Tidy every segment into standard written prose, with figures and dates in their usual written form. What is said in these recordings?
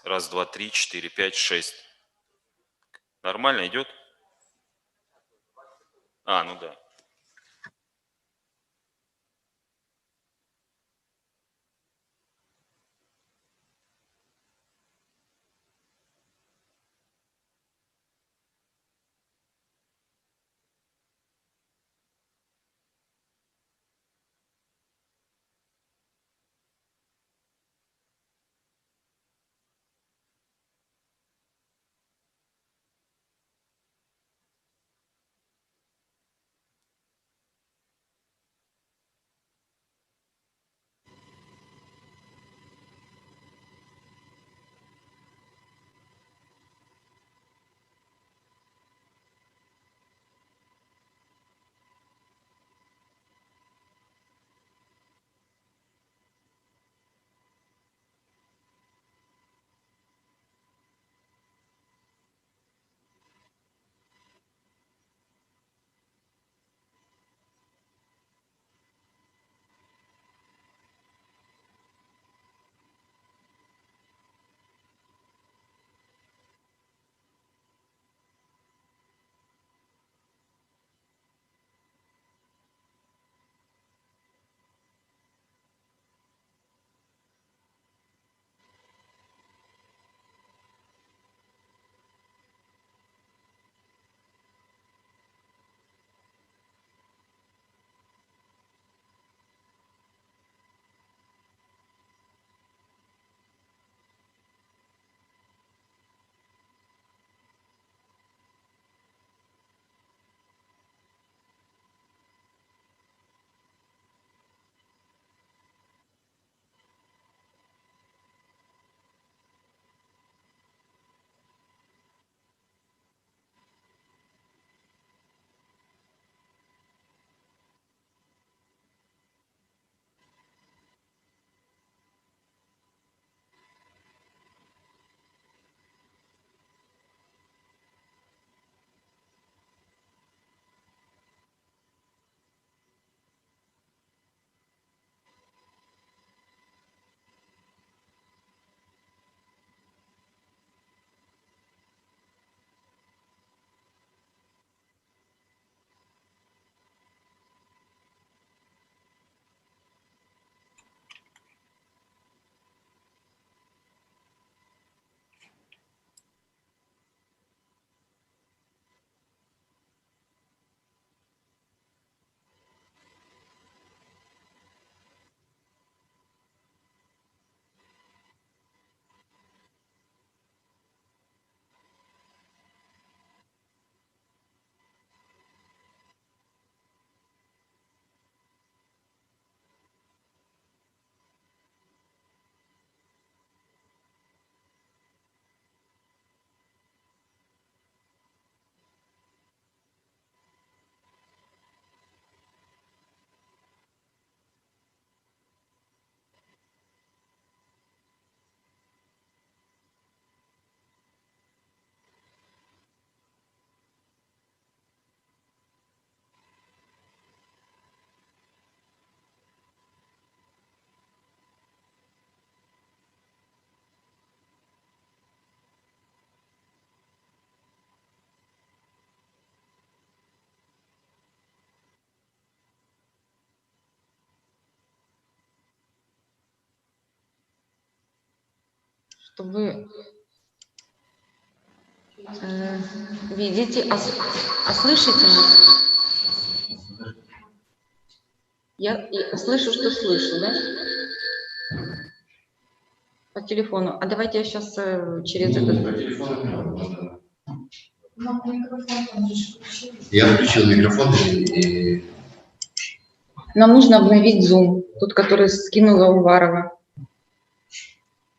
Раз, два, три, 4, 5, 6. Нормально идет? Ну да. Что вы видите, слышите? Я слышу, что слышу, да? По телефону. А давайте я сейчас через этот... Я включил микрофон и... Нам нужно обновить Zoom, тот, который скинула Уварова.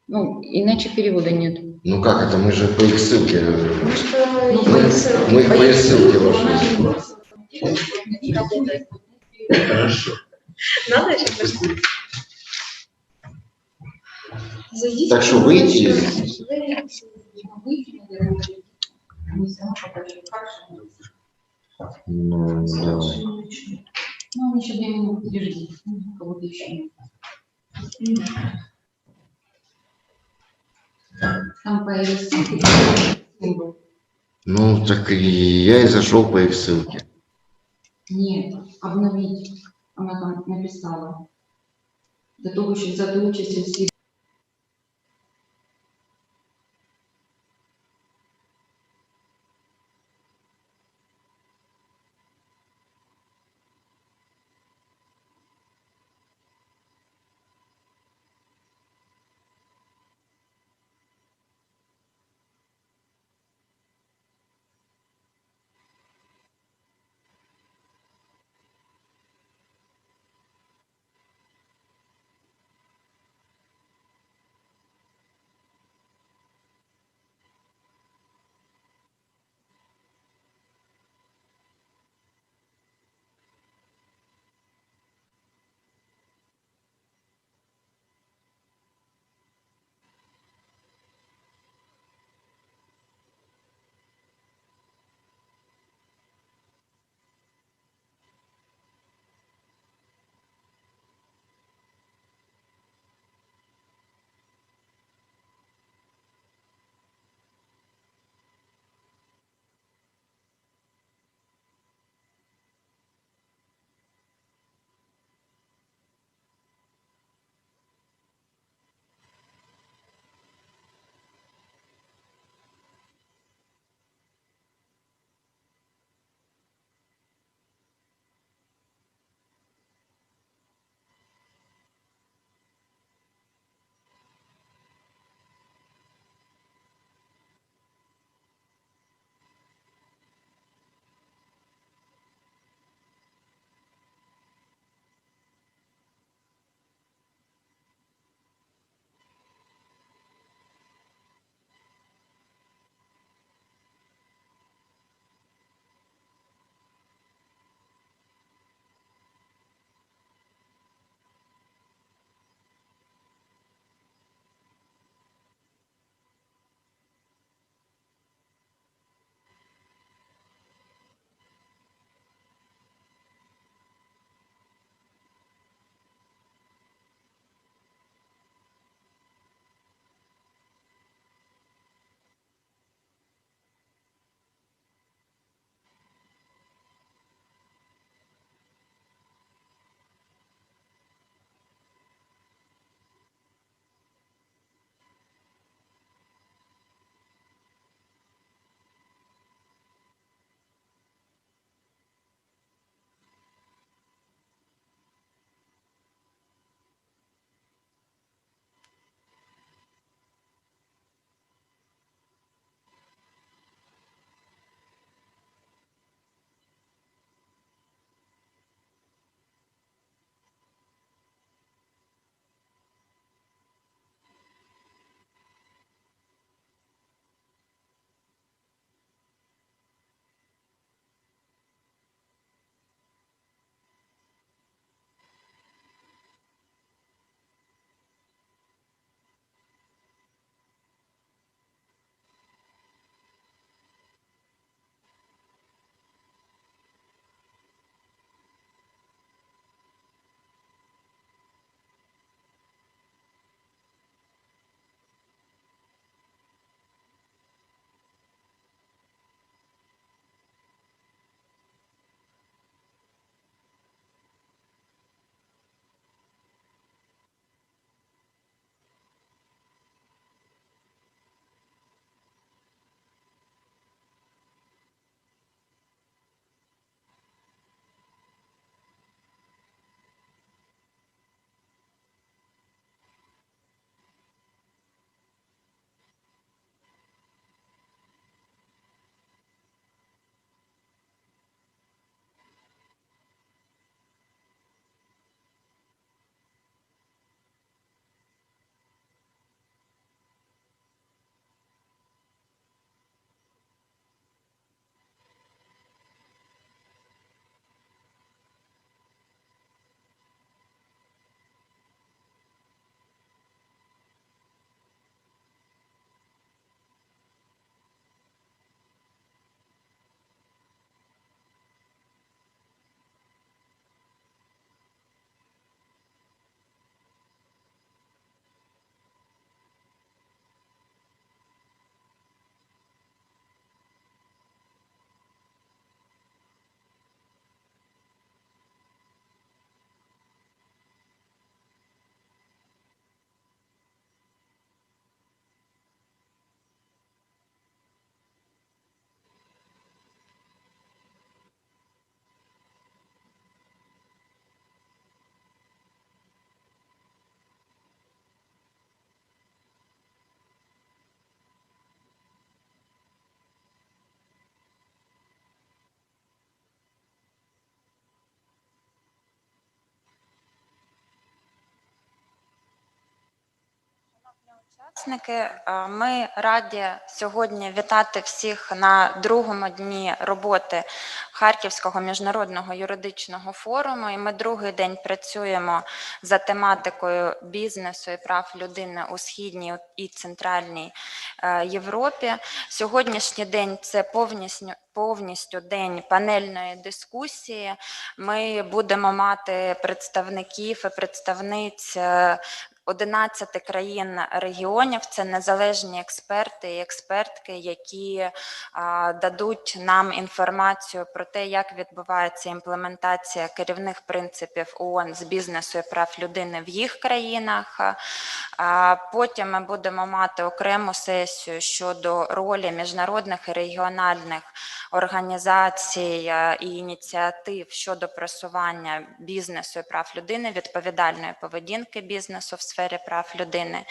Ну, иначе перевода нет. Ну как это? Мы же по их ссылке. Мы по их ссылке вошли. Хорошо. Надо еще Так что выйти. Ну, давай. Ну, еще 2 минуты, подожди. Кого-то еще. Там появились ссылки, символ. Ну, так и я и зашел по их ссылке. Нет, обновить. Она там написала. Для того, щоб взяти участь у всіх. Учасники, ми раді сьогодні вітати всіх на другому дні роботи Харківського міжнародного юридичного форуму. І ми другий день працюємо за тематикою бізнесу і прав людини у Східній і Центральній Європі. Сьогоднішній день – це повністю день панельної дискусії. Ми будемо мати представників і представниць 11 країн регіонів. Це незалежні експерти і експертки, які дадуть нам інформацію про те, як відбувається імплементація керівних принципів ООН з бізнесу і прав людини в їх країнах. Потім ми будемо мати окрему сесію щодо ролі міжнародних і регіональних організацій і ініціатив щодо просування бізнесу і прав людини, відповідальної поведінки бізнесу в сфері прав людини.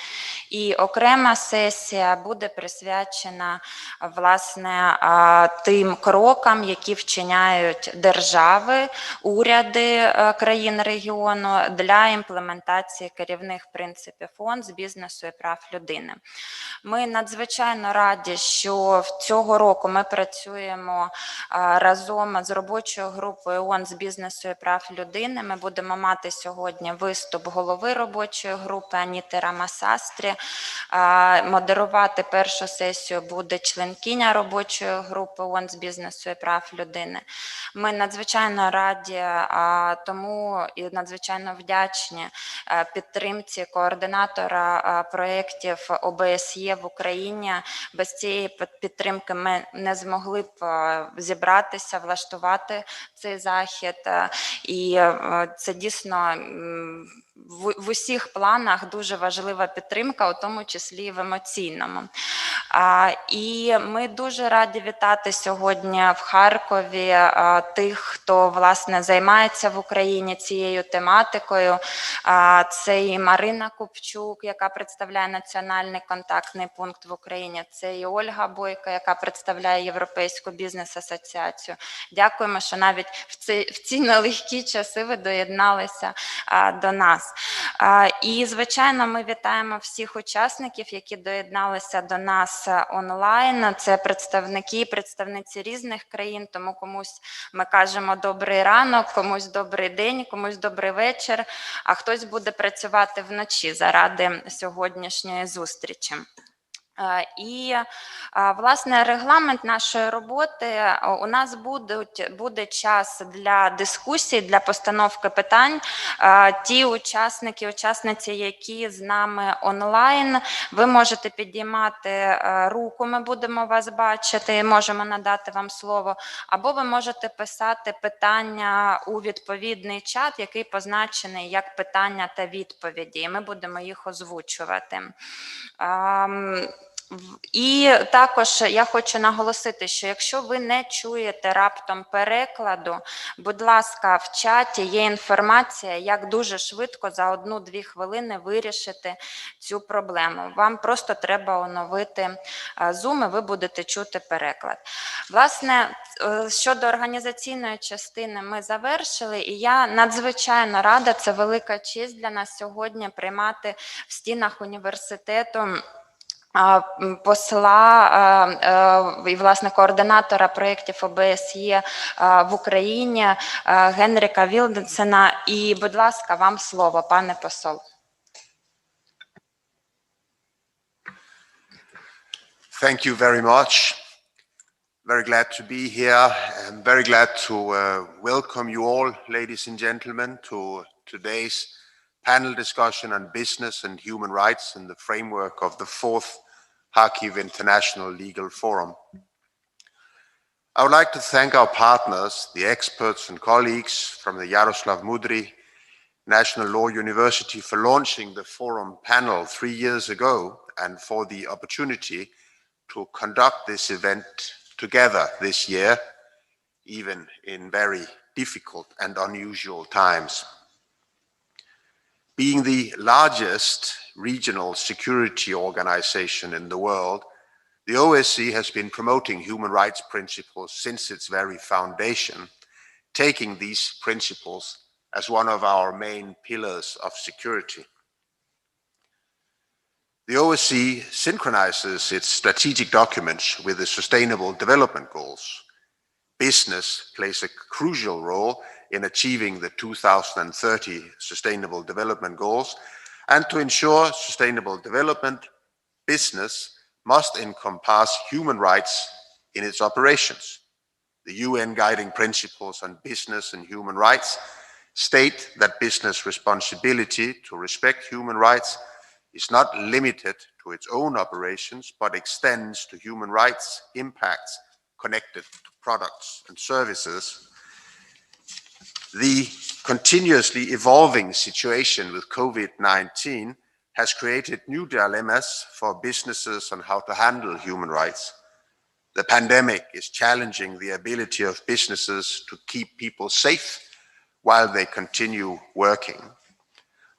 І окрема сесія буде присвячена, власне, тим крокам, які вчиняють держави, уряди країн регіону для імплементації керівних принципів ООН з бізнесу і прав людини. Ми надзвичайно раді, що цього року ми працюємо разом з робочою групою ООН з бізнесу і прав людини. Ми будемо мати сьогодні виступ голови робочої групи Аніти Рамасастрі. Модерувати першу сесію буде членкиня робочої групи ООН з бізнесу і прав людини. Ми надзвичайно раді тому і надзвичайно вдячні підтримці координатора проєктів OSCE в Україні. Без цієї підтримки ми не змогли б зібратися, влаштувати цей захід. І це дійсно в усіх планах дуже важлива підтримка, у тому числі і в емоційному. І ми дуже раді вітати сьогодні в Харкові тих, хто, власне, займається в Україні цією тематикою. Це і Марина Купчук, яка представляє Національний контактний пункт в Україні. Це і Ольга Бойко, яка представляє Європейську бізнес-асоціацію. Дякуємо, що навіть в ці нелегкі часи ви доєдналися до нас. І, звичайно, ми вітаємо всіх учасників, які доєдналися до нас онлайн. Це представники і представниці різних країн, тому комусь ми кажемо добрий ранок, комусь добрий день, комусь добрий вечір, а хтось буде працювати вночі заради сьогоднішньої зустрічі. І, власне, регламент нашої роботи. У нас буде час для дискусій, для постановки питань. Ті учасники, учасниці, які з нами онлайн, ви можете підіймати руку, ми будемо вас бачити, можемо надати вам слово, або ви можете писати питання у відповідний чат, який позначений як питання та відповіді, і ми будемо їх озвучувати. І також я хочу наголосити, що якщо ви не чуєте раптом перекладу, будь ласка, в чаті є інформація, як дуже швидко за 1-2 хвилини вирішити цю проблему. Вам просто треба оновити Zoom, і ви будете чути переклад. Власне, щодо організаційної частини ми завершили, і я надзвичайно рада, це велика честь для нас сьогодні приймати в стінах університету посла і, власне, координатора проєктів OSCE в Україні Генріка Вілденсена. І, будь ласка, вам слово, пане посол. Thank you very much. Very glad to be here. I'm very glad to welcome you all, ladies and gentlemen, to today's panel discussion on business and human rights in the framework of the 4th Kharkiv International Legal Forum. I would like to thank our partners, the experts and colleagues from the Yaroslav Mudry National Law University for launching the forum panel 3 years ago and for the opportunity to conduct this event together this year, even in very difficult and unusual times. Being the largest regional security organization in the world, the OSCE has been promoting human rights principles since its very foundation, taking these principles as one of our main pillars of security. The OSCE synchronizes its strategic documents with the Sustainable Development Goals. Business plays a crucial role in achieving the 2030 Sustainable Development Goals, and to ensure sustainable development, business must encompass human rights in its operations. The UN Guiding Principles on Business and Human Rights state that business responsibility to respect human rights is not limited to its own operations, but extends to human rights impacts connected to products and services. The continuously evolving situation with COVID-19 has created new dilemmas for businesses on how to handle human rights. The pandemic is challenging the ability of businesses to keep people safe while they continue working.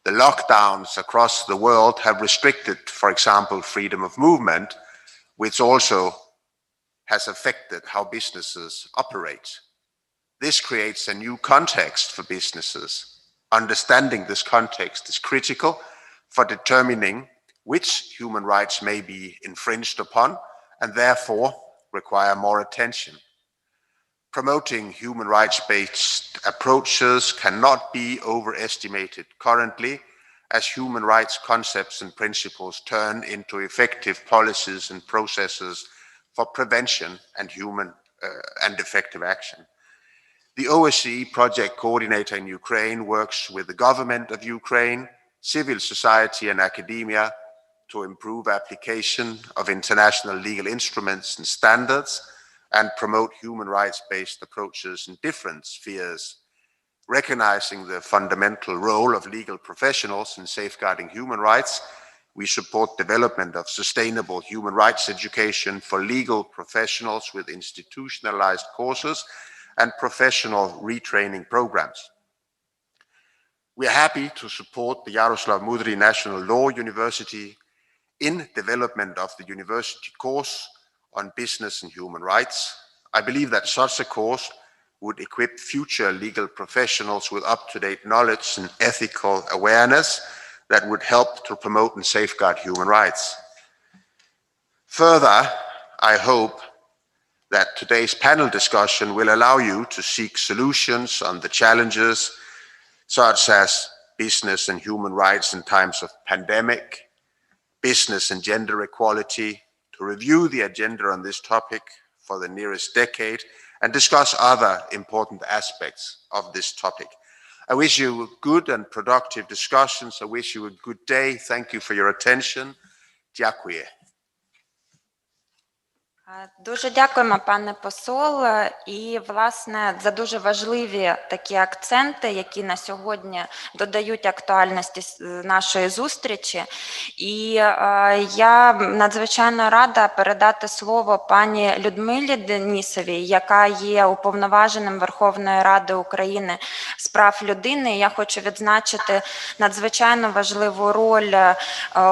The lockdowns across the world have restricted, for example, freedom of movement, which also has affected how businesses operate. This creates a new context for businesses. Understanding this context is critical for determining which human rights may be infringed upon and therefore require more attention. Promoting human rights-based approaches cannot be overestimated currently, as human rights concepts and principles turn into effective policies and processes for prevention and effective action. The OSCE project coordinator in Ukraine works with the government of Ukraine, civil society and academia to improve application of international legal instruments and standards and promote human rights-based approaches in different spheres. Recognizing the fundamental role of legal professionals in safeguarding human rights, we support development of sustainable human rights education for legal professionals with institutionalized courses and professional retraining programs. We are happy to support the Yaroslav Mudry National Law University in development of the university course on business and human rights. I believe that such a course would equip future legal professionals with up-to-date knowledge and ethical awareness that would help to promote and safeguard human rights. Further, I hope that today's panel discussion will allow you to seek solutions on the challenges such as business and human rights in times of pandemic, business and gender equality, to review the agenda on this topic for the nearest decade and discuss other important aspects of this topic. I wish you good and productive discussions. I wish you a good day. Thank you for your attention. Дякую. Дуже дякуємо, пане посол, і, власне, за дуже важливі такі акценти, які на сьогодні додають актуальності нашої зустрічі. І я надзвичайно рада передати слово пані Людмилі Денісовій, яка є уповноваженим Верховної Ради України з прав людини. Я хочу відзначити надзвичайно важливу роль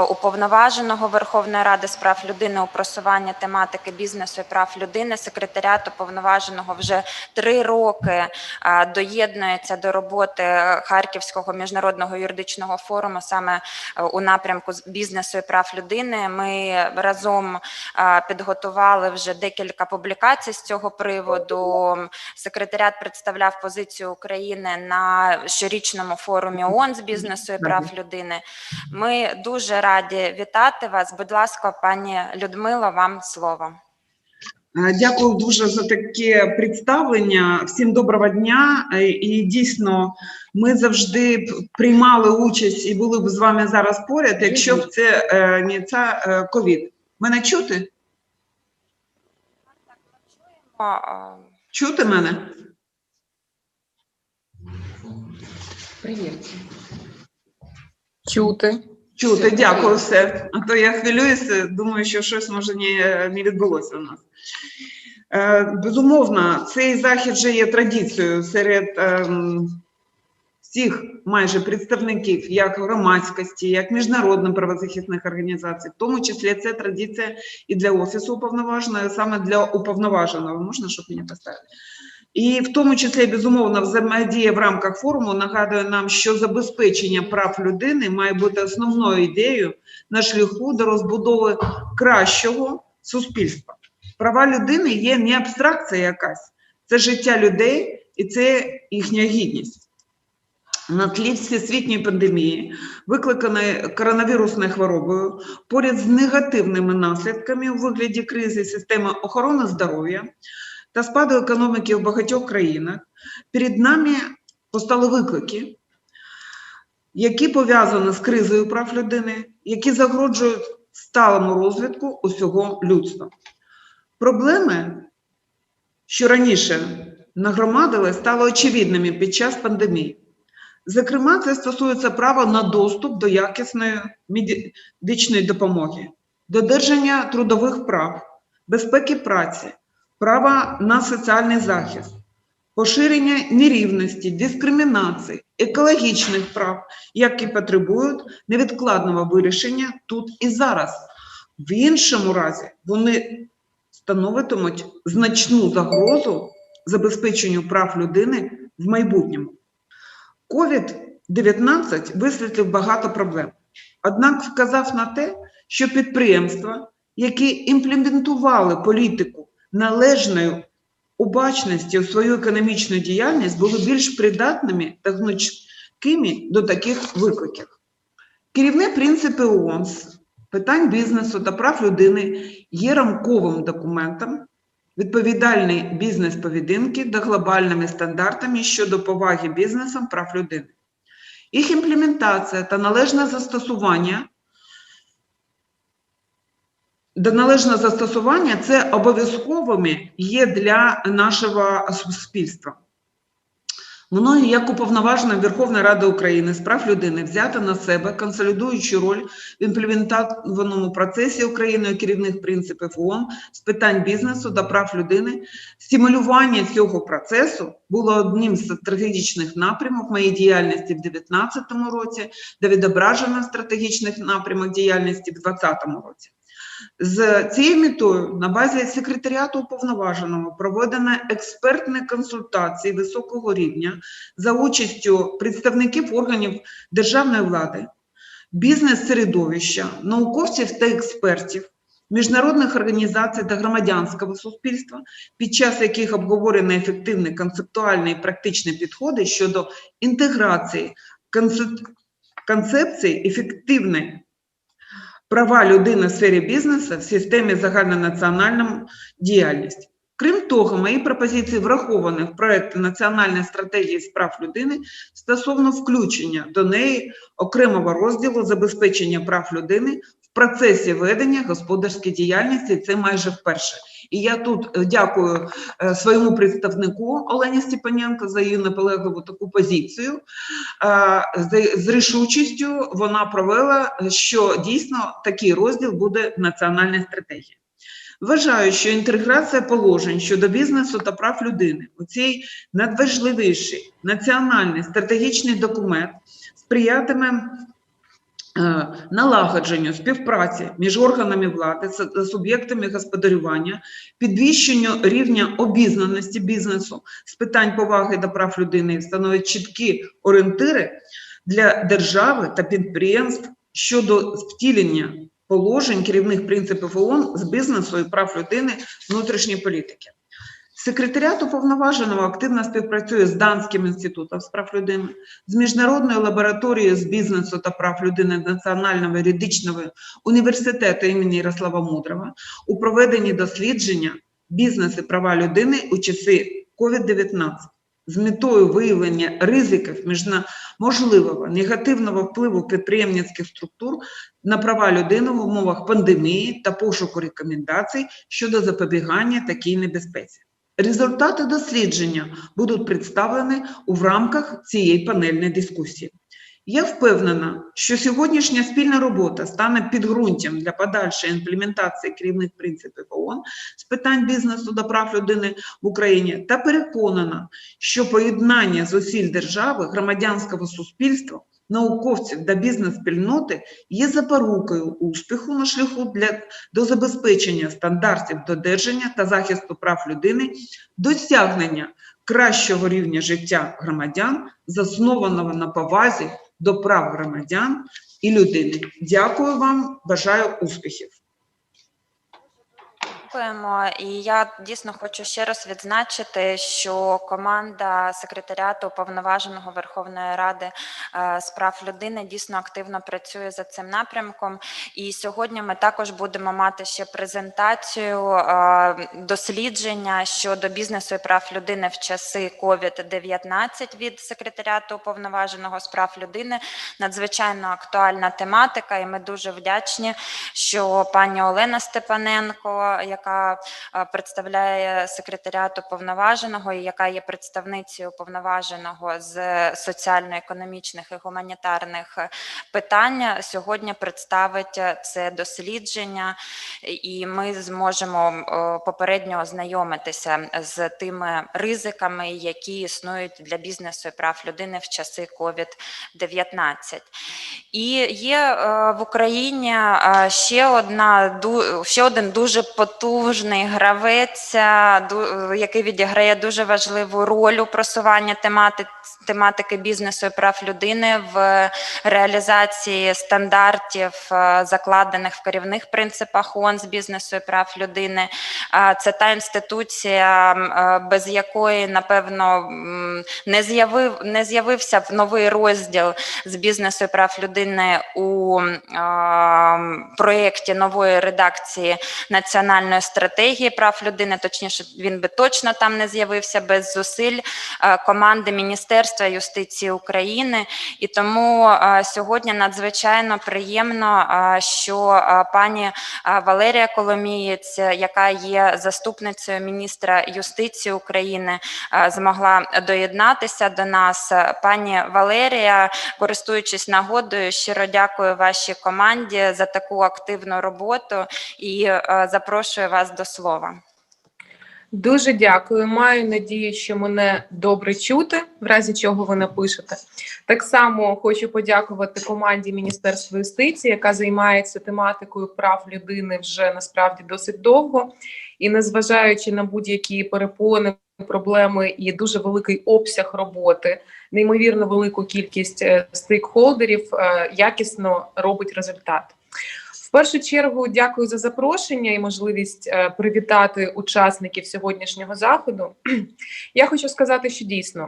уповноваженого Верховної Ради з прав людини у просуванні тематики бізнесу і прав людини. Секретаріат уповноваженого вже 3 роки доєднується до роботи Харківського міжнародного юридичного форуму саме у напрямку бізнесу і прав людини. Ми разом підготували вже декілька публікацій з цього приводу. Секретаріат представляв позицію України на щорічному форумі ООН з бізнесу і прав людини. Ми дуже раді вітати вас. Будь ласка, пані Людмило, вам слово. Дякую дуже за таке представлення. Всім доброго дня. І дійсно, ми завжди приймали участь і були б з вами зараз поряд, якщо б це не ця ковід. Мене чути? Чути мене? Привіт. Чути. Чути, дякую, все. А то я хвилююся, думаю, що щось може не відбулося у нас. Безумовно, цей захід вже є традицією серед всіх майже представників, як громадськості, як міжнародних правозахисних організацій, в тому числі це традиція і для Офісу уповноваженого, саме для уповноваженого. Можна, щоб мені поставили? І в тому числі, безумовно, взаємодія в рамках форуму нагадує нам, що забезпечення прав людини має бути основною ідеєю на шляху до розбудови кращого суспільства. Права людини є не абстракція якась, це життя людей і це їхня гідність. На тлі всесвітньої пандемії, викликаної коронавірусною хворобою, поряд з негативними наслідками у вигляді кризи системи охорони здоров'я та спаду економіки в багатьох країнах, перед нами постали виклики, які пов'язані з кризою прав людини, які загрожують сталому розвитку усього людства. Проблеми, що раніше нагромадили, стали очевидними під час пандемії. Зокрема, це стосується права на доступ до якісної медичної допомоги, додержання трудових прав, безпеки праці, права на соціальний захист, поширення нерівності, дискримінації, екологічних прав, які потребують невідкладного вирішення тут і зараз. В іншому разі вони становитимуть значну загрозу забезпеченню прав людини в майбутньому. COVID-19 висвітлив багато проблем, однак вказав на те, що підприємства, які імплементували політику належної обачності у свою економічну діяльність, були більш придатними та гнучкими до таких викликів. Керівні принципи ООН з питань бізнесу та прав людини є рамковим документом, відповідальний бізнес-поведінки та глобальними стандартами щодо поваги бізнесом прав людини. Їх імплементація та належне застосування це обов'язковими є для нашого суспільства. Мною, як уповноваженим Верховної Ради України з прав людини, взято на себе консолідуючу роль в імплементованому процесі Україною керівних принципів ООН з питань бізнесу та прав людини. Стимулювання цього процесу було одним з стратегічних напрямок моєї діяльності в 2019 році та відображено в стратегічних напрямах діяльності в 2020 році. З цією метою на базі секретаріату уповноваженого проведено експертні консультації високого рівня за участю представників органів державної влади, бізнес-середовища, науковців та експертів, міжнародних організацій та громадянського суспільства, під час яких обговорені ефективні концептуальні і практичні підходи щодо інтеграції концепції ефективної права людини в сфері бізнесу в системі загальнонаціональної діяльності. Крім того, мої пропозиції враховані в проєкті Національної стратегії з прав людини стосовно включення до неї окремого розділу забезпечення прав людини в процесі ведення господарської діяльності, це майже вперше. І я тут дякую своєму представнику Олені Степаненко за її наполегливу таку позицію. З рішучістю вона провела, що дійсно такий розділ буде в національній стратегії. Вважаю, що інтеграція положень щодо бізнесу та прав людини у цей надважливіший національний стратегічний документ сприятиме налагодженню співпраці між органами влади та суб'єктами господарювання, підвищенню рівня обізнаності бізнесу з питань поваги до прав людини, становить чіткі орієнтири для держави та підприємств щодо втілення положень керівних принципів ООН з бізнесу і прав людини внутрішньої політики. Секретаріат уповноваженого активно співпрацює з Данським інститутом з прав людини, з Міжнародною лабораторією з бізнесу та прав людини Національного юридичного університету імені Ярослава Мудрого у проведенні дослідження «Бізнес і права людини у часи COVID-19» з метою виявлення ризиків можливого негативного впливу підприємницьких структур на права людини в умовах пандемії та пошуку рекомендацій щодо запобігання такій небезпеці. Результати дослідження будуть представлені в рамках цієї панельної дискусії. Я впевнена, що сьогоднішня спільна робота стане підґрунтям для подальшої імплементації керівних принципів ООН з питань бізнесу та прав людини в Україні та переконана, що поєднання зусиль держави, громадянського суспільства, науковців та бізнес-спільноти є запорукою успіху на шляху до забезпечення стандартів додержання та захисту прав людини, досягнення кращого рівня життя громадян, заснованого на повазі до прав громадян і людини. Дякую вам, бажаю успіхів. Дякуємо. І я дійсно хочу ще раз відзначити, що команда секретаріату Уповноваженого Верховної Ради з прав людини дійсно активно працює за цим напрямком. І сьогодні ми також будемо мати ще презентацію дослідження щодо бізнесу і прав людини в часи COVID-19 від секретаріату Уповноваженого з прав людини. Надзвичайно актуальна тематика, і ми дуже вдячні, що пані Олена Степаненко, яка представляє секретаріат уповноваженого і яка є представницею уповноваженого з соціально-економічних і гуманітарних питань, сьогодні представить це дослідження, і ми зможемо попередньо ознайомитися з тими ризиками, які існують для бізнесу і прав людини в часи COVID-19. І є в Україні ще один дуже потужний гравець, який відіграє дуже важливу роль у просуванні тематики бізнесу і прав людини в реалізації стандартів, закладених в керівних принципах ООН з бізнесу і прав людини. Це та інституція, без якої, напевно, не з'явився новий розділ з бізнесу і прав людини у проєкті нової редакції Національної стратегії прав людини, точніше, він би точно там не з'явився без зусиль команди Міністерства юстиції України. І тому сьогодні надзвичайно приємно, що пані Валерія Коломієць, яка є заступницею міністра юстиції України, змогла доєднатися до нас. Пані Валерія, користуючись нагодою, щиро дякую вашій команді за таку активну роботу і запрошую вас до слова. Дуже дякую. Маю надію, що мене добре чути, в разі чого ви напишете. Так само хочу подякувати команді Міністерства юстиції, яка займається тематикою прав людини вже насправді досить довго. І незважаючи на будь-які перепони, проблеми і дуже великий обсяг роботи, неймовірно велику кількість стейкхолдерів, якісно робить результат. В першу чергу дякую за запрошення і можливість привітати учасників сьогоднішнього заходу. Я хочу сказати, що дійсно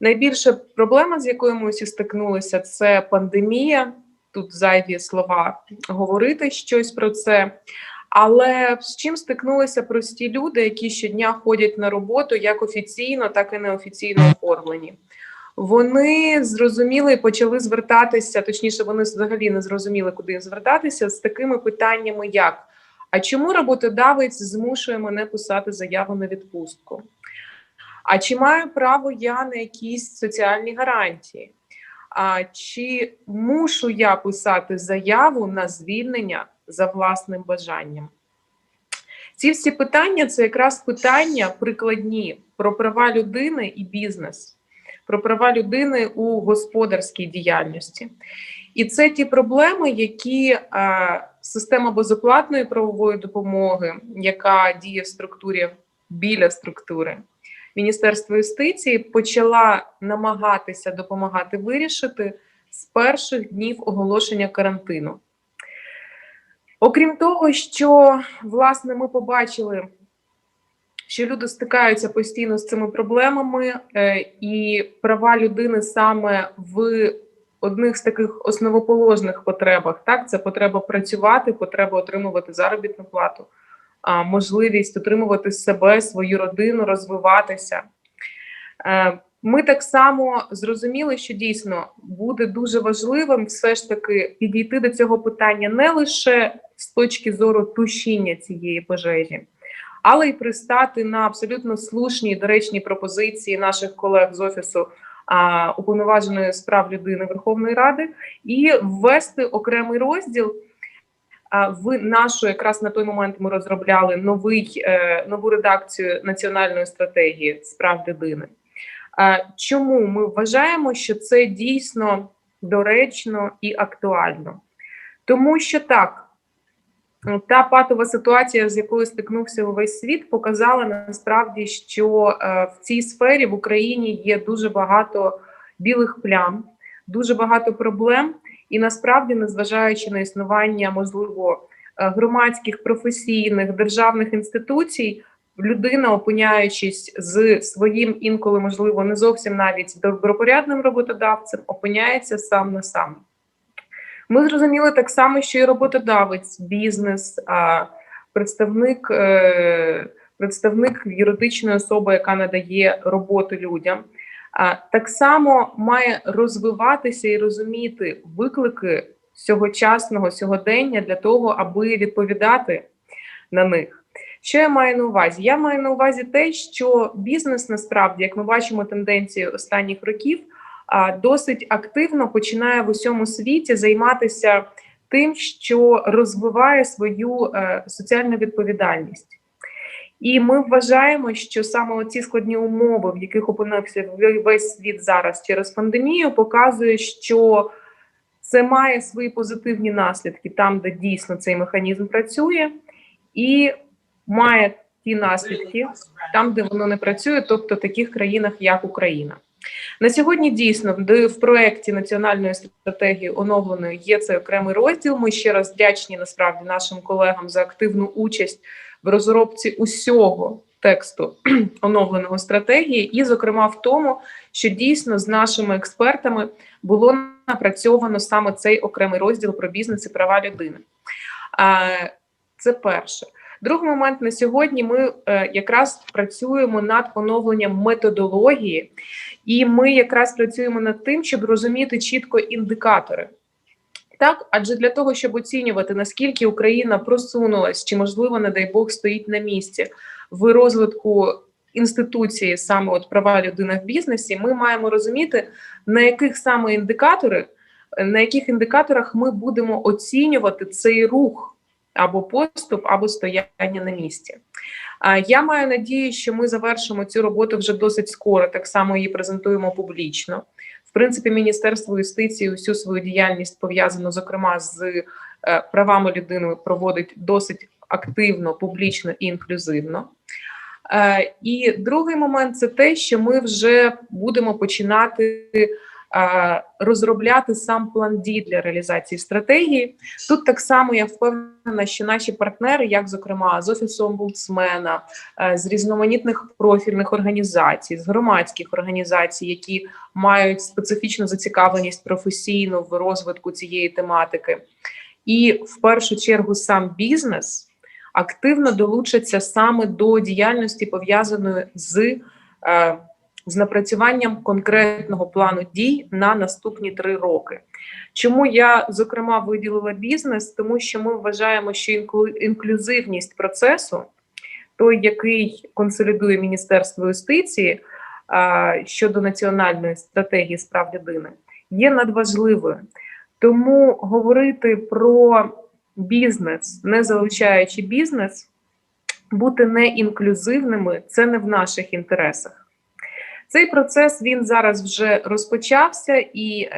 найбільша проблема, з якою ми усі стикнулися, це пандемія. Тут зайві слова говорити щось про це. Але з чим стикнулися прості люди, які щодня ходять на роботу як офіційно, так і неофіційно оформлені. Вони зрозуміли і почали звертатися, точніше, вони взагалі не зрозуміли, куди звертатися, з такими питаннями, як: а чому роботодавець змушує мене писати заяву на відпустку? А чи маю право я на якісь соціальні гарантії? А чи мушу я писати заяву на звільнення за власним бажанням? Ці всі питання – це якраз питання прикладні про права людини і бізнес, про права людини у господарській діяльності. І це ті проблеми, які система безоплатної правової допомоги, яка діє в структурі, біля структури Міністерства юстиції, почала намагатися допомагати вирішити з перших днів оголошення карантину. Окрім того, що, власне, ми побачили, що люди стикаються постійно з цими проблемами, і права людини саме в одних з таких основоположних потребах, так, це потреба працювати, потреба отримувати заробітну плату, можливість утримувати себе, свою родину, розвиватися. Ми так само зрозуміли, що дійсно буде дуже важливим все ж таки підійти до цього питання не лише з точки зору тушіння цієї пожежі, але й пристати на абсолютно слушні і доречні пропозиції наших колег з Офісу Уповноваженої з прав людини Верховної Ради і ввести окремий розділ в нашу, якраз на той момент ми розробляли нову редакцію Національної стратегії з прав людини. Чому? Ми вважаємо, що це дійсно доречно і актуально. Тому що так, та патова ситуація, з якою стикнувся увесь світ, показала насправді, що в цій сфері в Україні є дуже багато білих плям, дуже багато проблем, І насправді, незважаючи на існування, можливо, громадських, професійних, державних інституцій, людина, опиняючись з своїм інколи, можливо, не зовсім навіть добропорядним роботодавцем, опиняється сам на сам. Ми зрозуміли так само, що і роботодавець, бізнес, представник юридичної особи, яка надає роботу людям, так само має розвиватися і розуміти виклики сьогочасного сьогодення для того, аби відповідати на них. Що я маю на увазі? Я маю на увазі те, що бізнес насправді, як ми бачимо тенденцію останніх років, досить активно починає в усьому світі займатися тим, що розвиває свою соціальну відповідальність. І ми вважаємо, що саме ці складні умови, в яких опинився весь світ зараз через пандемію, показує, що це має свої позитивні наслідки там, де дійсно цей механізм працює, і має ті наслідки там, де воно не працює, тобто в таких країнах, як Україна. На сьогодні дійсно в проєкті національної стратегії оновленої є цей окремий розділ. Ми ще раз вдячні насправді нашим колегам за активну участь в розробці усього тексту оновленого стратегії і, зокрема, в тому, що дійсно з нашими експертами було напрацьовано саме цей окремий розділ про бізнес і права людини. Це перше. Другий момент, на сьогодні ми якраз працюємо над оновленням методології, і ми якраз працюємо над тим, щоб розуміти чітко індикатори. Так, адже для того, щоб оцінювати, наскільки Україна просунулась, чи, можливо, не дай Бог, стоїть на місці в розвитку інституції саме от права людини в бізнесі, ми маємо розуміти, на яких саме на яких індикаторах ми будемо оцінювати цей рух, або поступ, або стояння на місці. Я маю надію, що ми завершимо цю роботу вже досить скоро, так само її презентуємо публічно. В принципі, Міністерство юстиції усю свою діяльність пов'язану, зокрема, з правами людини проводить досить активно, публічно і інклюзивно. І другий момент – це те, що ми вже будемо починати розробляти сам план дій для реалізації стратегії. Тут так само я впевнена, що наші партнери, як, зокрема, з Офісу омбудсмена, з різноманітних профільних організацій, з громадських організацій, які мають специфічну зацікавленість професійну в розвитку цієї тематики, і в першу чергу сам бізнес активно долучаться саме до діяльності, пов'язаної з напрацюванням конкретного плану дій на наступні 3 роки. Чому я, зокрема, виділила бізнес? Тому що ми вважаємо, що інклюзивність процесу, той, який консолідує Міністерство юстиції щодо національної стратегії з прав людини, є надважливою. Тому говорити про бізнес, не залучаючи бізнес, бути неінклюзивними – це не в наших інтересах. Цей процес, він зараз вже розпочався, і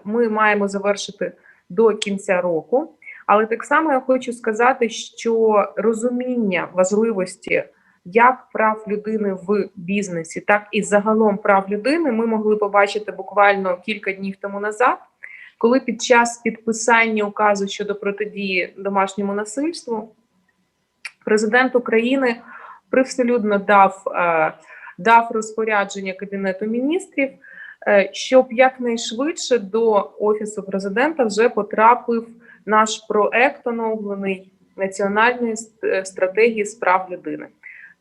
ми маємо завершити до кінця року. Але так само я хочу сказати, що розуміння важливості як прав людини в бізнесі, так і загалом прав людини ми могли побачити буквально кілька днів тому назад, коли під час підписання указу щодо протидії домашньому насильству президент України привселюдно дав розпорядження Кабінету міністрів, щоб якнайшвидше до Офісу президента вже потрапив наш проект оновлений національної стратегії з прав людини.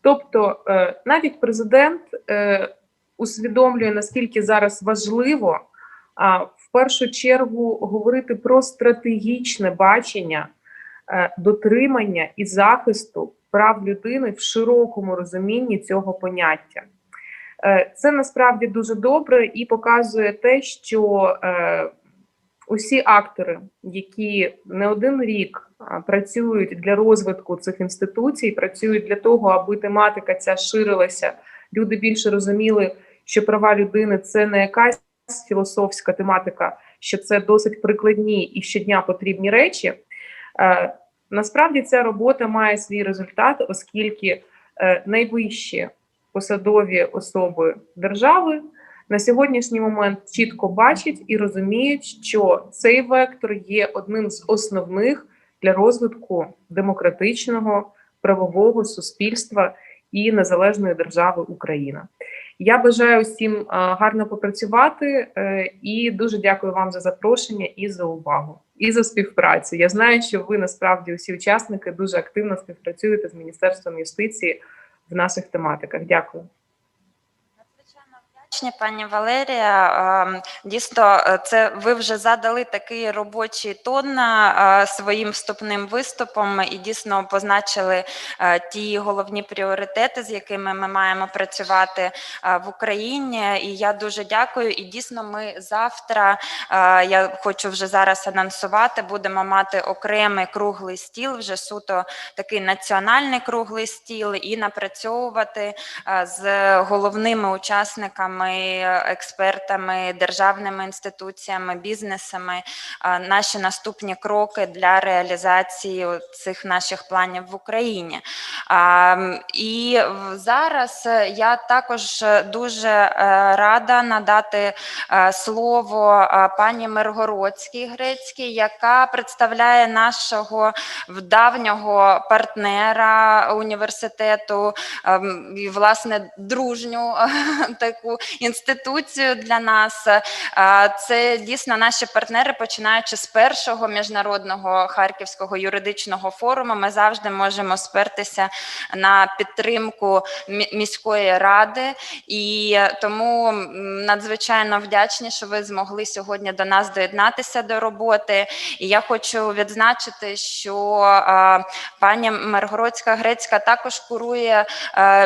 Тобто навіть президент усвідомлює, наскільки зараз важливо в першу чергу говорити про стратегічне бачення, дотримання і захисту прав людини в широкому розумінні цього поняття. Це насправді дуже добре і показує те, що усі актори, які не один рік працюють для розвитку цих інституцій, працюють для того, аби тематика ця ширилася, люди більше розуміли, що права людини – це не якась філософська тематика, що це досить прикладні і щодня потрібні речі. Насправді ця робота має свій результат, оскільки найвищі посадові особи держави на сьогоднішній момент чітко бачать і розуміють, що цей вектор є одним з основних для розвитку демократичного, правового суспільства і незалежної держави Україна. Я бажаю всім гарно попрацювати і дуже дякую вам за запрошення і за увагу, і за співпрацю. Я знаю, що ви насправді усі учасники дуже активно співпрацюєте з Міністерством юстиції в наших тематиках. Дякую. Пані Валерія, дійсно, це ви вже задали такий робочий тон своїм вступним виступом і дійсно позначили ті головні пріоритети, з якими ми маємо працювати в Україні. І я дуже дякую. І дійсно ми завтра, я хочу вже зараз анонсувати, будемо мати окремий круглий стіл, вже суто такий національний круглий стіл, і напрацьовувати з головними учасниками, експертами, державними інституціями, бізнесами наші наступні кроки для реалізації цих наших планів в Україні. І зараз я також дуже рада надати слово пані Миргородській Грецькій, яка представляє нашого давнього партнера університету і, власне, дружню таку інституцію для нас. Це дійсно наші партнери, починаючи з першого міжнародного Харківського юридичного форуму. Ми завжди можемо спертися на підтримку міської ради, і тому надзвичайно вдячні, що ви змогли сьогодні до нас доєднатися до роботи. І я хочу відзначити, що пані Миргородська Грецька також курує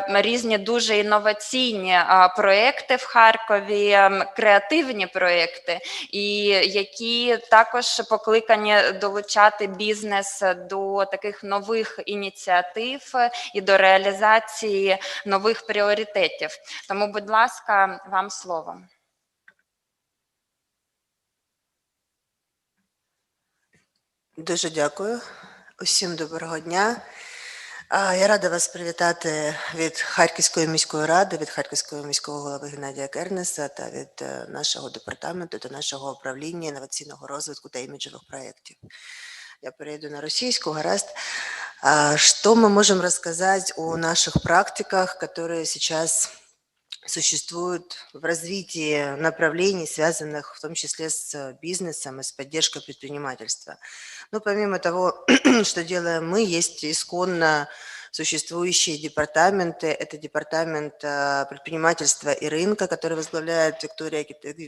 різні дуже інноваційні проєкти в Харкові, креативні проєкти, і які також покликані долучати бізнес до таких нових ініціатив і до реалізації нових пріоритетів. Тому, будь ласка, вам слово. Дуже дякую. Усім доброго дня. Я рада вас привітати від Харківської міської ради, від Харківського міського голови Геннадія Кернеса та від нашого департаменту та нашого управління інноваційного розвитку та іміджевих проєктів. Я перейду на російську, гаразд. Что мы можем рассказать о наших практиках, которые сейчас существуют в развитии направлений, связанных в том числе с бизнесом и с поддержкой предпринимательства? Ну, помимо того, что делаем мы, есть исконно существующие департаменты. Это департамент предпринимательства и рынка, который возглавляет Виктория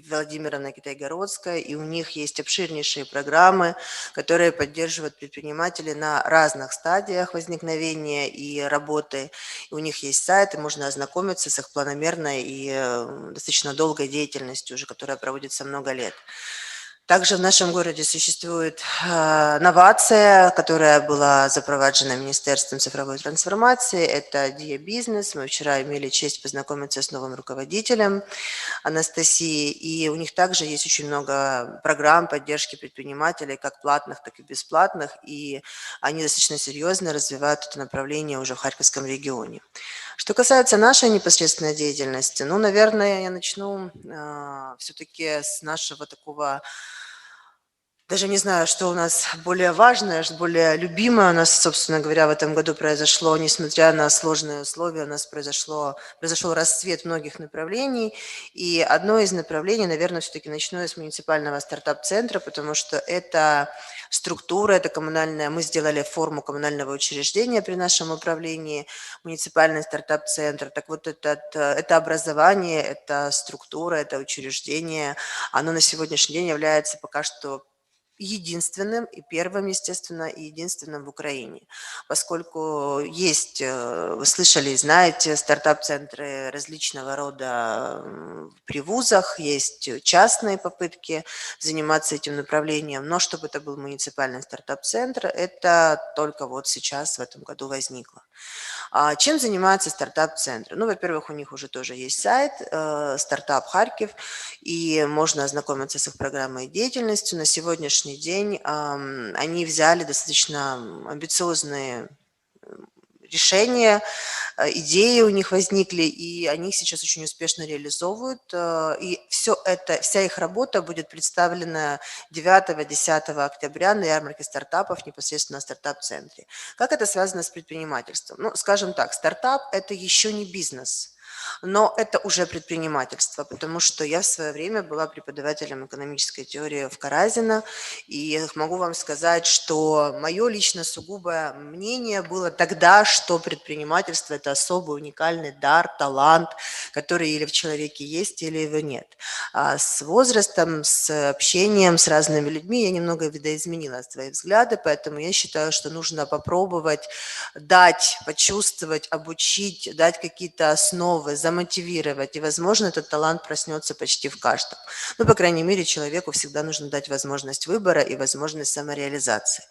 Владимировна Китай-Городская, и у них есть обширнейшие программы, которые поддерживают предпринимателей на разных стадиях возникновения и работы. И у них есть сайты, можно ознакомиться с их планомерной и достаточно долгой деятельностью, уже которая проводится много лет. Также в нашем городе существует новация, которая была запроваджена Министерством цифровой трансформации. Это Бізнес. Мы вчера имели честь познакомиться с новым руководителем Анастасией. И у них также есть очень много программ поддержки предпринимателей, как платных, так и бесплатных. И они достаточно серьезно развивают это направление уже в Харьковском регионе. Что касается нашей непосредственной деятельности, ну, наверное, я начну все-таки с нашего такого... Даже не знаю, что у нас более важное, что более любимое у нас, собственно говоря, в этом году произошло, несмотря на сложные условия, у нас произошел расцвет многих направлений. И одно из направлений, наверное, все-таки начну с муниципального стартап-центра, потому что это структура, это коммунальная, мы сделали форму коммунального учреждения при нашем управлении, муниципальный стартап-центр. Так вот, это образование, это структура, это учреждение, оно на сегодняшний день является пока что единственным и первым, естественно, и единственным в Украине, поскольку есть, вы слышали и знаете, стартап-центры различного рода при вузах, есть частные попытки заниматься этим направлением, но чтобы это был муниципальный стартап-центр, это только вот сейчас, в этом году возникло. Чем занимаются стартап-центры? Ну, во-первых, у них уже тоже есть сайт «Стартап Харьков», и можно ознакомиться с их программой и деятельностью. На сегодняшний день они взяли достаточно амбициозные решения, идеи у них возникли, и они их сейчас очень успешно реализовывают. И вся их работа будет представлена 9-10 октября на ярмарке стартапов непосредственно на стартап-центре. Как это связано с предпринимательством? Ну, скажем так, стартап – это еще не бизнес. Но это уже предпринимательство, потому что я в свое время была преподавателем экономической теории в Каразино, и могу вам сказать, что мое лично сугубое мнение было тогда, что предпринимательство – это особый уникальный дар, талант, который или в человеке есть, или его нет. А с возрастом, с общением с разными людьми я немного видоизменила свои взгляды, поэтому я считаю, что нужно попробовать дать, почувствовать, обучить, дать какие-то основы, замотивировать, и, возможно, этот талант проснется почти в каждом. Ну, по крайней мере, человеку всегда нужно дать возможность выбора и возможность самореализации.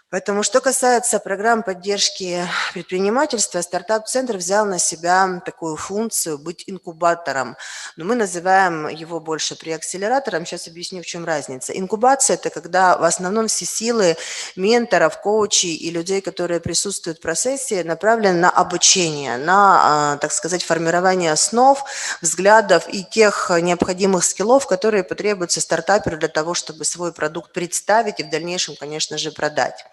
Поэтому, что касается программ поддержки предпринимательства, стартап-центр взял на себя такую функцию быть инкубатором. Но мы называем его больше преакселератором. Сейчас объясню, в чем разница. Инкубация – это когда в основном все силы менторов, коучей и людей, которые присутствуют в процессе, направлены на обучение, на, так сказать, формирование основ, взглядов и тех необходимых скиллов, которые потребуются стартаперу для того, чтобы свой продукт представить и в дальнейшем, конечно же, продать.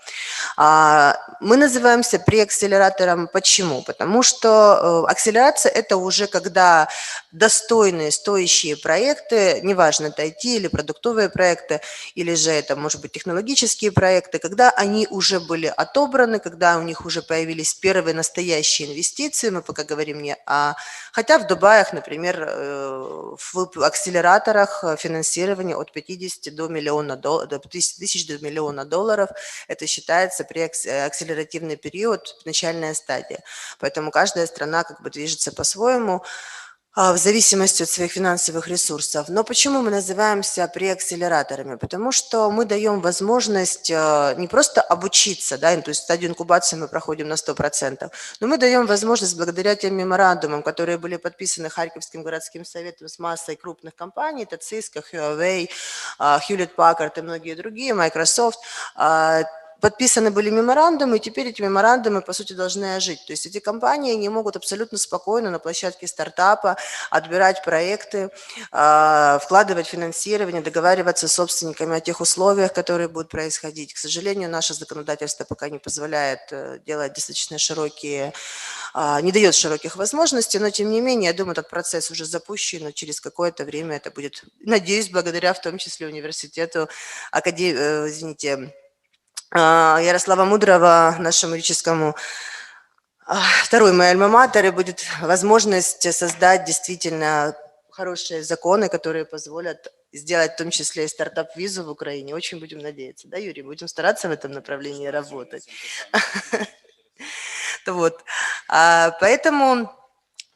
Мы называемся преакселератором. Почему? Потому что акселерация – это уже когда достойные, стоящие проекты, неважно, это IT или продуктовые проекты, или же это, может быть, технологические проекты, когда они уже были отобраны, когда у них уже появились первые настоящие инвестиции, мы пока говорим не о… Хотя в Дубаях, например, в акселераторах финансирование от 50 до миллиона долларов, до 50 тысяч до миллиона долларов – это считается акселеративный период, начальная стадия. Поэтому каждая страна как бы движется по-своему в зависимости от своих финансовых ресурсов. Но почему мы называемся преакселераторами? Потому что мы даем возможность не просто обучиться, да, то есть стадию инкубации мы проходим на 100%, но мы даем возможность благодаря тем меморандумам, которые были подписаны Харьковским городским советом с массой крупных компаний, это Cisco, Huawei, Hewlett-Packard и многие другие, Microsoft, подписаны были меморандумы, и теперь эти меморандумы, по сути, должны ожить. То есть эти компании не могут абсолютно спокойно на площадке стартапа отбирать проекты, вкладывать финансирование, договариваться с собственниками о тех условиях, которые будут происходить. К сожалению, наше законодательство пока не позволяет делать достаточно широкие, не дает широких возможностей, но, тем не менее, я думаю, этот процесс уже запущен, и через какое-то время это будет, надеюсь, благодаря в том числе университету, Ярослава Мудрого, нашему юридическому, второй моей альма-матери, будет возможность создать действительно хорошие законы, которые позволят сделать в том числе и стартап-визу в Украине. Очень будем надеяться. Да, Юрий? Будем стараться в этом направлении работать. Поэтому…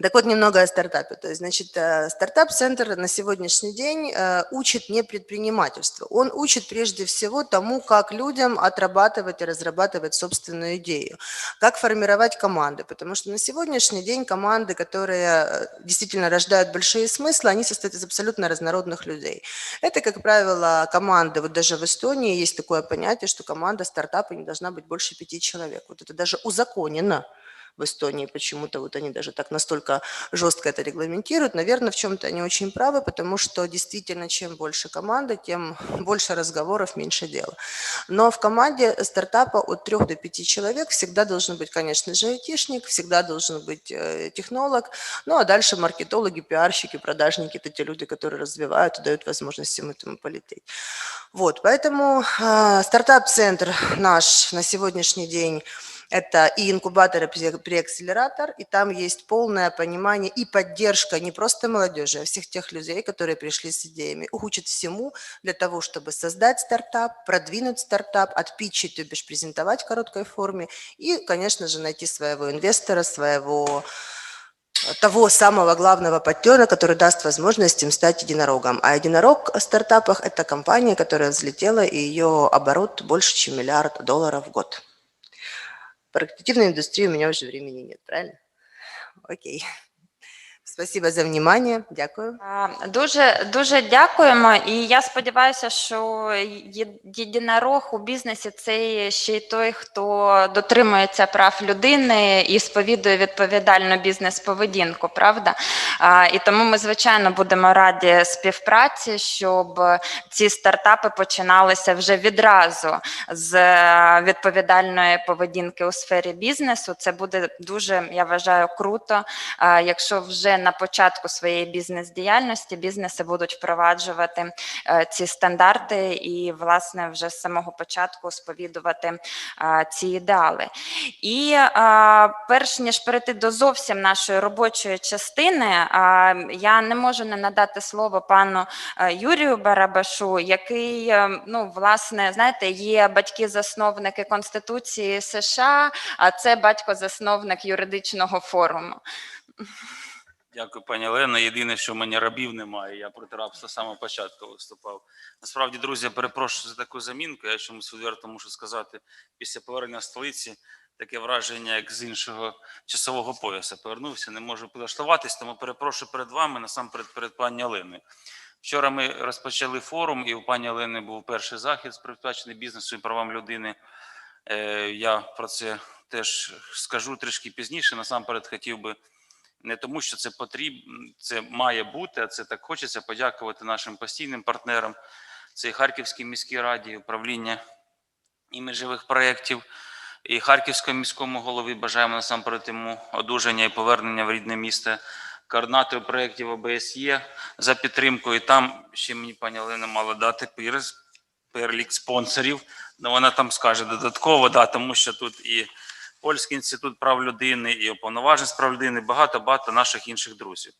Так вот, немного о стартапе. То есть, значит, стартап-центр на сегодняшний день учит не предпринимательству. Он учит прежде всего тому, как людям отрабатывать и разрабатывать собственную идею, как формировать команды. Потому что на сегодняшний день команды, которые действительно рождают большие смыслы, они состоят из абсолютно разнородных людей. Это, как правило, команды, вот даже в Эстонии есть такое понятие, что команда стартапа не должна быть больше 5 человек. Вот это даже узаконено. В Эстонии почему-то вот они даже так настолько жестко это регламентируют. Наверное, в чем-то они очень правы, потому что действительно, чем больше команды, тем больше разговоров, меньше дела. Но в команде стартапа от 3 до 5 человек всегда должен быть, конечно же, айтишник, всегда должен быть технолог, ну а дальше маркетологи, пиарщики, продажники – это те люди, которые развивают и дают возможность всем этому полететь. Вот, поэтому стартап-центр наш на сегодняшний день – это и инкубатор, и преакселератор, и там есть полное понимание и поддержка не просто молодежи, а всех тех людей, которые пришли с идеями. Учат всему для того, чтобы создать стартап, продвинуть стартап, отпитчить, то бишь презентовать в короткой форме и, конечно же, найти своего инвестора, того самого главного партнера, который даст возможность им стать единорогом. А единорог в стартапах – это компания, которая взлетела, и ее оборот больше, чем $1 миллиард в год. Про креативную индустрию у меня уже времени нет, правильно? Окей. Спасибо за внимание. Дякую. Дуже дякуємо, і я сподіваюся, що єдинорог у бізнесі – це ще й той, хто дотримується прав людини і сповідує відповідальну бізнес-поведінку, правда? І тому ми, звичайно, будемо раді співпраці, щоб ці стартапи починалися вже відразу з відповідальної поведінки у сфері бізнесу. Це буде дуже, я вважаю, круто, якщо вже на початку своєї бізнес-діяльності бізнеси будуть впроваджувати ці стандарти і, власне, вже з самого початку сповідувати ці ідеали. І перш ніж перейти до зовсім нашої робочої частини, я не можу не надати слово пану Юрію Барабашу, який, ну, власне, знаєте, є батьки-засновники Конституції США, а це батько-засновник юридичного форуму. Дякую, пані Олено. Єдине, що в мене рабів немає, я проти рабства з самого початку виступав. Насправді, друзі, я перепрошую за таку замінку, я чомусь відверто мушу сказати, після повернення з столиці таке враження, як з іншого часового пояса. Повернувся, не можу підлаштуватись, тому перепрошую перед вами, насамперед перед пані Оленою. Вчора ми розпочали форум, і у пані Олени був перший захід, присвячений бізнесу і правам людини. Я про це теж скажу трішки пізніше. Насамперед хотів би не тому, що це потрібно, це має бути, а це так хочеться подякувати нашим постійним партнерам. Це і Харківській міській раді, управління іміджевих проєктів, і Харківському міському голові. Бажаємо насамперед йому одужання і повернення в рідне місто, координатору проєктів OSCE за підтримку. І там ще мені пані Олена мала дати перелік спонсорів, але вона там скаже додатково, да, тому що тут і Польський інститут прав людини, і уповноважений з прав людини, багато наших інших друзів.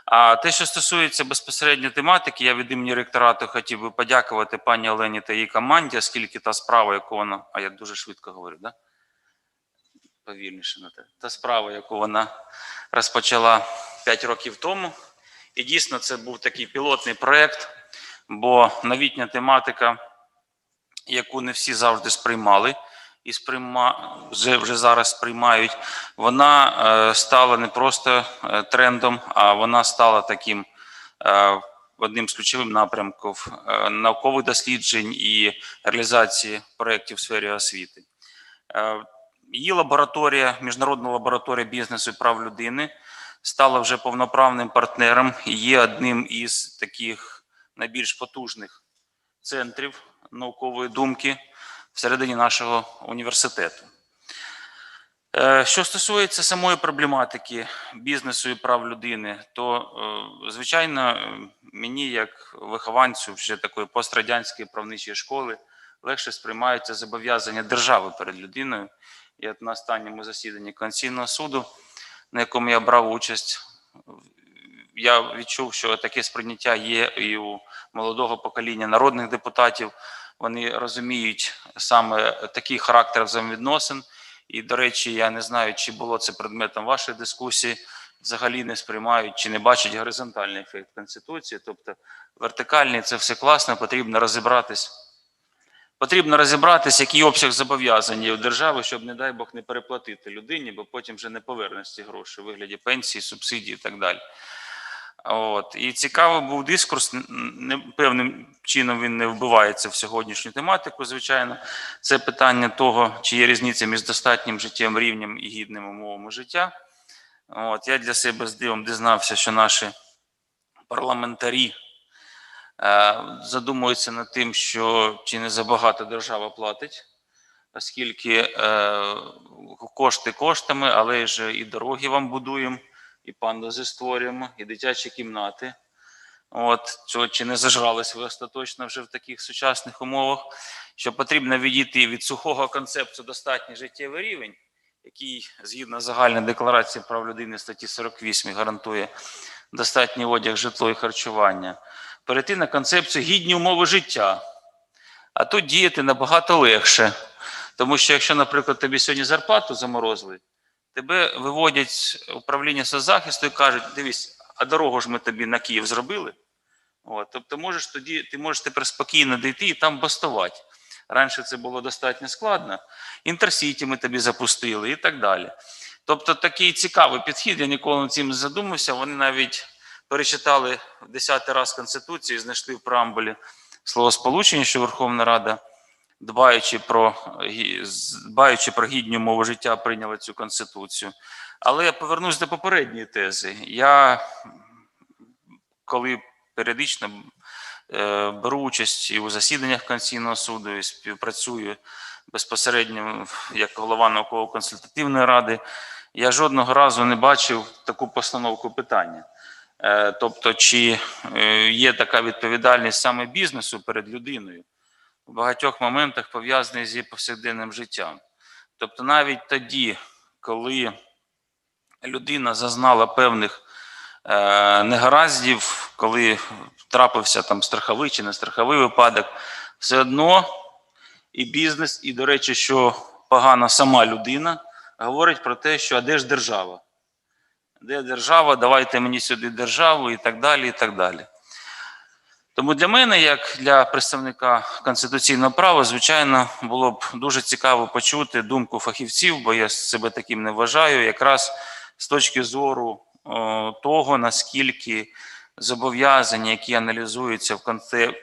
А те, що стосується безпосередньо тематики, я від імені ректорату хотів би подякувати пані Олені та її команді, оскільки та справа, яку вона, а я дуже швидко говорю, да? Повільніше на те. Та справа, яку вона розпочала 5 років тому, і дійсно це був такий пілотний проєкт, бо новітня тематика, яку не всі завжди сприймали, і вже зараз сприймають, вона стала не просто трендом, а вона стала таким одним з ключових напрямків наукових досліджень і реалізації проєктів в сфері освіти. Її лабораторія, міжнародна лабораторія бізнесу і прав людини, стала вже повноправним партнером і є одним із таких найбільш потужних центрів наукової думки всередині нашого університету. Що стосується самої проблематики бізнесу і прав людини, то, звичайно, мені, як вихованцю вже такої пострадянської правничої школи, легше сприймаються зобов'язання держави перед людиною. І от на останньому засіданні Конституційного суду, на якому я брав участь, я відчув, що таке сприйняття є і у молодого покоління народних депутатів. Вони розуміють саме такий характер взаємовідносин. І, до речі, я не знаю, чи було це предметом вашої дискусії, взагалі не сприймають чи не бачать горизонтальний ефект Конституції. Тобто вертикальний – це все класно, потрібно розібратись, який обсяг зобов'язань є у держави, щоб, не дай Бог, не переплатити людині, бо потім вже не повернеш ці гроші у вигляді пенсії, субсидій і так далі. От. І цікавий був дискурс, певним чином він не вбивається в сьогоднішню тематику, звичайно. Це питання того, чи є різниця між достатнім життєвим рівнем і гідними умовами життя. От. Я для себе з дивом дізнався, що наші парламентарі задумуються над тим, що чи не забагато держава платить, оскільки кошти коштами, але ж і дороги вам будуємо, і пандуси створюємо, і дитячі кімнати. От, чи не зажрались ви остаточно вже в таких сучасних умовах, що потрібно відійти від сухого концепту «достатній життєвий рівень», який, згідно загальної декларації прав людини статті 48, гарантує достатній одяг, житло і харчування, перейти на концепцію «гідні умови життя». А тут діяти набагато легше. Тому що якщо, наприклад, тобі сьогодні зарплату заморозили, тебе виводять управління соцзахисту і кажуть: дивись, а дорогу ж ми тобі на Київ зробили. От, тобто ти можеш тепер спокійно дійти і там бастувати. Раніше це було достатньо складно. Інтерсіті ми тобі запустили і так далі. Тобто такий цікавий підхід, я ніколи над цим не задумався, вони навіть перечитали в 10-й раз Конституцію і знайшли в преамбулі словосполучення, що Верховна Рада, дбаючи про гідні умови життя, прийняла цю Конституцію. Але я повернусь до попередньої тези. Я, коли періодично беру участь і у засіданнях Конституційного суду, і співпрацюю безпосередньо як голова науково-консультативної ради, я жодного разу не бачив таку постановку питання. Тобто, чи є така відповідальність саме бізнесу перед людиною в багатьох моментах пов'язаних з її повсякденним життям. Тобто навіть тоді, коли людина зазнала певних негараздів, коли трапився там страховий чи не страховий випадок, все одно і бізнес, і, до речі, що погана сама людина, говорить про те, що а де ж держава? Де держава, давайте мені сюди державу і так далі, і так далі. Тому для мене, як для представника конституційного права, звичайно, було б дуже цікаво почути думку фахівців, бо я себе таким не вважаю, якраз з точки зору того, наскільки зобов'язання, які аналізуються в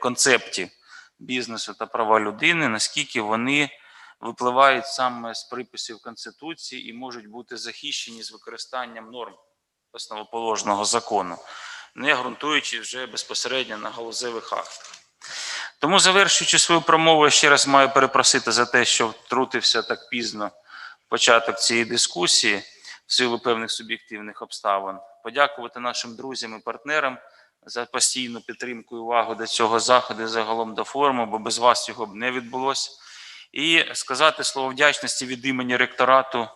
концепті бізнесу та права людини, наскільки вони випливають саме з приписів Конституції і можуть бути захищені з використанням норм основоположного закону, не ґрунтуючи вже безпосередньо на галузевих актах. Тому, завершуючи свою промову, я ще раз маю перепросити за те, що втрутився так пізно в початок цієї дискусії в силу певних суб'єктивних обставин. Подякувати нашим друзям і партнерам за постійну підтримку і увагу до цього заходу і загалом до форуму, бо без вас цього б не відбулося. І сказати слово вдячності від імені ректорату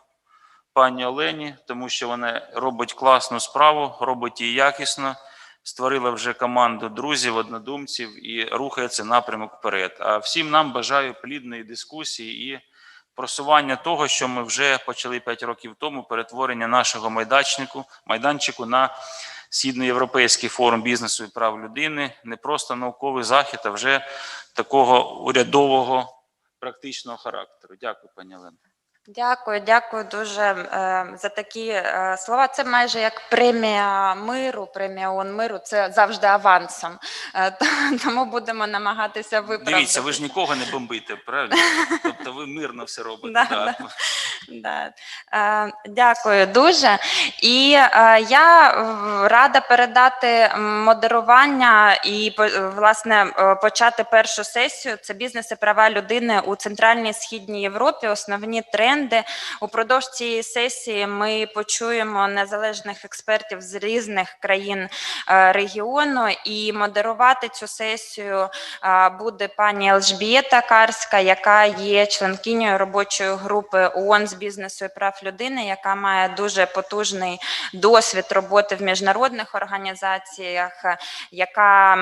пані Олені, тому що вона робить класну справу, робить її якісно, створила вже команду друзів, однодумців і рухається напрямок вперед. А всім нам бажаю плідної дискусії і просування того, що ми вже почали 5 років тому, перетворення нашого майданчику на Східноєвропейський форум бізнесу і прав людини, не просто науковий захід, а вже такого урядового практичного характеру. Дякую, пані Олено. Дякую дуже за такі слова. Це майже як премія миру, премія ООН миру, це завжди авансом. Тому будемо намагатися виправдати. Дивіться, ви ж нікого не бомбите, правильно? Тобто ви мирно все робите. Дякую дуже. І я рада передати модерування і, власне, почати першу сесію. Це бізнес і права людини у Центральній Східній Європі, основні тренди. Упродовж цієї сесії ми почуємо незалежних експертів з різних країн регіону, і модерувати цю сесію буде пані Елжбієта Карська, яка є членкинею робочої групи ООН з бізнесу і прав людини, яка має дуже потужний досвід роботи в міжнародних організаціях, яка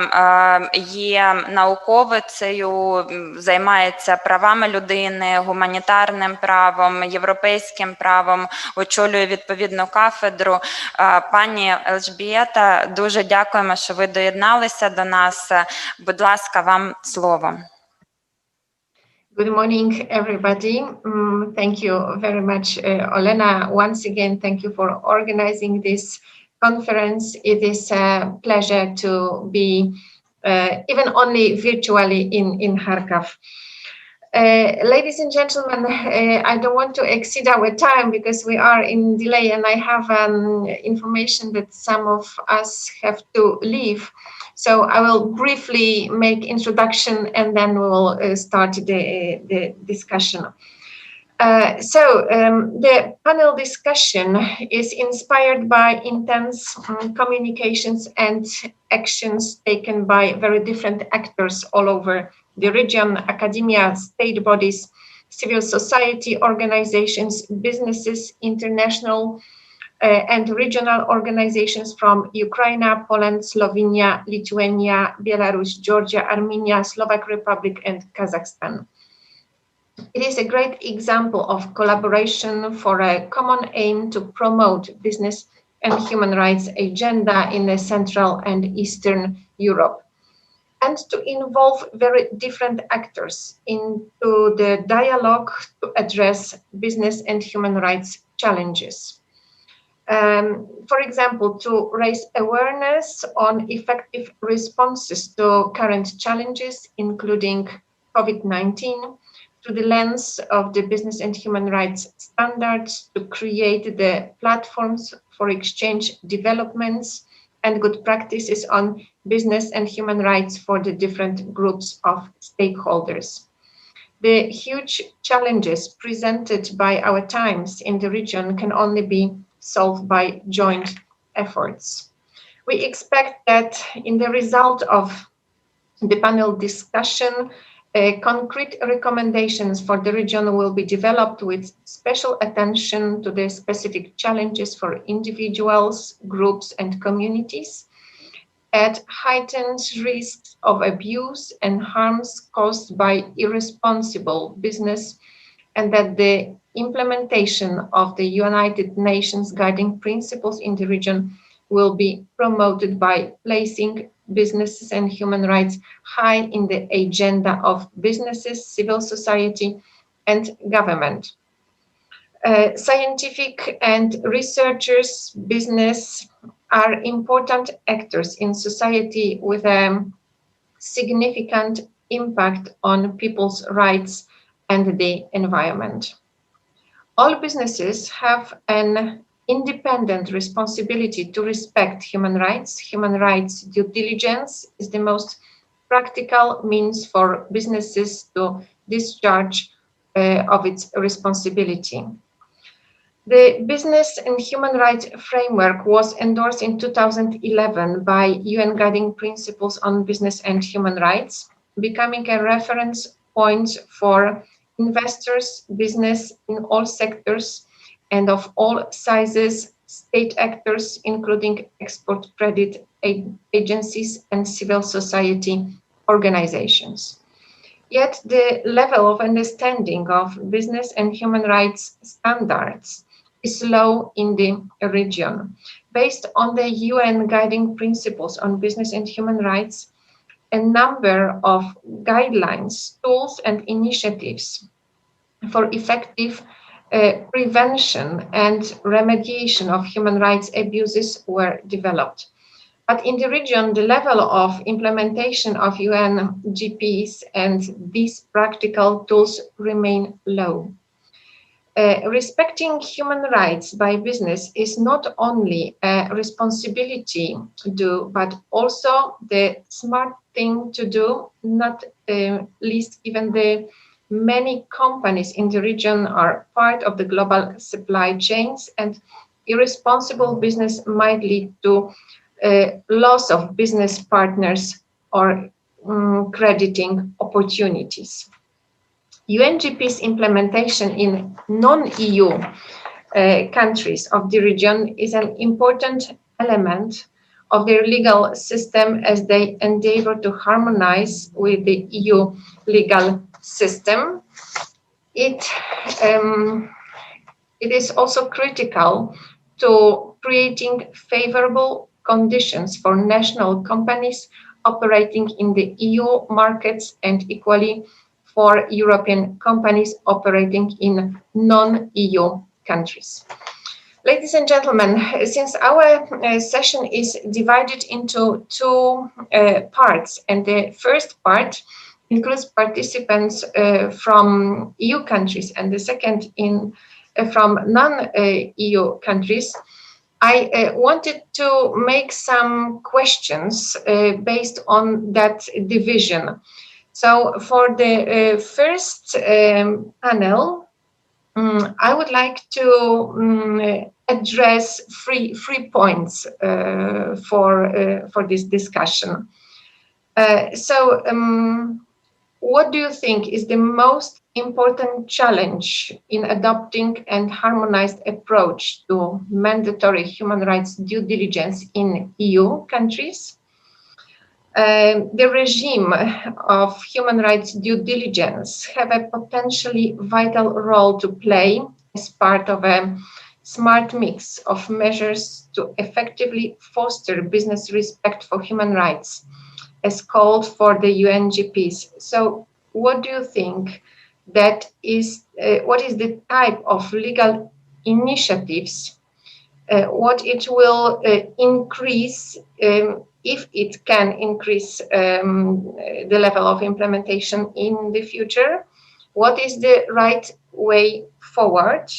є науковицею, займається правами людини, гуманітарним правом, європейським правом, очолює відповідну кафедру. Пані Елжбієта, дуже дякуємо, що ви доєдналися до нас. Будь ласка, вам слово. Good morning, everybody. Thank you very much, Olena. Once again, thank you for organizing this conference. It is a pleasure to be even only virtually in Kharkiv. Ladies and gentlemen, I don't want to exceed our time because we are in delay, and I have information that some of us have to leave. So I will briefly make introduction and then we will start the discussion. The panel discussion is inspired by intense communications and actions taken by very different actors all over the region, academia, state bodies, civil society organizations, businesses, international and regional organizations from Ukraine, Poland, Slovenia, Lithuania, Belarus, Georgia, Armenia, Slovak Republic, and Kazakhstan. It is a great example of collaboration for a common aim to promote business and human rights agenda in the Central and Eastern Europe. and to involve very different actors into the dialogue to address business and human rights challenges. For example, to raise awareness on effective responses to current challenges, including COVID-19, through the lens of the business and human rights standards, to create the platforms for exchange developments and good practices on business and human rights for the different groups of stakeholders. The huge challenges presented by our times in the region can only be solved by joint efforts. We expect that in the result of the panel discussion, concrete recommendations for the region will be developed with special attention to the specific challenges for individuals, groups, and communities at heightened risks of abuse and harms caused by irresponsible business, and that the implementation of the United Nations guiding principles in the region will be promoted by placing businesses and human rights high in the agenda of businesses, civil society, and government. Scientific and researchers, business are important actors in society with a significant impact on people's rights and the environment. All businesses have an independent responsibility to respect human rights. Human rights due diligence is the most practical means for businesses to discharge of its responsibility. The Business and Human Rights Framework was endorsed in 2011 by UN Guiding Principles on Business and Human Rights, becoming a reference point for investors, business in all sectors and of all sizes, state actors, including export credit agencies and civil society organizations. Yet the level of understanding of business and human rights standards is low in the region. Based on the UN Guiding Principles on Business and Human Rights, a number of guidelines, tools, and initiatives for effective prevention and remediation of human rights abuses were developed. But in the region, the level of implementation of UN GPs and these practical tools remain low. Respecting human rights by business is not only a responsibility to do, but also the smart thing to do, not least given the many companies in the region are part of the global supply chains, and irresponsible business might lead to loss of business partners or crediting opportunities. UNGP's implementation in non-EU countries of the region is an important element of their legal system as they endeavor to harmonize with the EU legal system. It is also critical to creating favorable conditions for national companies operating in the EU markets and equally for European companies operating in non-EU countries. Ladies and gentlemen, since our session is divided into two parts, and the first part includes participants from EU countries and the second from non-EU countries, I wanted to make some questions based on that division. So for the first panel, I would like to address three points for this discussion. What do you think is the most important challenge in adopting and harmonized approach to mandatory human rights due diligence in EU countries? The regime of human rights due diligence have a potentially vital role to play as part of a smart mix of measures to effectively foster business respect for human rights as called for the UNGPs. So what do you think that is, what is the type of legal initiatives, what it will increase, if it can increase the level of implementation in the future? What is the right way forward?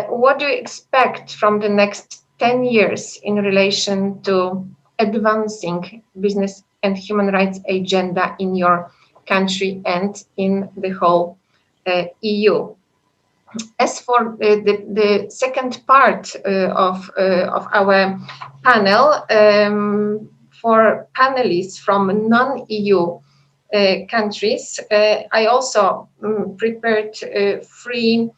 What do you expect from the next 10 years in relation to advancing business and human rights agenda in your country and in the whole EU? As for the second part of our panel, for panelists from non-EU countries, I also prepared three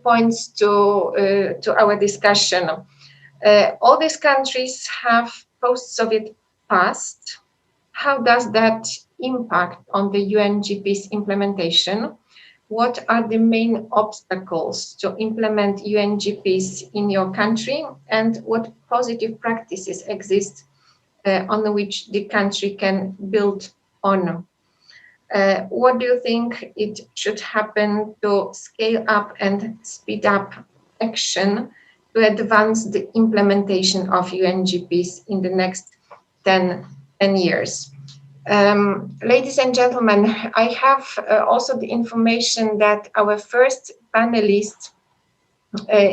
points to our discussion. All these countries have post-Soviet past. How does that impact on the UNGP's implementation? What are the main obstacles to implement UNGPs in your country, and what positive practices exist on which the country can build on? What do you think it should happen to scale up and speed up action to advance the implementation of UNGPs in the next 10 years? Ladies and gentlemen, I have also the information that our first panelist,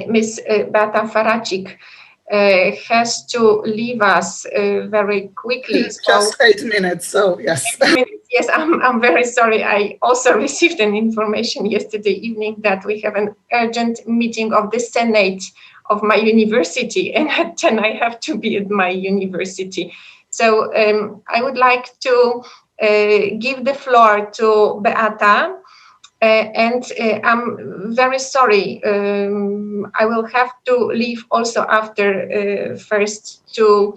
Ms. Beata Faracik, has to leave us very quickly. Just 8 minutes, so yes. 8 minutes. Yes, I'm very sorry. I also received an information yesterday evening that we have an urgent meeting of the Senate of my university, and at 10 I have to be at my university. So I would like to give the floor to Beata, and I'm very sorry. I will have to leave also after first two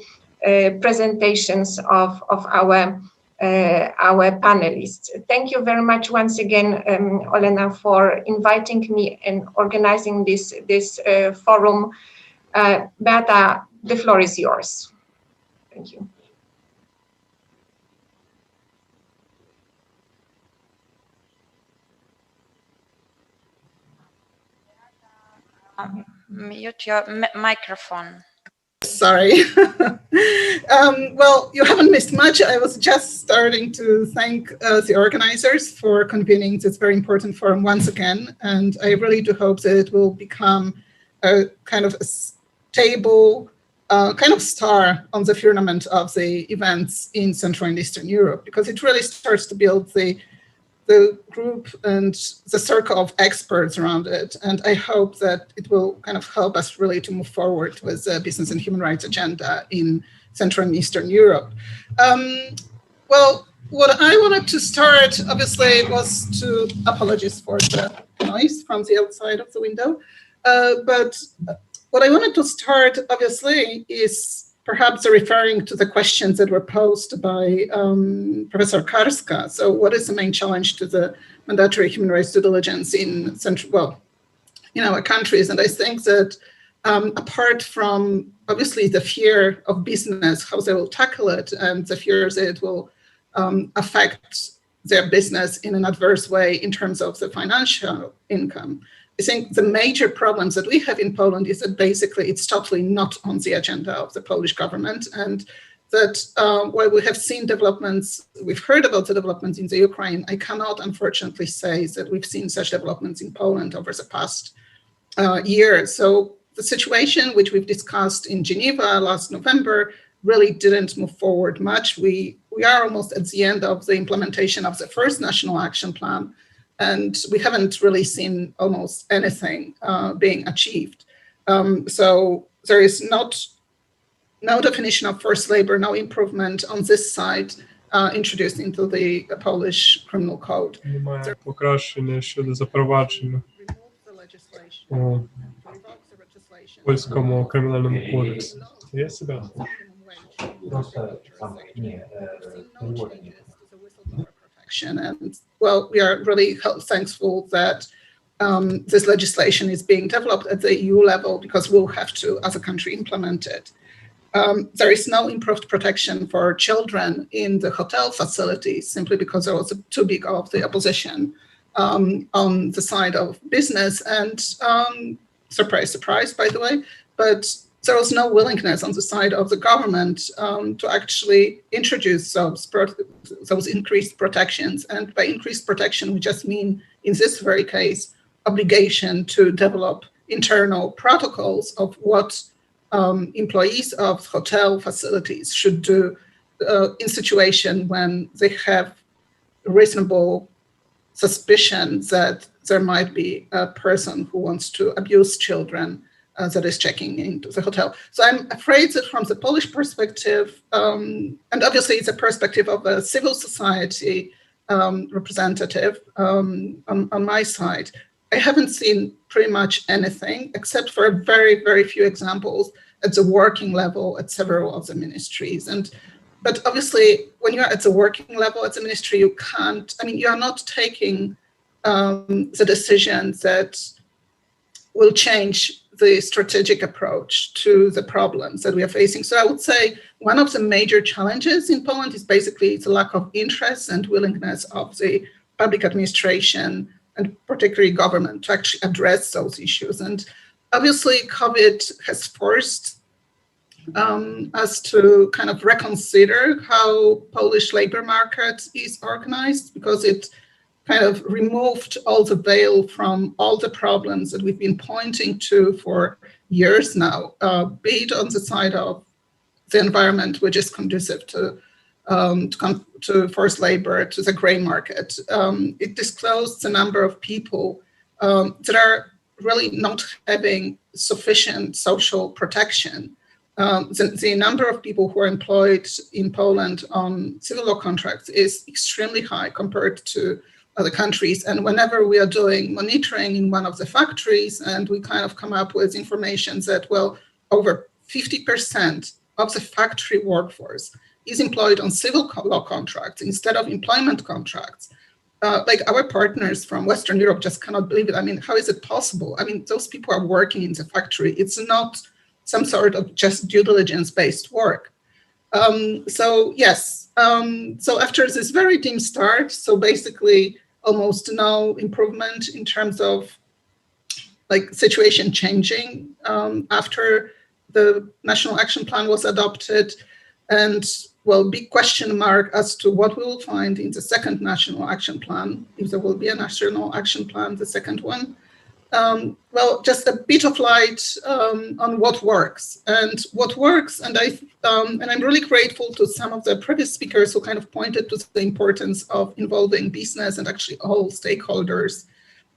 presentations of our panelists. Thank you very much once again, Olena, for inviting me and organizing this forum. Beata, the floor is yours. Thank you. Mute your microphone. Sorry. Well, you haven't missed much. I was just starting to thank the organizers for convening this very important forum once again. And I really do hope that it will become a kind of a stable kind of star on the firmament of the events in Central and Eastern Europe, because it really starts to build the group and the circle of experts around it. And I hope that it will kind of help us really to move forward with the business and human rights agenda in Central and Eastern Europe. Well, what I wanted to start, obviously, was to apologize for the noise from the outside of the window. But what I wanted to start, obviously, is perhaps referring to the questions that were posed by Professor Karska. So what is the main challenge to the mandatory human rights due diligence in our countries? And I think that apart from obviously the fear of business, how they will tackle it, and the fears that it will affect their business in an adverse way in terms of the financial income, I think the major problems that we have in Poland is that basically it's totally not on the agenda of the Polish government, and that while we have seen developments, we've heard about the developments in the Ukraine, I cannot unfortunately say that we've seen such developments in Poland over the past year. So the situation which we've discussed in Geneva last November really didn't move forward much. We are almost at the end of the implementation of the first national action plan, and we haven't really seen almost anything being achieved. So there is no definition of forced labor, no improvement on this side introduced into the Polish criminal code. Немає покращення щодо запровадження у польському кримінальному кодексі. Я себе просто and well, we are really thankful that this legislation is being developed at the EU level, because we'll have to, as a country, implement it. there is no improved protection for children in the hotel facilities simply because there was too big of the opposition on the side of business. And surprise, surprise, by the way, but there was no willingness on the side of the government to actually introduce those increased protections. And by increased protection, we just mean, in this very case, obligation to develop internal protocols of what employees of hotel facilities should do in situation when they have reasonable suspicion that there might be a person who wants to abuse children that is checking into the hotel. So I'm afraid that from the Polish perspective, and obviously it's a perspective of a civil society representative on my side, I haven't seen pretty much anything except for very, very few examples at the working level at several of the ministries. But obviously, when you're at the working level at the ministry, you can't, I mean, you are not taking the decisions that will change the strategic approach to the problems that we are facing. So I would say one of the major challenges in Poland is basically the lack of interest and willingness of the public administration and particularly government to actually address those issues. And obviously, COVID has forced us to kind of reconsider how Polish labor market is organized, because it kind of removed all the veil from all the problems that we've been pointing to for years now, be it on the side of the environment, which is conducive to forced labor, to the gray market. It disclosed the number of people that are really not having sufficient social protection. The number of people who are employed in Poland on civil law contracts is extremely high compared to other countries. And whenever we are doing monitoring in one of the factories, and we kind of come up with information that, well, over 50% of the factory workforce is employed on civil law contracts instead of employment contracts. Like our partners from Western Europe just cannot believe it. I mean, how is it possible? I mean, those people are working in the factory. It's not some sort of just due diligence-based work. So yes, so after this very dim start, so basically almost no improvement in terms of like situation changing after the National Action Plan was adopted, and well, big question mark as to what we will find in the second National Action Plan, if there will be a National Action Plan, the second one. Well, just a bit of light on what works, and I'm really grateful to some of the previous speakers who kind of pointed to the importance of involving business and actually all stakeholders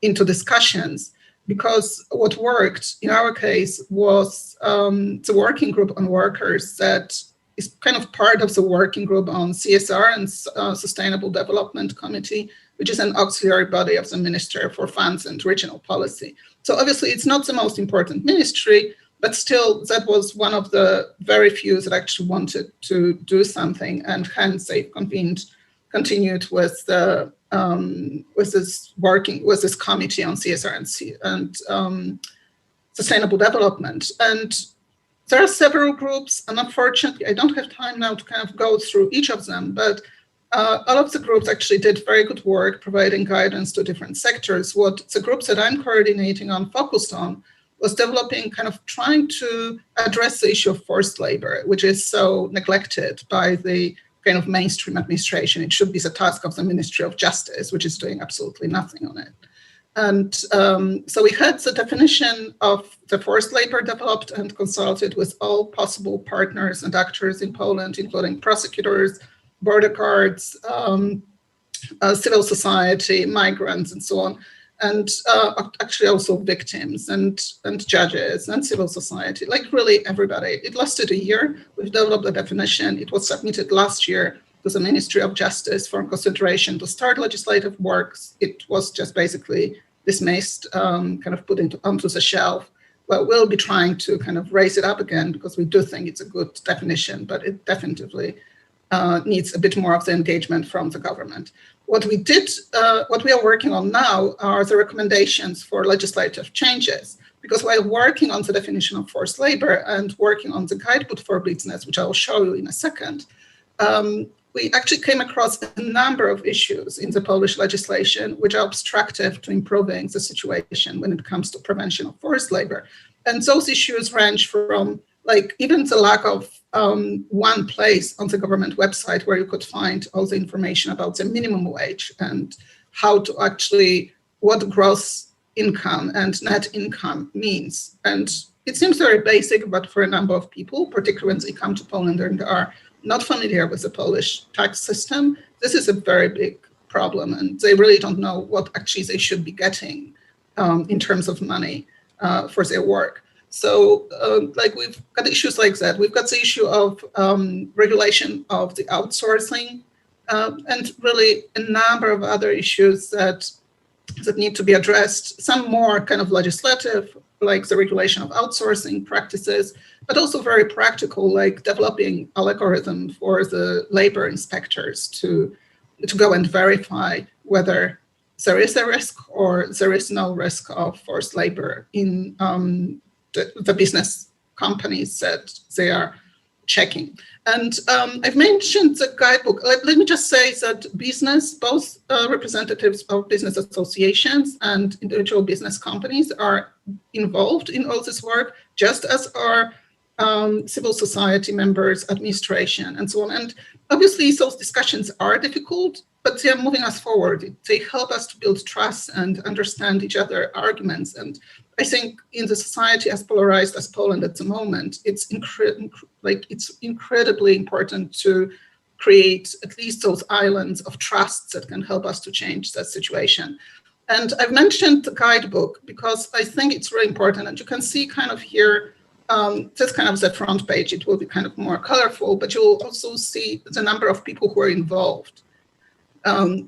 into discussions, because what worked in our case was the working group on workers that is kind of part of the working group on CSR and Sustainable Development Committee, which is an auxiliary body of the Minister for Funds and Regional Policy. So obviously it's not the most important ministry, but still that was one of the very few that actually wanted to do something, and hence they continued with the with this committee on CSR and sustainable development. And there are several groups, and unfortunately I don't have time now to kind of go through each of them, but all of the groups actually did very good work providing guidance to different sectors. What the groups that I'm coordinating on focused on was developing, kind of trying to address the issue of forced labor, which is so neglected by the kind of mainstream administration. It should be the task of the Ministry of Justice, which is doing absolutely nothing on it. And so we had the definition of the forced labor developed and consulted with all possible partners and actors in Poland, including prosecutors, border guards, civil society, migrants, and so on, and actually also victims and judges and civil society, like really everybody. It lasted a year. We've developed a definition. It was submitted last year to the Ministry of Justice for consideration to start legislative works. It was just basically dismissed, kind of put onto the shelf. Well, we'll be trying to kind of raise it up again, because we do think it's a good definition, but it definitely needs a bit more of the engagement from the government. What we are working on now are the recommendations for legislative changes. because while working on the definition of forced labor and working on the guidebook for business, which I will show you in a second, we actually came across a number of issues in the Polish legislation which are obstructive to improving the situation when it comes to prevention of forced labor. And those issues range from like even the lack of one place on the government website where you could find all the information about the minimum wage and how to actually, what gross income and net income means. And it seems very basic, but for a number of people, particularly when they come to Poland and are not familiar with the Polish tax system, this is a very big problem, and they really don't know what actually they should be getting in terms of money for their work. So like we've got issues like that. We've got the issue of regulation of the outsourcing and really a number of other issues that need to be addressed, some more kind of legislative, like the regulation of outsourcing practices, but also very practical, like developing an algorithm for the labor inspectors to go and verify whether there is a risk or there is no risk of forced labor in the business companies that they are checking. And I've mentioned the guidebook. Let me just say that business, both representatives of business associations and individual business companies are involved in all this work, just as are civil society members, administration, and so on. And obviously those discussions are difficult, but they are moving us forward. They help us to build trust and understand each other's arguments. And I think in the society as polarized as Poland at the moment, it's incredibly important to create at least those islands of trust that can help us to change that situation. And I've mentioned the guidebook because I think it's really important. And you can see kind of here, that's kind of the front page. It will be kind of more colorful, but you'll also see the number of people who are involved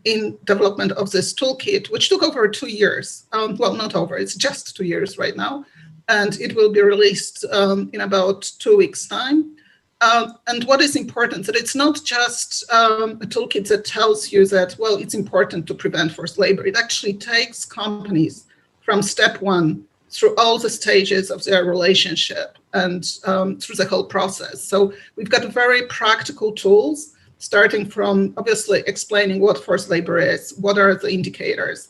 in development of this toolkit, which took over 2 years. Well, not over, it's just 2 years right now. And it will be released in about 2 weeks' time. And what is important, that it's not just a toolkit that tells you that, well, it's important to prevent forced labor. It actually takes companies from step one through all the stages of their relationship and through the whole process. So we've got very practical tools, starting from obviously explaining what forced labor is, what are the indicators,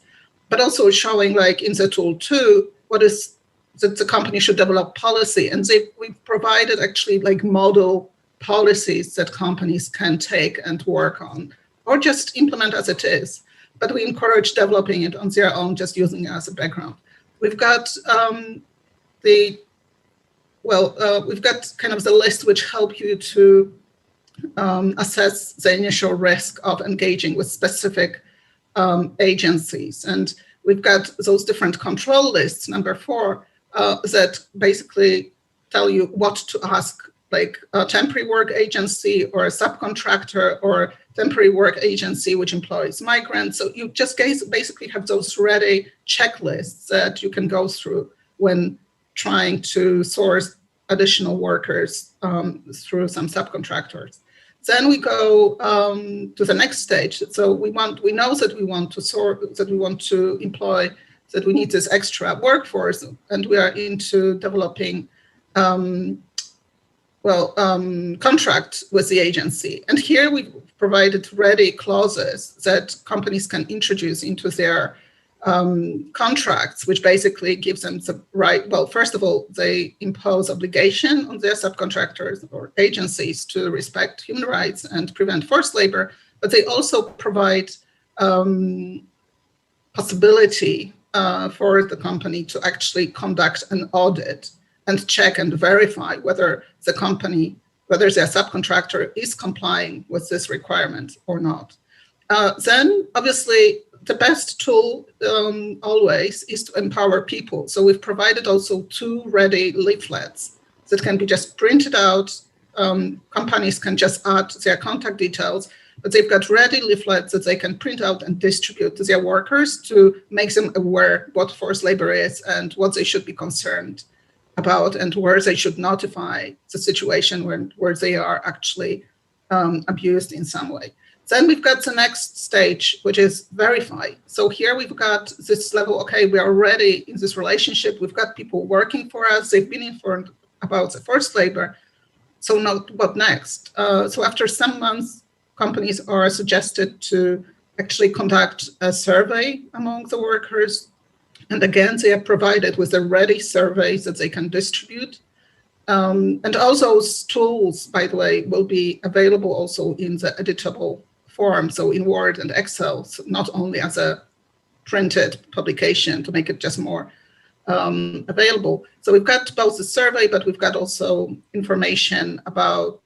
but also showing like in the tool 2, what is that the company should develop policy. And we've provided actually like model policies that companies can take and work on, or just implement as it is. But we encourage developing it on their own, just using it as a background. We've got we've got kind of the list which help you to assess the initial risk of engaging with specific agencies. And we've got those different control lists, number 4, that basically tell you what to ask, like a temporary work agency or a subcontractor or temporary work agency which employs migrants. So you just basically have those ready checklists that you can go through when trying to source additional workers through some subcontractors. Then we go to the next stage. So we know that we want to sort, that we want to employ, that we need this extra workforce, and we are into developing contract with the agency. And here we provided ready clauses that companies can introduce into their contracts, which basically gives them the right, well, first of all, they impose obligation on their subcontractors or agencies to respect human rights and prevent forced labor, but they also provide possibility for the company to actually conduct an audit and check and verify whether the company, whether their subcontractor is complying with this requirement or not. Then, obviously, the best tool always is to empower people. So we've provided also 2 ready leaflets that can be just printed out. Companies can just add their contact details, but they've got ready leaflets that they can print out and distribute to their workers to make them aware what forced labor is and what they should be concerned about and where they should notify the situation where they are actually abused in some way. Then we've got the next stage, which is verify. So here we've got this level, okay, we are already in this relationship. We've got people working for us. They've been informed about the forced labor. So now what next? So after some months, companies are suggested to actually conduct a survey among the workers. And again, they are provided with a ready surveys that they can distribute. And all those tools, by the way, will be available also in the editable form, so in Word and Excel, so not only as a printed publication to make it just more available. So we've got both the survey, but we've got also information about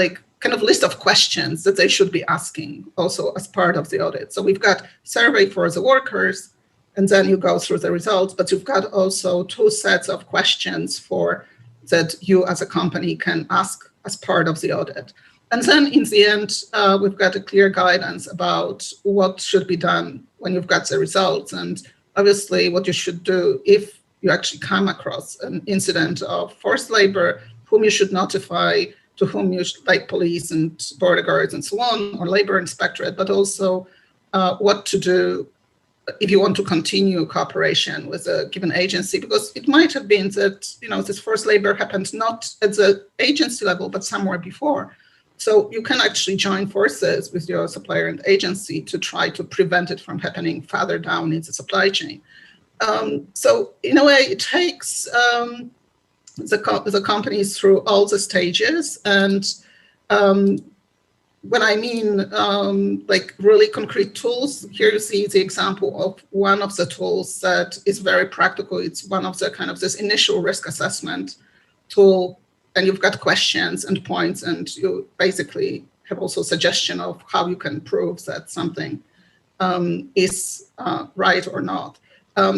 like kind of list of questions that they should be asking also as part of the audit. So we've got survey for the workers, and then you go through the results, but you've got also 2 sets of questions for that you as a company can ask as part of the audit. And then in the end, we've got a clear guidance about what should be done when you've got the results, and obviously what you should do if you actually come across an incident of forced labor, whom you should notify, to whom you should, like police and border guards and so on, or labor inspectorate, but also what to do if you want to continue cooperation with a given agency, because it might have been that, you know, this forced labor happened not at the agency level, but somewhere before. So you can actually join forces with your supplier and agency to try to prevent it from happening further down in the supply chain. So in a way, it takes the companies through all the stages. And when I mean like really concrete tools, here you see the example of one of the tools that is very practical. It's one of the kind of this initial risk assessment tool. And you've got questions and points, and you basically have also suggestion of how you can prove that something is right or not.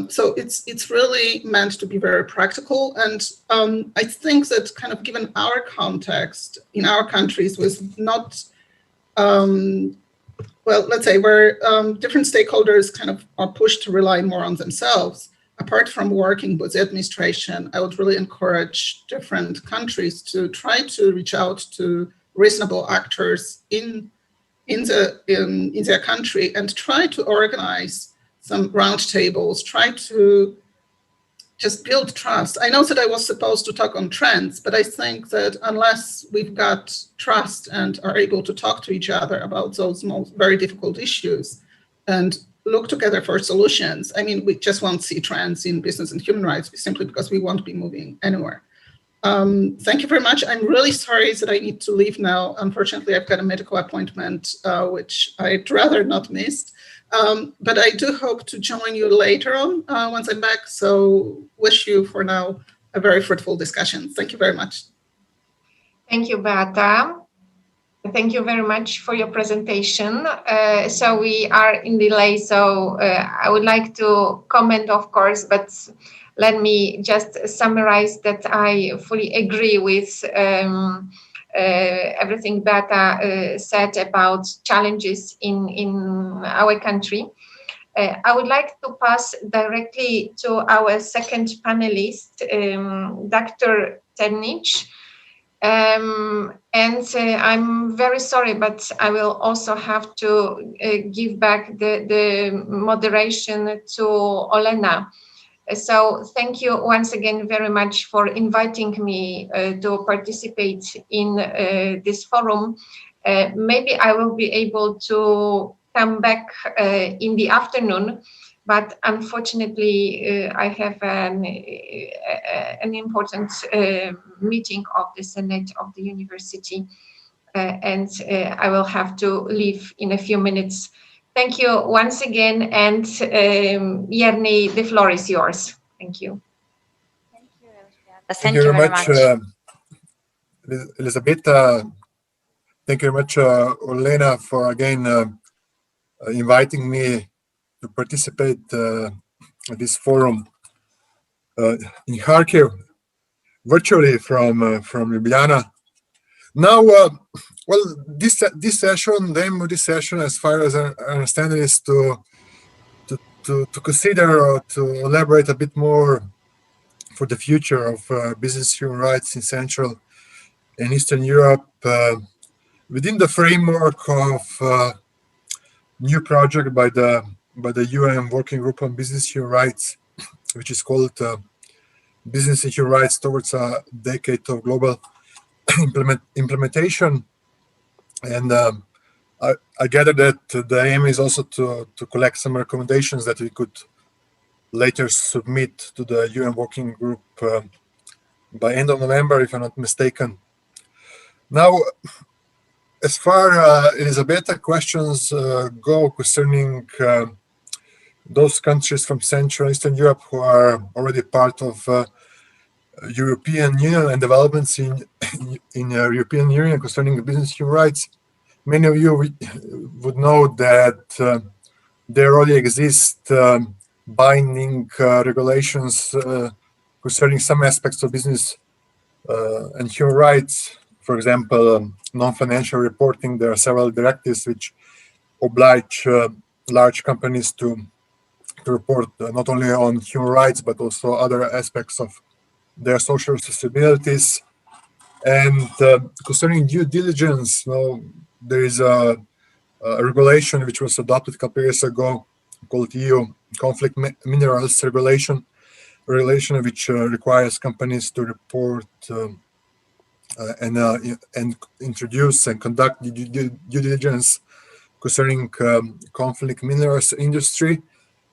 So it's really meant to be very practical. And I think that kind of given our context in our countries was not, well, let's say where different stakeholders kind of are pushed to rely more on themselves. Apart from working with the administration, I would really encourage different countries to try to reach out to reasonable actors in their country and try to organize some roundtables, try to just build trust. I know that I was supposed to talk on trends, but I think that unless we've got trust and are able to talk to each other about those very difficult issues and look together for solutions, I mean, we just won't see trends in business and human rights simply because we won't be moving anywhere. Thank you very much. I'm really sorry that I need to leave now. Unfortunately, I've got a medical appointment, which I'd rather not miss. But I do hope to join you later on once I'm back. So wish you for now a very fruitful discussion. Thank you very much. Thank you, Beata. Thank you very much for your presentation. So we are in delay, so I would like to comment, of course, but let me just summarize that I fully agree with everything Beata said about challenges in our country. I would like to pass directly to our second panelist, Dr. Cernic. And I'm very sorry, but I will also have to give back the moderation to Olena. So thank you once again very much for inviting me to participate in this forum. Maybe I will be able to come back in the afternoon, but unfortunately I have an important meeting of the Senate of the university, and I will have to leave in a few minutes. Thank you once again, and Jernej, the floor is yours. Thank you. Thank you very much. Elisabetta. Thank you very much, Olena, for again inviting me to participate at this forum in Kharkiv, virtually from Ljubljana. Now, well, this session, the aim of this session, as far as I understand it, is to consider or to elaborate a bit more for the future of business human rights in Central and Eastern Europe, within the framework of new project by the UN Working Group on Business Human Rights, which is called Business and Human Rights Towards a Decade of Global Implementation. And I gather that the aim is also to collect some recommendations that we could later submit to the UN Working Group by end of November, if I'm not mistaken. Now, as far Elisabetta questions go concerning those countries from Central and Eastern Europe who are already part of European Union and developments in European Union concerning business human rights, many of you would know that there already exist binding regulations concerning some aspects of business and human rights. For example, non-financial reporting. There are several directives which oblige large companies to report not only on human rights, but also other aspects of their social responsibilities. And concerning due diligence, there is a regulation which was adopted a couple years ago called EU Conflict Minerals Regulation, which requires companies to report and introduce and conduct due diligence concerning conflict minerals industry.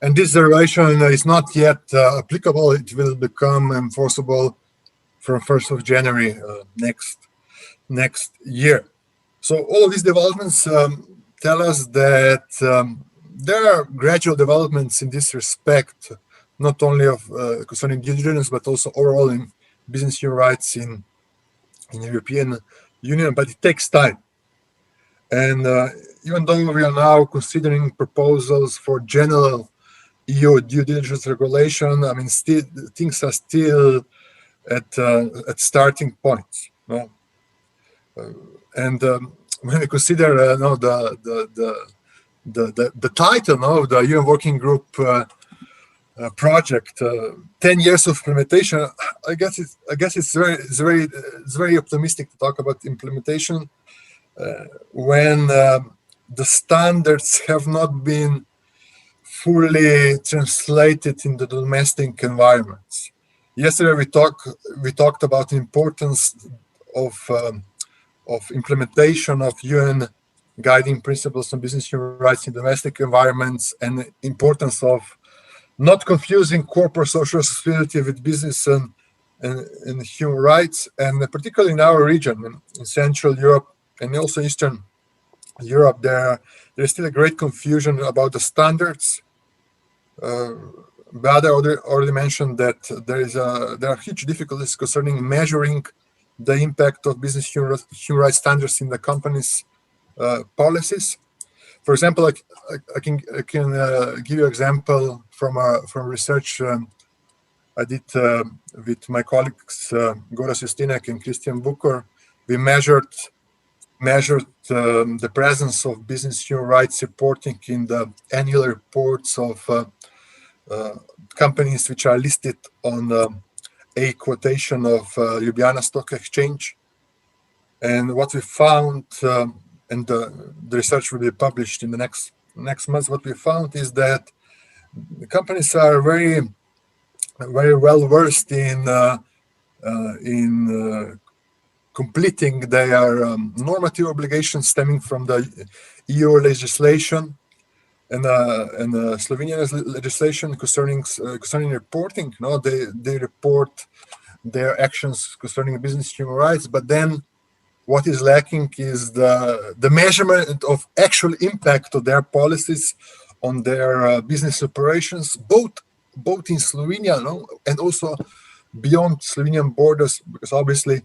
And this regulation is not yet applicable. It will become enforceable from 1st of January next year. So all of these developments tell us that there are gradual developments in this respect, not only of concerning due diligence, but also overall in business human rights in European Union, but it takes time. And even though we are now considering proposals for general EU due diligence regulation, I mean, still things are still at starting points. And when we consider the title of the UN Working Group project, 10 years of implementation, I guess it's very optimistic to talk about implementation when the standards have not been fully translated in the domestic environments. Yesterday we talked about the importance of implementation of UN guiding principles on business human rights in domestic environments, and the importance of not confusing corporate social responsibility with business and human rights, and particularly in our region, in Central Europe and also Eastern Europe, there's still a great confusion about the standards. Bada already mentioned that there are huge difficulties concerning measuring the impact of business human rights standards in the company's policies. For example, I can give you an example from research I did with my colleagues Goras Justinek and Christian Bucher. We measured the presence of business human rights reporting in the annual reports of companies which are listed on a quotation of Ljubljana Stock Exchange. And what we found, and the research will be published in the next month, what we found is that the companies are very well versed in completing their normative obligations stemming from the EU legislation and Slovenian legislation concerning reporting. They report their actions concerning business human rights, but then what is lacking is the measurement of actual impact of their policies on their business operations, both in Slovenia and also beyond Slovenian borders, because obviously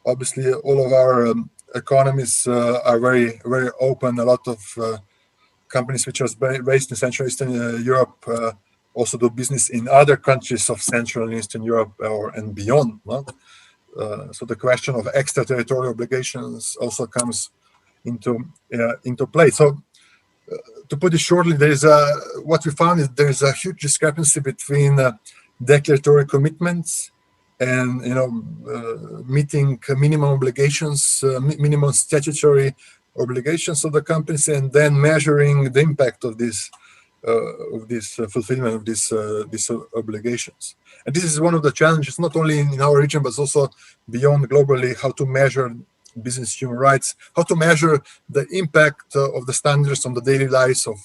all of our economies are very open. A lot of companies which are based in Central Eastern Europe also do business in other countries of Central and Eastern Europe and beyond. So the question of extraterritorial obligations also comes into play. So to put it shortly, what we found is there is a huge discrepancy between declaratory commitments and meeting minimum obligations, minimum statutory obligations of the companies, and then measuring the impact of this fulfillment of these obligations. And this is one of the challenges, not only in our region, but also beyond globally, how to measure business human rights, how to measure the impact of the standards on the daily lives of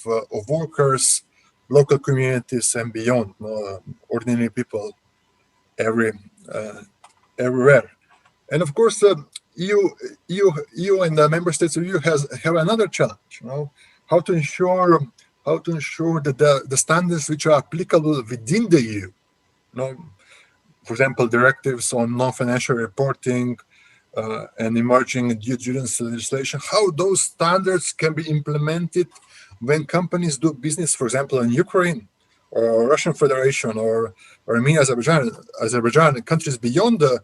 workers, local communities, and beyond, ordinary people everywhere. And of course, EU and the member states of EU have another challenge, how to ensure that the standards which are applicable within the EU, for example, directives on non-financial reporting and emerging due diligence legislation, how those standards can be implemented when companies do business, for example, in Ukraine or Russian Federation or Armenia, Azerbaijan, countries beyond the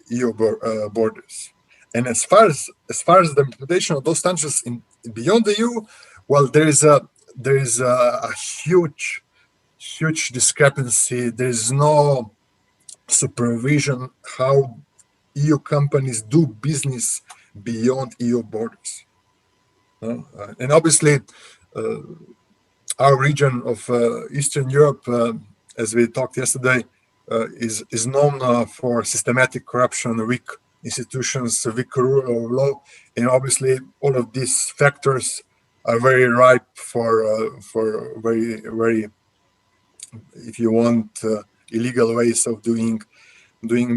EU borders. And as far as the implementation of those standards beyond the EU, well, there is a huge discrepancy. There is no supervision how EU companies do business beyond EU borders. And obviously, our region of Eastern Europe, as we talked yesterday, is known for systematic corruption, weak institutions, weak rule of law, and obviously all of these factors are very ripe for very, if you want, illegal ways of doing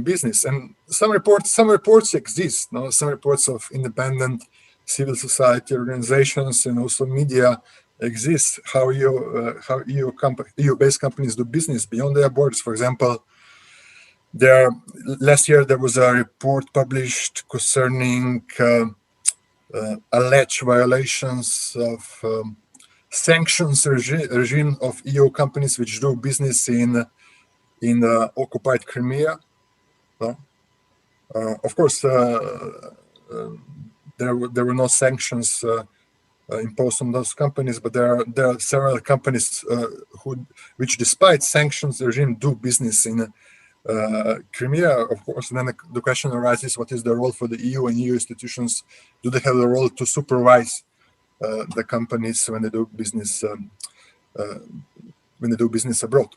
business. And some reports exist. Some reports of independent civil society organizations and also media exist, how EU-based companies do business beyond their borders. For example, last year there was a report published concerning alleged violations of sanctions regime of EU companies which do business in occupied Crimea. Of course, there were no sanctions imposed on those companies, but there are several companies which, despite sanctions regime, do business in Crimea. Of course, then the question arises: what is the role for the EU and EU institutions? Do they have the role to supervise the companies when they do business abroad?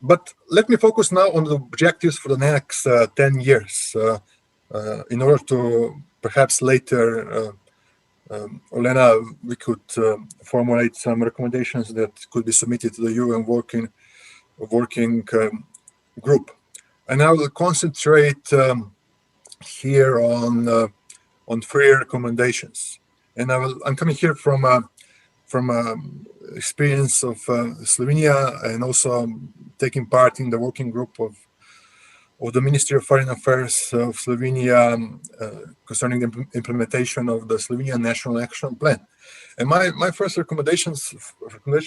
But let me focus now on the objectives for the next 10 years, in order to perhaps later, Olena, we could formulate some recommendations that could be submitted to the UN working group. And I will concentrate here on 3 recommendations. And I'm coming here from experience of Slovenia, and also taking part in the working group of the Ministry of Foreign Affairs of Slovenia concerning the implementation of the Slovenian National Action Plan. And my first recommendation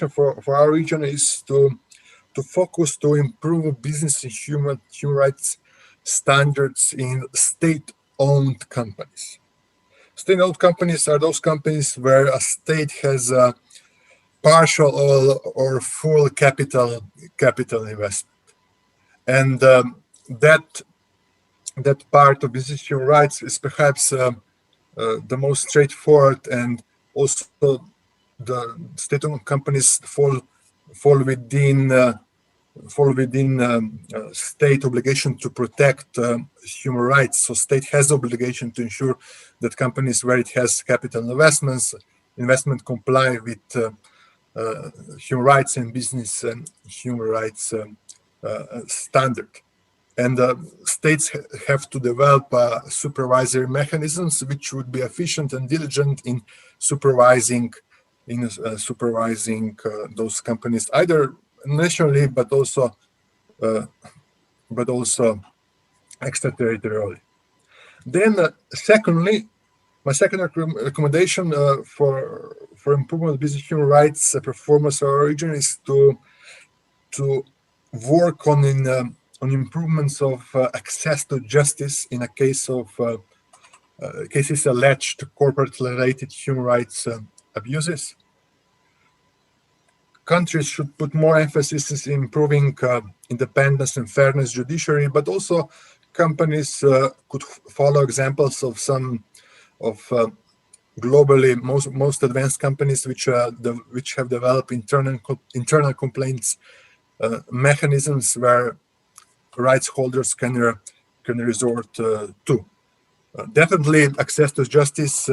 for our region is to focus to improve business and human rights standards in state-owned companies. State-owned companies are those companies where a state has a partial or full capital investment, and that part of business human rights is perhaps the most straightforward, and also the state-owned companies fall within state obligation to protect human rights. So state has obligation to ensure that companies where it has capital investment comply with human rights and business and human rights standard. And states have to develop supervisory mechanisms which would be efficient and diligent in supervising those companies, either nationally but also extraterritorially. Then, secondly, my second recommendation for improvement of business human rights performance of our region is to work on improvements of access to justice in a case of cases alleged corporate-related human rights abuses. countries should put more emphasis in improving independence and fairness judiciary, but also companies could follow examples of some of globally most advanced companies which have developed internal complaints mechanisms where rights holders can resort to. Definitely, access to justice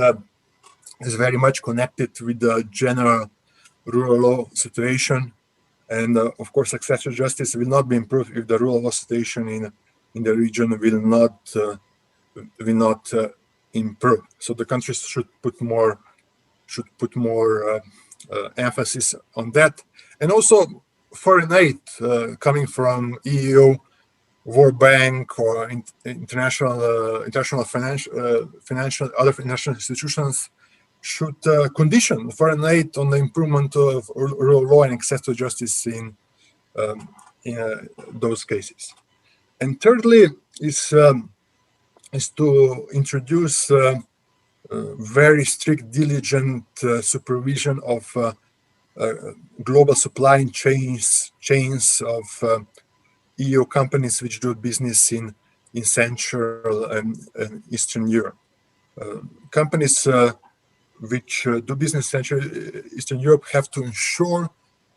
is very much connected with the general rule of law situation, and of course, access to justice will not be improved if the rule of law situation in the region will not improve. So the countries should put more emphasis on that, and also foreign aid coming from EU, World Bank, or international financial other financial institutions should condition foreign aid on the improvement of rule of law and access to justice in those cases. And thirdly, is to introduce very strict, diligent supervision of global supply chains of EU companies which do business in Central and Eastern Europe. Companies which do business in Central Eastern Europe have to ensure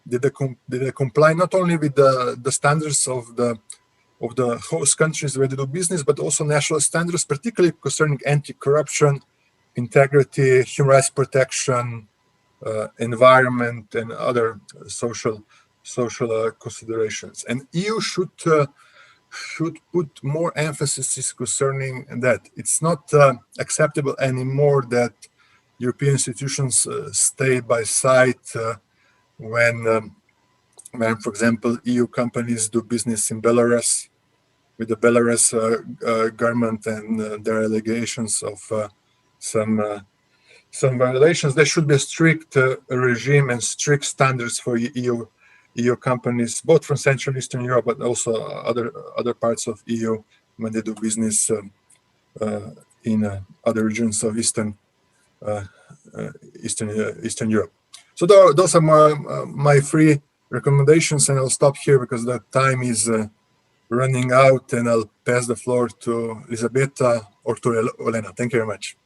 that they comply not only with the standards of the host countries where they do business, but also national standards, particularly concerning anti-corruption, integrity, human rights protection, environment, and other social considerations. And EU should put more emphasis concerning that. It's not acceptable anymore that European institutions stay by side when, for example, EU companies do business in Belarus with the Belarus government and their allegations of some violations. There should be a strict regime and strict standards for EU companies, both from Central and Eastern Europe, but also other parts of EU when they do business in other regions of Eastern Europe. So those are my three recommendations, and I'll stop here because the time is running out, and I'll pass the floor to Elisabetta or to Olena. Thank you very much.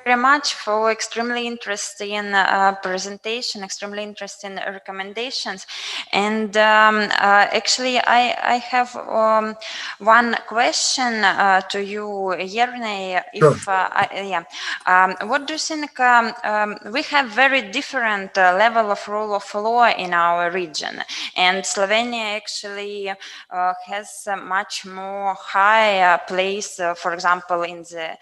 Very much for extremely interesting presentation, extremely interesting recommendations. And actually, I have one question to you, Yerney. Sure. What do you think? We have very different level of rule of law in our region, and Slovenia actually has a much more higher place, for example, in the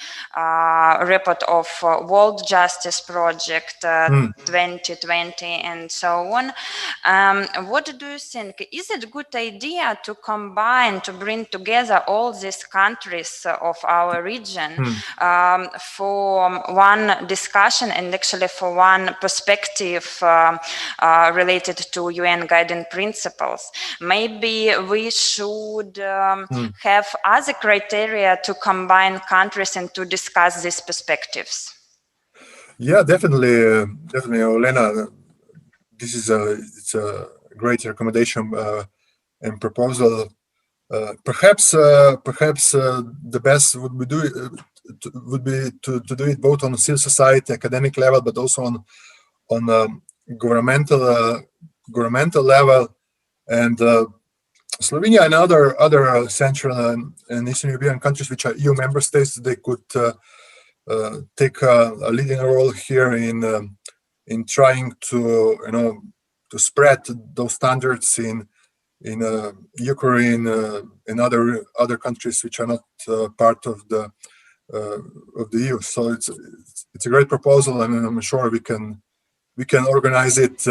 report of World Justice Project 2020 and so on. What do you think? Is it a good idea to combine, to bring together all these countries of our region for one discussion and actually for one perspective related to UN guiding principles? Maybe we should have other criteria to combine countries and to discuss these perspectives. Yeah, definitely, Olena. This is it's a great recommendation and proposal. Perhaps the best would be to do it both on civil society, academic level, but also on governmental level. And Slovenia and other Central and Eastern European countries, which are EU member states, they could take a leading role here in trying to spread those standards in Ukraine and other countries which are not part of the EU. So it's a great proposal, and I'm sure we can organize it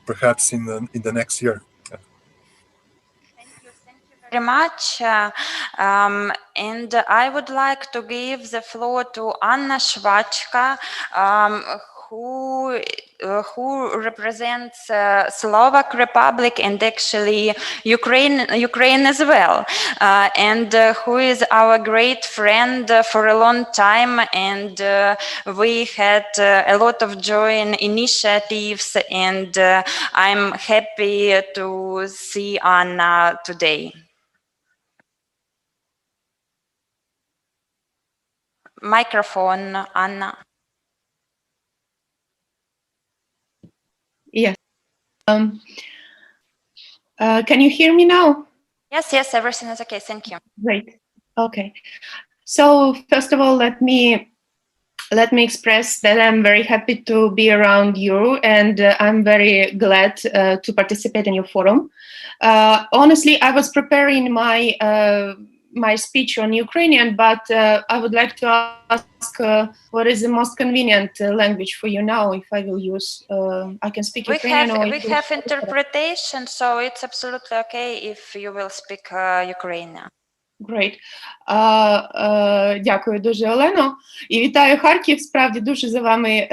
perhaps in the next year. Very much, and I would like to give the floor to Anna Shvachka, who represents Slovak Republic and actually Ukraine as well, and who is our great friend for a long time, and we had a lot of joint initiatives, and I'm happy to see Anna today. Microphone, Anna. Yes. Can you hear me now? Yes, everything is okay. Thank you. Great. Okay. So first of all, let me express that I'm very happy to be around you, and I'm very glad to participate in your forum. Honestly, I was preparing my speech on Ukrainian, but I would like to ask what is the most convenient language for you now, if I will use, I can speak Ukrainian or... We have interpretation, so it's absolutely okay if you will speak Ukrainian. Great. Дякую дуже, Олено. І вітаю Харків. Справді дуже за вами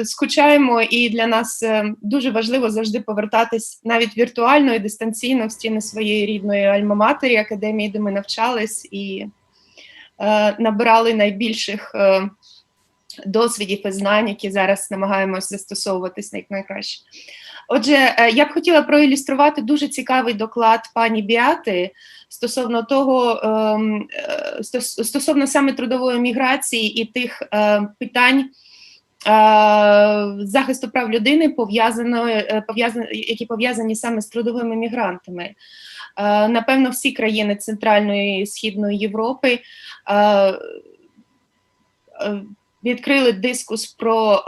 скучаємо, і для нас дуже важливо завжди повертатись навіть віртуально і дистанційно в стіни своєї рідної альма-матері, академії, де ми навчались і набирали найбільших досвідів і знань, які зараз намагаємось застосовуватись найкраще. Отже, я б хотіла проілюструвати дуже цікавий доклад пані Біати стосовно того, стосовно саме трудової міграції і тих питань захисту прав людини, які пов'язані саме з трудовими мігрантами. Напевно, всі країни Центральної і Східної Європи відкрили дискус про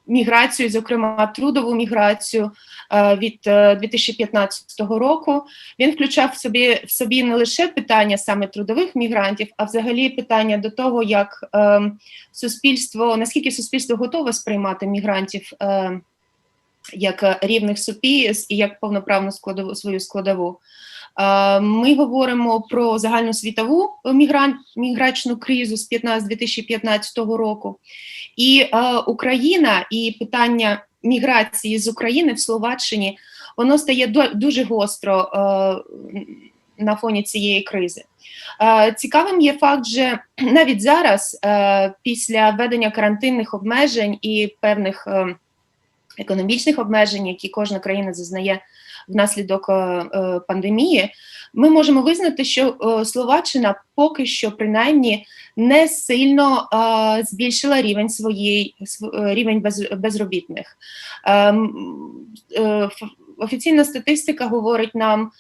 міграцію, зокрема трудову міграцію від 2015 року. Він включав в собі не лише питання саме трудових мігрантів, а взагалі питання до того, як наскільки суспільство готове сприймати мігрантів як рівних супіз і як повноправну свою складову. Ми говоримо про загальносвітову міграційну кризу з 2015 року. І Україна, і питання міграції з України в Словаччині, воно стає дуже гостро на фоні цієї кризи. Цікавим є факт, що навіть зараз, після введення карантинних обмежень і певних економічних обмежень, які кожна країна зазнає внаслідок пандемії, ми можемо визнати, що Словаччина поки що, принаймні, не сильно збільшила рівень безробітних. Офіційна статистика говорить нам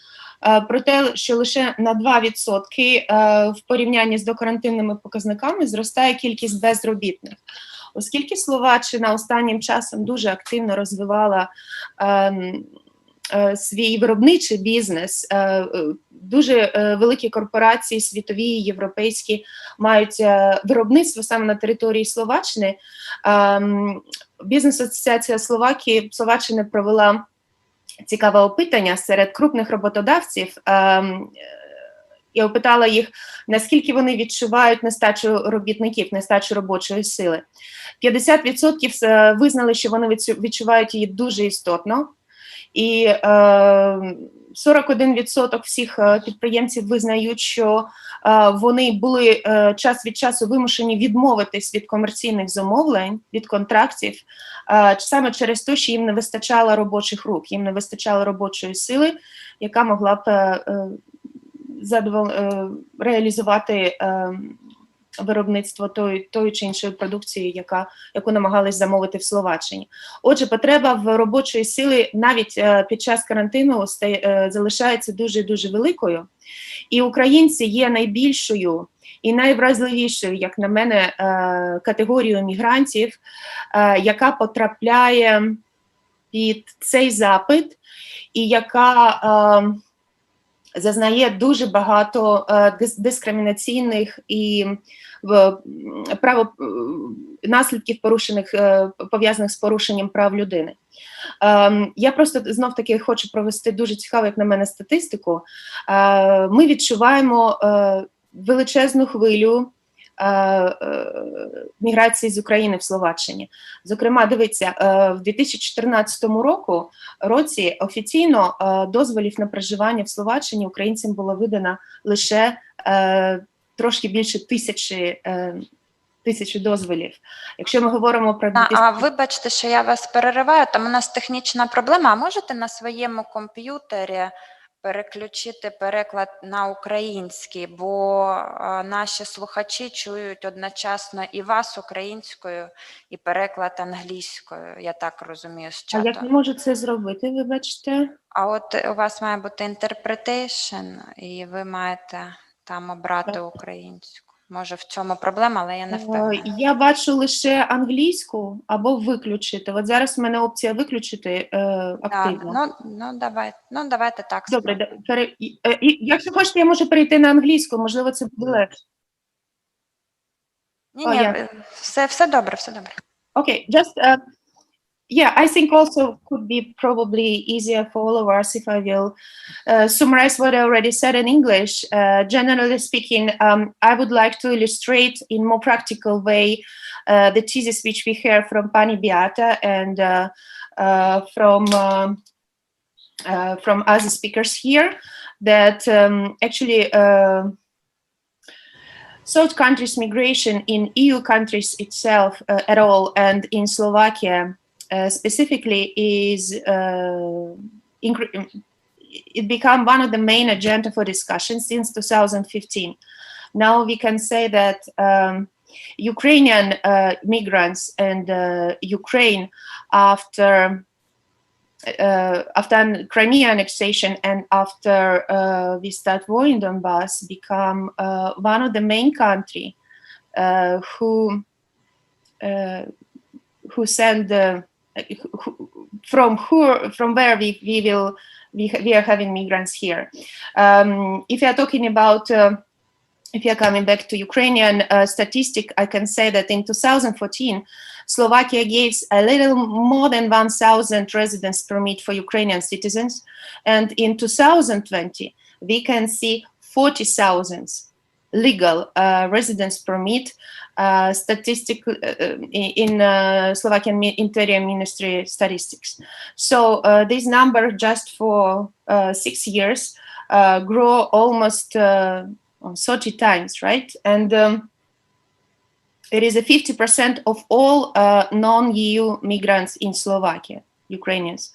про те, що лише на 2% в порівнянні з докарантинними показниками зростає кількість безробітних. Оскільки Словаччина останнім часом дуже активно розвивала свій виробничий бізнес, дуже великі корпорації, світові, європейські, мають виробництво саме на території Словаччини. Бізнес-асоціація Словаччини провела цікаве опитання серед крупних роботодавців і опитала їх, наскільки вони відчувають нестачу робітників, нестачу робочої сили. 50% визнали, що вони відчувають її дуже істотно, і 41% всіх підприємців визнають, що вони були час від часу вимушені відмовитись від комерційних замовлень, від контрактів, саме через те, що їм не вистачало робочих рук, їм не вистачало робочої сили, яка могла б реалізувати виробництво тої чи іншої продукції, яку намагались замовити в Словаччині. Отже, потреба в робочої сили навіть під час карантину залишається дуже-дуже великою. І українці є найбільшою і найвразливішою, як на мене, категорією мігрантів, яка потрапляє під цей запит і яка зазнає дуже багато дискримінаційних і наслідків, пов'язаних з порушенням прав людини. Я просто знов-таки хочу провести дуже цікаву, як на мене, статистику. Ми відчуваємо величезну хвилю міграції з України в Словаччині. Зокрема, дивіться, в 2014 році офіційно дозволів на проживання в Словаччині українцям було видано лише трошки більше тисячі дозволів. Якщо ми говоримо про... Вибачте, що я вас перериваю, там у нас технічна проблема. А можете на своєму комп'ютері переключити переклад на український, бо наші слухачі чують одночасно і вас українською, і переклад англійською, я так розумію, з чату. А як не можу це зробити, вибачте? А от у вас має бути interpretation, і ви маєте там обрати українську. Може, в цьому проблема, але я не впевнена. Я бачу лише англійську або виключити. От зараз в мене опція виключити активно. Давайте так. Добре, якщо хочете, я можу перейти на англійську, можливо, це буде легше. Ні, все добре, все добре. Okay, just I think also could be probably easier for all of us if I will summarize what I already said in English. Generally speaking, I would like to illustrate in more practical way the thesis which we hear from Pani Beata and from other speakers here, that actually third countries migration in EU countries itself at all and in Slovakia specifically is it become one of the main agenda for discussion since 2015. Now we can say that Ukrainian migrants and Ukraine after Crimea annexation and after we start war in Donbass become one of the main country who send from where we are having migrants here. If you are talking about if you are coming back to Ukrainian statistic, I can say that in 2014, Slovakia gives a little more than 1,000 residence permit for Ukrainian citizens, and in 2020 we can see 40,000 legal residence permit statistic in Slovakian Interior Ministry statistics. So this number just for 6 years grow almost 30 times, right? And it is a 50% of all non-EU migrants in Slovakia, Ukrainians.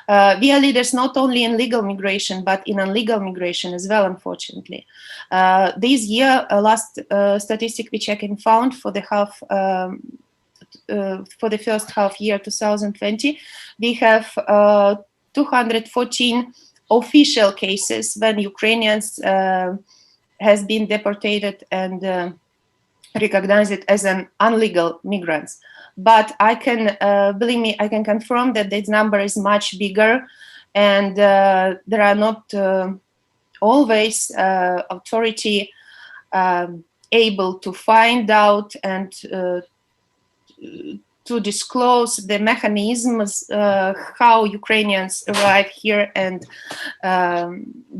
We are leaders not only in legal migration, but in illegal migration as well, unfortunately. This year, last statistic which I can found for the first half year 2020, we have 214 official cases when Ukrainians has been deported and recognized as an illegal migrants. But I can, believe me, I can confirm that this number is much bigger, and there are not always authority able to find out and to disclose the mechanisms how Ukrainians arrive here and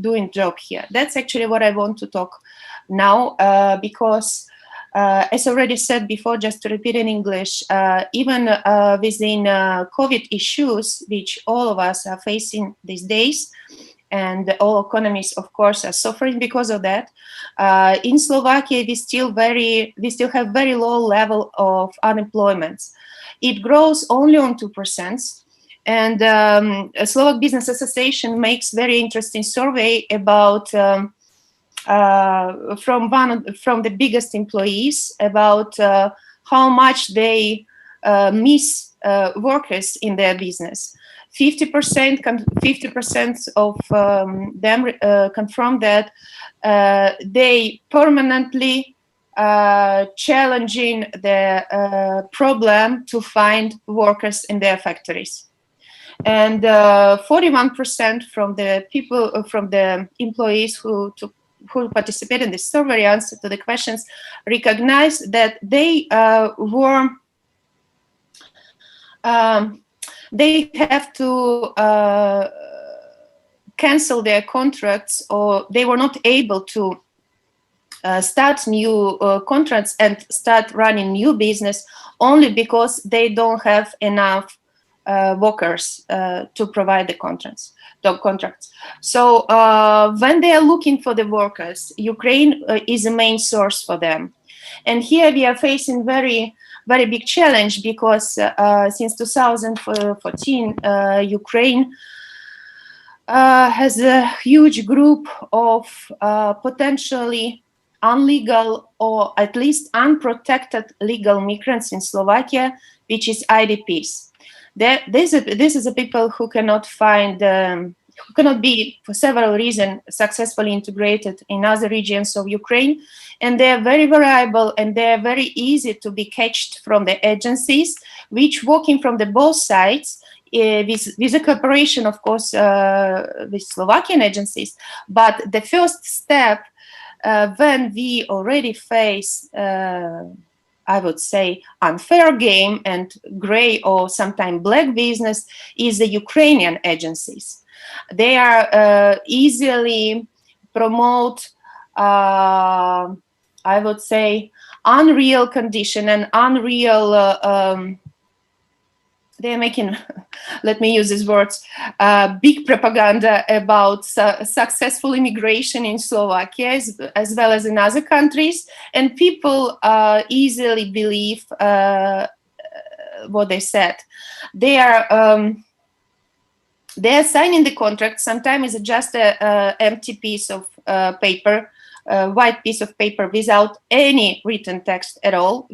doing job here. That's actually what I want to talk now, because as already said before, just to repeat in English, even within COVID issues, which all of us are facing these days, and all economies, of course, are suffering because of that. In Slovakia, we still have very low level of unemployment. It grows only on 2%. And Slovak Business Association makes very interesting survey about from the biggest employees about how much they miss workers in their business. 50% of them confirm that they permanently challenging the problem to find workers in their factories. And 41% from the people, from the employees who participated in the survey answer to the questions recognize that they they have to cancel their contracts, or they were not able to start new contracts and start running new business only because they don't have enough workers to provide the contracts. So when they are looking for the workers, Ukraine is a main source for them. And here we are facing very big challenge because since 2014, Ukraine has a huge group of potentially unlegal or at least unprotected legal migrants in Slovakia, which is IDPs. This is the people who cannot find, who cannot be, for several reasons, successfully integrated in other regions of Ukraine, and they are very variable and they are very easy to be catched from the agencies, which working from the both sides, with a cooperation, of course, with Slovakian agencies. But the first step, when we already face, I would say, unfair game and gray or sometimes black business, is the Ukrainian agencies. They are easily promote, I would say, unreal condition and unreal, they're making, let me use these words, big propaganda about successful immigration in Slovakia as well as in other countries, and people easily believe what they said. They are signing the contract. Sometimes it's just an empty piece of paper, white piece of paper without any written text at all.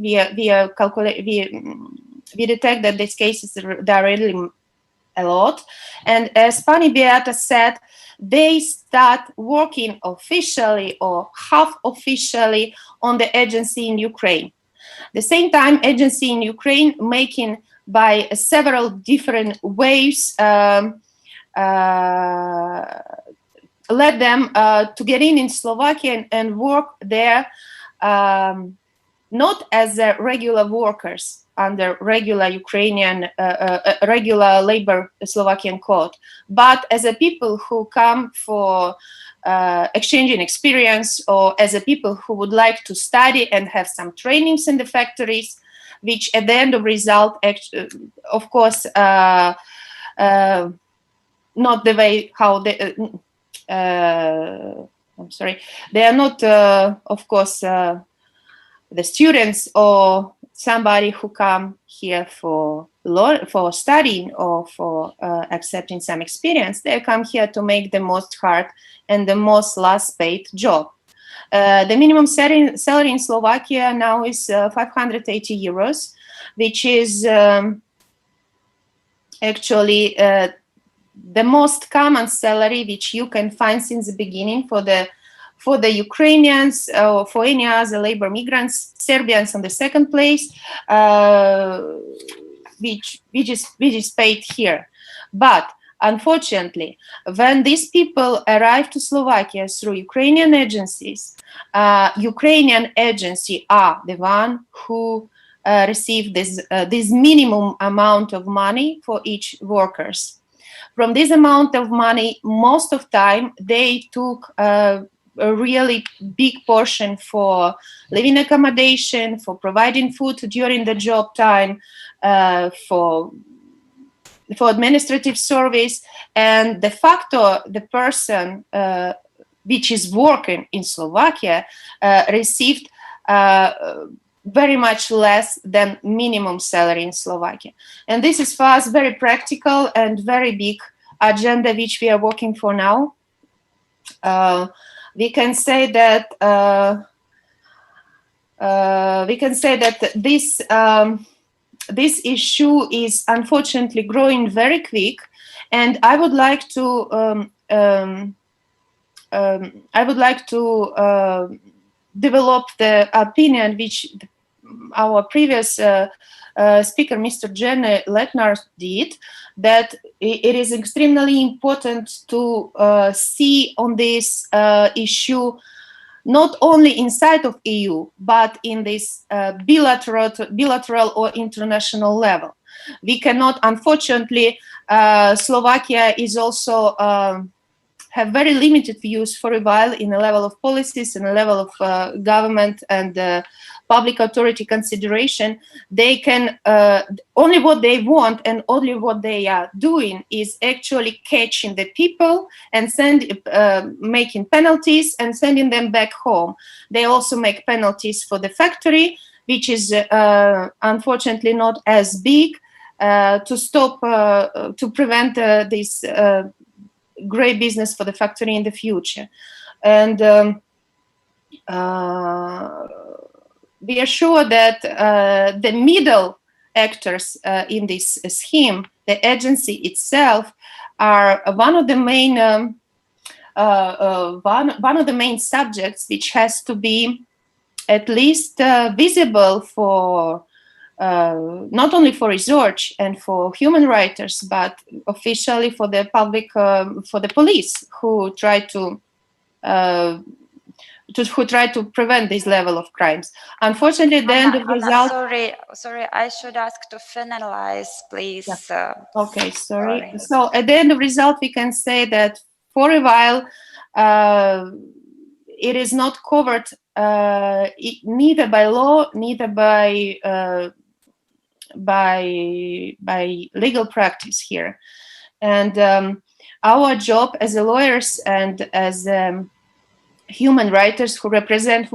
We detect that these cases, there are really a lot. And as Pani Beata said, they start working officially or half officially on the agency in Ukraine. The same time, agency in Ukraine making by several different ways let them to get in Slovakia and work there, not as regular workers under regular Ukrainian, regular labor Slovakian code, but as a people who come for exchanging experience, or as a people who would like to study and have some trainings in the factories, which at the end of result, of course, not the way how they, I'm sorry, they are not, of course, the students or somebody who come here for studying or for accepting some experience. They come here to make the most hard and the most last paid job. The minimum salary in Slovakia now is 580 euros, which is actually the most common salary which you can find since the beginning for the Ukrainians or for any other labor migrants. Serbians on the second place, which is paid here. But unfortunately, when these people arrive to Slovakia through Ukrainian agencies, Ukrainian agency are the one who receive this minimum amount of money for each workers. From this amount of money, most of time they took a really big portion for living accommodation, for providing food during the job time, for administrative service, and de facto the person which is working in Slovakia received very much less than minimum salary in Slovakia. And this is for us very practical and very big agenda which we are working for now. We can say that this issue is unfortunately growing very quick, and I would like to develop the opinion which our previous speaker, Mr. Jenny Letnar, did, that it is extremely important to see on this issue not only inside of EU, but in this bilateral or international level. We cannot, unfortunately, Slovakia is also have very limited views for a while in a level of policies and a level of government and public authority consideration. They can only what they want and only what they are doing is actually catching the people and making penalties and sending them back home. They also make penalties for the factory, which is unfortunately not as big, to stop, to prevent this great business for the factory in the future. And we are sure that the middle actors in this scheme, the agency itself, are one of the main one of the main subjects which has to be at least visible for not only for research and for human writers, but officially for the public, for the police who try to prevent this level of crimes. Unfortunately, the end of the result. Sorry, I should ask to finalize, please. Yeah. Okay, sorry. So at the end of the result, we can say that for a while, it is not covered neither by law, neither by legal practice here. And our job as lawyers and as human writers who represent,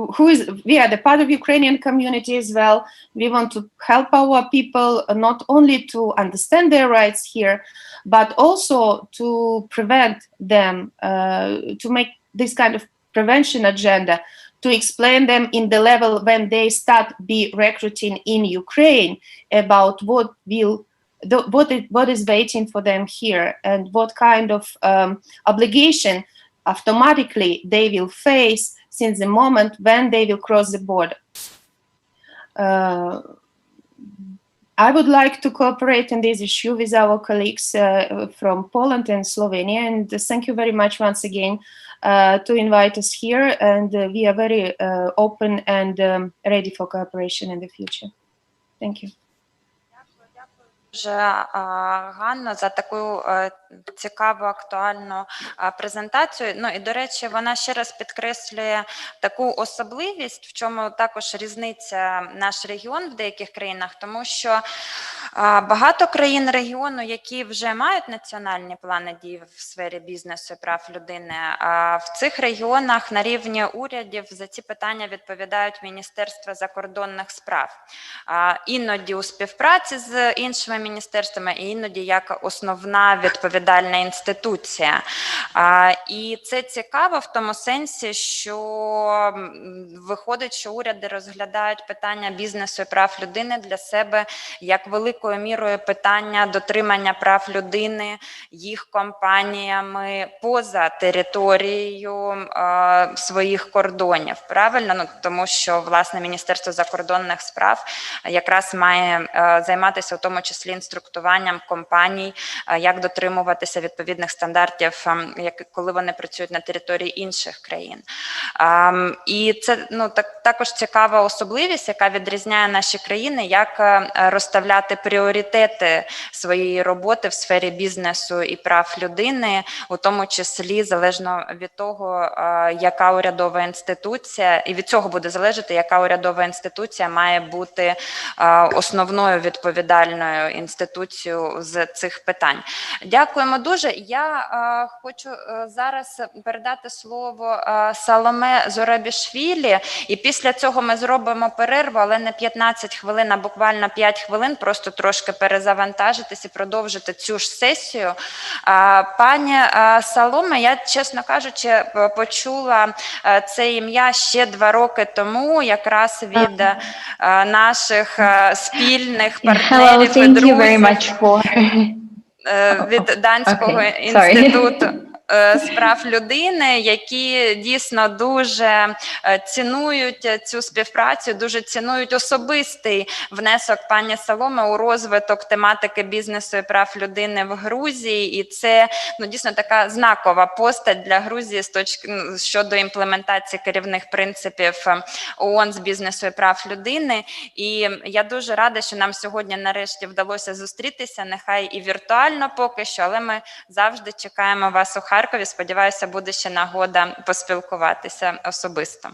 we are the part of Ukrainian community as well. We want to help our people not only to understand their rights here, but also to prevent them, to make this kind of prevention agenda, to explain them in the level when they start be recruiting in Ukraine about what is waiting for them here and what kind of obligation automatically they will face since the moment when they will cross the border. I would like to cooperate in this issue with our colleagues from Poland and Slovenia, and thank you very much once again to invite us here, and we are very open and ready for cooperation in the future. Thank you. Дуже Ганно за таку цікаву, актуальну презентацію. Ну і, до речі, вона ще раз підкреслює таку особливість, в чому також різниця наш регіон в деяких країнах, тому що багато країн регіону, які вже мають національні плани дій в сфері бізнесу і прав людини, в цих регіонах на рівні урядів за ці питання відповідають Міністерства закордонних справ. Іноді у співпраці з іншими міністерствами, і іноді як основна відповідальна інституція. І це цікаво в тому сенсі, що виходить, що уряди розглядають питання бізнесу і прав людини для себе як великою мірою питання дотримання прав людини їх компаніями поза територією своїх кордонів. Правильно? Ну, тому що, власне, Міністерство закордонних справ якраз має займатися у тому числі інструктуванням компаній, як дотримуватися відповідних стандартів, коли вони працюють на території інших країн. І це також цікава особливість, яка відрізняє наші країни, як розставляти пріоритети своєї роботи в сфері бізнесу і прав людини, у тому числі залежно від того, яка урядова інституція, і від цього буде залежати, яка урядова інституція має бути основною відповідальною інституцією з цих питань. Дякуємо дуже. Я хочу зараз передати слово Саломе Зорабішвілі, і після цього ми зробимо перерву, але не 15 хвилин, а буквально 5 хвилин, просто трошки перезавантажитись і продовжити цю ж сесію. Пані Саломе, я, чесно кажучи, почула це ім'я ще 2 роки тому, якраз від наших спільних партнерів і друзів від Данського інституту з прав людини, які дійсно дуже цінують цю співпрацю, дуже цінують особистий внесок пані Саломи у розвиток тематики бізнесу і прав людини в Грузії. І це дійсно така знакова постать для Грузії щодо імплементації керівних принципів ООН з бізнесу і прав людини. І я дуже рада, що нам сьогодні нарешті вдалося зустрітися, нехай і віртуально поки що, але ми завжди чекаємо вас у Харкові. Сподіваюся, буде ще нагода поспілкуватися особисто.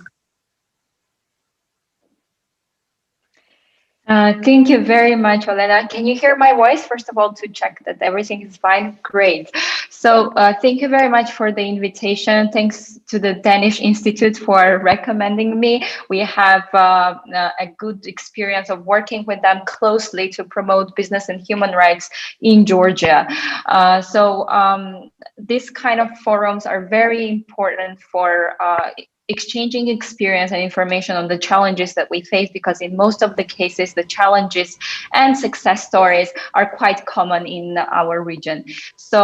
Thank you very much, Olena. Can you hear my voice? First of all, to check that everything is fine. Great. So thank you very much for the invitation. Thanks to the Danish Institute for recommending me. We have a good experience of working with them closely to promote business and human rights in Georgia. This kind of forums are very important for exchanging experience and information on the challenges that we face, because in most of the cases, the challenges and success stories are quite common in our region. So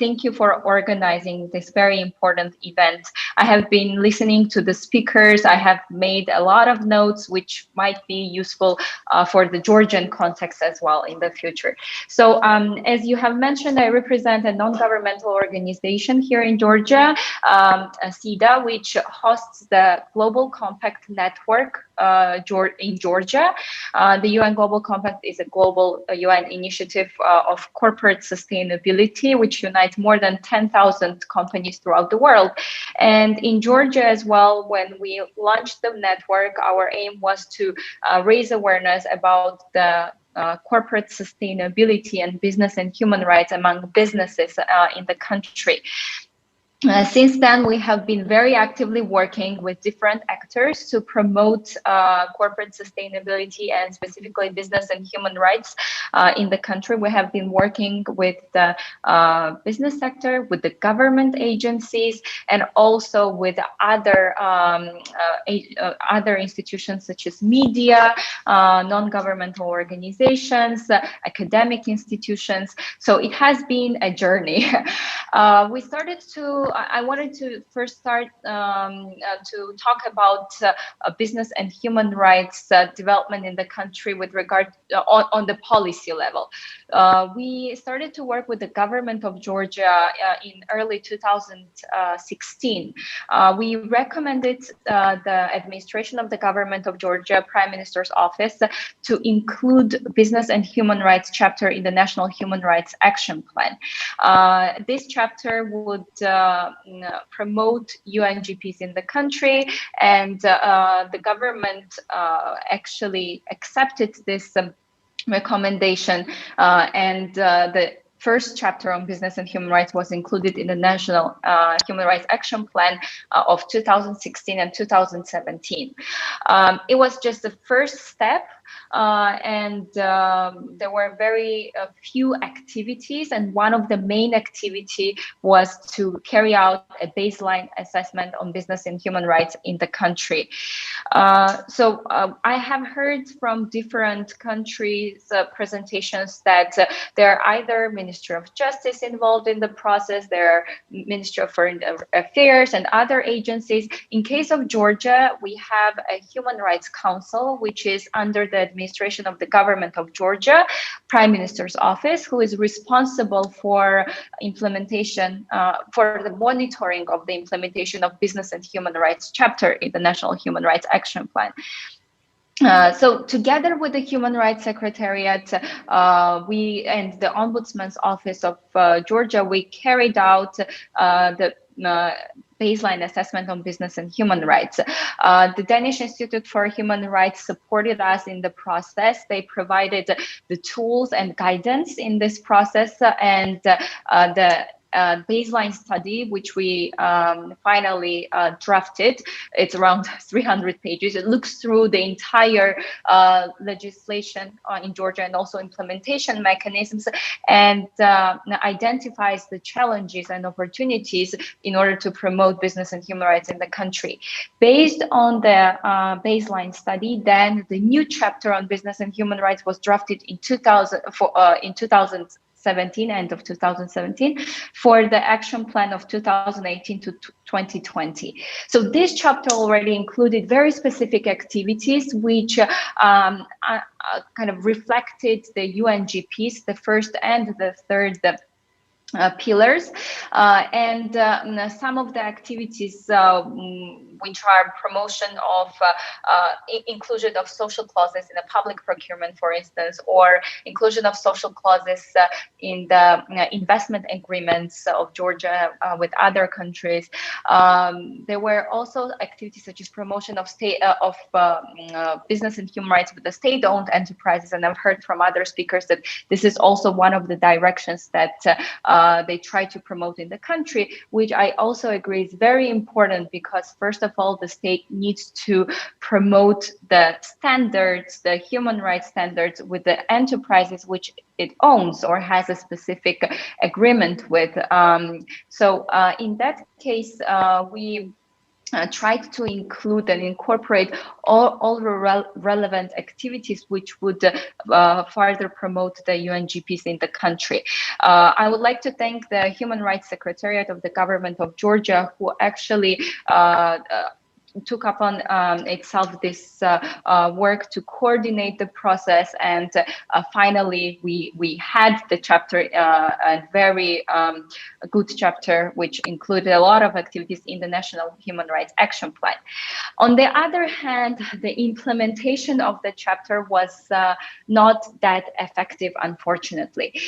thank you for organizing this very important event. I have been listening to the speakers. I have made a lot of notes which might be useful for the Georgian context as well in the future. So as you have mentioned, I represent a non-governmental organization here in Georgia, SIDA, which hosts the Global Compact Network in Georgia. The UN Global Compact is a global UN initiative of corporate sustainability, which unites more than 10,000 companies throughout the world. And in Georgia as well, when we launched the network, our aim was to raise awareness about the corporate sustainability and business and human rights among businesses in the country. Since then, we have been very actively working with different actors to promote corporate sustainability and specifically business and human rights in the country. We have been working with the business sector, with the government agencies, and also with other institutions such as media, non-governmental organizations, academic institutions. So it has been a journey. I wanted to first start to talk about business and human rights development in the country with regard on the policy level. We started to work with the government of Georgia in early 2016. We recommended the administration of the government of Georgia, Prime Minister's office, to include business and human rights chapter in the National Human Rights Action Plan. This chapter would promote UNGPs in the country, and the government actually accepted this recommendation, and the first chapter on business and human rights was included in the National Human Rights Action Plan of 2016 and 2017. It was just the first step, and there were very few activities, and one of the main activity was to carry out a baseline assessment on business and human rights in the country. I have heard from different countries presentations that there are either Ministry of Justice involved in the process, there are Ministry of Foreign Affairs and other agencies. In case of Georgia, we have a Human Rights Council, which is under the administration of the government of Georgia, Prime Minister's office, who is responsible for implementation, for the monitoring of the implementation of business and human rights chapter in the National Human Rights Action Plan. So together with the Human Rights Secretariat, we and the Ombudsman's Office of Georgia, we carried out the baseline assessment on business and human rights. The Danish Institute for Human Rights supported us in the process. They provided the tools and guidance in this process, and the baseline study, which we finally drafted. It's around 300 pages. It looks through the entire legislation in Georgia and also implementation mechanisms, and identifies the challenges and opportunities in order to promote business and human rights in the country. Based on the baseline study, then the new chapter on business and human rights was drafted in 2017, end of 2017, for the action plan of 2018 to 2020. So this chapter already included very specific activities which kind of reflected the UNGPs, the first and the third pillars, and some of the activities which are promotion of inclusion of social clauses in the public procurement, for instance, or inclusion of social clauses in the investment agreements of Georgia with other countries. There were also activities such as promotion of business and human rights with the state-owned enterprises, and I've heard from other speakers that this is also one of the directions that they try to promote in the country, which I also agree is very important, because first of all, the state needs to promote the standards, the human rights standards with the enterprises which it owns or has a specific agreement with. So in that case, we tried to include and incorporate all relevant activities which would further promote the UNGPs in the country. I would like to thank the Human Rights Secretariat of the government of Georgia, who actually took upon itself this work to coordinate the process, and finally we had the chapter, a very good chapter, which included a lot of activities in the National Human Rights Action Plan. On the other hand, the implementation of the chapter was not that effective, unfortunately.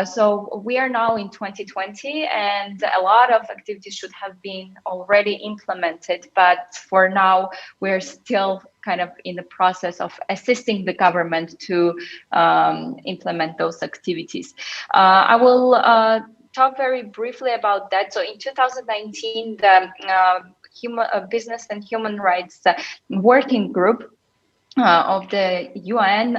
So we are now in 2020, and a lot of activities should have been already implemented, but for now, we're still kind of in the process of assisting the government to implement those activities. I will talk very briefly about that. So in 2019, the Business and Human Rights Working Group of the UN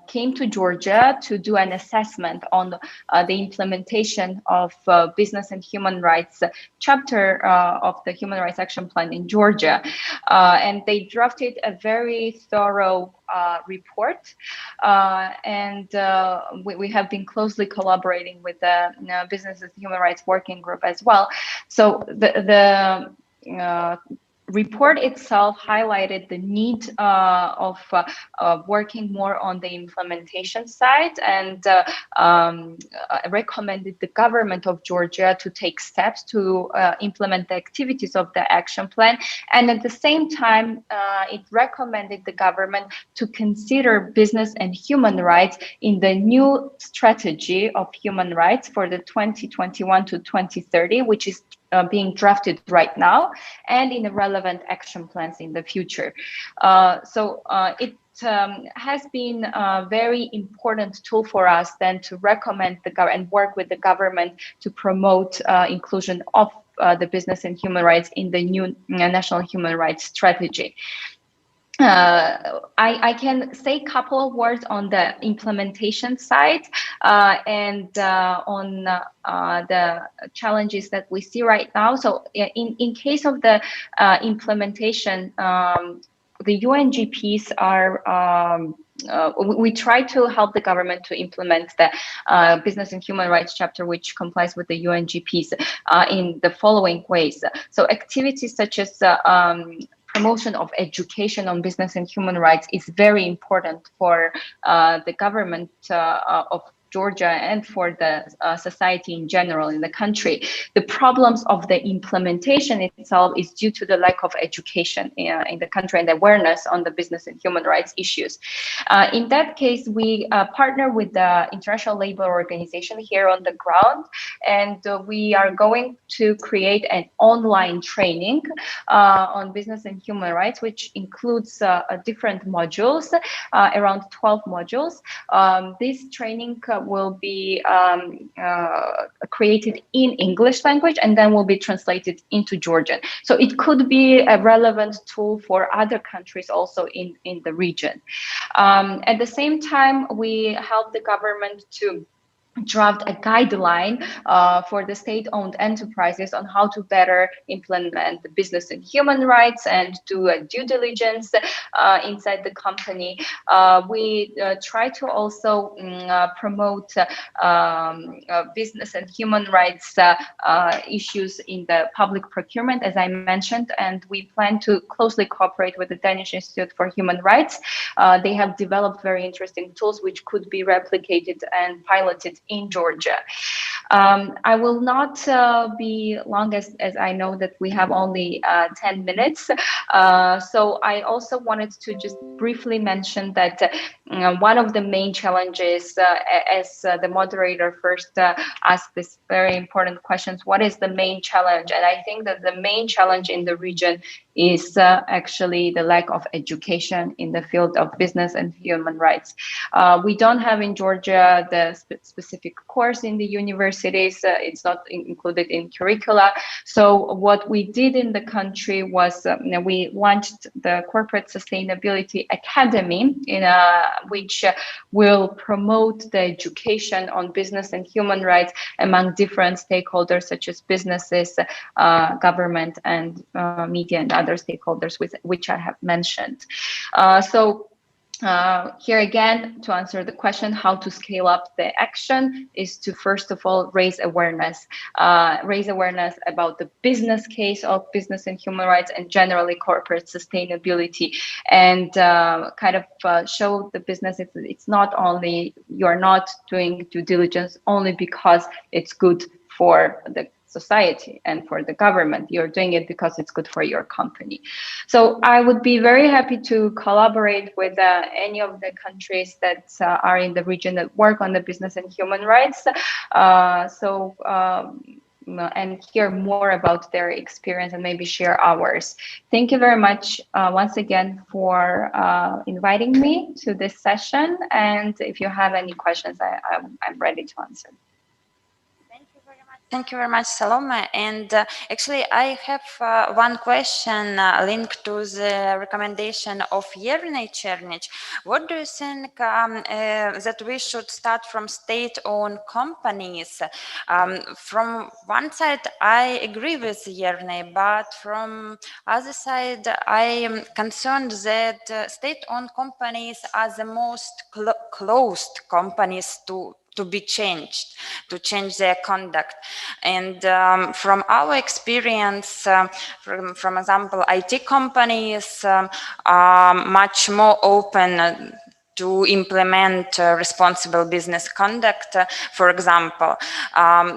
came to Georgia to do an assessment on the implementation of Business and Human Rights chapter of the Human Rights Action Plan in Georgia. And they drafted a very thorough report, and we have been closely collaborating with the Business and Human Rights Working Group as well. So the report itself highlighted the need of working more on the implementation side, and recommended the government of Georgia to take steps to implement the activities of the action plan. And at the same time, it recommended the government to consider business and human rights in the new strategy of human rights for the 2021 to 2030, which is being drafted right now, and in the relevant action plans in the future. So it has been a very important tool for us then to recommend and work with the government to promote inclusion of the business and human rights in the new national human rights strategy. I can say a couple of words on the implementation side and on the challenges that we see right now. So in case of the implementation, the UNGPs are we try to help the government to implement the Business and Human Rights chapter, which complies with the UNGPs in the following ways. So activities such as promotion of education on business and human rights is very important for the government of Georgia and for the society in general in the country. The problems of the implementation itself is due to the lack of education in the country and awareness on the business and human rights issues. In that case, we partner with the International Labour Organization here on the ground, and we are going to create an online training on business and human rights, which includes different modules, around 12 modules. This training will be created in English language and then will be translated into Georgian. So it could be a relevant tool for other countries also in the region. At the same time, we help the government to draft a guideline for the state-owned enterprises on how to better implement the business and human rights and do a due diligence inside the company. We try to also promote business and human rights issues in the public procurement, as I mentioned, and we plan to closely cooperate with the Danish Institute for Human Rights. They have developed very interesting tools which could be replicated and piloted in Georgia. I will not be long as I know that we have only 10 minutes. So I also wanted to just briefly mention that one of the main challenges, as the moderator first asked this very important questions, what is the main challenge? And I think that the main challenge in the region is actually the lack of education in the field of business and human rights. We don't have in Georgia the specific course in the universities. It's not included in curricula. So what we did in the country was we launched the Corporate Sustainability Academy, which will promote the education on business and human rights among different stakeholders such as businesses, government, and media and other stakeholders, which I have mentioned. Here again, to answer the question, how to scale up the action is to first of all raise awareness about the business case of business and human rights and generally corporate sustainability, and show the business it's not only, you're not doing due diligence only because it's good for the society and for the government. You're doing it because it's good for your company. So I would be very happy to collaborate with any of the countries that are in the region that work on the business and human rights, and hear more about their experience and maybe share ours. Thank you very much once again for inviting me to this session. And if you have any questions, I'm ready to answer. Thank you very much, Salome. And actually, I have one question linked to the recommendation of Yerny Chernich. What do you think that we should start from state-owned companies? From one side, I agree with Yerny, but from other side, I am concerned that state-owned companies are the most closed companies to be changed, to change their conduct. And from our experience, from example, IT companies are much more open to implement responsible business conduct, for example.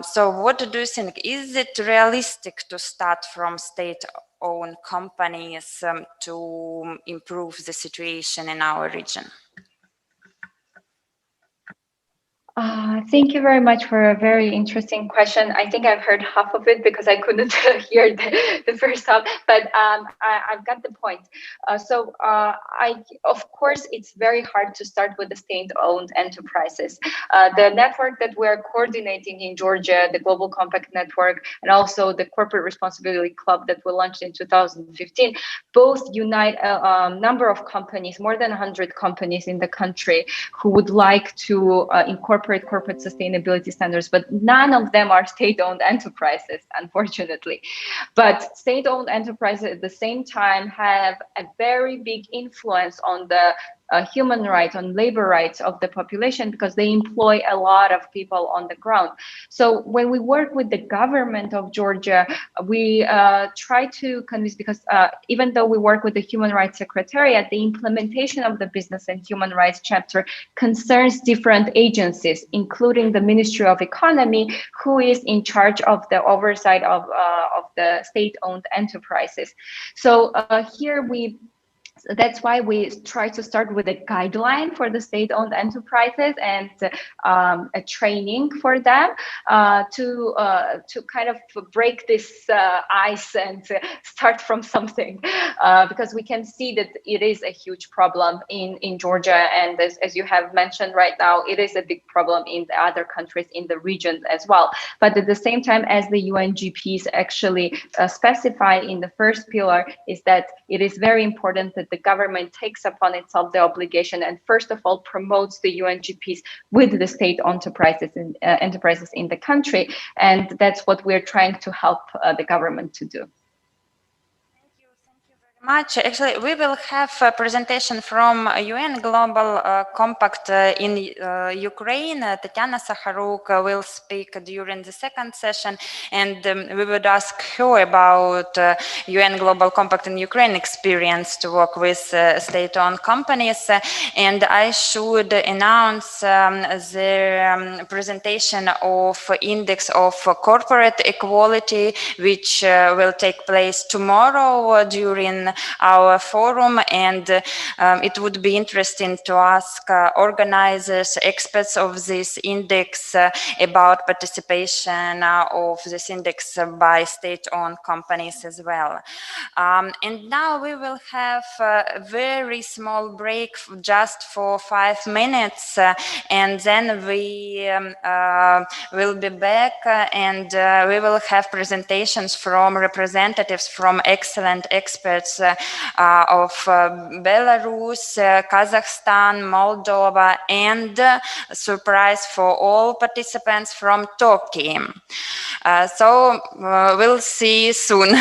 So what do you think? Is it realistic to start from state-owned companies to improve the situation in our region? Thank you very much for a very interesting question. I think I've heard half of it because I couldn't hear the first half, but I've got the point. Of course, it's very hard to start with the state-owned enterprises. The network that we're coordinating in Georgia, the Global Compact Network, and also the Corporate Responsibility Club that we launched in 2015, both unite a number of companies, more than 100 companies in the country who would like to incorporate corporate sustainability standards, but none of them are state-owned enterprises, unfortunately. But state-owned enterprises at the same time have a very big influence on the human rights, on labor rights of the population, because they employ a lot of people on the ground. So when we work with the government of Georgia, we try to convince, because even though we work with the Human Rights Secretariat, the implementation of the Business and Human Rights chapter concerns different agencies, including the Ministry of Economy, who is in charge of the oversight of the state-owned enterprises. So that's why we try to start with a guideline for the state-owned enterprises and a training for them to kind of break this ice and start from something, because we can see that it is a huge problem in Georgia, and as you have mentioned right now, it is a big problem in the other countries in the region as well. But at the same time, as the UNGPs actually specify in the first pillar, is that it is very important that the government takes upon itself the obligation and first of all promotes the UNGPs with the state enterprises in the country, and that's what we're trying to help the government to do. Thank you Much. Actually, we will have a presentation from UN Global Compact in Ukraine. Tatiana Sakharuk will speak during the second session, and we would ask her about UN Global Compact in Ukraine experience to work with state-owned companies. And I should announce the presentation of Index of Corporate Equality, which will take place tomorrow during our forum, and it would be interesting to ask organizers, experts of this index about participation of this index by state-owned companies as well. And now we will have a very small break just for 5 minutes, and then we will be back, and we will have presentations from representatives from excellent experts of Belarus, Kazakhstan, Moldova, and surprise for all participants from Turkey. So we'll see you soon.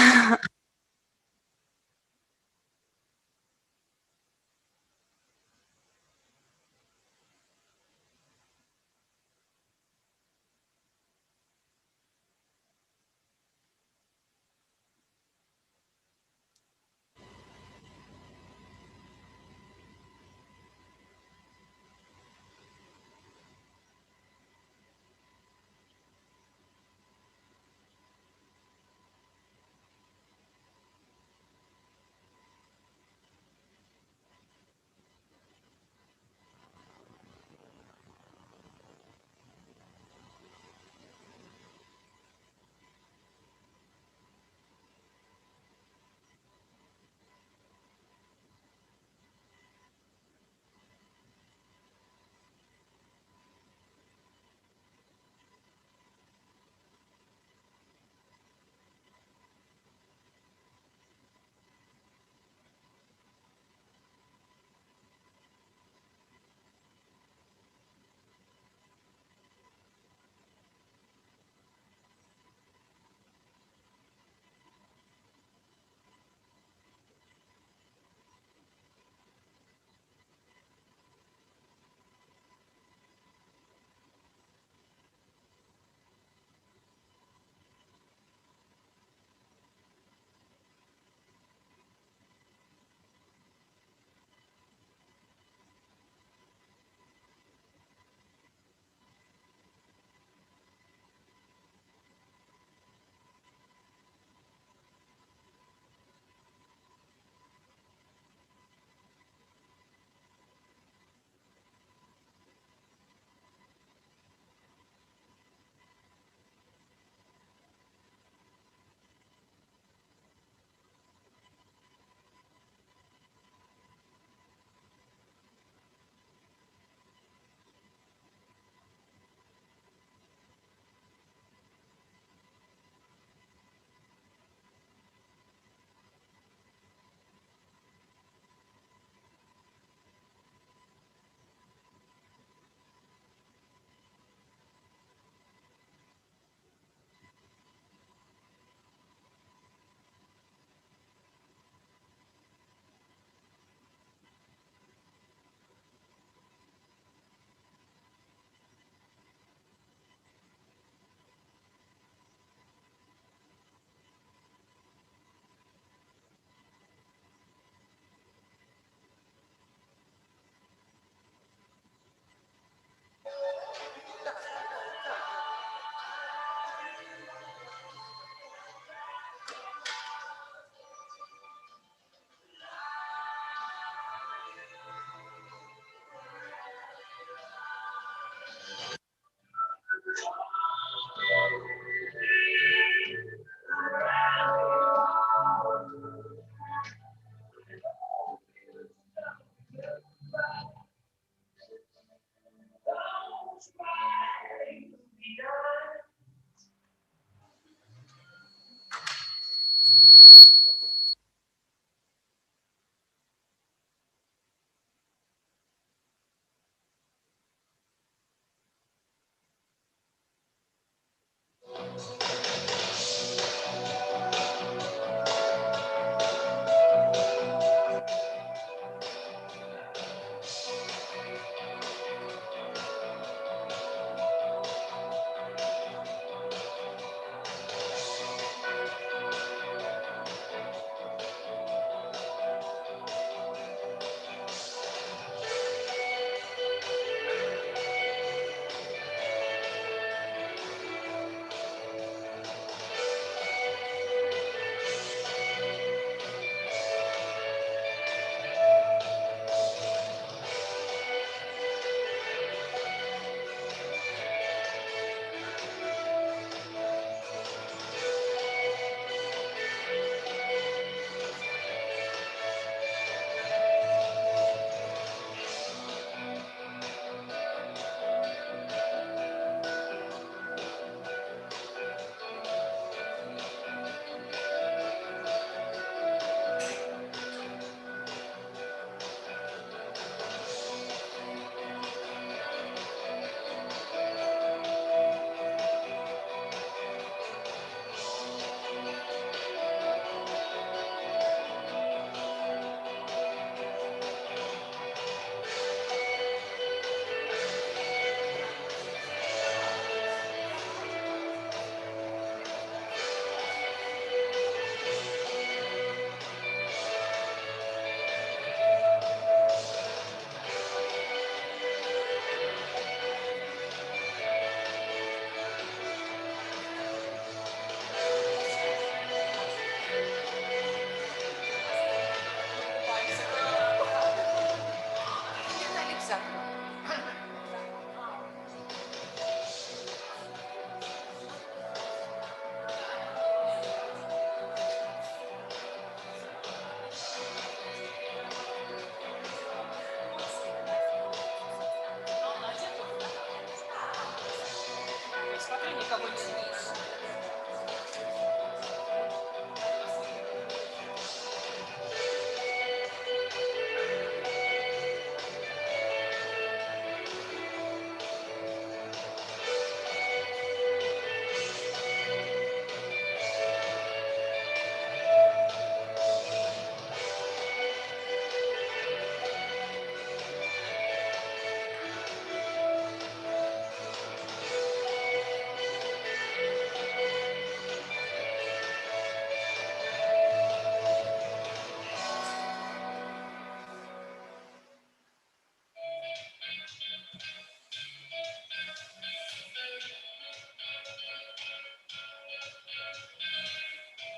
гучніше.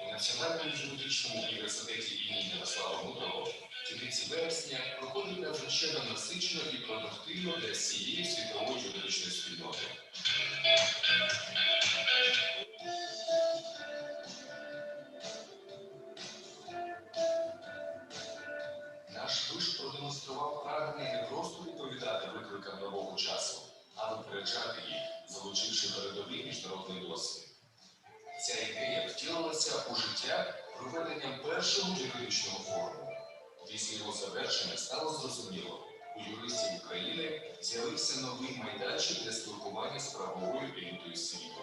У Національному юридичному університеті імені Ярослава Мудрого в кінці вересня проходить надзвичайно насичено і продуктивно для всієї світової юридичної спільноти. Наш виш продемонстрував прагнення не просто відповідати викликам нового часу, а випереджати їх, залучивши передовий міжнародний досвід. Ця ідея втілилася у життя проведенням першого юридичного форуму. Після його завершення стало зрозуміло, у юристів України з'явився новий майданчик для спілкування з правовою елітою світу.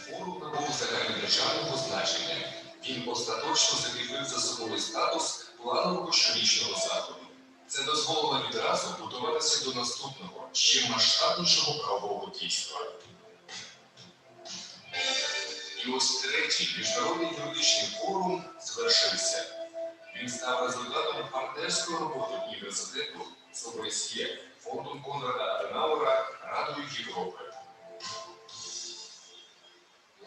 Форум набув загальнодержавного значення. Він остаточно закріпив за собою статус планового щорічного заходу. Це дозволило відразу готуватися до наступного, ще масштабнішого правового дійства. І ось третій міжнародний юридичний форум звершився. Він став результатом партнерської роботи університету з OSCE, фондом Конрада Аденауера, Радою Європи.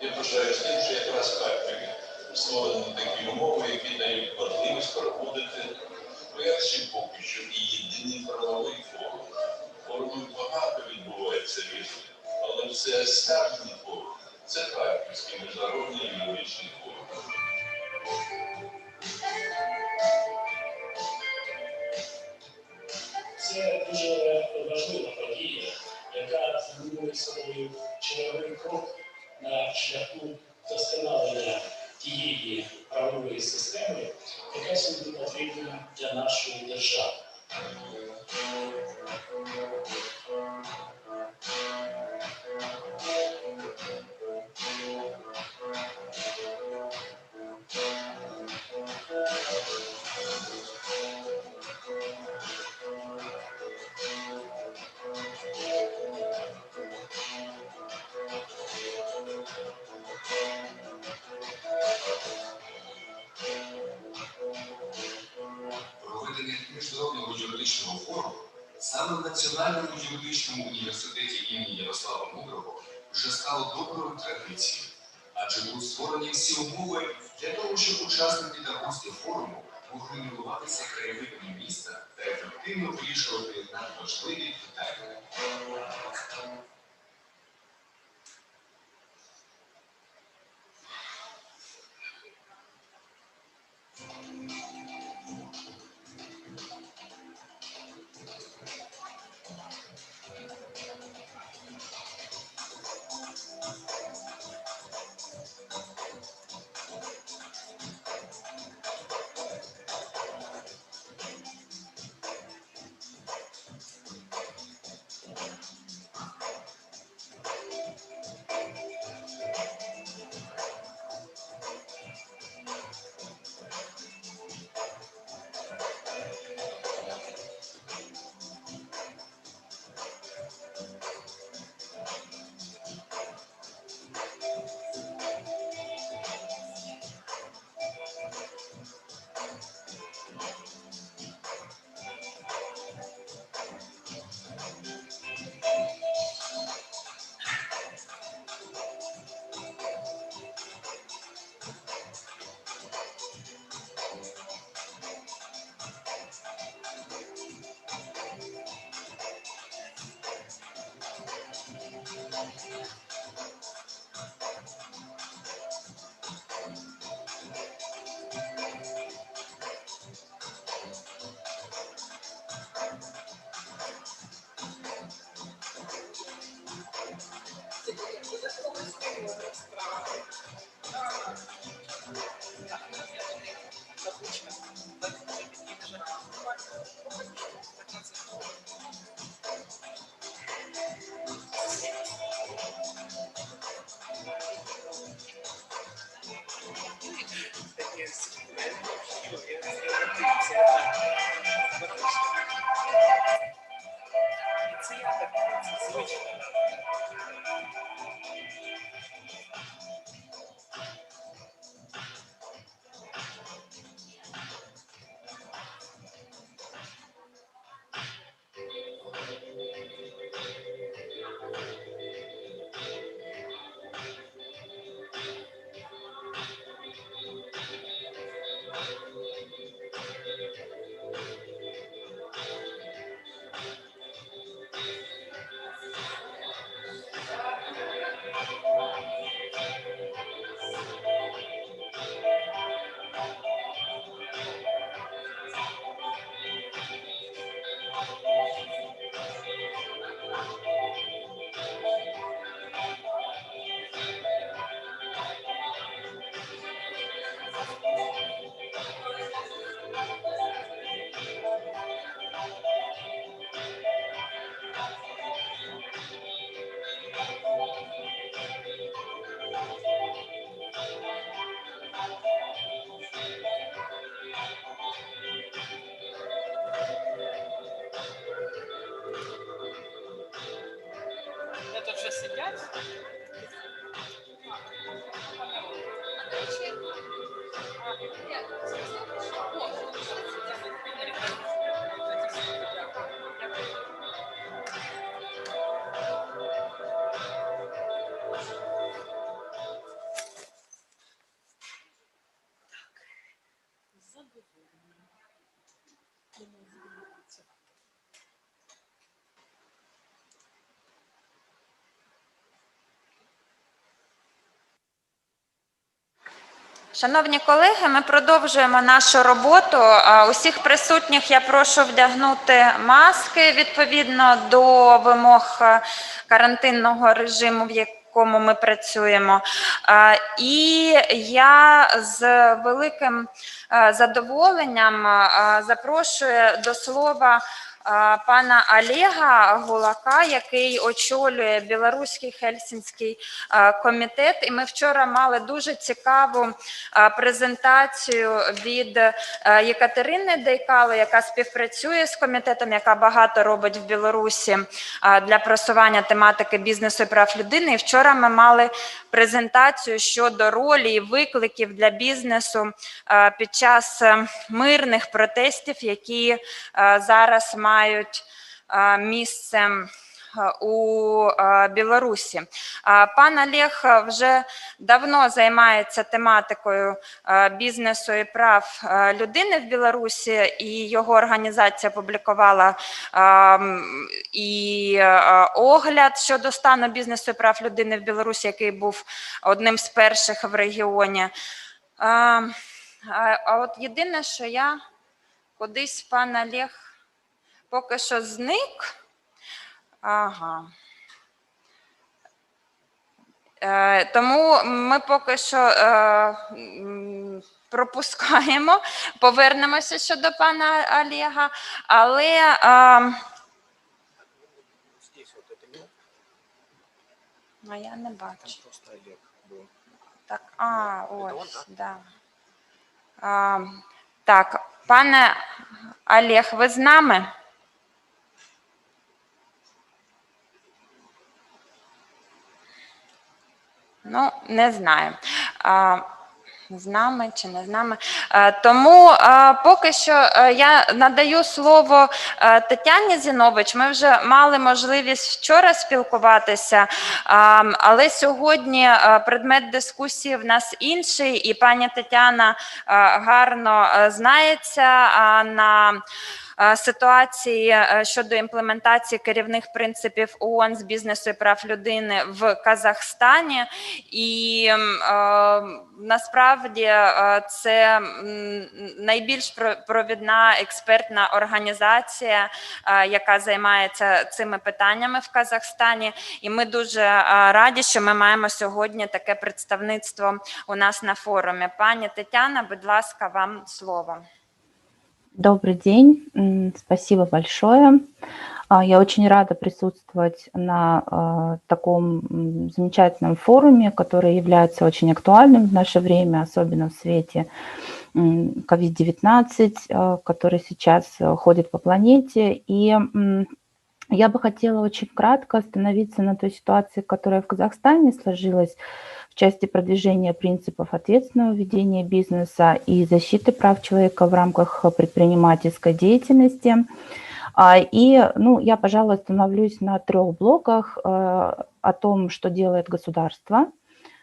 Я пишаюсь тим, що якраз в Харкові створені такі умови, які дають можливість проводити перший поки що і єдиний правовий форум. Форумів багато відбувається різних, але це справжній форум. Це Харківський міжнародний юридичний форум. Це дуже важлива подія, яка знаменує собою черговий крок на шляху вдосконалення тієї правової системи, яка сьогодні потрібна для нашої держави. Проведення міжнародного юридичного форуму саме в Національному юридичному університеті імені Ярослава Мудрого вже стало доброю традицією, адже тут створені всі умови для того, щоб учасники та гості форуму могли милуватися краєвидами міста та ефективно вирішувати надважливі питання. Тут вже сидять. Шановні колеги, ми продовжуємо нашу роботу. Усіх присутніх я прошу вдягнути маски відповідно до вимог карантинного режиму, в якому ми працюємо. І я з великим задоволенням запрошую до слова пана Олега Гулака, який очолює Білоруський Хельсінський комітет. І ми вчора мали дуже цікаву презентацію від Єкатерини Дейкало, яка співпрацює з комітетом, яка багато робить в Білорусі для просування тематики бізнесу і прав людини. І вчора ми мали презентацію щодо ролі і викликів для бізнесу під час мирних протестів, які зараз мають місце у Білорусі. Пан Олег вже давно займається тематикою бізнесу і прав людини в Білорусі, і його організація публікувала і огляд щодо стану бізнесу і прав людини в Білорусі, який був одним з перших в регіоні. А от єдине, що я кудись пан Олег поки що зник. Ага. Тому ми поки що пропускаємо, повернемося щодо пана Олега, але я не бачу. Так, ось, да. Так, пане Олег, ви з нами? Ну, не знаю, з нами чи не з нами. Тому поки що я надаю слово Тетяні Зінович. Ми вже мали можливість вчора спілкуватися, але сьогодні предмет дискусії в нас інший, і пані Тетяна гарно знається на ситуації щодо імплементації керівних принципів ООН з бізнесу і прав людини в Казахстані. І насправді це найбільш провідна експертна організація, яка займається цими питаннями в Казахстані. І ми дуже раді, що ми маємо сьогодні таке представництво у нас на форумі. Пані Тетяна, будь ласка, вам слово. Добрый день, спасибо большое. Я очень рада присутствовать на таком замечательном форуме, который является очень актуальным в наше время, особенно в свете COVID-19, который сейчас ходит по планете. И Я бы хотела очень кратко остановиться на той ситуации, которая в Казахстане сложилась в части продвижения принципов ответственного ведения бизнеса и защиты прав человека в рамках предпринимательской деятельности. И, я, пожалуй, остановлюсь на 3 блоках о том, что делает государство,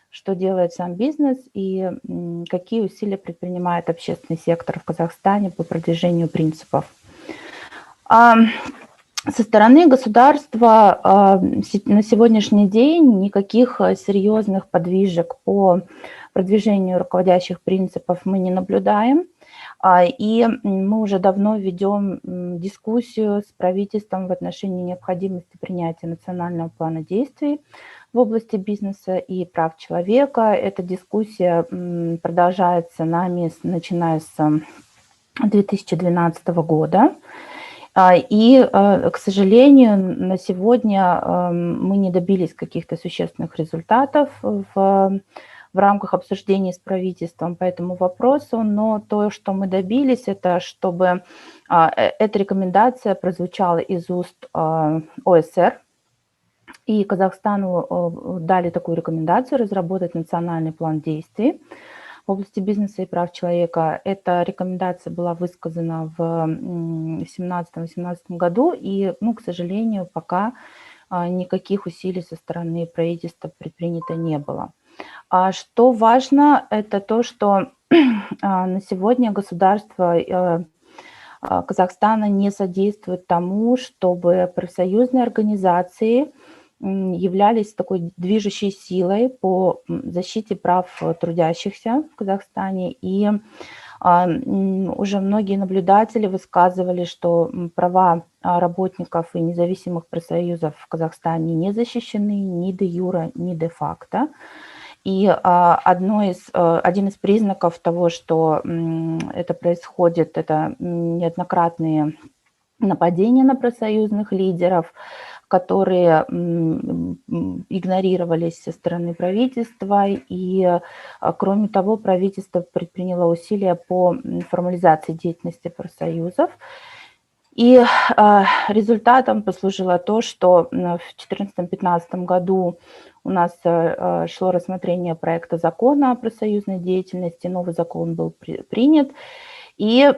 что делает сам бизнес и какие усилия предпринимает общественный сектор в Казахстане по продвижению принципов. Со стороны государства на сегодняшний день никаких серьезных подвижек по продвижению руководящих принципов мы не наблюдаем. И мы уже давно ведем дискуссию с правительством в отношении необходимости принятия национального плана действий в области бизнеса и прав человека. Эта дискуссия продолжается нами, начиная с 2012 года. И, к сожалению, на сегодня мы не добились каких-то существенных результатов в рамках обсуждений с правительством по этому вопросу, но то, что мы добились, это чтобы эта рекомендация прозвучала из уст ОСР, и Казахстану дали такую рекомендацию разработать национальный план действий в области бизнеса и прав человека. Эта рекомендация была высказана в 2017-2018 году, и, к сожалению, пока никаких усилий со стороны правительства предпринято не было. Что важно, это то, что на сегодня государство Казахстана не содействует тому, чтобы профсоюзные организации являлись такой движущей силой по защите прав трудящихся в Казахстане. И уже многие наблюдатели высказывали, что права работников и независимых профсоюзов в Казахстане не защищены ни де юре, ни де факто. И один из признаков того, что это происходит, это неоднократные нападения на профсоюзных лидеров, которые игнорировались со стороны правительства. И, кроме того, правительство предприняло усилия по формализации деятельности профсоюзов. И результатом послужило то, что в 2014-2015 году у нас шло рассмотрение проекта закона о профсоюзной деятельности, новый закон был принят, и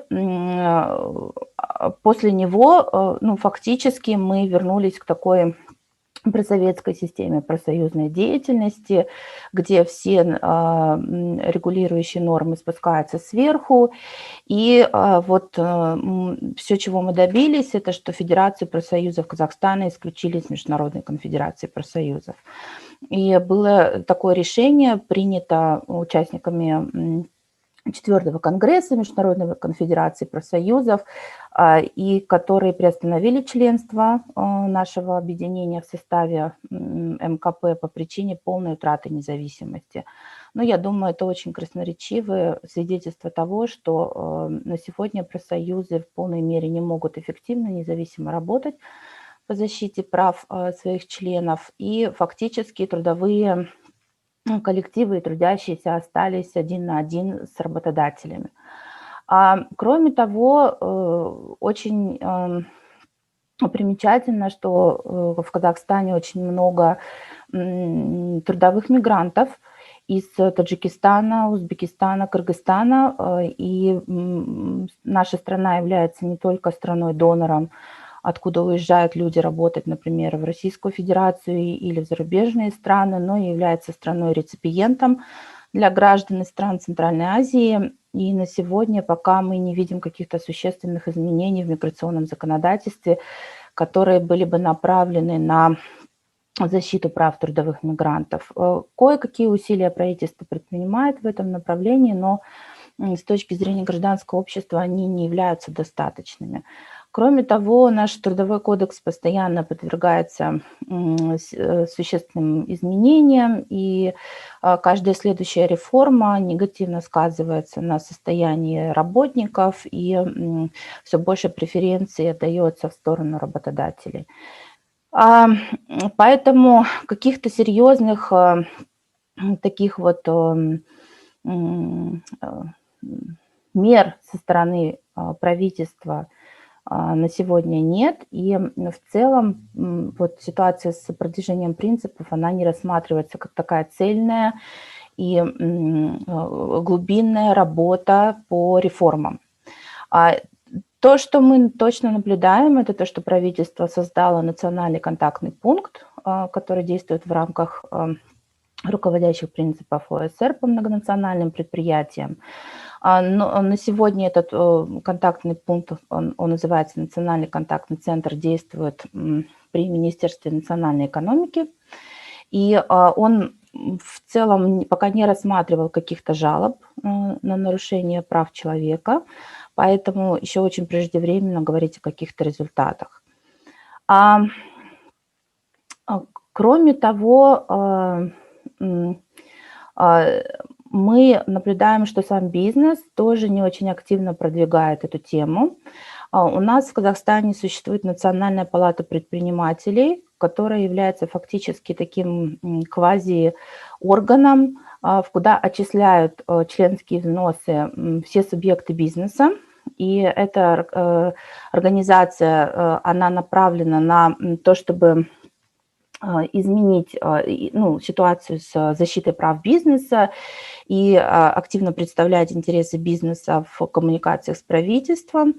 после него, фактически мы вернулись к такой просоветской системе профсоюзной деятельности, где все регулирующие нормы спускаются сверху. И вот все, чего мы добились, это что Федерацию профсоюзов Казахстана исключили из Международной конфедерации профсоюзов. И было такое решение принято участниками 4-го конгресса Международной конфедерации профсоюзов, и которые приостановили членство нашего объединения в составе МКП по причине полной утраты независимости. Но я думаю, это очень красноречивое свидетельство того, что на сегодня профсоюзы в полной мере не могут эффективно, независимо работать по защите прав своих членов, и фактически трудовые коллективы и трудящиеся остались один на один с работодателями. Кроме того, очень примечательно, что в Казахстане очень много трудовых мигрантов из Таджикистана, Узбекистана, Кыргызстана, и наша страна является не только страной-донором, откуда уезжают люди работать, например, в Российскую Федерацию или в зарубежные страны, но и является страной-реципиентом для граждан из стран Центральной Азии. И на сегодня пока мы не видим каких-то существенных изменений в миграционном законодательстве, которые были бы направлены на защиту прав трудовых мигрантов. Кое-какие усилия правительство предпринимает в этом направлении, но с точки зрения гражданского общества они не являются достаточными. Кроме того, наш трудовой кодекс постоянно подвергается существенным изменениям, и каждая следующая реформа негативно сказывается на состоянии работников, и все больше преференций отдается в сторону работодателей. Поэтому каких-то серьезных таких вот мер со стороны правительства на сегодня нет. И в целом вот ситуация с продвижением принципов, она не рассматривается как такая цельная и глубинная работа по реформам. То, что мы точно наблюдаем, это то, что правительство создало национальный контактный пункт, который действует в рамках руководящих принципов ОСР по многонациональным предприятиям. Но на сегодня этот контактный пункт, он называется Национальный контактный центр, действует при Министерстве национальной экономики. И он в целом пока не рассматривал каких-то жалоб на нарушение прав человека, поэтому еще очень преждевременно говорить о каких-то результатах. Кроме того, мы наблюдаем, что сам бизнес тоже не очень активно продвигает эту тему. У нас в Казахстане существует Национальная палата предпринимателей, которая является фактически таким квази-органом, в куда отчисляют членские взносы все субъекты бизнеса. И эта организация, она направлена на то, чтобы изменить ситуацию с защитой прав бизнеса и активно представлять интересы бизнеса в коммуникациях с правительством.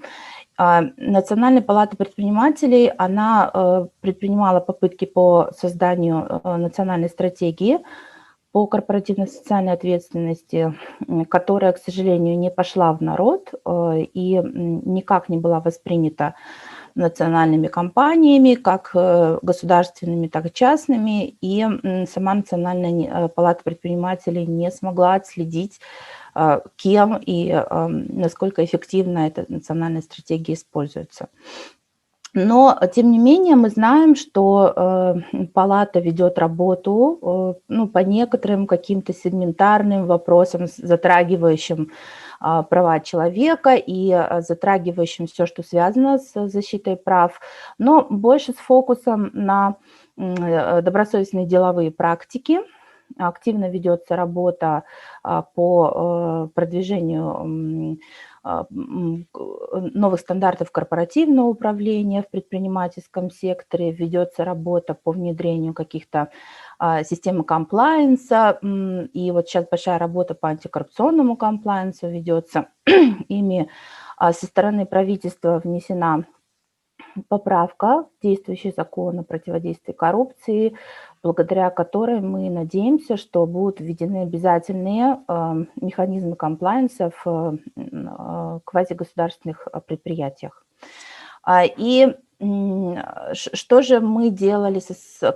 Национальная палата предпринимателей, она предпринимала попытки по созданию национальной стратегии по корпоративной социальной ответственности, которая, к сожалению, не пошла в народ и никак не была воспринята национальными компаниями, как государственными, так и частными, и сама Национальная палата предпринимателей не смогла отследить, кем и насколько эффективно эта национальная стратегия используется. Но, тем не менее, мы знаем, что палата ведет работу по некоторым каким-то сегментарным вопросам, затрагивающим права человека и затрагивающим все, что связано с защитой прав, но больше с фокусом на добросовестные деловые практики. Активно ведется работа по продвижению новых стандартов корпоративного управления в предпринимательском секторе, ведется работа по внедрению каких-то системы комплаенса, и вот сейчас большая работа по антикоррупционному комплаенсу ведется. Ими со стороны правительства внесена поправка в действующий закон о противодействии коррупции, благодаря которой мы надеемся, что будут введены обязательные механизмы комплаенса в квазигосударственных предприятиях. И что же мы делали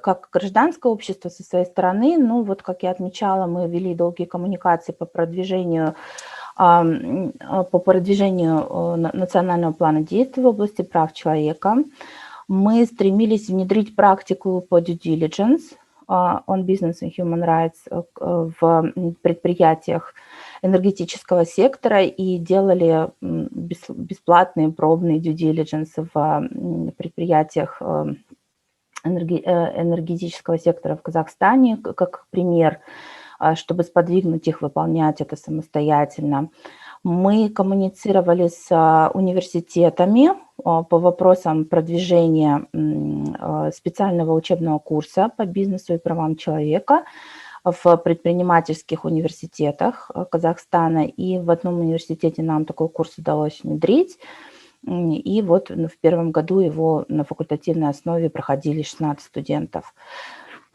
как гражданское общество со своей стороны? Ну вот, как я отмечала, мы вели долгие коммуникации по продвижению национального плана действий в области прав человека. Мы стремились внедрить практику по due diligence on business and human rights в предприятиях энергетического сектора и делали бесплатные пробные due diligence в предприятиях энергетического сектора в Казахстане, как пример, чтобы сподвигнуть их выполнять это самостоятельно. Мы коммуницировали с университетами по вопросам продвижения специального учебного курса по бизнесу и правам человека в предпринимательских университетах Казахстана. И в одном университете нам такой курс удалось внедрить. И вот в первом году его на факультативной основе проходили 16 студентов.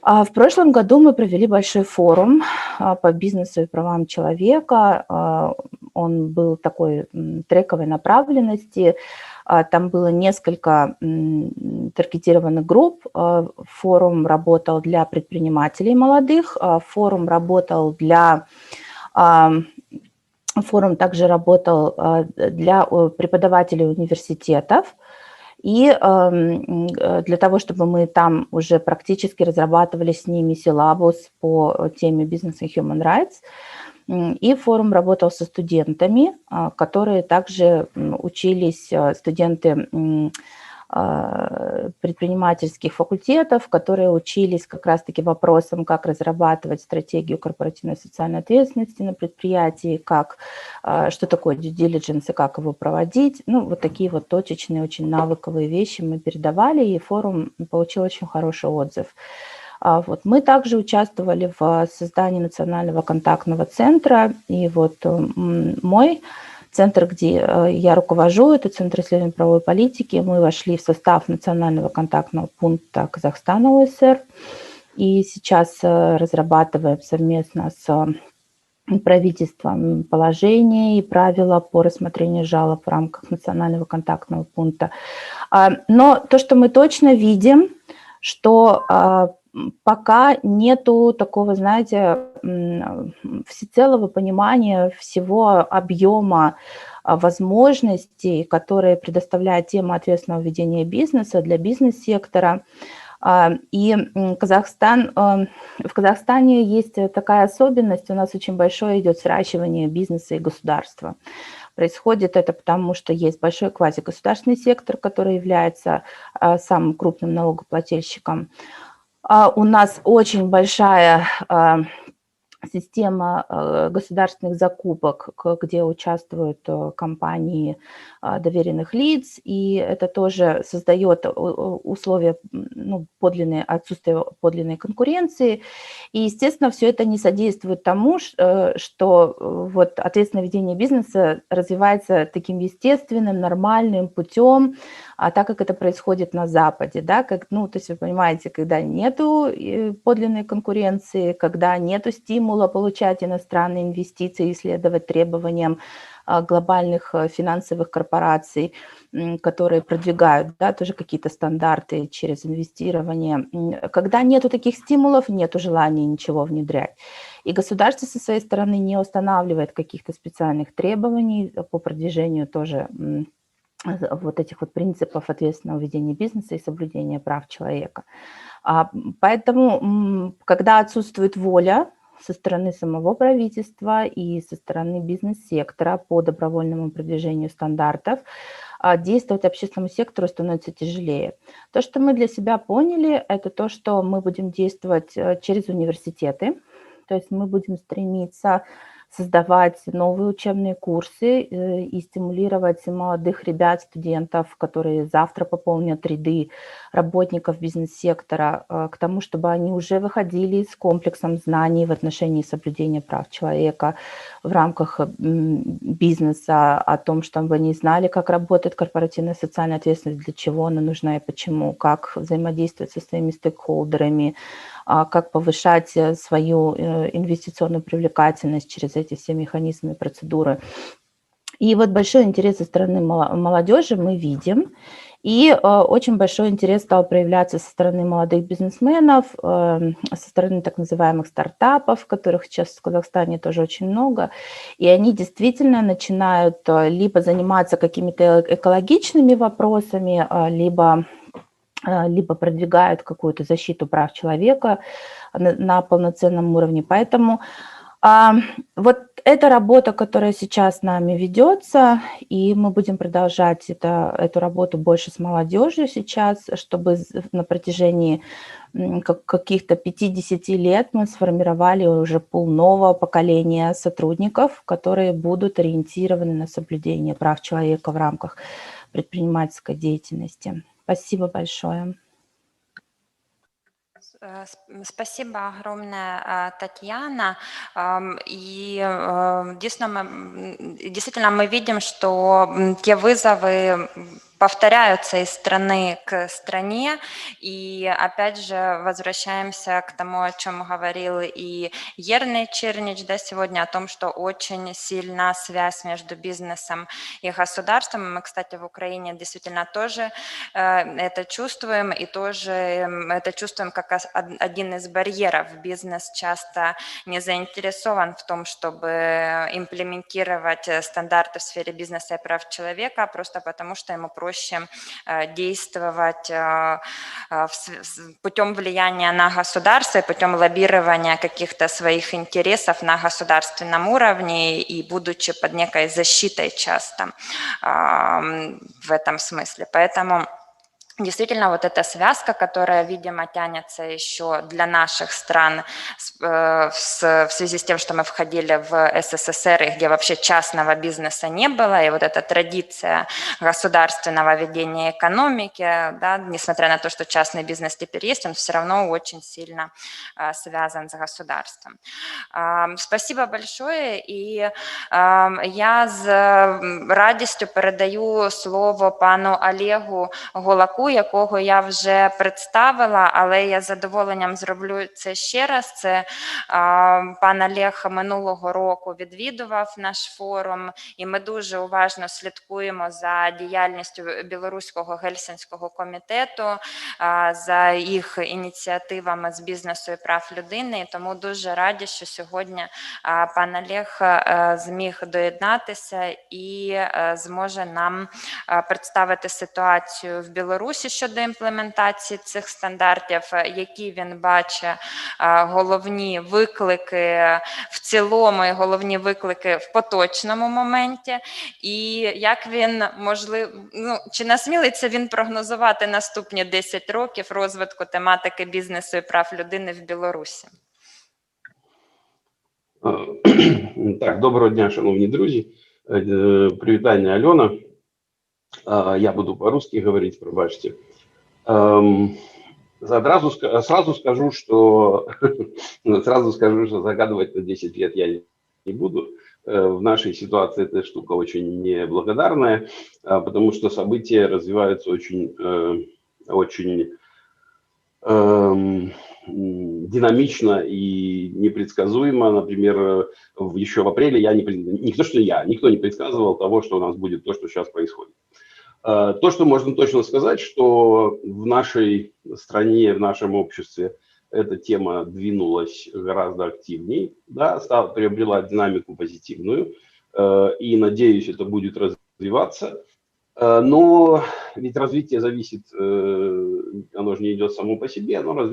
В прошлом году мы провели большой форум по бизнесу и правам человека. Он был такой трековой направленности. Там было несколько таргетированных групп. Форум работал для предпринимателей молодых. Форум также работал для преподавателей университетов. И для того, чтобы мы там уже практически разрабатывали с ними силабус по теме Business and Human Rights. И форум работал со студентами, которые также учились, студенты предпринимательских факультетов, которые учились как раз-таки вопросам, как разрабатывать стратегию корпоративной социальной ответственности на предприятии, что такое due diligence и как его проводить. Ну, вот такие вот точечные, очень навыковые вещи мы передавали, и форум получил очень хороший отзыв. Вот. Мы также участвовали в создании национального контактного центра, и вот мой центр, где я руковожу, это Центр исследований правовой политики, мы вошли в состав национального контактного пункта Казахстана ОСР, и сейчас разрабатываем совместно с правительством положения и правила по рассмотрению жалоб в рамках национального контактного пункта. Но то, что мы точно видим, что пока нету такого, знаете, всецелого понимания всего объема возможностей, которые предоставляет тема ответственного ведения бизнеса для бизнес-сектора. И в Казахстане есть такая особенность, у нас очень большое идет сращивание бизнеса и государства. Происходит это потому, что есть большой квазигосударственный сектор, который является самым крупным налогоплательщиком. У нас очень большая система государственных закупок, где участвуют компании доверенных лиц, и это тоже создает условия отсутствия подлинной конкуренции. И, естественно, все это не содействует тому, что вот ответственное ведение бизнеса развивается таким естественным, нормальным путем, так как это происходит на Западе, да, то есть вы понимаете, когда нету подлинной конкуренции, когда нету стимула получать иностранные инвестиции и следовать требованиям глобальных финансовых корпораций, которые продвигают, да, тоже какие-то стандарты через инвестирование. Когда нету таких стимулов, нету желания ничего внедрять. И государство со своей стороны не устанавливает каких-то специальных требований по продвижению тоже вот этих вот принципов ответственного ведения бизнеса и соблюдения прав человека. Поэтому, когда отсутствует воля со стороны самого правительства и со стороны бизнес-сектора по добровольному продвижению стандартов, действовать общественному сектору становится тяжелее. То, что мы для себя поняли, это то, что мы будем действовать через университеты, то есть мы будем стремиться создавать новые учебные курсы и стимулировать молодых ребят, студентов, которые завтра пополнят ряды работников бизнес-сектора, к тому, чтобы они уже выходили с комплексом знаний в отношении соблюдения прав человека в рамках бизнеса, о том, чтобы они знали, как работает корпоративная социальная ответственность, для чего она нужна и почему, как взаимодействовать со своими стейкхолдерами, как повышать свою инвестиционную привлекательность через эти все механизмы и процедуры. И вот большой интерес со стороны молодежи мы видим. И очень большой интерес стал проявляться со стороны молодых бизнесменов, со стороны так называемых стартапов, которых сейчас в Казахстане тоже очень много. И они действительно начинают либо заниматься какими-то экологичными вопросами, либо продвигают какую-то защиту прав человека на полноценном уровне. Поэтому вот эта работа, которая сейчас нами ведется, и мы будем продолжать эту работу больше с молодежью сейчас, чтобы на протяжении каких-то 50 лет мы сформировали уже пул нового поколения сотрудников, которые будут ориентированы на соблюдение прав человека в рамках предпринимательской деятельности. Спасибо большое. Спасибо огромное, Татьяна. И действительно мы видим, что те вызовы повторяются из страны к стране. И опять же возвращаемся к тому, о чем говорил и Ерний Чернич, да, сегодня, о том, что очень сильна связь между бизнесом и государством. Мы, кстати, в Украине действительно тоже это чувствуем, и тоже это чувствуем как один из барьеров. Бизнес часто не заинтересован в том, чтобы имплементировать стандарты в сфере бизнеса и прав человека, просто потому что ему проще действовать путем влияния на государство и путем лоббирования каких-то своих интересов на государственном уровне и будучи под некой защитой часто в этом смысле. Поэтому действительно вот эта связка, которая, видимо, тянется еще для наших стран в связи с тем, что мы входили в СССР, и где вообще частного бизнеса не было, и вот эта традиция государственного ведения экономики, да, несмотря на то, что частный бизнес теперь есть, он все равно очень сильно связан с государством. Спасибо большое, и я з радістю передаю слово пану Олегу Голаку, якого я вже представила, але я з задоволенням зроблю це ще раз. Це пан Олег минулого року відвідував наш форум, і ми дуже уважно слідкуємо за діяльністю Білоруського Гельсінського комітету, за їх ініціативами з бізнесу і прав людини, і тому дуже раді, що сьогодні пан Олег зміг доєднатися і зможе нам представити ситуацію в Білорусі щодо імплементації цих стандартів, які він бачить головні виклики в цілому і головні виклики в поточному моменті, і як він, можливо, чи насмілиться він прогнозувати наступні 10 років розвитку тематики бізнесу і прав людини в Білорусі. Так, доброго дня, шановні друзі. Привітання, Альона. Я буду по-русски говорить, пробачьте. Сразу скажу, что загадывать на 10 лет я не буду. В нашей ситуации эта штука очень неблагодарная, потому что события развиваются очень динамично и непредсказуемо. Например, еще в апреле никто не предсказывал того, что у нас будет то, что сейчас происходит. То, что можно точно сказать, что в нашей стране, в нашем обществе эта тема двинулась гораздо активнее, да, приобрела динамику позитивную, и, надеюсь, это будет развиваться. Но ведь развитие зависит, оно же не идет само по себе, оно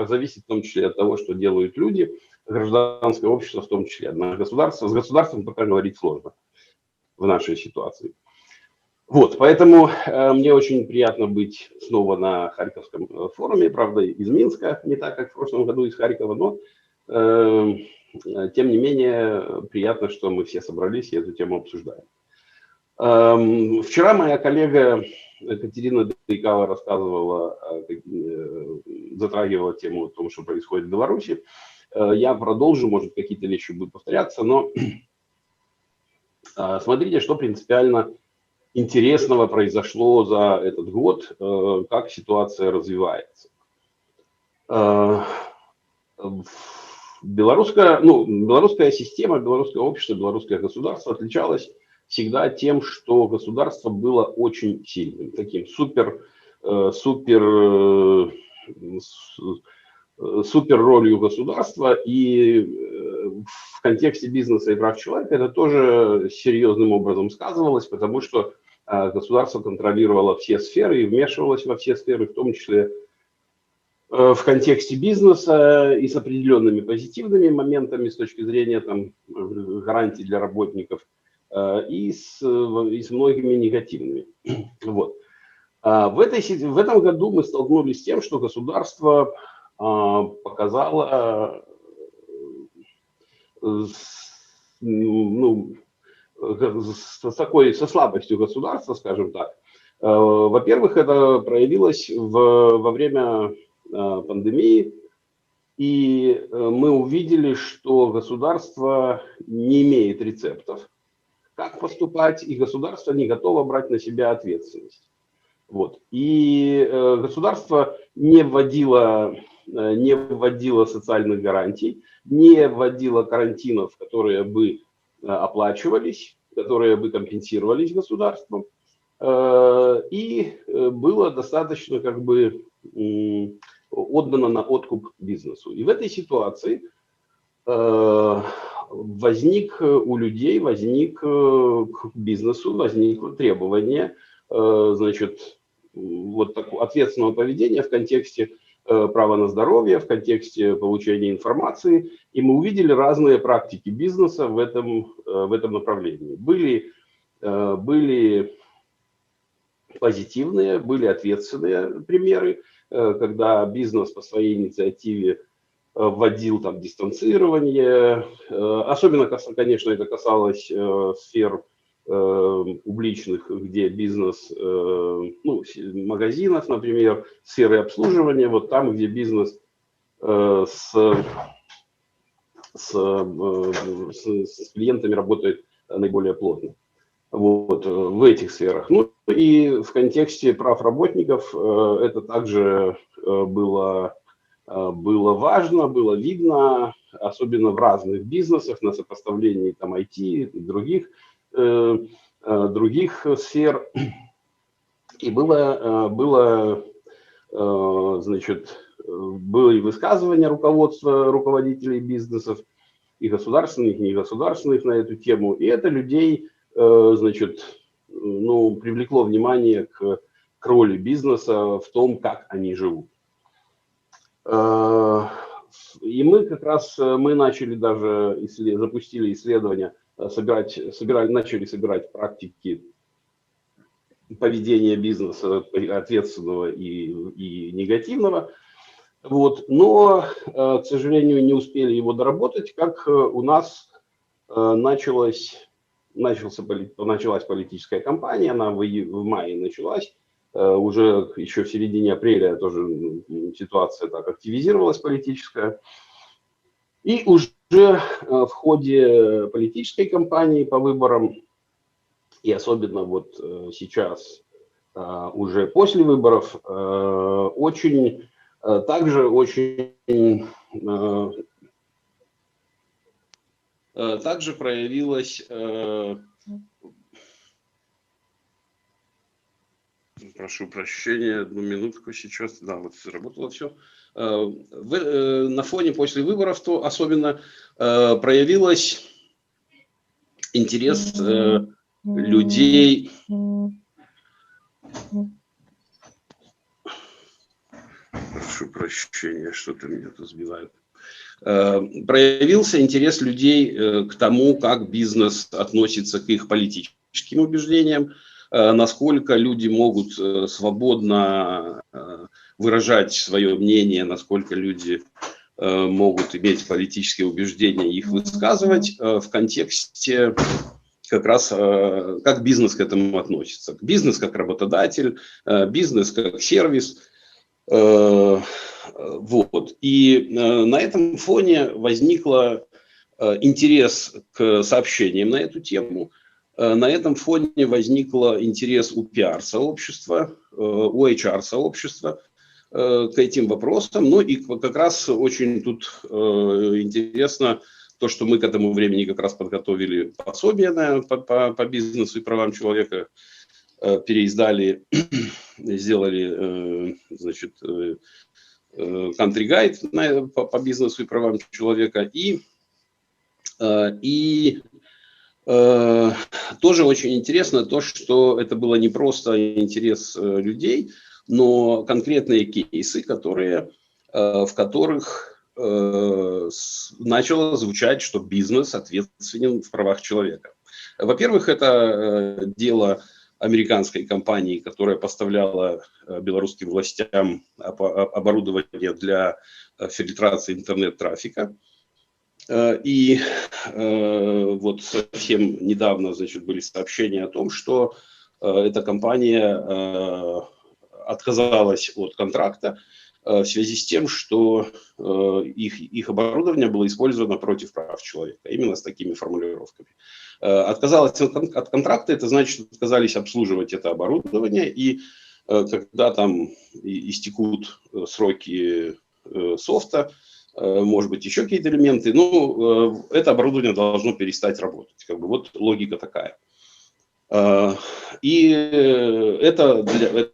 зависит в том числе от того, что делают люди, гражданское общество в том числе. С государством пока говорить сложно в нашей ситуации. Вот, поэтому мне очень приятно быть снова на Харьковском форуме, правда, из Минска, не так, как в прошлом году из Харькова, но тем не менее приятно, что мы все собрались и эту тему обсуждаем. Вчера моя коллега Катерина Дейкава рассказывала, затрагивала тему о том, что происходит в Беларуси. Я продолжу, может, какие-то вещи будут повторяться, но смотрите, что принципиально интересного произошло за этот год, как ситуация развивается. Белорусская система, белорусское общество, белорусское государство отличалось всегда тем, что государство было очень сильным, таким супер ролью государства, и в контексте бизнеса и прав человека это тоже серьезным образом сказывалось, потому что государство контролировало все сферы и вмешивалось во все сферы, в том числе в контексте бизнеса и с определенными позитивными моментами с точки зрения там, гарантий для работников, и с многими негативными. Вот. В этом году мы столкнулись с тем, что государство показало со слабостью государства, скажем так. Во-первых, это проявилось во время пандемии, и мы увидели, что государство не имеет рецептов, как поступать, и государство не готово брать на себя ответственность. Вот. И государство не вводило социальных гарантий, не вводило карантинов, которые бы оплачивались, которые бы компенсировались государством, и было достаточно как бы отдано на откуп бизнесу. И в этой ситуации возник у людей, к бизнесу возникло требование, значит, вот такого ответственного поведения в контексте права на здоровье, в контексте получения информации, и мы увидели разные практики бизнеса в этом направлении. Были позитивные, были ответственные примеры, когда бизнес по своей инициативе вводил там дистанцирование. Особенно, конечно, это касалось сфер публичных, где бизнес, ну, магазинов, например, сферы обслуживания, вот там, где бизнес с клиентами работает наиболее плотно. Вот, в этих сферах. Ну и в контексте прав работников это также было важно, было видно, особенно в разных бизнесах, на сопоставлении там IT и других сфер. И было и высказывания руководства, руководителей бизнесов, и государственных, и негосударственных на эту тему. И это людей, ну, привлекло внимание к роли бизнеса в том, как они живут. И мы как раз, мы начали даже, запустили исследования, начали собирать практики поведения бизнеса ответственного и негативного. Вот. Но, к сожалению, не успели его доработать, как у нас началась политическая кампания, она в мае началась, уже еще в середине апреля тоже ситуация так активизировалась политическая. И уже в ходе политической кампании по выборам, и особенно вот сейчас, уже после выборов, также проявилась, прошу прощения, одну минутку сейчас, да, вот заработало все. На фоне после выборов то особенно проявилась интерес людей. Прошу прощения, что-то меня тут сбивает. Проявился интерес людей к тому, как бизнес относится к их политическим убеждениям, насколько люди могут свободно выражать свое мнение, насколько люди могут иметь политические убеждения и их высказывать в контексте как раз, как бизнес к этому относится. Бизнес как работодатель, бизнес как сервис. Вот. И на этом фоне возникла интерес к сообщениям на эту тему. На этом фоне возникл интерес у пиар-сообщества, у HR-сообщества к этим вопросам. Ну и как раз очень тут интересно то, что мы к этому времени как раз подготовили пособие по бизнесу и правам человека, переиздали, сделали, значит, country guide по бизнесу и правам человека. И тоже очень интересно то, что это было не просто интерес людей, но конкретные кейсы, в которых начало звучать, что бизнес ответственен в правах человека. Во-первых, это дело американской компании, которая поставляла белорусским властям оборудование для фильтрации интернет-трафика. И вот совсем недавно, значит, были сообщения о том, что эта компания отказалась от контракта в связи с тем, что их оборудование было использовано против прав человека, именно с такими формулировками. Отказалась от контракта, это значит, что отказались обслуживать это оборудование, и когда там истекут сроки софта, может быть, еще какие-то элементы, ну, это оборудование должно перестать работать. Как бы вот логика такая. И это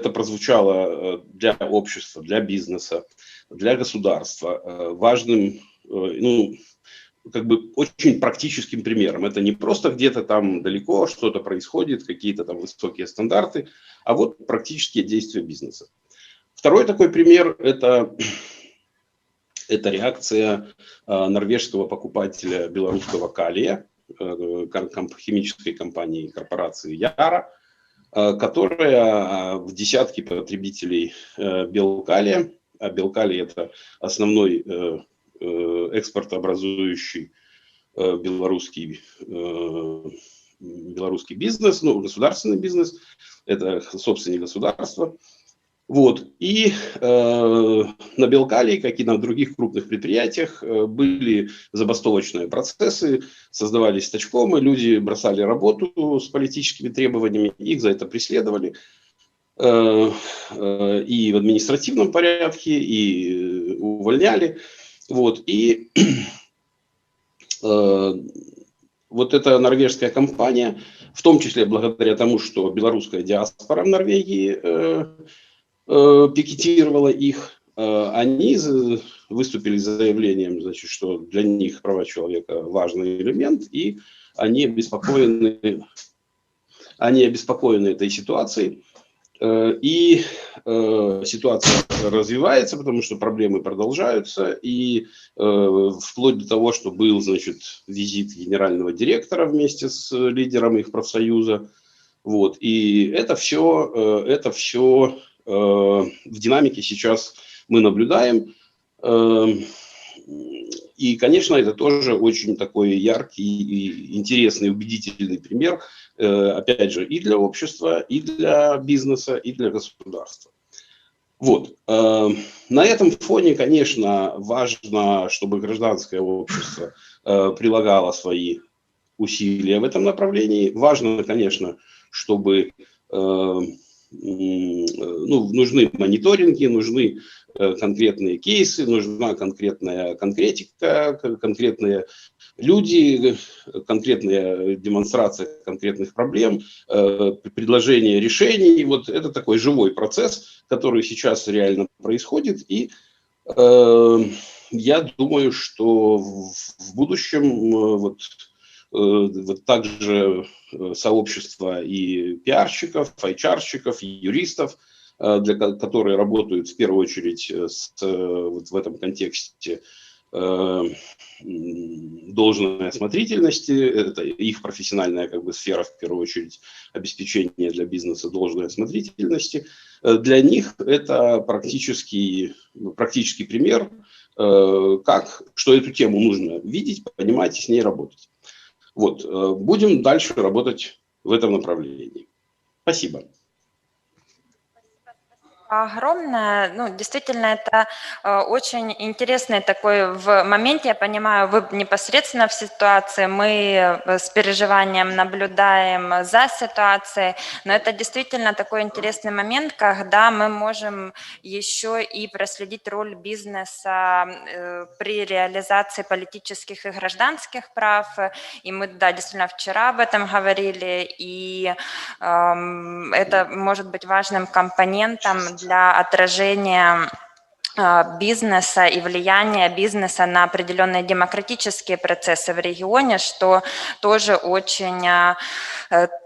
прозвучало для общества, для бизнеса, для государства важным, ну, как бы очень практическим примером. Это не просто где-то там далеко что-то происходит, какие-то там высокие стандарты, а вот практические действия бизнеса. Второй такой пример – это реакция норвежского покупателя белорусского калия, химической компании, корпорации Яра, которая в десятки потребителей биокалия, а биокалий – это основной экспортообразующий белорусский бизнес, ну, государственный бизнес, это собственник государства. Вот. И на биокалии, как и на других крупных предприятиях, были забастовочные процессы, создавались стачкомы, люди бросали работу с политическими требованиями, их за это преследовали и в административном порядке, и увольняли. Вот. И вот эта норвежская компания, в том числе благодаря тому, что белорусская диаспора в Норвегии пикетировала их, они выступили с заявлением, значит, что для них права человека важный элемент, и они обеспокоены этой ситуацией. И ситуация развивается, потому что проблемы продолжаются, и вплоть до того, что был, значит, визит генерального директора вместе с лидером их профсоюза. Вот. И это все в динамике сейчас мы наблюдаем. И, конечно, это тоже очень такой яркий и интересный, убедительный пример, опять же, и для общества, и для бизнеса, и для государства. Вот. На этом фоне, конечно, важно, чтобы гражданское общество прилагало свои усилия в этом направлении. Важно, конечно, чтобы нужны мониторинги, нужны конкретные кейсы, нужна конкретная конкретика, конкретные люди, конкретная демонстрация конкретных проблем, предложение решений. Вот это такой живой процесс, который сейчас реально происходит. И я думаю, что в будущем вот также сообщество и пиарщиков, HR-щиков, и юристов, которые работают в первую очередь вот в этом контексте должной осмотрительности, это их профессиональная как бы сфера, в первую очередь, обеспечение для бизнеса должной осмотрительности. Для них это практический пример, что эту тему нужно видеть, понимать и с ней работать. Вот, будем дальше работать в этом направлении. Спасибо. Огромное. Ну, действительно, это очень интересный такой в моменте, я понимаю, вы непосредственно в ситуации, мы с переживанием наблюдаем за ситуацией, но это действительно такой интересный момент, когда мы можем еще и проследить роль бизнеса при реализации политических и гражданских прав, и мы, да, действительно вчера об этом говорили, и это может быть важным компонентом для отражения бизнеса и влияния бизнеса на определенные демократические процессы в регионе, что тоже очень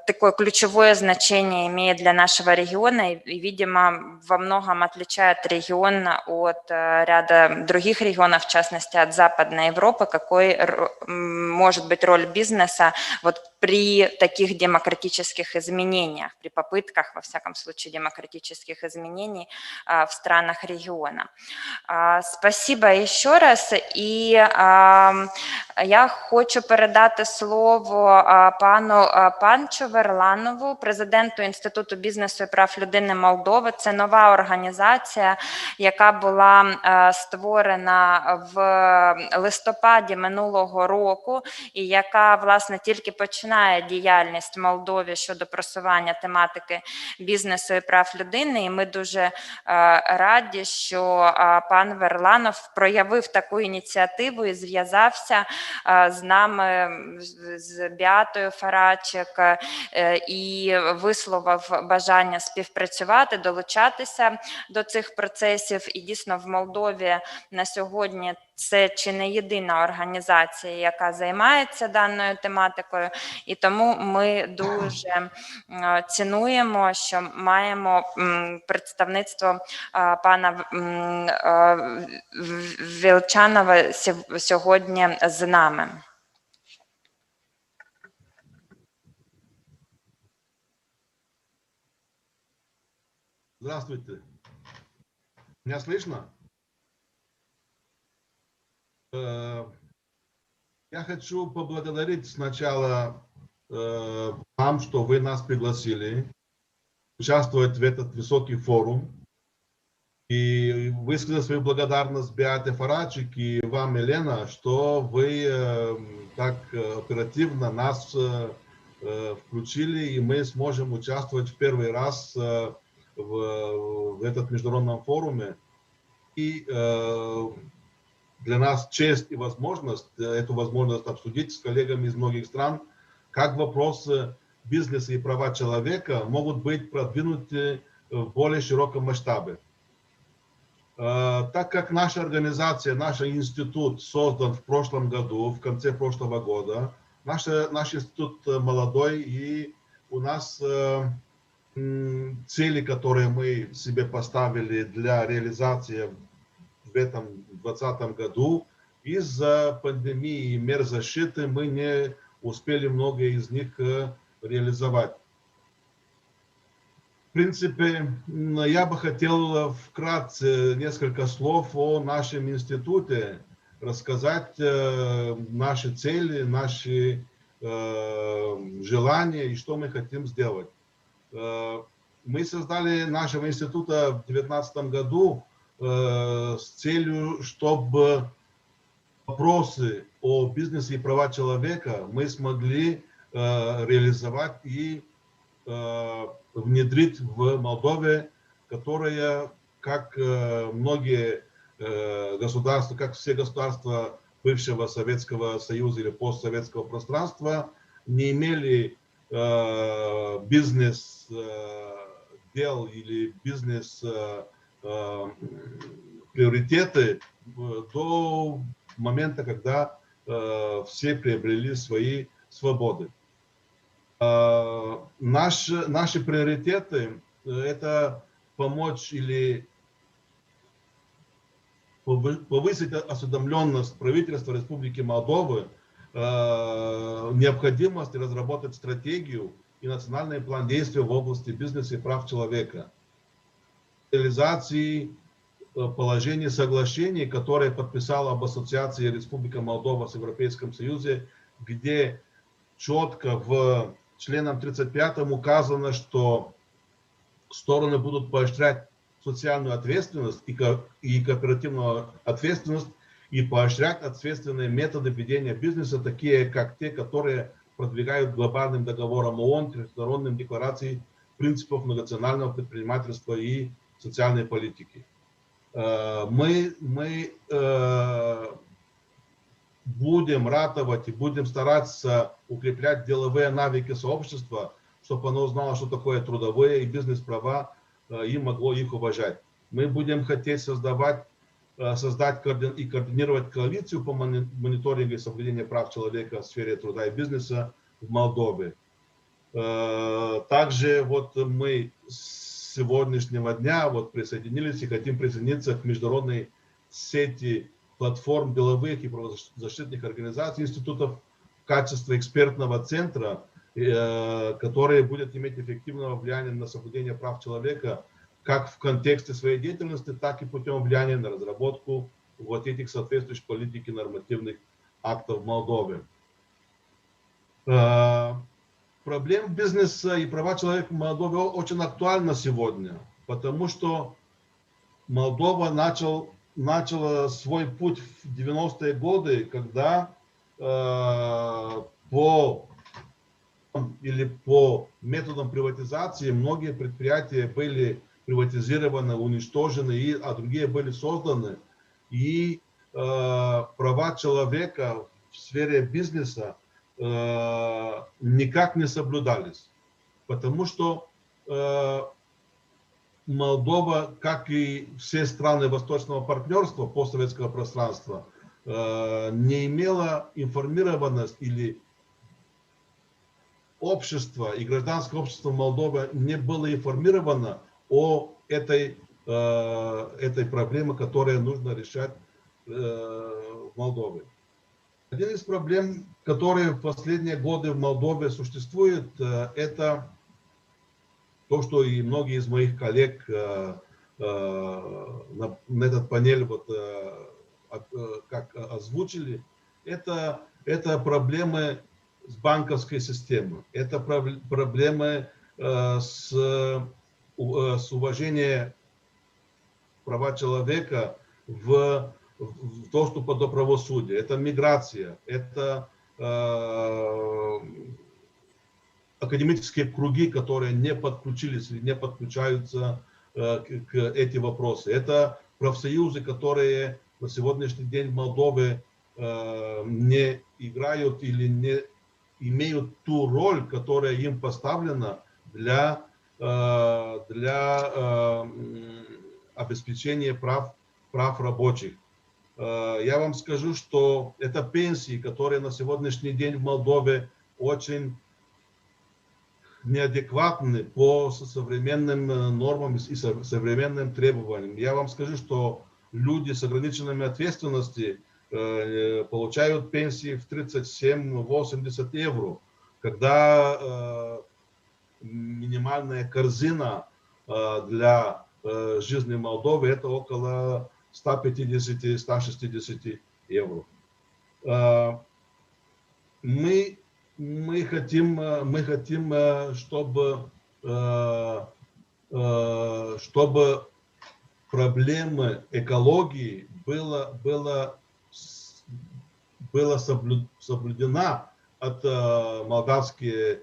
такое ключевое значение имеет для нашего региона и, видимо, во многом отличает регион от ряда других регионов, в частности, от Западной Европы, какой может быть роль бизнеса вот при таких демократических изменениях, при попытках, во всяком случае, демократических изменений в странах региона. Спасибо еще раз. І я хочу передати слово пану Панчу Верланову, президенту Інституту бізнесу і прав людини Молдови. Це нова організація, яка була створена в листопаді минулого року і яка, власне, тільки починає діяльність в Молдові щодо просування тематики бізнесу і прав людини. І ми дуже раді, що пан Верланов проявив таку ініціативу і зв'язався з нами, з Беатою Фарачик, і висловив бажання співпрацювати, долучатися до цих процесів. І дійсно в Молдові на сьогодні це чи не єдина організація, яка займається даною тематикою, і тому ми дуже цінуємо, що маємо представництво пана Вілчанова сьогодні з нами. Здравствуйте. Меня слышно? Я хочу поблагодарить сначала вам, что вы нас пригласили участвовать в этот высокий форум. И высказать свою благодарность Беате Фарачик и вам, Елена, что вы так оперативно нас включили, и мы сможем участвовать в первый раз в этом международном форуме. И для нас честь и возможность, эту возможность обсудить с коллегами из многих стран, как вопросы бизнеса и права человека могут быть продвинуты в более широком масштабе. Так как наша организация, наш институт создан в прошлом году, в конце прошлого года, наш институт молодой, и у нас цели, которые мы себе поставили для реализации в этом 2020 году, из-за пандемии и мер защиты мы не успели многие из них реализовать. В принципе, я бы хотел вкратце несколько слов о нашем институте, рассказать наши цели, наши желания и что мы хотим сделать. Мы создали нашего института в 2019 году с целью, чтобы вопросы о бизнесе и права человека мы смогли реализовать и внедрить в Молдове, которая, как многие государства, как все государства бывшего Советского Союза или постсоветского пространства, не имели бизнес дел или бизнес приоритеты до момента, когда все приобрели свои свободы. Наши приоритеты – это помочь или повысить осведомленность правительства Республики Молдовы, необходимость разработать стратегию и национальный план действий в области бизнеса и прав человека, реализации положений соглашений, которые подписала об ассоциации Республика Молдова с Европейским Союзом, где четко в членом 35 указано, что стороны будут поощрять социальную ответственность и кооперативную ответственность и поощрять ответственные методы ведения бизнеса, такие как те, которые продвигают глобальным договором ООН, международным декларацией принципов многонационального предпринимательства и социальной политики. Мы будем ратовать и будем стараться укреплять деловые навыки сообщества, чтобы оно знало, что такое трудовые и бизнес-права, и могло их уважать. Мы будем хотеть создать и координировать коалицию по мониторингу и соблюдению прав человека в сфере труда и бизнеса в Молдове. Также вот мы с сегодняшнего дня присоединились и хотим присоединиться к международной сети платформ деловых и правозащитных организаций, институтов в качестве экспертного центра, который будет иметь эффективное влияние на соблюдение прав человека как в контексте своей деятельности, так и путем влияния на разработку вот этих соответствующих политик и нормативных актов в Молдове. Проблема бизнеса и права человека в Молдове очень актуальна сегодня, потому что Молдова начала свой путь в 90-е годы, когда по методам приватизации многие предприятия были приватизированы, уничтожены, а другие были созданы. И права человека в сфере бизнеса никак не соблюдались. Потому что Молдова, как и все страны Восточного партнерства, постсоветского пространства, не имела информированность или общество и гражданское общество Молдовы не было информировано о этой проблеме, которую нужно решать в Молдове. Один из проблем, которые в последние годы в Молдове существует, это то, что и многие из моих коллег на этот панель вот, как озвучили, это проблемы с банковской системой, это проблемы с уважением права человека в доступа до правосудия, это миграция, это академические круги, которые не подключились или не подключаются к этим вопросам. Это профсоюзы, которые на сегодняшний день в Молдове не играют или не имеют ту роль, которая им поставлена для обеспечения прав рабочих. Я вам скажу, что это пенсии, которые на сегодняшний день в Молдове очень неадекватны по современным нормам и современным требованиям. Я вам скажу, что люди с ограниченными ответственностью получают пенсии в 37-80 евро, когда минимальная корзина для жизни Молдовы это около 150-160 евро. Мы хотим, чтобы проблемы экологии была соблюдена от молдавских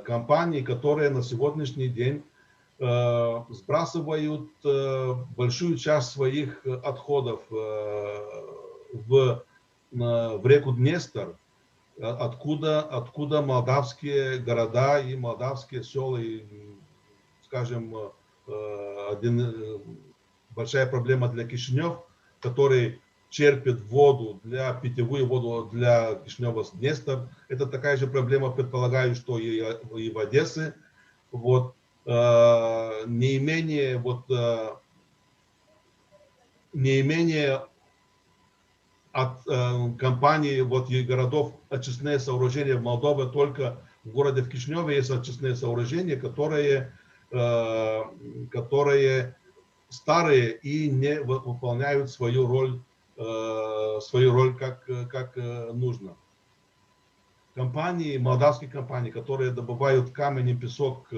компаний, которые на сегодняшний день сбрасывают большую часть своих отходов в реку Днестр, откуда молдавские города и молдавские села, и, скажем, большая проблема для Кишинев, который черпит воду, питьевую воду для Кишинева с Днестр. Это такая же проблема, предполагаю, что и в Одессе. Вот. Не имение от компаний вот, и городов очистные сооружения в Молдове, только в городе в Кишиневе есть очистные сооружения, которые старые и не выполняют свою роль как нужно. Компании, молдавские компании, которые добывают камень и песок,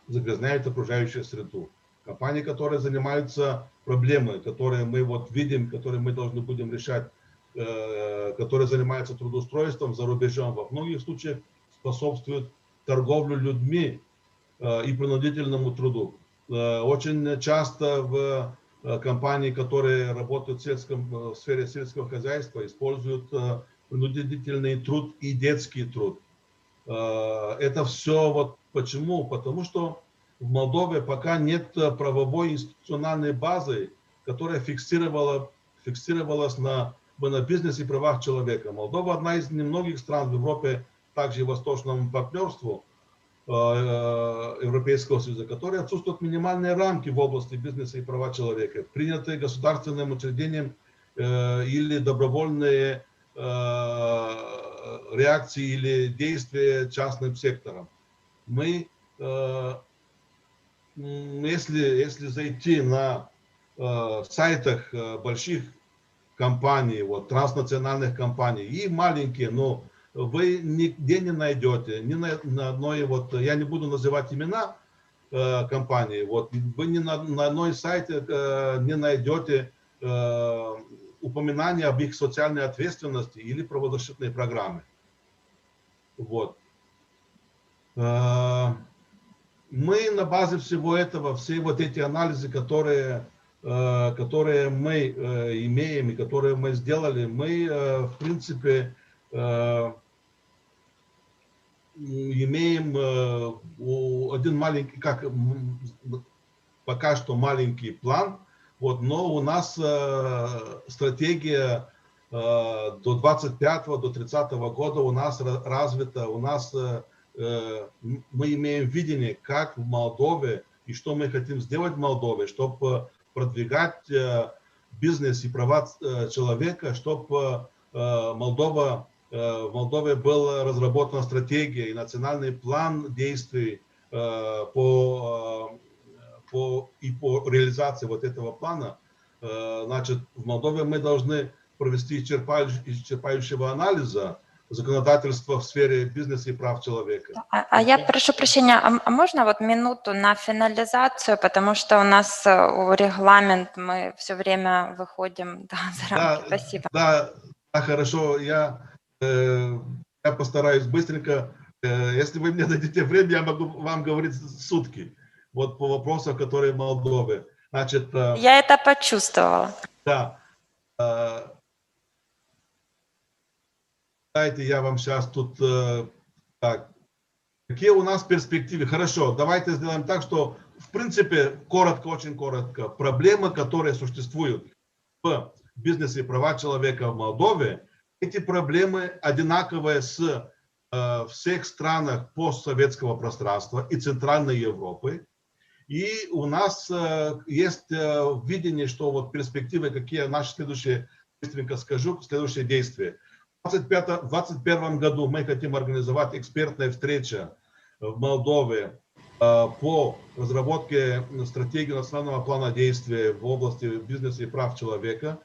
загрязняют окружающую среду. Компании, которые занимаются проблемой, которые мы вот видим, которые мы должны будем решать, которые занимаются трудоустройством за рубежом, во многих случаях способствуют торговле людьми и принудительному труду. Очень часто в компании, которые работают в сфере сельского хозяйства, используют принудительный труд и детский труд. Это все вот почему? Потому что в Молдове пока нет правовой институциональной базы, которая фиксировалась на бизнесе и правах человека. Молдова одна из немногих стран в Европе, также и Восточному партнерству Европейского Союза, которые отсутствуют минимальные рамки в области бизнеса и права человека, принятые государственным учреждением или добровольные реакции или действия частным сектором. Мы, если зайти на сайтах больших компаний, вот, транснациональных компаний и маленькие, но вы нигде не найдете, ни на одной, вот, я не буду называть имена компании, вот, вы ни на одной сайте не найдете упоминания об их социальной ответственности или правозащитной программе. Вот. Мы на базе всего этого, все вот эти анализы, которые мы имеем и которые мы сделали, мы, в принципе, имеем один маленький, пока что маленький план, вот, но у нас стратегия до 25-го, до 30-го года у нас развита, мы имеем видение, как в Молдове и что мы хотим сделать в Молдове, чтобы продвигать бизнес и права человека, чтобы в Молдове была разработана стратегия и национальный план действий по реализации вот этого плана, значит, в Молдове мы должны провести исчерпающего анализа законодательства в сфере бизнеса и прав человека. А я прошу прощения, а можно вот минуту на финализацию, потому что у нас регламент, мы все время выходим за рамки. Спасибо. Да, хорошо, я постараюсь быстренько. Если вы мне дадите время, я могу вам говорить сутки. Вот по вопросам, которые в Молдове. Значит, я это почувствовала. Да. Давайте я вам сейчас тут... Так. Какие у нас перспективы? Хорошо, давайте сделаем так, что, в принципе, коротко, очень коротко, проблемы, которые существуют в бизнесе и права человека в Молдове, эти проблемы одинаковые в всех странах постсоветского пространства и Центральной Европы. И у нас есть видение, что вот перспективы, какие наши следующие, быстренько скажу, следующие действия. В 2021 году мы хотим организовать экспертные встречи в Молдове по разработке стратегии национального плана действия в области бизнеса и прав человека.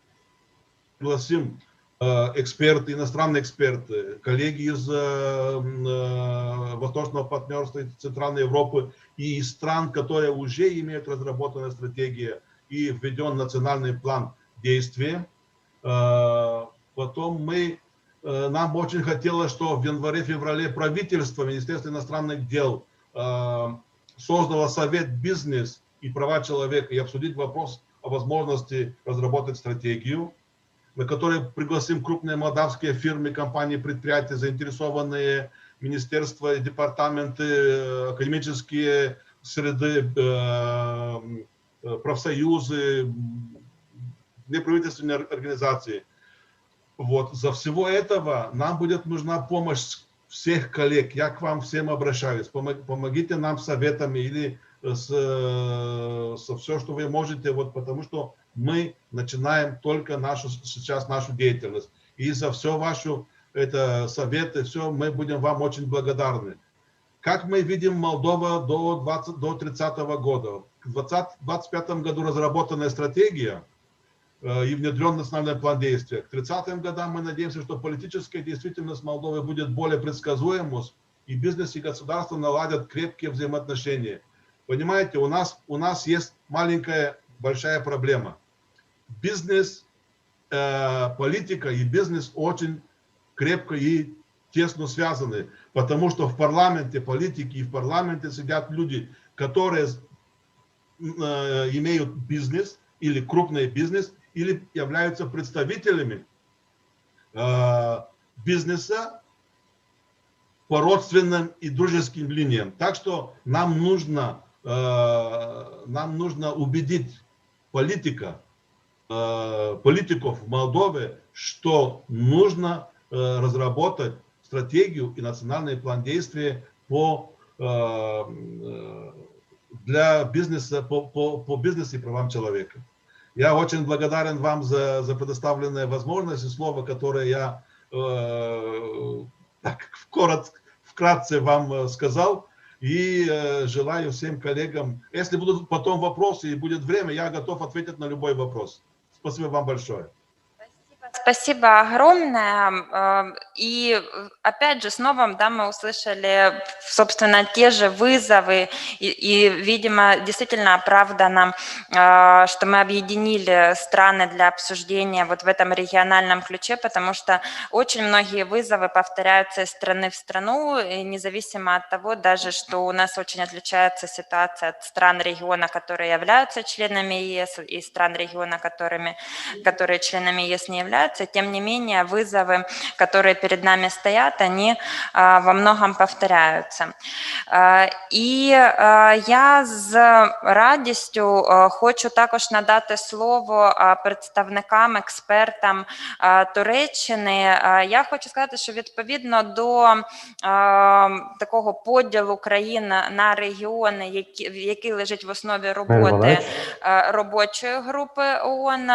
Пригласим эксперты, иностранные эксперты, коллеги из Восточного партнерства и Центральной Европы и из стран, которые уже имеют разработанную стратегию и введен национальный план действия. Потом нам очень хотелось, что в январе-феврале правительство, Министерство иностранных дел создало совет «Бизнес и права человека» и обсудить вопрос о возможности разработать стратегию, на которой пригласим крупные молдавские фирмы, компании, предприятия, заинтересованные министерства, департаменты, академические среды, профсоюзы, неправительственные организации. Вот. За всего этого нам будет нужна помощь всех коллег. Я к вам всем обращаюсь. Помогите нам советами или со все, что вы можете, вот, потому что мы начинаем только сейчас нашу деятельность. И за все ваши советы, все, мы будем вам очень благодарны. Как мы видим Молдова до 30 года? В 2025 году разработанная стратегия и внедрен национальный план действия. К 30-м годам мы надеемся, что политическая действительность Молдовы будет более предсказуемой, и бизнес и государство наладят крепкие взаимоотношения. Понимаете, у нас есть большая проблема. Бизнес, политика и бизнес очень крепко и тесно связаны, потому что в парламенте политики и в парламенте сидят люди, которые имеют бизнес или крупный бизнес, или являются представителями бизнеса по родственным и дружеским линиям. Так что нам нужно убедить политиков в Молдове, что нужно разработать стратегию и национальный план действия для бизнеса, по бизнесу и правам человека. Я очень благодарен вам за предоставленные возможности, слово, которое я вкратце вам сказал. И желаю всем коллегам, если будут потом вопросы и будет время, я готов ответить на любой вопрос. Спасибо вам большое. Спасибо огромное. И опять же, снова мы услышали, собственно, те же вызовы. И, видимо, действительно оправдано, что мы объединили страны для обсуждения вот в этом региональном ключе, потому что очень многие вызовы повторяются из страны в страну, и независимо от того, даже что у нас очень отличается ситуация от стран региона, которые являются членами ЕС, и стран региона, которые членами ЕС не являются. Тем не менее, вызовы, которые перед нами стоят, они во многом повторяються. І я з радістю хочу також надати слово представникам, експертам Туреччини. Я хочу сказати, що відповідно до такого поділу країн на регіони, який лежить в основі роботи робочої групи ООН,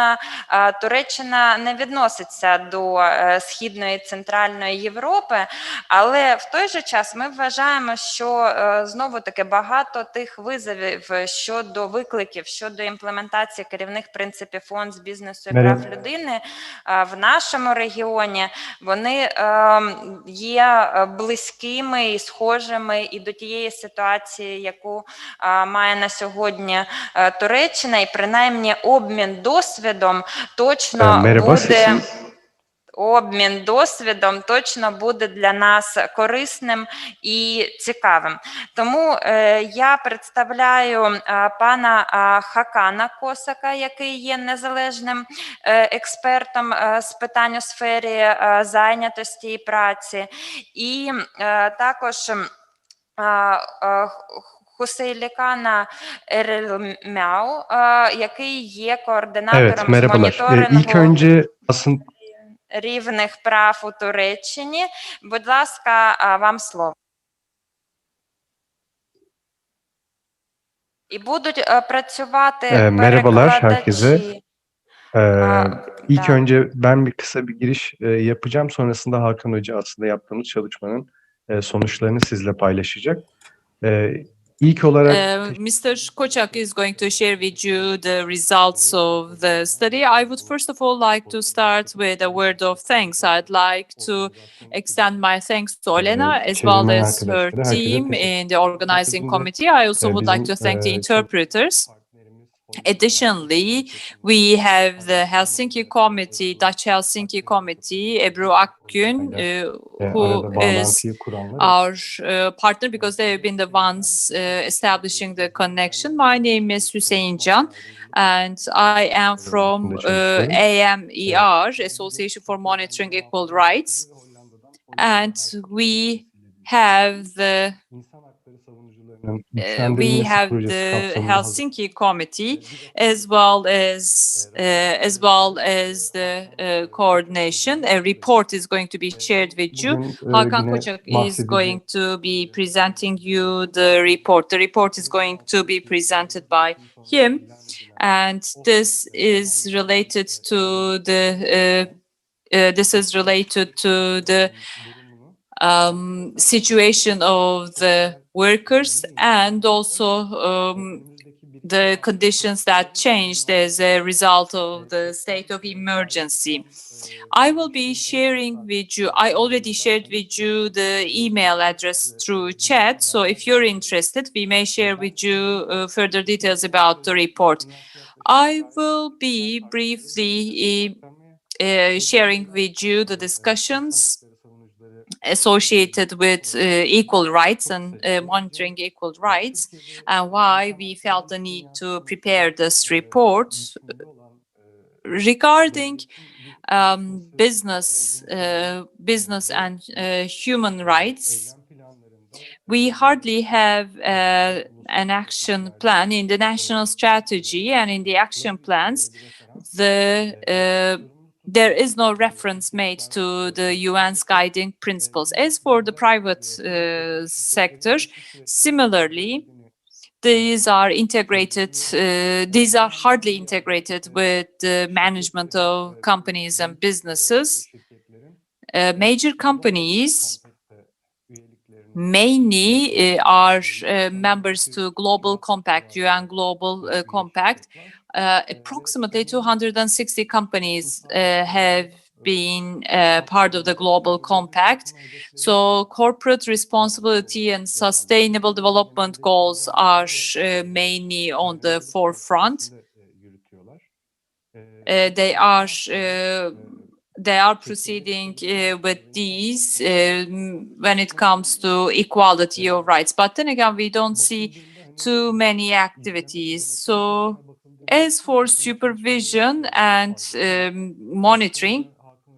Туреччина не відноситься до Східної і Центральної Європи, але в той же час ми вважаємо, що що знову-таки багато тих визовів щодо викликів, щодо імплементації керівних принципів ООН з бізнесу і прав людини в нашому регіоні, вони є близькими і схожими і до тієї ситуації, яку має на сьогодні Туреччина, і принаймні обмін досвідом точно буде... Обмін досвідом точно буде для нас корисним і цікавим. Тому я представляю пана Хакана Косака, який є незалежним експертом з питань у сфері зайнятості і праці, і також Хусейлікана Ерелмяу, який є координатором з моніторингу рівних прав у Туреччині. Будь ласка, вам слово. І будуть працювати перекладачі. İlk önce ben bir kısa bir giriş yapacağım. Sonrasında Hakan Hoca aslında yaptığımız çalışmanın sonuçlarını sizle paylaşacak. İlk olarak Mr. Koçak is going to share with you the results of the study. I would first of all like to start with a word of thanks. I'd like to extend my thanks to Olena as well as her team in the organizing committee. I also would like to thank the interpreters. Additionally, we have the Helsinki Committee, Dutch Helsinki Committee, Ebru Akgün, who is our partner because they have been the ones establishing the connection. My name is Hüseyin Can, and I am from AMER, Association for Monitoring Equal Rights, and we have the Helsinki Committee as well as the coordination. A report is going to be shared with you. Hakan Koçak is going to be presenting you the report. The report is going to be presented by him, and this is related to the situation of the workers and also the conditions that changed as a result of the state of emergency. I will be sharing with you, I already shared with you the email address through chat, so if you're interested, we may share with you further details about the report. I will be briefly sharing with you the discussions associated with equal rights and monitoring equal rights, and why we felt the need to prepare this report. Regarding business and human rights, we hardly have an action plan in the national strategy, and in the action plans, there is no reference made to the UN's guiding principles. As for the private sector, similarly, these are hardly integrated with the management of companies and businesses. Major companies mainly are members to Global Compact, UN Global Compact. Approximately 260 companies have been part of the Global Compact. So corporate responsibility and sustainable development goals are mainly on the forefront. They are proceeding with these when it comes to equality of rights. But then again, we don't see too many activities. So as for supervision and monitoring,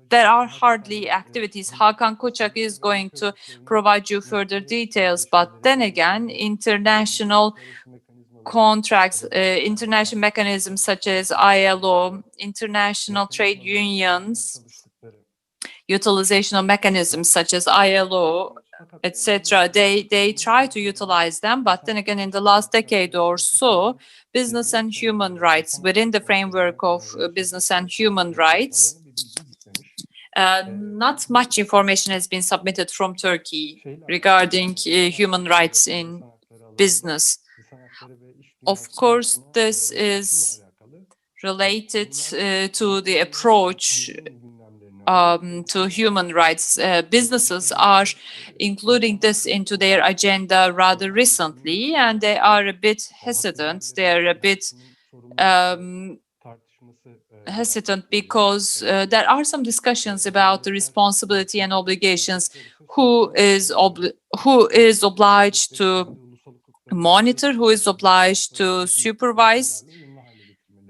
there are hardly activities. Hakan Koçak is going to provide you further details. But then again, international contracts, international mechanisms such as ILO, international trade unions, utilizational mechanisms such as ILO, etc. They try to utilize them, but then again, in the last decade or so, business and human rights, within the framework of business and human rights, not much information has been submitted from Turkey regarding human rights in business. Of course, this is related to the approach to human rights. Businesses are including this into their agenda rather recently, and they are a bit hesitant. They are a bit hesitant because there are some discussions about the responsibility and obligations. Who is obliged to monitor? Who is obliged to supervise?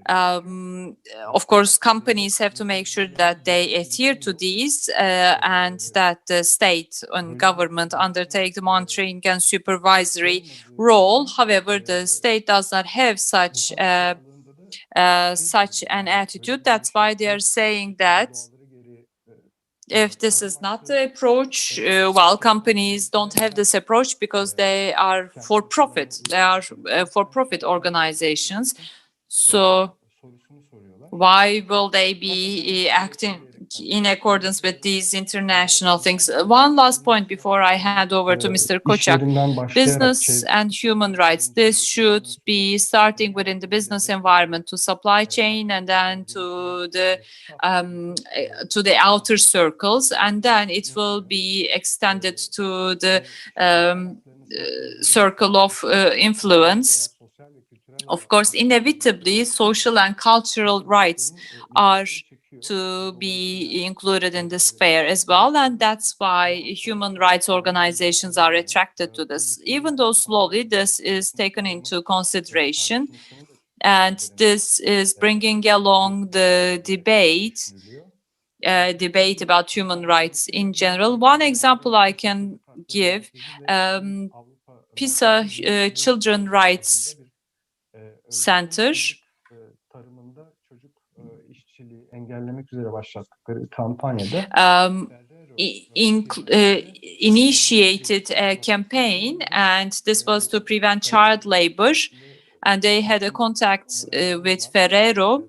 Of course, companies have to make sure that they adhere to these and that the state and government undertake the monitoring and supervisory role. However, the state does not have such an attitude. That's why they are saying that if this is not the approach, well, companies don't have this approach because they are for profit. They are for-profit organizations. So why will they be acting in accordance with these international things? One last point before I hand over to Mr. Koçak. Business and human rights. This should be starting within the business environment to supply chain and then to the outer circles, and then it will be extended to the circle of influence. Of course, inevitably, social and cultural rights are to be included in this sphere as well, and that's why human rights organizations are attracted to this. Even though slowly this is taken into consideration, and this is bringing along the debate about human rights in general. One example I can give, PISA Children Rights Center engellemek üzere başlattıkları kampanyada initiated a campaign, and this was to prevent child labor, and they had a contact with Ferrero,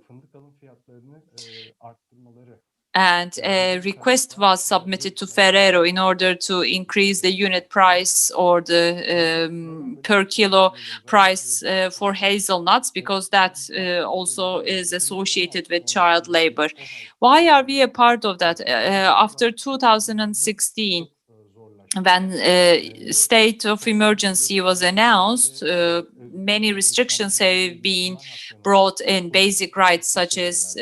and a request was submitted to Ferrero in order to increase the unit price or the per kilo price for hazelnuts, because that also is associated with child labor. Why are we a part of that? After 2016, when state of emergency was announced, many restrictions have been brought in basic rights such as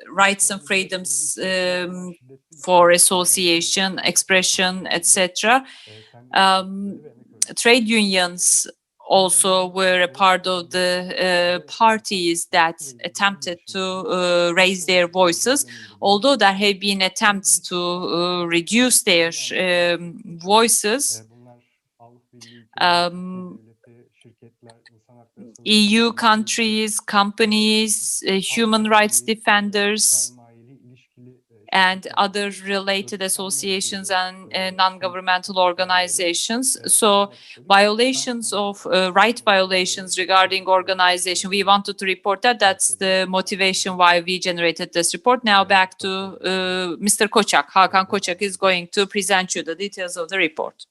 rights and freedoms for association, expression, etc. Trade unions also were a part of the parties that attempted to raise their voices, although there have been attempts to reduce their voices. EU countries, companies, human rights defenders, and other related associations and non-governmental organizations. So violations of right violations regarding organization, we wanted to report that. That's the motivation why we generated this report. Now back to Mr. Koçak. Hakan Koçak is going to present you the details of the report.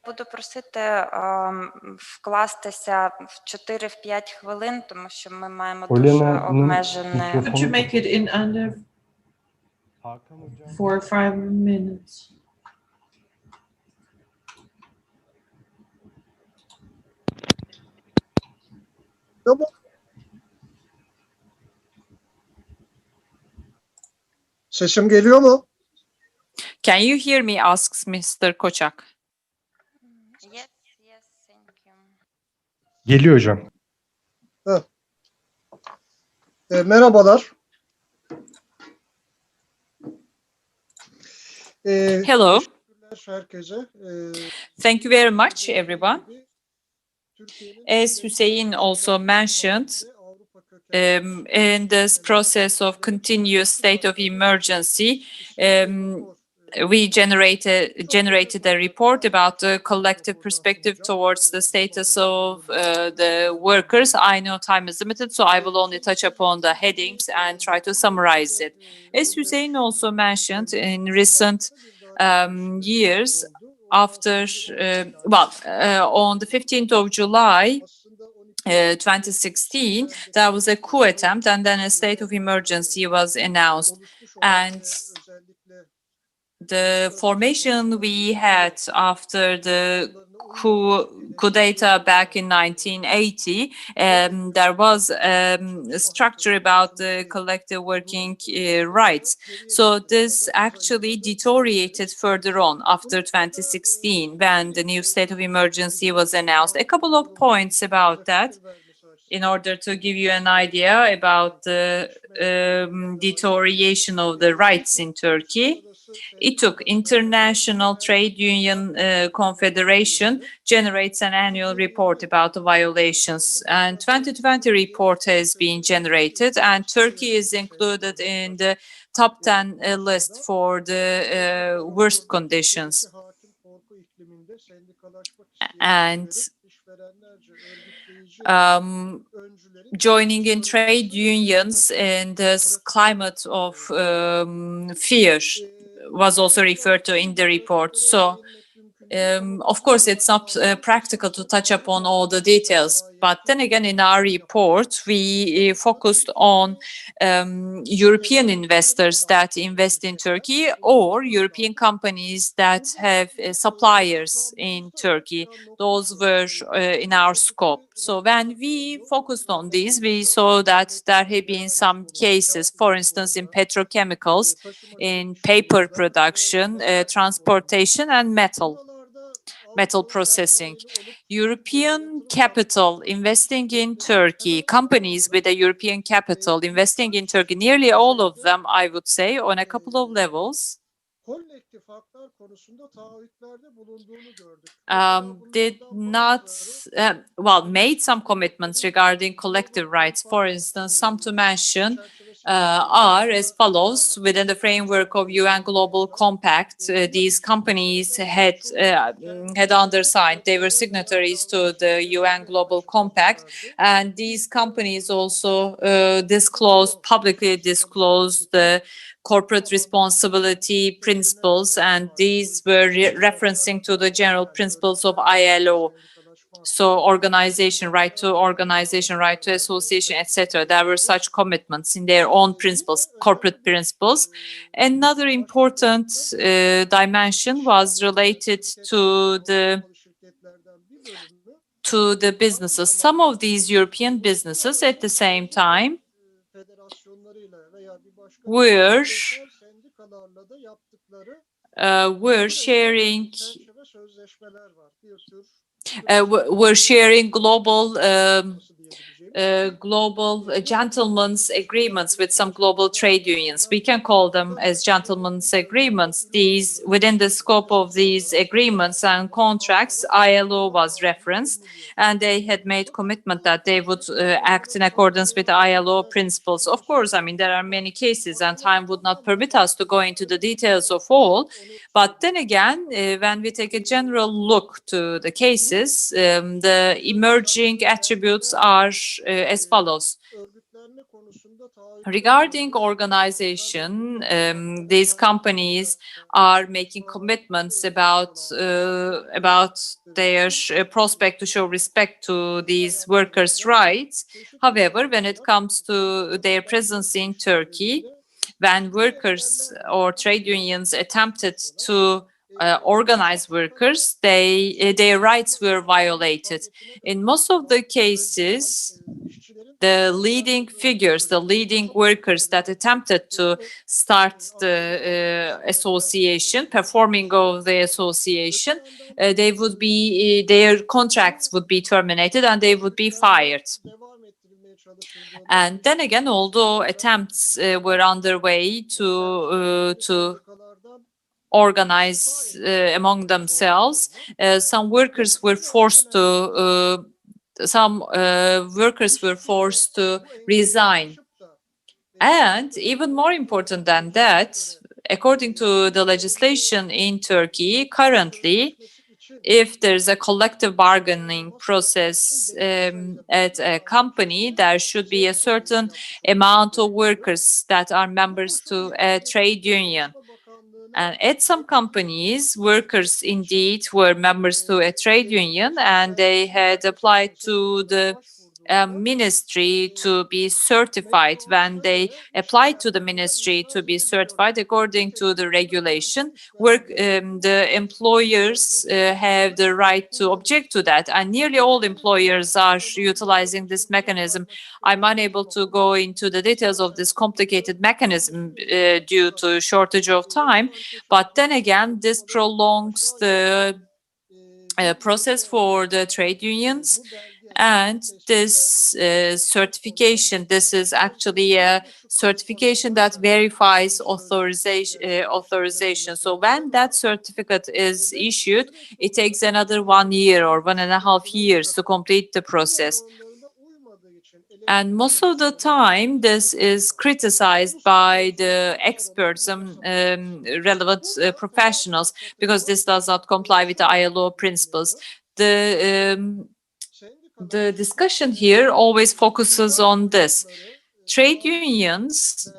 Буду просити вкластися в 4-5 хвилин, тому що ми маємо дуже обмежене... Could you make it in under 4 or 5 minutes? Sesim geliyor mu? Can you hear me? Asks Mr. Koçak. Geliyor hocam. Merhabalar. Hello. Thank you very much, everyone. As Hüseyin also mentioned, in this process of continuous state of emergency, we generated a report about the collective perspective towards the status of the workers. I know time is limited, so I will only touch upon the headings and try to summarize it. As Hüseyin also mentioned, in recent years, after, on the 15th of July, 2016, there was a coup attempt, and then a state of emergency was announced. And the formation we had after the coup d'etat back in 1980, there was a structure about the collective working rights. So this actually deteriorated further on after 2016 when the new state of emergency was announced. A couple of points about that in order to give you an idea about the deterioration of the rights in Turkey. İTÜK, International Trade Union Confederation, generates an annual report about the violations, and 2020 report has been generated, and Turkey is included in the top 10 list for the worst conditions. And joining in trade unions in this climate of fear was also referred to in the report. So, of course, it's not practical to touch upon all the details, but then again, in our report, we focused on European investors that invest in Turkey or European companies that have suppliers in Turkey. Those were in our scope. So when we focused on these, we saw that there have been some cases, for instance, in petrochemicals, in paper production, transportation, and metal processing. European capital investing in Turkey, companies with a European capital investing in Turkey, nearly all of them, I would say, on a couple of levels, did not, made some commitments regarding collective rights. For instance, some to mention are as follows. Within the framework of UN Global Compact, these companies had undersigned, they were signatories to the UN Global Compact, and these companies also publicly disclosed the corporate responsibility principles, and these were referencing to the general principles of ILO. So organization, right to association, etc. There were such commitments in their own principles, corporate principles. Another important dimension was related to the businesses. Some of these European businesses at the same time were sharing global gentlemen's agreements with some global trade unions. We can call them as gentlemen's agreements. These, within the scope of these agreements and contracts, ILO was referenced, and they had made commitment that they would act in accordance with ILO principles. Of course, I mean, there are many cases, and time would not permit us to go into the details of all. But then again, when we take a general look to the cases, the emerging attributes are as follows. Regarding organization, these companies are making commitments about their prospect to show respect to these workers' rights. However, when it comes to their presence in Turkey, when workers or trade unions attempted to organize workers, their rights were violated. In most of the cases, the leading figures, the leading workers that attempted to start the association, performing of the association, their contracts would be terminated and they would be fired. And then again, although attempts were underway to organize among themselves, some workers were forced to resign. And even more important than that, according to the legislation in Turkey, currently, if there's a collective bargaining process at a company, there should be a certain amount of workers that are members to a trade union. And at some companies, workers indeed were members to a trade union, and they had applied to the ministry to be certified. When they applied to the ministry to be certified according to the regulation, the employers have the right to object to that, and nearly all employers are utilizing this mechanism. I'm unable to go into the details of this complicated mechanism due to shortage of time, but then again, this prolongs the process for the trade unions. And this certification, this is actually a certification that verifies authorization. So when that certificate is issued, it takes another 1 year or 1.5 years to complete the process. And most of the time, this is criticized by the experts and relevant professionals because this does not comply with the ILO principles. The discussion here always focuses on this. Trade unions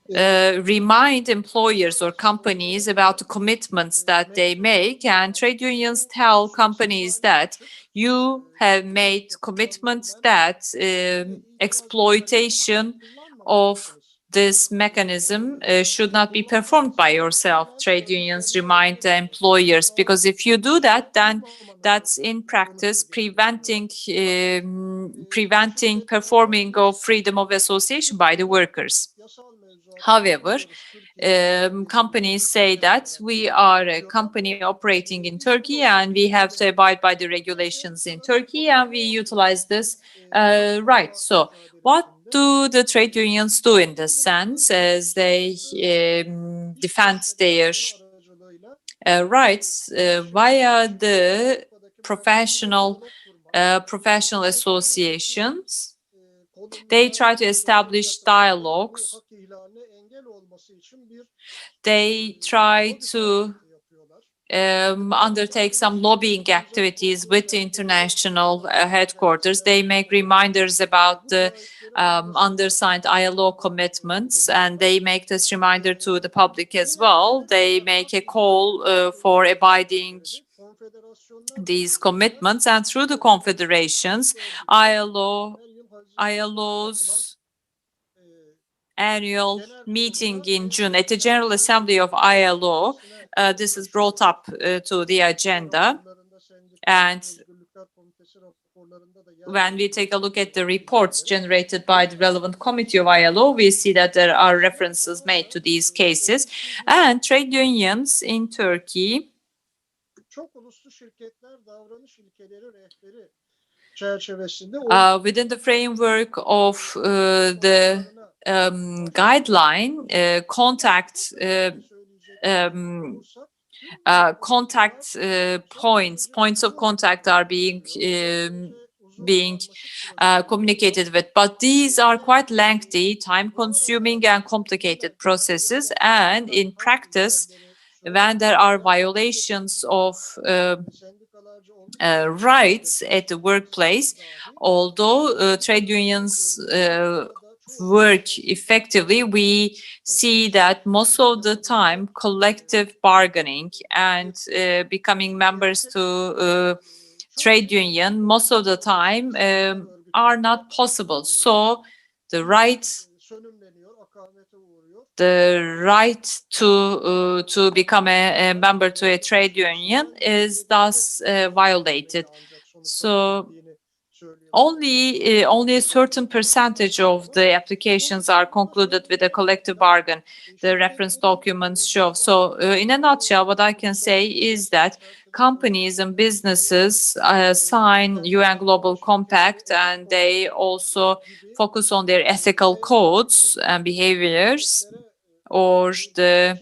remind employers or companies about the commitments that they make, and trade unions tell companies that you have made commitments that exploitation of this mechanism should not be performed by yourself. Trade unions remind the employers, because if you do that, then that's in practice preventing performing of freedom of association by the workers. However, companies say that we are a company operating in Turkey and we have to abide by the regulations in Turkey, and we utilize this right. So what do the trade unions do in this sense as they defend their rights via the professional associations? They try to establish dialogues. They try to undertake some lobbying activities with the international headquarters. They make reminders about the undersigned ILO commitments, and they make this reminder to the public as well. They make a call for abiding these commitments, and through the confederations, ILO's annual meeting in June at the General Assembly of ILO, this is brought up to the agenda. And when we take a look at the reports generated by the relevant committee of ILO, we see that there are references made to these cases. And trade unions in Turkey within the framework of the guideline, contact points of contact are being communicated with, but these are quite lengthy, time-consuming, and complicated processes. And in practice, when there are violations of rights at the workplace, although trade unions work effectively, we see that most of the time collective bargaining and becoming members to trade union most of the time are not possible. So the right to become a member to a trade union is thus violated. So only a certain percentage of the applications are concluded with a collective bargain, the reference documents show. So in a nutshell, what I can say is that companies and businesses sign UN Global Compact, and they also focus on their ethical codes and behaviors, or the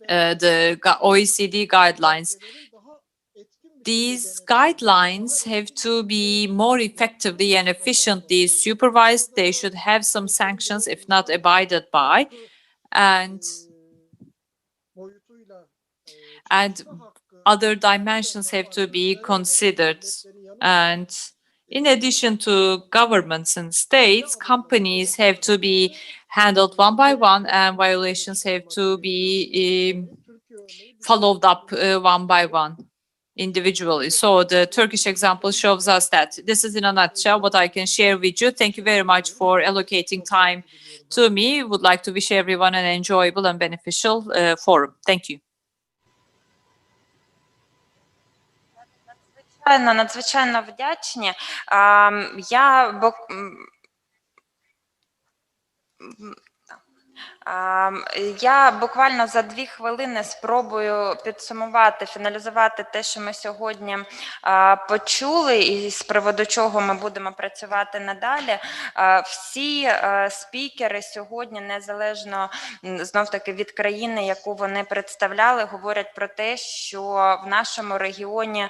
OECD guidelines. these guidelines have to be more effectively and efficiently supervised. They should have some sanctions if not abided by. And other dimensions have to be considered. And in addition to governments and states, companies have to be handled one by one, and violations have to be followed up one by one individually. So the Turkish example shows us that this is in a nutshell what I can share with you. Thank you very much for allocating time to me. Would like to wish everyone an enjoyable and beneficial forum. Thank you. Надзвичайно вдячні. Я буквально за 2 хвилини спробую підсумувати, фіналізувати те, що ми сьогодні почули і з приводу чого ми будемо працювати надалі. Всі спікери сьогодні, незалежно знов-таки від країни, яку вони представляли, говорять про те, що в нашому регіоні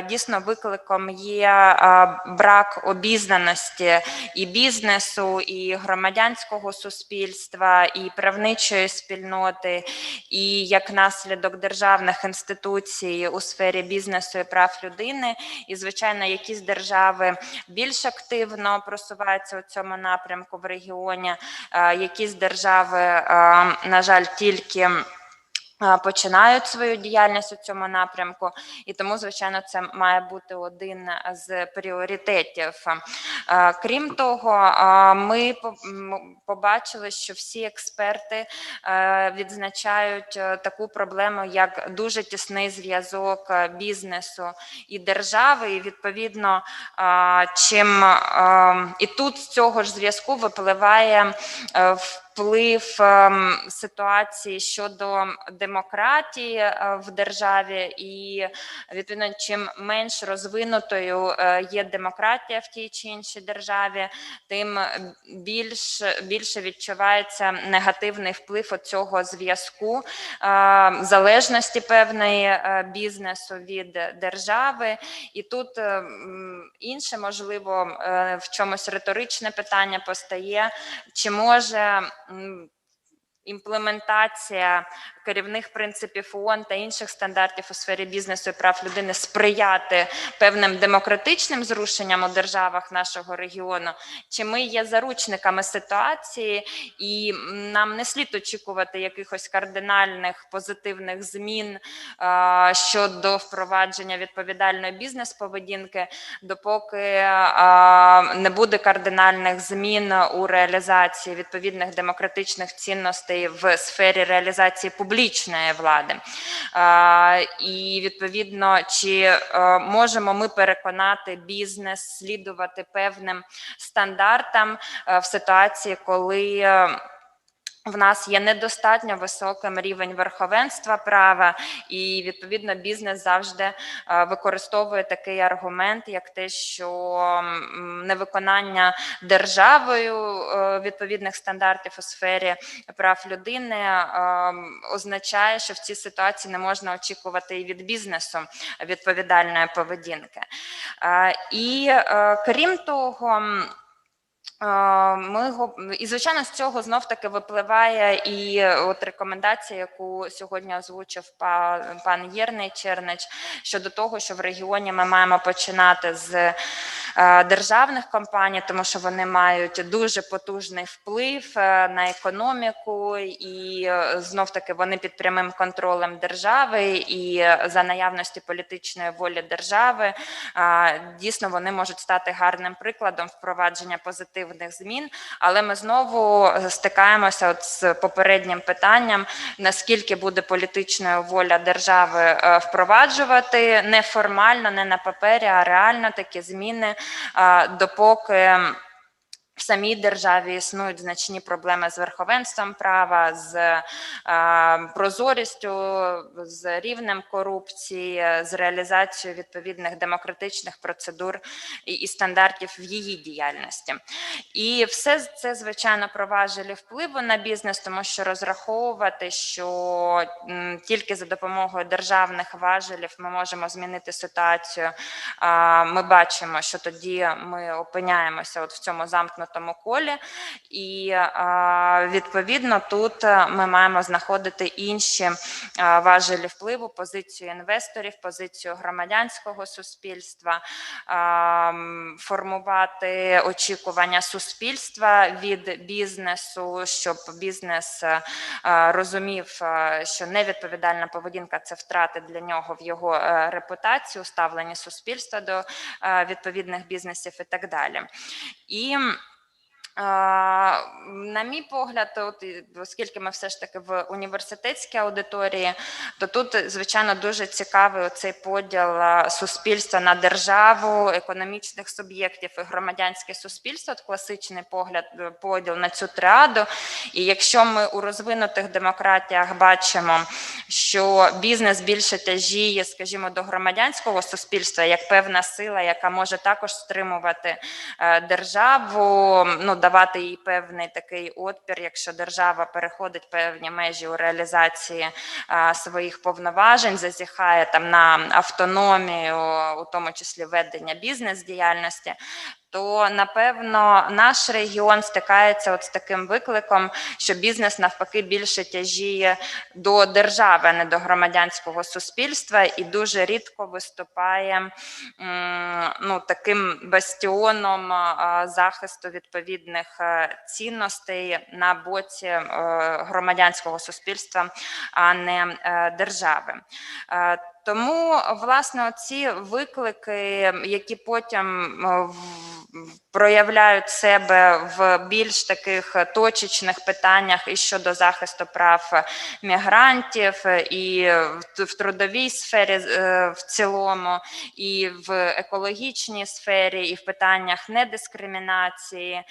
дійсно викликом є брак обізнаності і бізнесу, і громадянського суспільства, і правничої спільноти, і як наслідок державних інституцій у сфері бізнесу і прав людини. І, звичайно, якісь держави більш активно просуваються у цьому напрямку в регіоні, якісь держави, на жаль, тільки починають свою діяльність у цьому напрямку, і тому, звичайно, це має бути один з пріоритетів. Крім того, ми побачили, що всі експерти відзначають таку проблему, як дуже тісний зв'язок бізнесу і держави, і, відповідно, і тут з цього ж зв'язку випливає вплив ситуації щодо демократії в державі, і, відповідно, чим менш розвинутою є демократія в тій чи іншій державі, тим більше відчувається негативний вплив цього зв'язку, залежності певної бізнесу від держави. І тут інше, можливо, в чомусь риторичне питання постає, чи може імплементація керівних принципів ООН та інших стандартів у сфері бізнесу і прав людини сприяти певним демократичним зрушенням у державах нашого регіону, чи ми є заручниками ситуації і нам не слід очікувати якихось кардинальних позитивних змін щодо впровадження відповідальної бізнес-поведінки, допоки не буде кардинальних змін у реалізації відповідних демократичних цінностей в сфері реалізації публічної влади. І, відповідно, чи можемо ми переконати бізнес слідувати певним стандартам в ситуації, коли в нас є недостатньо високим рівень верховенства права, і, відповідно, бізнес завжди використовує такий аргумент, як те, що невиконання державою відповідних стандартів у сфері прав людини означає, що в цій ситуації не можна очікувати і від бізнесу відповідальної поведінки. І, крім того, і, звичайно, з цього знов-таки випливає і от рекомендація, яку сьогодні озвучив пан Єрний Чернич, щодо того, що в регіоні ми маємо починати з державних компаній, тому що вони мають дуже потужний вплив на економіку, і знов-таки вони під прямим контролем держави, і за наявності політичної волі держави дійсно вони можуть стати гарним прикладом впровадження позитивних змін, але ми знову стикаємося от з попереднім питанням, наскільки буде політичною воля держави впроваджувати неформально, не на папері, а реально такі зміни, допоки в самій державі існують значні проблеми з верховенством права, з прозорістю, з рівнем корупції, з реалізацією відповідних демократичних процедур і стандартів в її діяльності. І все це, звичайно, про важелі впливу на бізнес, тому що розраховувати, що тільки за допомогою державних важелів ми можемо змінити ситуацію, ми бачимо, що тоді ми опиняємося от в цьому замкнутому колі, і відповідно тут ми маємо знаходити інші важелі впливу, позицію інвесторів, позицію громадянського суспільства, формувати очікування суспільства від бізнесу, щоб бізнес розумів, що невідповідальна поведінка – це втрати для нього в його репутації, у ставленні суспільства до відповідних бізнесів і так далі. І на мій погляд, от, оскільки ми все ж таки в університетській аудиторії, то тут, звичайно, дуже цікавий цей поділ суспільства на державу, економічних суб'єктів і громадянське суспільство, от класичний поділ на цю триаду. І якщо ми у розвинутих демократіях бачимо, що бізнес більше тяжіє, скажімо, до громадянського суспільства, як певна сила, яка може також стримувати державу, давати їй певний такий отпір, якщо держава переходить певні межі у реалізації своїх повноважень, зазіхає там на автономію, у тому числі ведення бізнес-діяльності, то, напевно, наш регіон стикається от з таким викликом, що бізнес, навпаки, більше тяжіє до держави, а не до громадянського суспільства, і дуже рідко виступає таким бастіоном захисту відповідних цінностей на боці громадянського суспільства, а не держави. Тому, власне, ці виклики, які потім проявляють себе в більш таких точечних питаннях і щодо захисту прав мігрантів, і в трудовій сфері в цілому, і в екологічній сфері, і в питаннях недискримінації,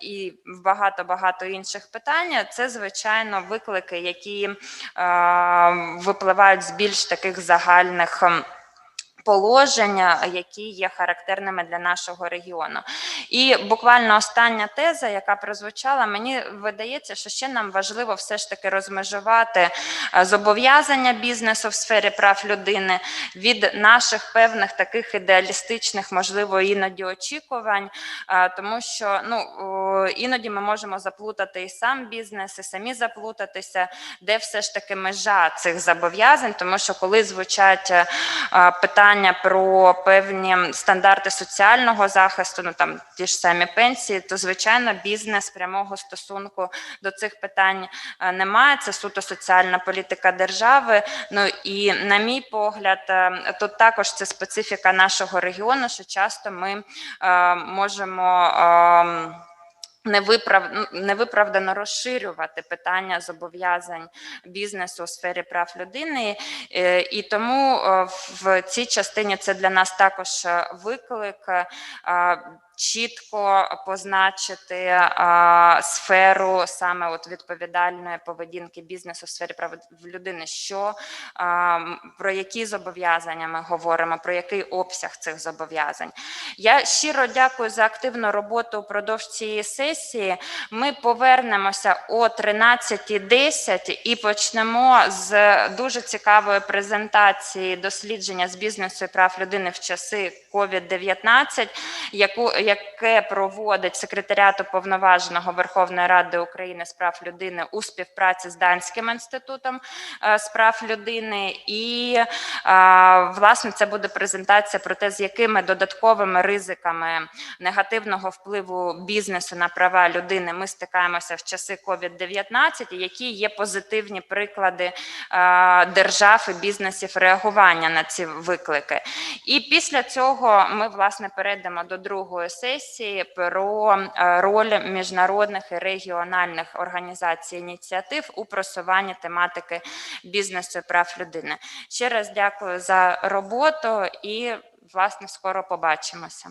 і в багато-багато інших питань, це, звичайно, виклики, які випливають з більш таких загальних положення, які є характерними для нашого регіону. І буквально остання теза, яка прозвучала, мені видається, що ще нам важливо все ж таки розмежувати зобов'язання бізнесу в сфері прав людини від наших певних таких ідеалістичних, можливо, іноді очікувань, тому що іноді ми можемо заплутати і сам бізнес, і самі заплутатися, де все ж таки межа цих зобов'язань, тому що коли звучать питання про певні стандарти соціального захисту, там ті ж самі пенсії, то, звичайно, бізнес прямого стосунку до цих питань не має. Це суто соціальна політика держави. І, на мій погляд, тут також це специфіка нашого регіону, що часто ми можемо невиправдано розширювати питання зобов'язань бізнесу у сфері прав людини. І тому в цій частині це для нас також виклик чітко позначити сферу саме от відповідальної поведінки бізнесу в сфері прав людини, про які зобов'язання ми говоримо, про який обсяг цих зобов'язань. Я щиро дякую за активну роботу упродовж цієї сесії. Ми повернемося о 13:10 і почнемо з дуже цікавої презентації дослідження з бізнесу і прав людини в часи COVID-19, яке проводить секретаріат Уповноваженого Верховної Ради України з прав людини у співпраці з Данським інститутом з прав людини. І, власне, це буде презентація про те, з якими додатковими ризиками негативного впливу бізнесу на права людини ми стикаємося в часи COVID-19, і які є позитивні приклади держав і бізнесів реагування на ці виклики. І після цього ми, власне, перейдемо до другої сесії про роль міжнародних і регіональних організацій і ініціатив у просуванні тематики бізнесу і прав людини. Ще раз дякую за роботу і, власне, скоро побачимося.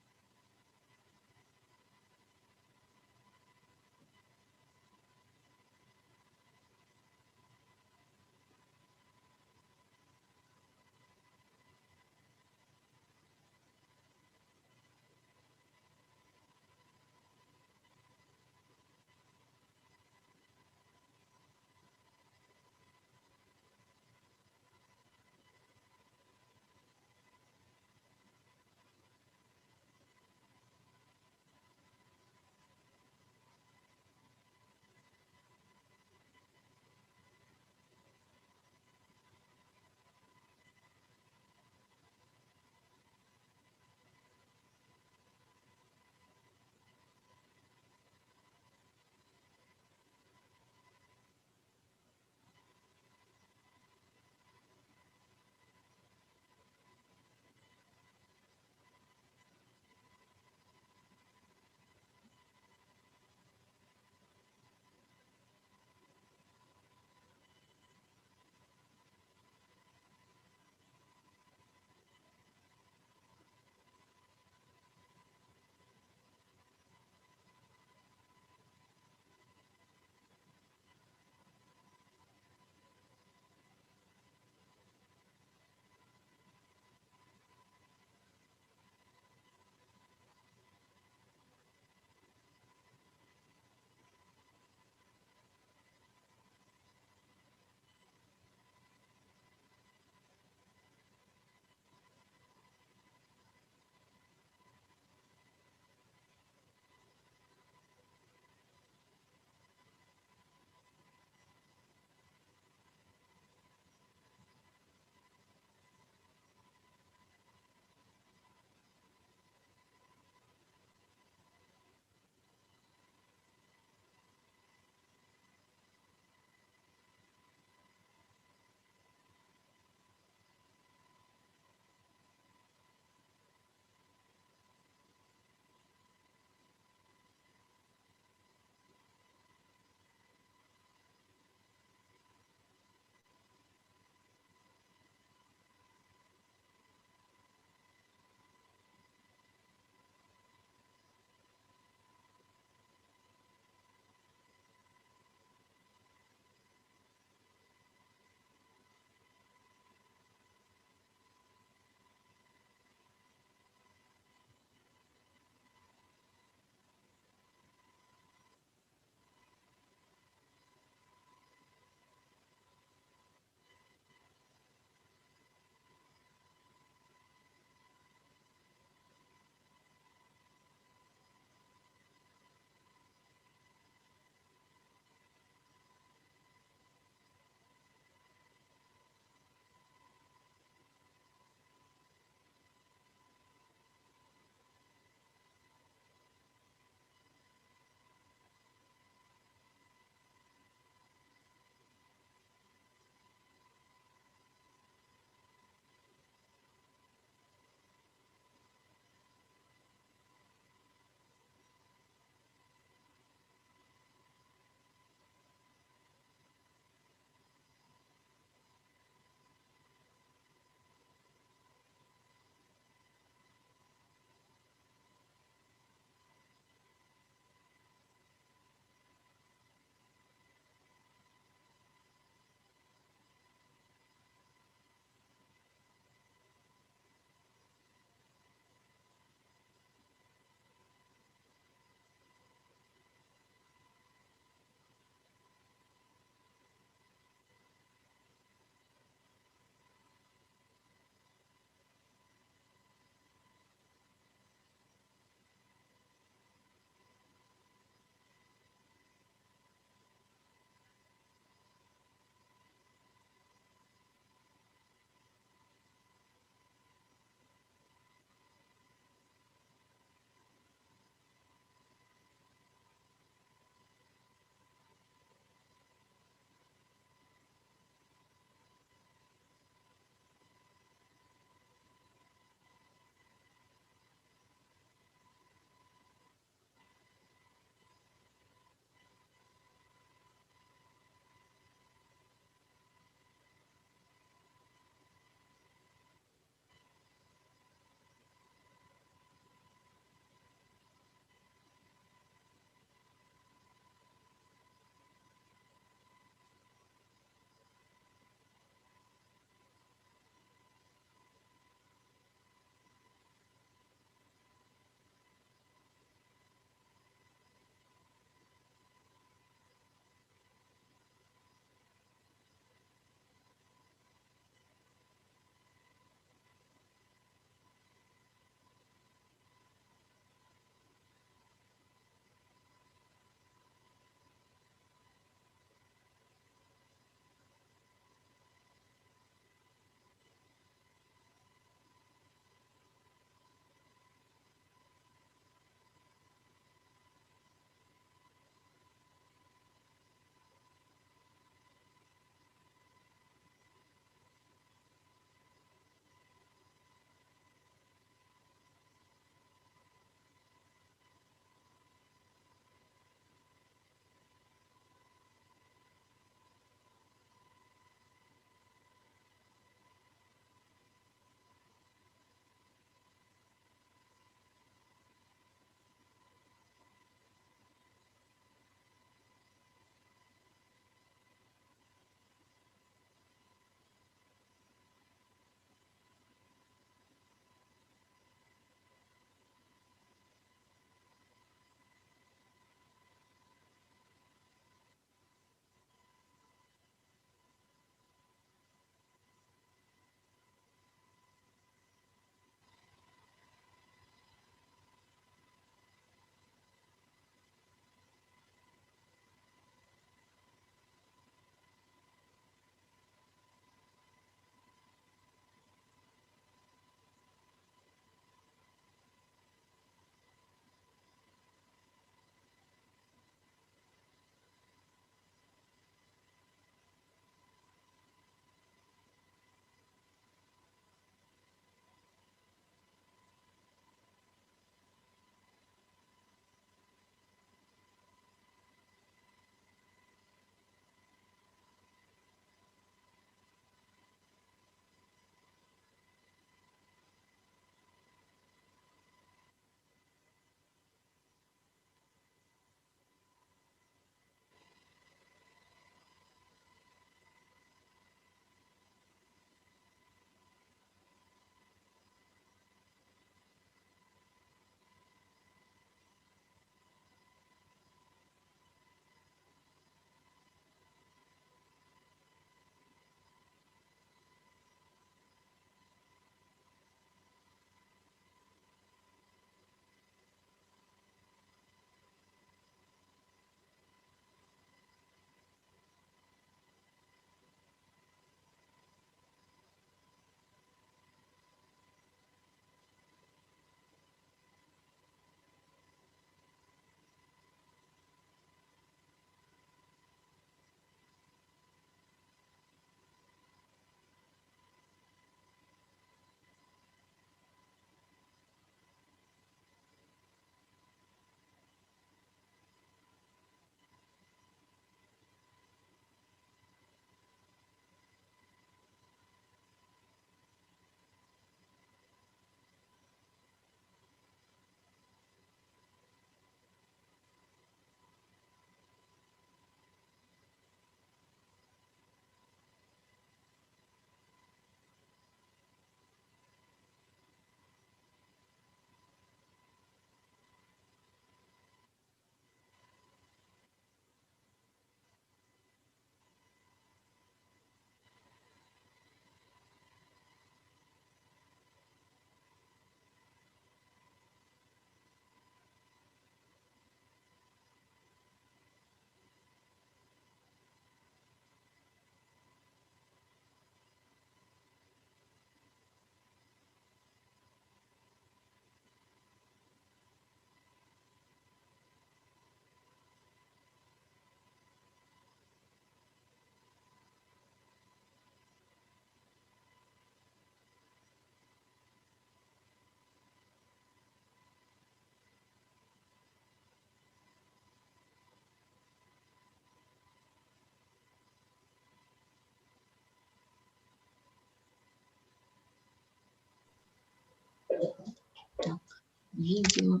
Видео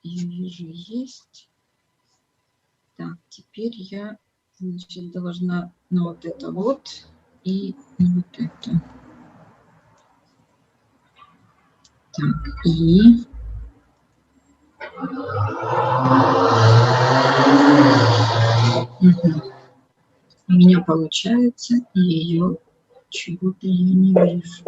я вижу есть. Так, теперь я, значит, должна на вот это вот и на вот это. Так, и... Угу. У меня получается, и ее чего-то я не вижу.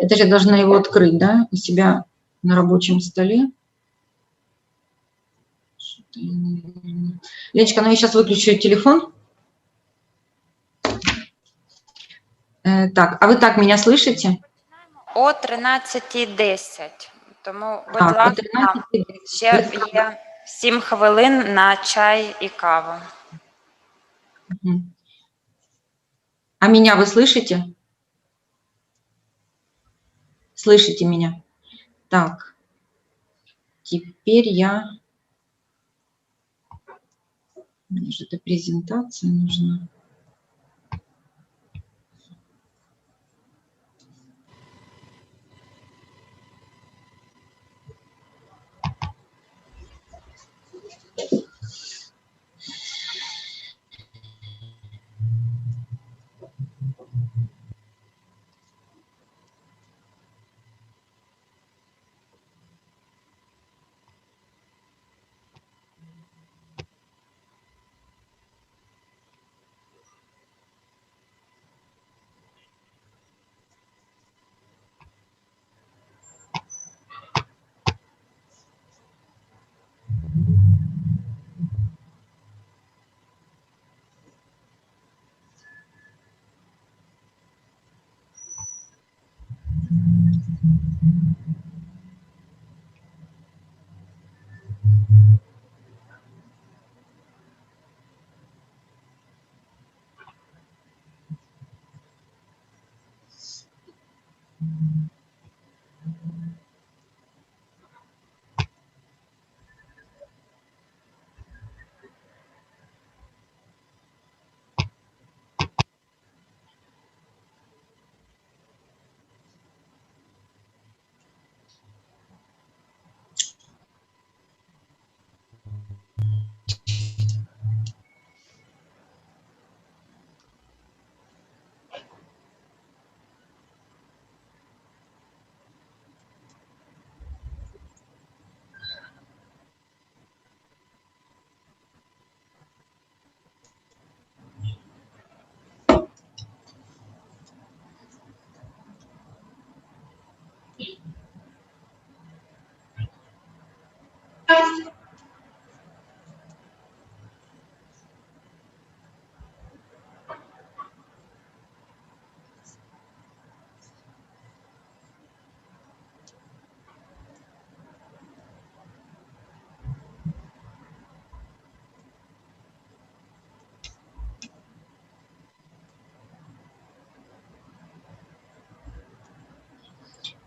Это же должна его открыть, да, у себя на рабочем столе. Леночка, ну я сейчас выключу телефон. Так, а вы так меня слышите? О 13:10. Тому, будь ласка, ще є 7 хвилин на чай і каву. А меня вы слышите? Слышите меня? Так, теперь я... Мне же эта презентация нужна.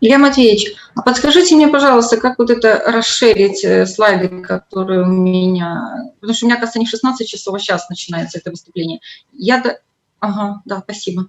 Илья Матвеевич, а подскажите мне, пожалуйста, как вот это расширить слайды, которые у меня... Потому что у меня, кажется, не в 16 часов, а сейчас начинается это выступление. Ага, да, спасибо.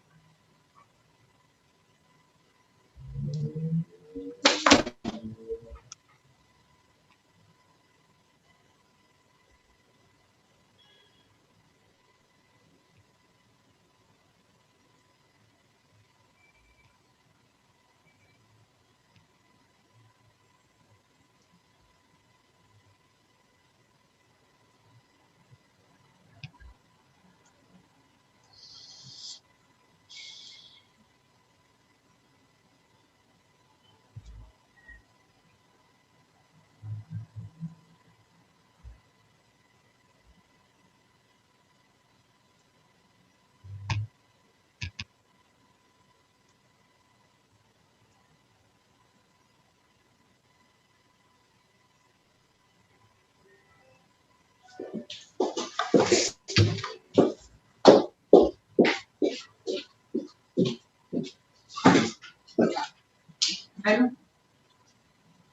Алло?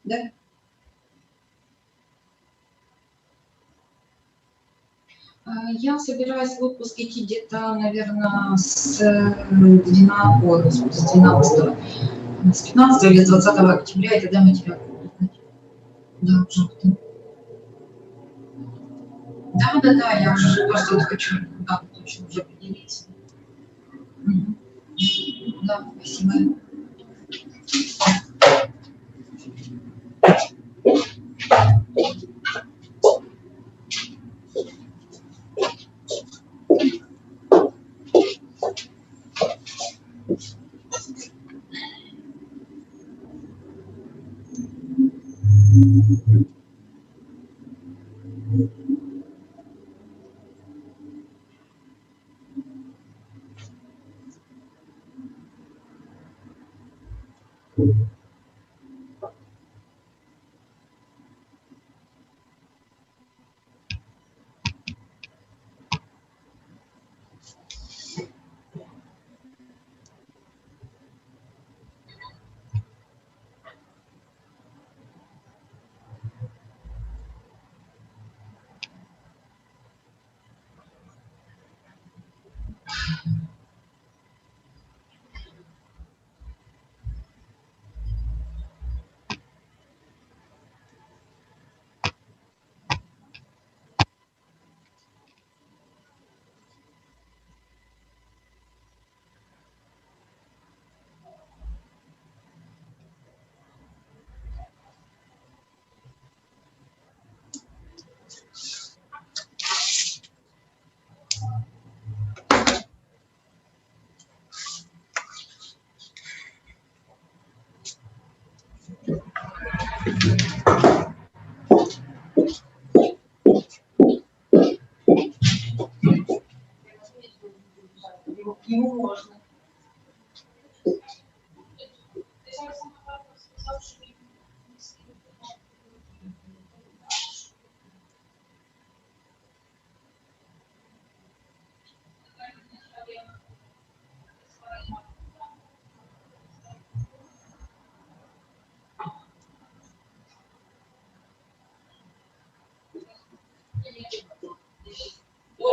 Да? Я собираюсь в отпуск идти где-то, наверное, с 15 или с 20 октября, и тогда мы тебя будем. Да, уже. Да, я уже просто вот хочу, да, точно уже поделиться. Да, спасибо. Ему можно.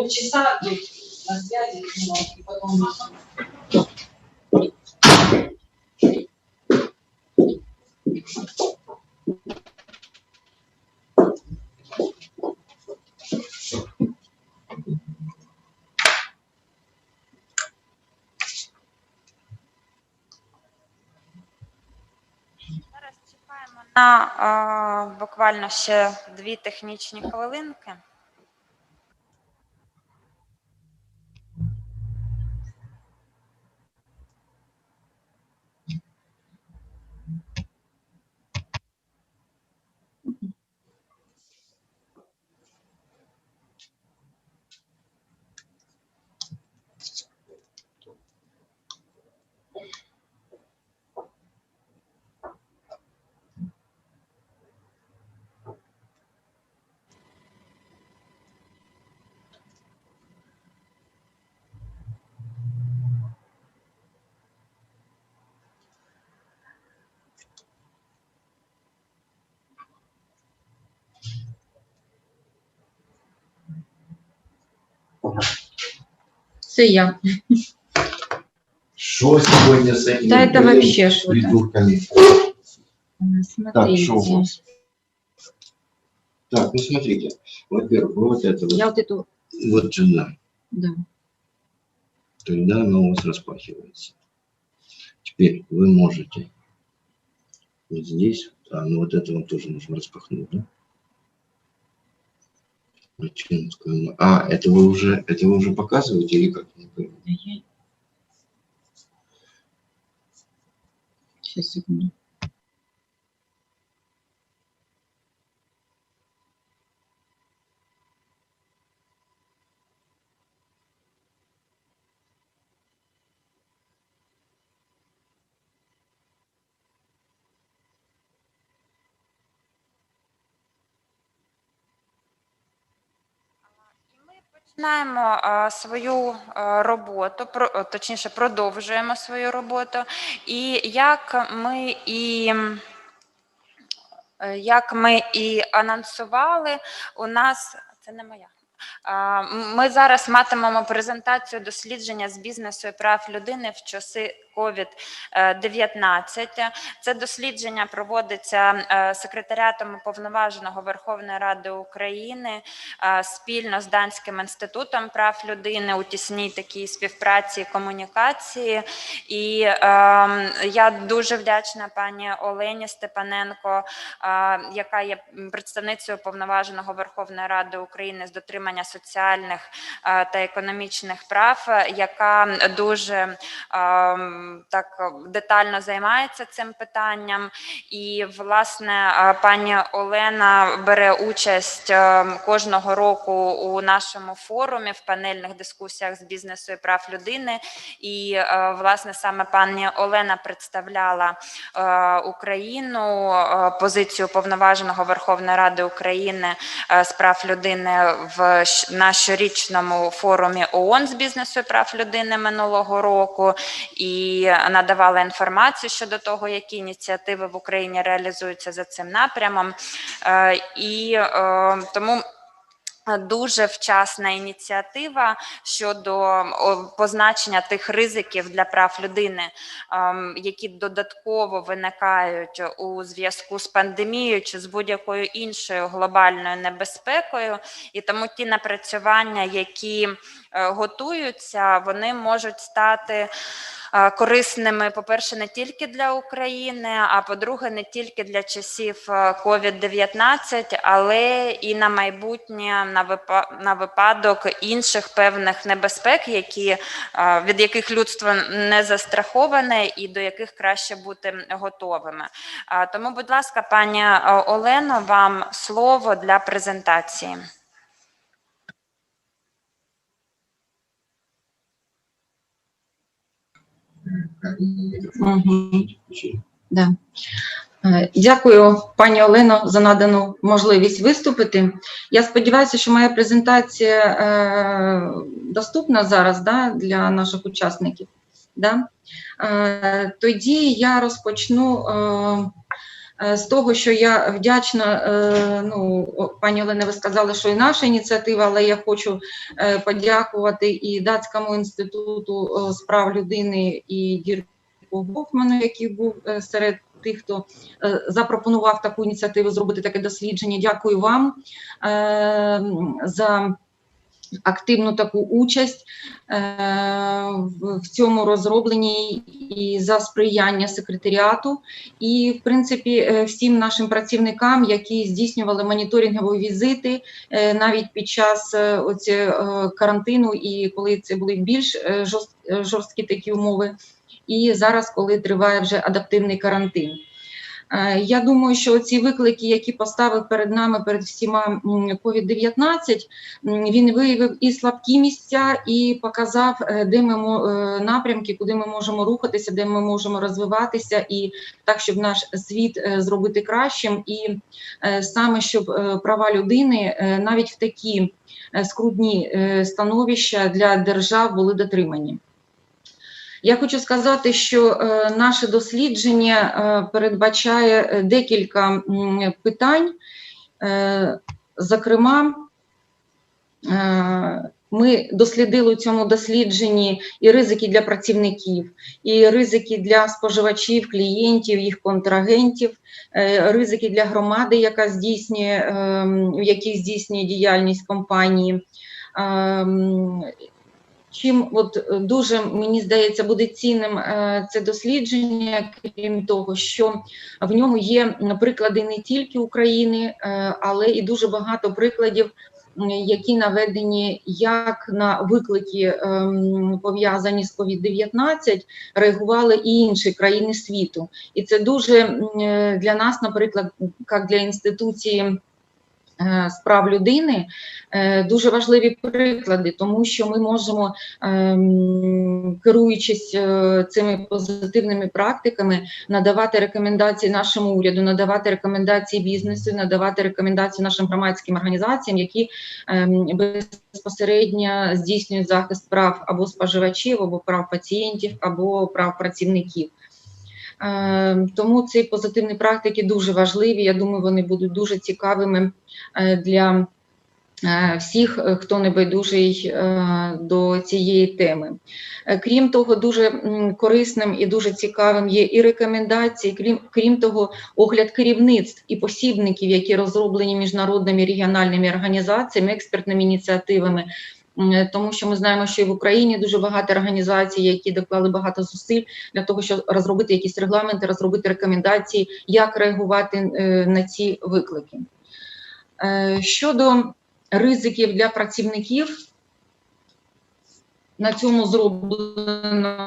Часа на связи, и потом... Зараз чекаємо на буквально ще 2 технічні хвилинки. Це я. Что сегодня с этими Да это вообще что-то. придурками? Смотрите. Так, что у вас? Так, ну смотрите. Во-первых, вот это вот. Я вот эту... Вот жена. Да. Тогда она у вас распахивается. Теперь вы можете вот здесь, ну вот это вам тоже нужно распахнуть, да? Это вы уже показываете или как? Сейчас, секунду. Починаємо свою роботу, точніше продовжуємо свою роботу. І як ми і анонсували, у нас, це не моя, Ми зараз матимемо презентацію дослідження з бізнесу і прав людини в часи COVID-19. Це дослідження проводиться секретаріатом Уповноваженого Верховної Ради України спільно з Данським інститутом прав людини у тісній такій співпраці і комунікації. І я дуже вдячна пані Олені Степаненко, яка є представницею Уповноваженого Верховної Ради України з дотримання соціальних та економічних прав, яка дуже так детально займається цим питанням. І, власне, пані Олена бере участь кожного року у нашому форумі в панельних дискусіях з бізнесу і прав людини. І, власне, саме пані Олена представляла Україну, позицію Уповноваженого Верховної Ради України з прав людини на щорічному форумі ООН з бізнесу і прав людини минулого року. І надавала інформацію щодо того, які ініціативи в Україні реалізуються за цим напрямом. І тому дуже вчасна ініціатива щодо позначення тих ризиків для прав людини, які додатково виникають у зв'язку з пандемією чи з будь-якою іншою глобальною небезпекою. І тому ті напрацювання, які готуються, вони можуть стати корисними, по-перше, не тільки для України, а по-друге, не тільки для часів COVID-19, але і на майбутнє, на випадок інших певних небезпек, від яких людство не застраховане і до яких краще бути готовими. Тому, будь ласка, пані Олено, вам слово для презентації. Да. Дякую, пані Олено, за надану можливість виступити. Я сподіваюся, що моя презентація доступна зараз, да, для наших учасників. Да? Тоді я розпочну з того, що я вдячна, пані Олена, ви сказали, що і наша ініціатива, але я хочу подякувати і Датському інституту з прав людини, і Дірку Гофману, який був серед тих, хто запропонував таку ініціативу, зробити таке дослідження. Дякую вам за активну таку участь в цьому розробленні і за сприяння секретаріату. І, в принципі, всім нашим працівникам, які здійснювали моніторингові візити навіть під час карантину і коли це були більш жорсткі такі умови, і зараз, коли триває вже адаптивний карантин. Я думаю, що ці виклики, які поставив перед нами, перед всіма COVID-19, він виявив і слабкі місця, і показав, де ми напрямки, куди ми можемо рухатися, де ми можемо розвиватися, і так, щоб наш світ зробити кращим, і саме, щоб права людини навіть в такі скрутні становища для держав були дотримані. Я хочу сказати, що наше дослідження передбачає декілька питань. Зокрема, ми дослідили у цьому дослідженні і ризики для працівників, і ризики для споживачів, клієнтів, їх контрагентів, ризики для громади, в якій здійснює діяльність компанії. Чим дуже, мені здається, буде цінним це дослідження, крім того, що в ньому є приклади не тільки України, але і дуже багато прикладів, які наведені як на виклики, пов'язані з COVID-19, реагували і інші країни світу. І це дуже для нас, наприклад, як для інституції з прав людини, дуже важливі приклади, тому що ми можемо, керуючись цими позитивними практиками, надавати рекомендації нашому уряду, надавати рекомендації бізнесу, надавати рекомендації нашим громадським організаціям, які безпосередньо здійснюють захист прав або споживачів, або прав пацієнтів, або прав працівників. Тому ці позитивні практики дуже важливі, я думаю, вони будуть дуже цікавими для всіх, хто небайдужий до цієї теми. Крім того, дуже корисним і дуже цікавим є і рекомендації, крім того, огляд керівництв і посібників, які розроблені міжнародними регіональними організаціями, експертними ініціативами, тому що ми знаємо, що і в Україні дуже багато організацій, які доклали багато зусиль для того, щоб розробити якісь регламенти, розробити рекомендації, як реагувати на ці виклики. Щодо ризиків для працівників, на цьому зроблено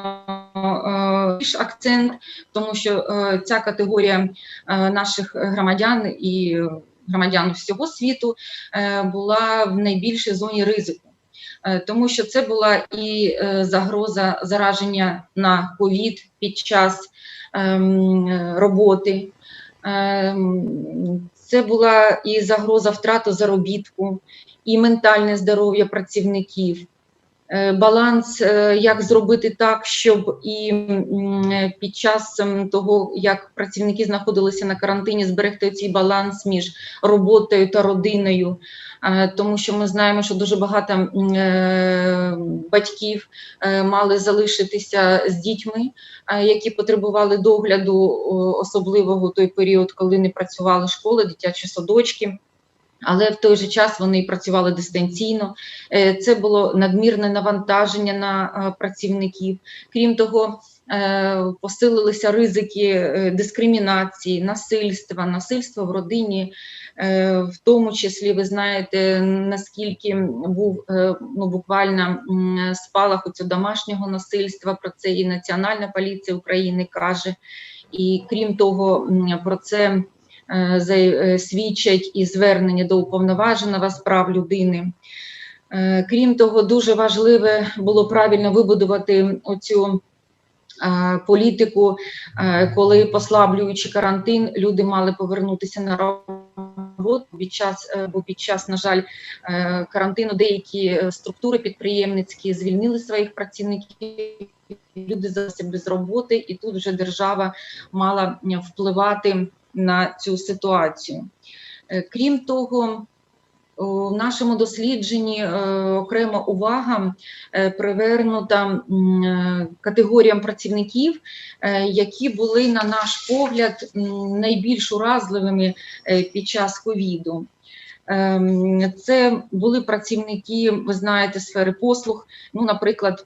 більш акцент, тому що ця категорія наших громадян і громадян всього світу була в найбільшій зоні ризику. Тому що це була і загроза зараження на ковід під час роботи, це була і загроза втрати заробітку, і ментальне здоров'я працівників, баланс, як зробити так, щоб і під час того, як працівники знаходилися на карантині, зберегти цей баланс між роботою та родиною, тому що ми знаємо, що дуже багато батьків мали залишитися з дітьми, які потребували догляду, особливо в той період, коли не працювали школи, дитячі садочки. Але в той же час вони працювали дистанційно, це було надмірне навантаження на працівників. Крім того, посилилися ризики дискримінації, насильства в родині, в тому числі, ви знаєте, наскільки був буквально спалах цього домашнього насильства, про це і Національна поліція України каже, і крім того, про це свідчать і звернення до уповноваженого з прав людини. Крім того, дуже важливе було правильно вибудувати оцю політику, коли, послаблюючи карантин, люди мали повернутися на роботу, бо під час, на жаль, карантину деякі структури підприємницькі звільнили своїх працівників, люди залишилися без роботи, і тут вже держава мала впливати на цю ситуацію. Крім того, у нашому дослідженні окрема увага привернута категоріям працівників, які були, на наш погляд, найбільш уразливими під час ковіду. Це були працівники, ви знаєте, сфери послуг, наприклад,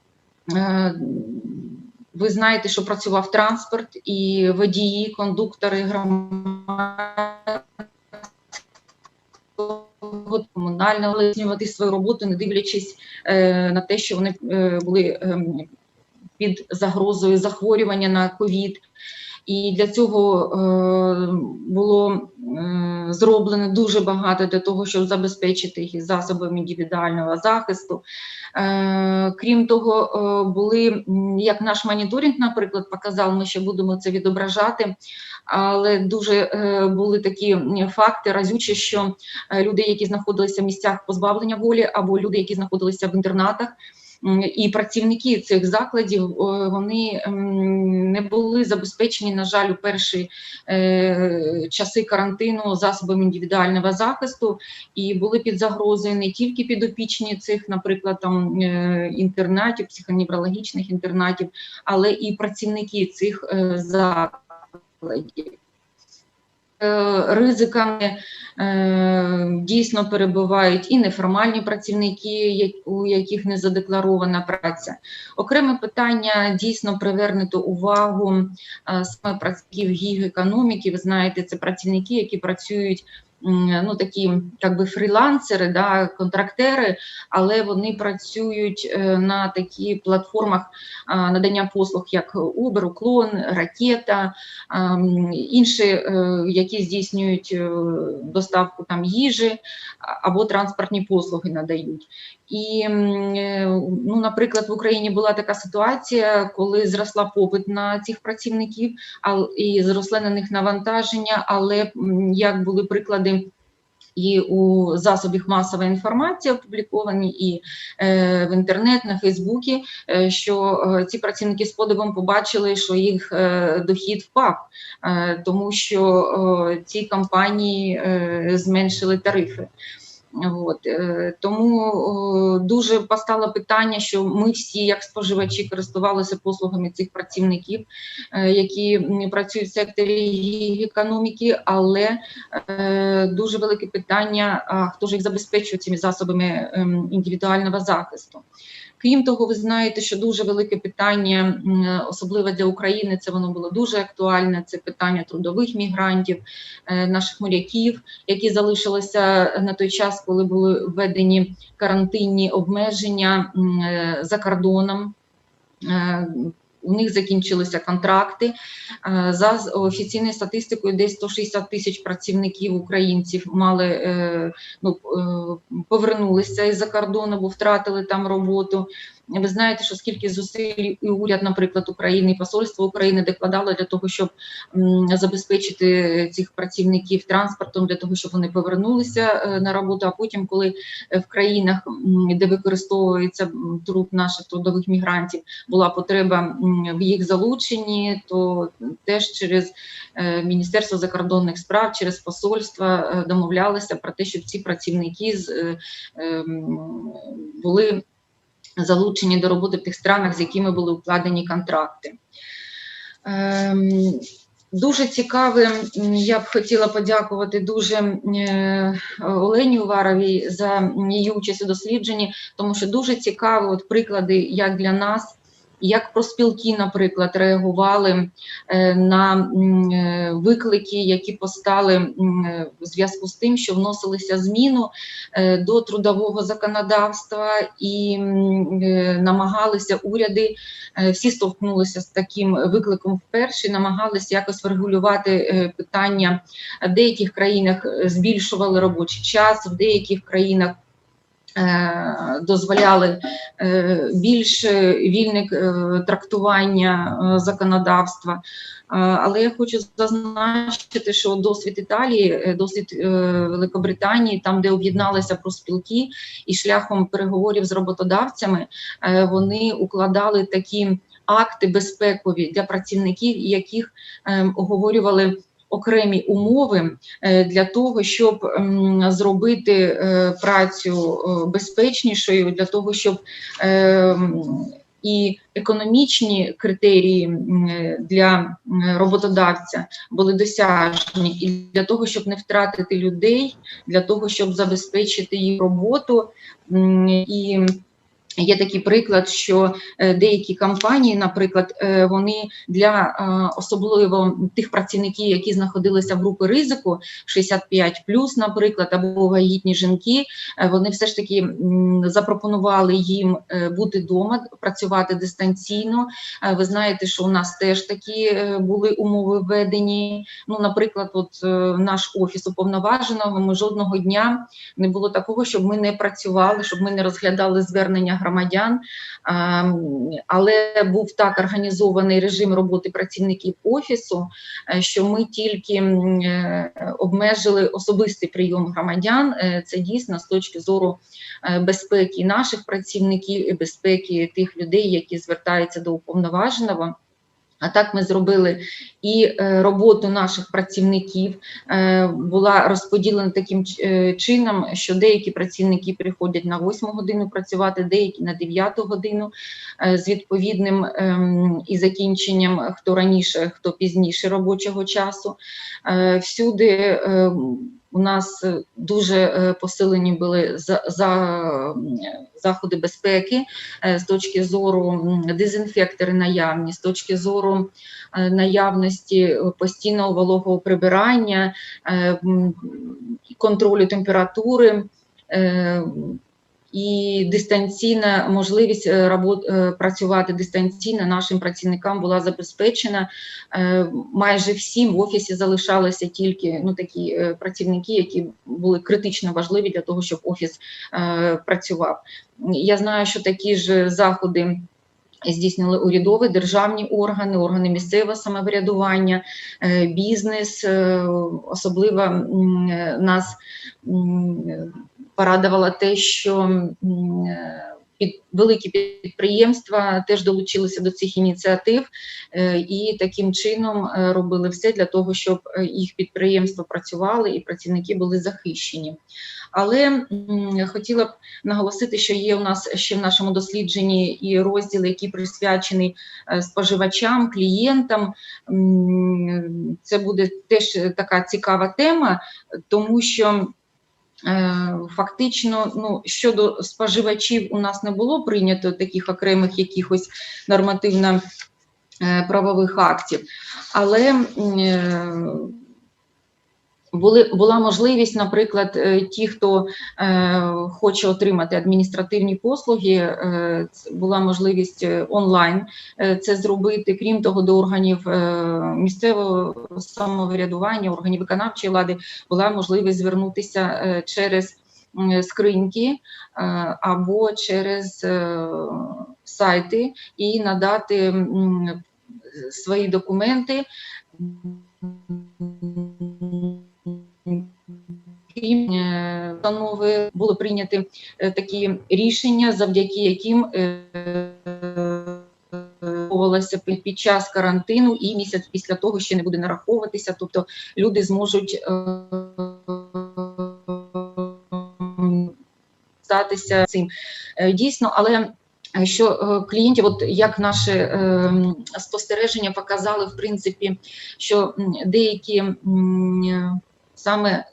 ви знаєте, що працював транспорт, і водії, кондуктори, комунального, здійснювати свою роботу, не дивлячись на те, що вони були під загрозою захворювання на ковід. І для цього було зроблено дуже багато для того, щоб забезпечити їх засобами індивідуального захисту. Крім того, були, як наш моніторинг, наприклад, показав, ми ще будемо це відображати, але дуже були такі факти разючі, що люди, які знаходилися в місцях позбавлення волі, або люди, які знаходилися в інтернатах, і працівники цих закладів, вони не були забезпечені, на жаль, у перші часи карантину засобами індивідуального захисту, і були під загрозою не тільки підопічні цих, наприклад, там, інтернатів, психоневрологічних інтернатів, але і працівники цих закладів. Ризиками дійсно перебувають і неформальні працівники, у яких не задекларована праця. Окреме питання дійсно привернуто увагу саме працівників гіг-економіки. Ви знаєте, це працівники, які працюють, такі, фрілансери, да, контрактери, але вони працюють на такі платформах надання послуг, як Uber, Уклон, Ракета, інші, які здійснюють доставку там їжі або транспортні послуги надають. І, наприклад, в Україні була така ситуація, коли зросла попит на цих працівників і зросли на них навантаження, але як були приклади і у засобах масової інформації опубліковані, і в інтернет, на Фейсбуці, що ці працівники з подивом побачили, що їх дохід впав, тому що ці компанії зменшили тарифи. Тому дуже постало питання, що ми всі, як споживачі, користувалися послугами цих працівників, які працюють в секторі економіки, але дуже велике питання, хто ж їх забезпечує цими засобами індивідуального захисту. Крім того, ви знаєте, що дуже велике питання, особливо для України, це воно було дуже актуальне, це питання трудових мігрантів, наших моряків, які залишилися на той час, коли були введені карантинні обмеження за кордоном. У них закінчилися контракти. За офіційною статистикою, десь 160 тисяч працівників українців повернулися із-за кордону, бо втратили там роботу. Ви знаєте, що скільки зусиль і уряд, наприклад, України, і посольство України докладало для того, щоб забезпечити цих працівників транспортом, для того, щоб вони повернулися на роботу, а потім, коли в країнах, де використовується труд наших трудових мігрантів, була потреба в їх залученні, то теж через Міністерство закордонних справ, через посольство домовлялися про те, щоб ці працівники були залучені до роботи в тих странах, з якими були укладені контракти. Дуже цікавим, я б хотіла подякувати дуже Олені Уваровій за її участь у дослідженні, тому що дуже цікаві приклади, як для нас, як профспілки, наприклад, реагували на виклики, які постали в зв'язку з тим, що вносилися зміни до трудового законодавства, і намагалися уряди, всі столкнулися з таким викликом вперше, намагалися якось врегулювати питання. В деяких країнах збільшували робочий час, в деяких країнах дозволяли більш вільне трактування законодавства. Але я хочу зазначити, що досвід Італії, досвід Великобританії, там, де об'єдналися профспілки і шляхом переговорів з роботодавцями, вони укладали такі акти безпекові для працівників, яких оговорювали окремі умови для того, щоб зробити працю безпечнішою, для того, щоб і економічні критерії для роботодавця були досяжні, і для того, щоб не втратити людей, для того, щоб забезпечити їх роботу. І є такий приклад, що деякі компанії, наприклад, вони для особливо тих працівників, які знаходилися в групі ризику, 65+, наприклад, або вагітні жінки, вони все ж таки запропонували їм бути вдома, працювати дистанційно. Ви знаєте, що у нас теж такі були умови введені. Ну, наприклад, наш офіс уповноваженого, ми жодного дня не було такого, щоб ми не працювали, щоб ми не розглядали звернення громадян, але був так організований режим роботи працівників офісу, що ми тільки обмежили особистий прийом громадян. Це дійсно з точки зору безпеки наших працівників і безпеки тих людей, які звертаються до уповноваженого. А так ми зробили і роботу наших працівників була розподілена таким чином, що деякі працівники приходять на 8 годину працювати, деякі на 9 годину з відповідним і закінченням хто раніше, хто пізніше робочого часу. Всюди у нас дуже посилені були заходи безпеки з точки зору дезінфектори наявні, з точки зору наявності постійного вологого прибирання, контролю температури і дистанційна можливість працювати дистанційно нашим працівникам була забезпечена. Майже всім в офісі залишалися тільки такі працівники, які були критично важливі для того, щоб офіс працював. Я знаю, що такі ж заходи здійснили урядові, державні органи, органи місцевого самоврядування, бізнес. Особливо нас порадувало те, що великі підприємства теж долучилися до цих ініціатив і таким чином робили все для того, щоб їх підприємства працювали і працівники були захищені. Але хотіла б наголосити, що є у нас ще в нашому дослідженні і розділ, який присвячений споживачам, клієнтам. Це буде теж така цікава тема, тому що фактично, щодо споживачів у нас не було прийнято таких окремих якихось нормативно-правових актів, але була можливість, наприклад, ті, хто хоче отримати адміністративні послуги, була можливість онлайн це зробити. Крім того, до органів місцевого самоврядування, органів виконавчої влади була можливість звернутися через скриньки або через сайти і надати свої документи. Установи було прийняті такі рішення, завдяки яким під час карантину і місяць після того ще не буде нараховуватися, тобто люди зможуть статися цим. Дійсно, але що клієнтів, от як наші спостереження показали, в принципі, що деякі саме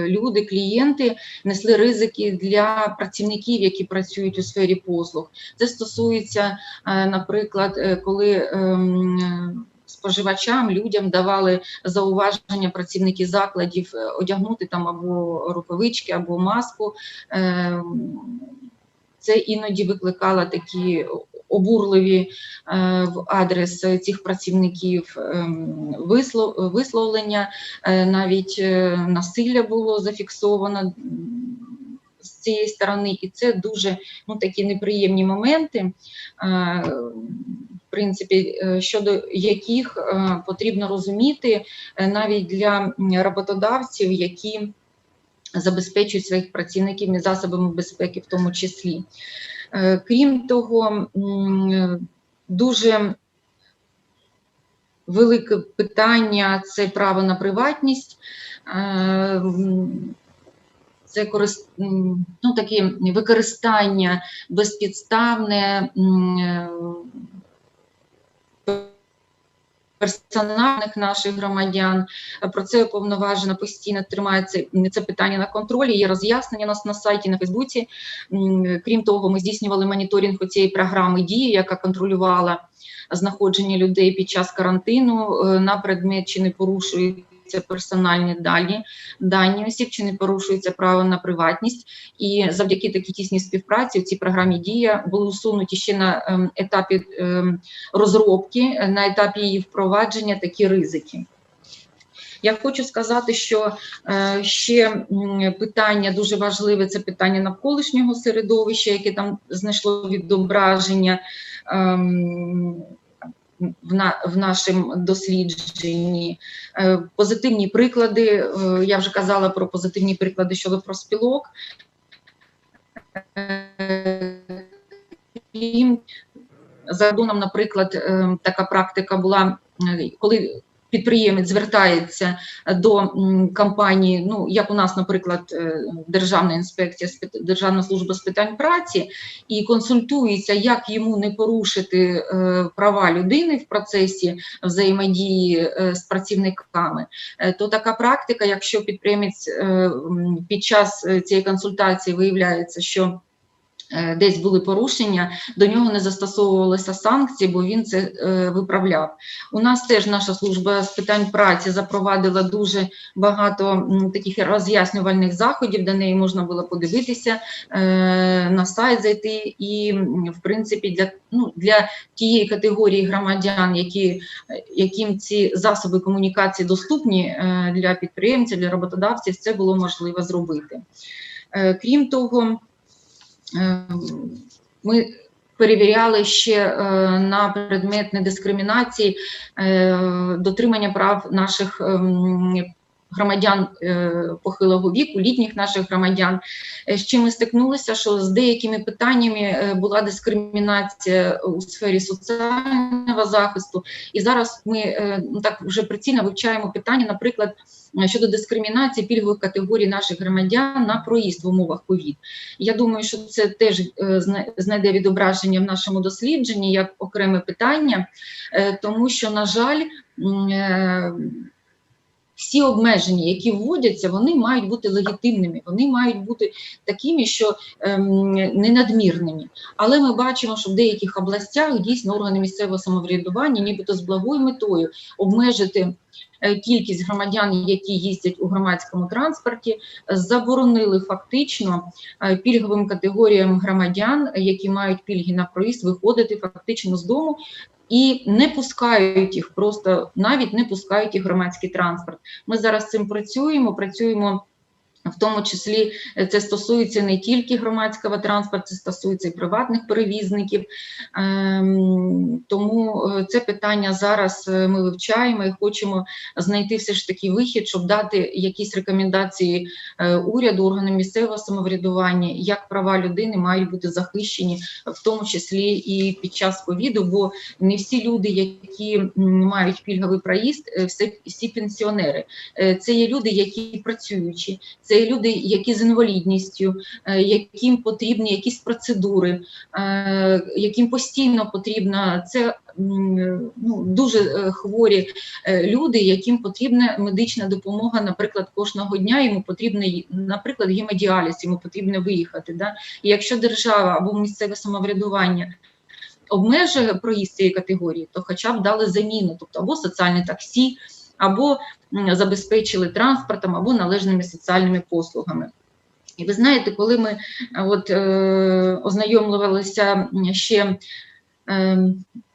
люди, клієнти несли ризики для працівників, які працюють у сфері послуг. Це стосується, наприклад, коли споживачам, людям давали зауваження працівники закладів одягнути там або рукавички, або маску. Це іноді викликало такі обурливі в адрес цих працівників висловлення, навіть насилля було зафіксовано з цієї сторони, і це дуже такі неприємні моменти, в принципі, щодо яких потрібно розуміти навіть для роботодавців, які забезпечують своїх працівників засобами безпеки в тому числі. Крім того, дуже велике питання – це право на приватність, це таке використання безпідставне персональних наших громадян. Про це уповноважена постійно тримається це питання на контролі, є роз'яснення у нас на сайті, на Фейсбуці. Крім того, ми здійснювали моніторинг у цієї програми «Дії», яка контролювала знаходження людей під час карантину на предмет, чи не порушуються персональні дані осіб, чи не порушується право на приватність. І завдяки такій тісній співпраці в цій програмі «Дія» були усунуті ще на етапі розробки, на етапі її впровадження такі ризики. Я хочу сказати, що ще питання дуже важливе – це питання навколишнього середовища, яке там знайшло відображення в нашому дослідженні. Позитивні приклади, я вже казала про позитивні приклади щодо профспілок. За кордоном, наприклад, така практика була, коли підприємець звертається до компанії, як у нас, наприклад, Державна інспекція, Державна служба з питань праці, і консультується, як йому не порушити права людини в процесі взаємодії з працівниками, то така практика, якщо підприємець під час цієї консультації виявляється, що десь були порушення, до нього не застосовувалися санкції, бо він це виправляв. У нас теж наша служба з питань праці запровадила дуже багато таких роз'яснювальних заходів, до неї можна було подивитися, на сайт зайти, і, в принципі, для тієї категорії громадян, яким ці засоби комунікації доступні для підприємців, для роботодавців, це було можливо зробити. Крім того, ми перевіряли ще на предмет недискримінації, дотримання прав наших громадян похилого віку, літніх наших громадян. З чим ми стикнулися, що з деякими питаннями була дискримінація у сфері соціального захисту, і зараз ми так вже прицільно вивчаємо питання, наприклад, щодо дискримінації пільгових категорій наших громадян на проїзд в умовах ковід. Я думаю, що це теж знайде відображення в нашому дослідженні як окреме питання, тому що, на жаль, всі обмеження, які вводяться, вони мають бути легітимними, вони мають бути такими, що не надмірними. Але ми бачимо, що в деяких областях дійсно органи місцевого самоврядування нібито з благою метою обмежити кількість громадян, які їздять у громадському транспорті, заборонили фактично пільговим категоріям громадян, які мають пільги на проїзд, виходити фактично з дому, і не пускають їх, просто навіть не пускають їх в громадський транспорт. Ми зараз з цим працюємо, в тому числі це стосується не тільки громадського транспорту, це стосується і приватних перевізників. Тому це питання зараз ми вивчаємо і хочемо знайти все ж таки вихід, щоб дати якісь рекомендації уряду, органам місцевого самоврядування, як права людини мають бути захищені, в тому числі і під час ковіду, бо не всі люди, які мають пільговий проїзд, всі пенсіонери. Це є люди, які працюючі, це люди, які з інвалідністю, яким потрібні якісь процедури, яким постійно потрібна, це дуже хворі люди, яким потрібна медична допомога, наприклад, кожного дня, йому потрібно, наприклад, гемодіаліз, йому потрібно виїхати. Да? І якщо держава або місцеве самоврядування обмежує проїзд цієї категорії, то хоча б дали заміну, тобто або соціальне таксі, або забезпечили транспортом, або належними соціальними послугами. І ви знаєте, коли ми ознайомлювалися ще,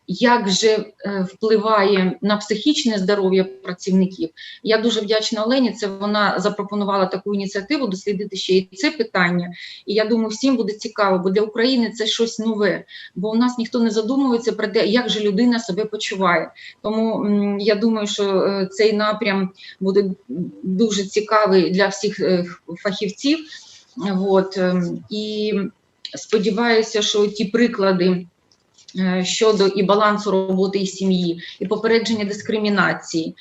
як же впливає на психічне здоров'я працівників, я дуже вдячна Олені, це вона запропонувала таку ініціативу дослідити ще і це питання. І я думаю, всім буде цікаво, бо для України це щось нове, бо у нас ніхто не задумується про те, як же людина себе почуває. Тому я думаю, що цей напрям буде дуже цікавий для всіх фахівців. І сподіваюся, що ті приклади щодо і балансу роботи і сім'ї, і попередження дискримінації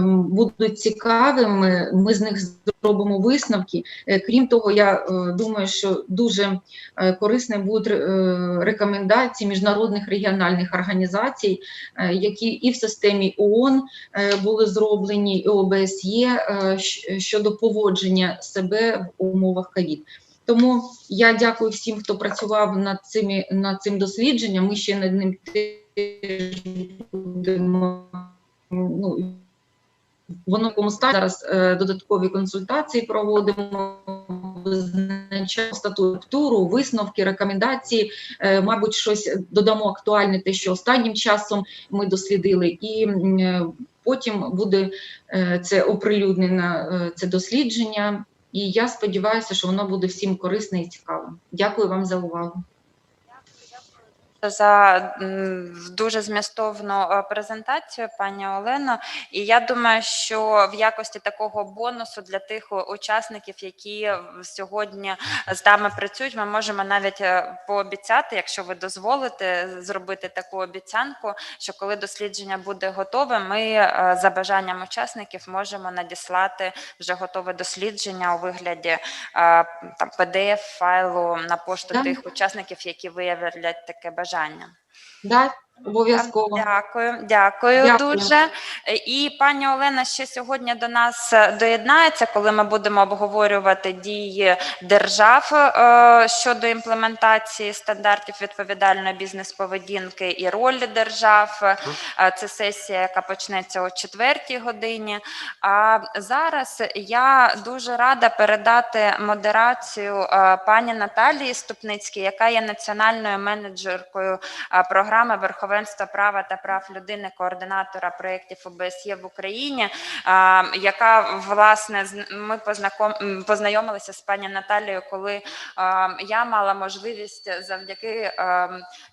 будуть цікавими, ми з них зробимо висновки. Крім того, я думаю, що дуже корисними будуть рекомендації міжнародних регіональних організацій, які і в системі ООН були зроблені, і OSCE щодо поводження себе в умовах ковід. Тому я дякую всім, хто працював над цим дослідженням. Ми ще над ним теж будемо, в одному стані зараз додаткові консультації проводимо, визначаємо структуру, висновки, рекомендації, мабуть, щось додамо актуальне, те, що останнім часом ми дослідили, і потім буде це оприлюднено, це дослідження. І я сподіваюся, що воно буде всім корисне і цікаве. Дякую вам за увагу. За дуже змістовну презентацію, пані Олено. І я думаю, що в якості такого бонусу для тих учасників, які сьогодні з нами працюють, ми можемо навіть пообіцяти, якщо ви дозволите, зробити таку обіцянку, що коли дослідження буде готове, ми за бажанням учасників можемо надіслати вже готове дослідження у вигляді PDF-файлу на пошту тих учасників, які виявлять таке бажання. Так, обов'язково. Дякую дуже. І пані Олена ще сьогодні до нас доєднається, коли ми будемо обговорювати дії держав щодо імплементації стандартів відповідальної бізнес-поведінки і ролі держав. Це сесія, яка почнеться о 4-й годині. А зараз я дуже рада передати модерацію пані Наталії Ступницькій, яка є національною менеджеркою програми Верховної верховенства права та прав людини, координатора проєктів ОБСЄ в Україні, яка, власне, ми познайомилися з пані Наталією, коли я мала можливість завдяки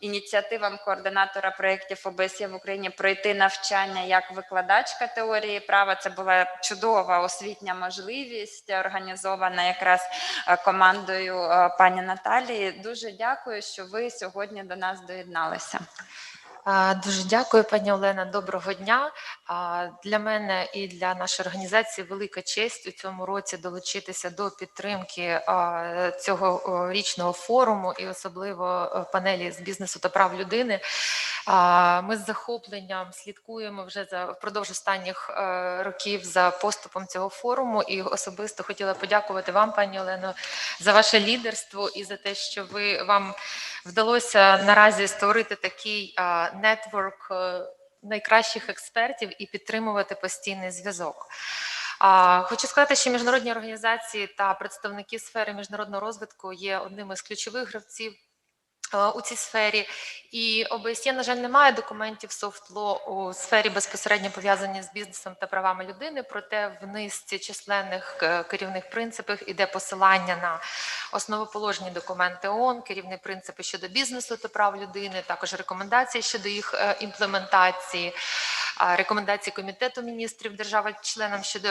ініціативам координатора проєктів ОБСЄ в Україні пройти навчання як викладачка теорії права. Це була чудова освітня можливість, організована якраз командою пані Наталії. Дуже дякую, що ви сьогодні до нас доєдналися. Дуже дякую, пані Олена. Доброго дня. Для мене і для нашої організації велика честь у цьому році долучитися до підтримки цього річного форуму і особливо панелі з бізнесу та прав людини. Ми з захопленням слідкуємо вже впродовж останніх років за поступом цього форуму, і особисто хотіла подякувати вам, пані Олено, за ваше лідерство і за те, що вам вдалося наразі створити такий нетворк найкращих експертів і підтримувати постійний зв'язок. Хочу сказати, що міжнародні організації та представники сфери міжнародного розвитку є одним із ключових гравців у цій сфері, і ОБСЄ, на жаль, немає документів софт-ло у сфері безпосередньо пов'язані з бізнесом та правами людини, проте в низці численних керівних принципів іде посилання на основоположні документи ООН, керівні принципи щодо бізнесу та прав людини, також рекомендації щодо їх імплементації, рекомендації Комітету міністрів держав-членам щодо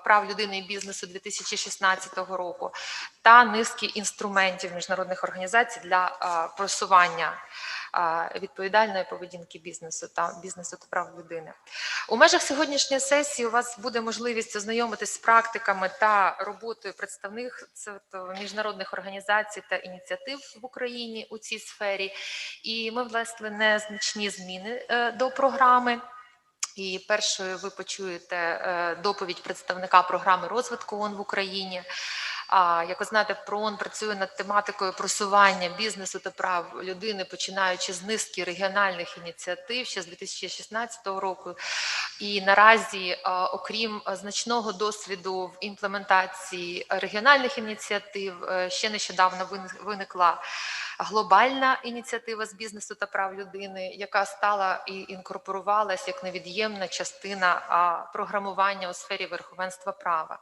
прав людини і бізнесу 2016 року та низки інструментів міжнародних організацій для просування відповідальної поведінки бізнесу та прав людини. У межах сьогоднішньої сесії у вас буде можливість ознайомитись з практиками та роботою представних міжнародних організацій та ініціатив в Україні у цій сфері. І ми внесли незначні зміни до програми. І першою ви почуєте доповідь представника програми розвитку ООН в Україні. Як ви знаєте, ООН працює над тематикою просування бізнесу та прав людини, починаючи з низки регіональних ініціатив ще з 2016 року. І наразі, окрім значного досвіду в імплементації регіональних ініціатив, ще нещодавно виникла глобальна ініціатива з бізнесу та прав людини, яка стала і інкорпорувалась як невід'ємна частина програмування у сфері верховенства права.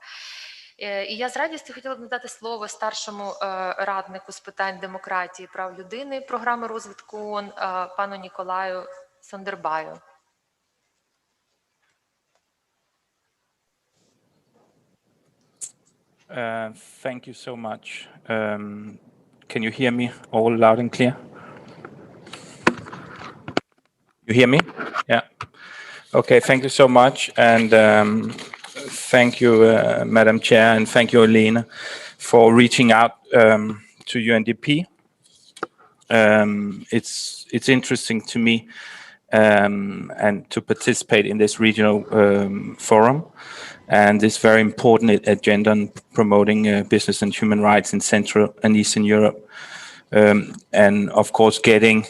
І я з радістю хотіла б надати слово старшому раднику з питань демократії і прав людини програми розвитку ООН пану Ніколаю Сондербаю. Thank you so much. Can you hear me all loud and clear? You hear me? Yeah. Okay, thank you so much. And thank you, Madam Chair, and thank you, Elena, for reaching out to UNDP. It's interesting to me and to participate in this regional forum and this very important agenda on promoting business and human rights in Central and Eastern Europe. And of course, getting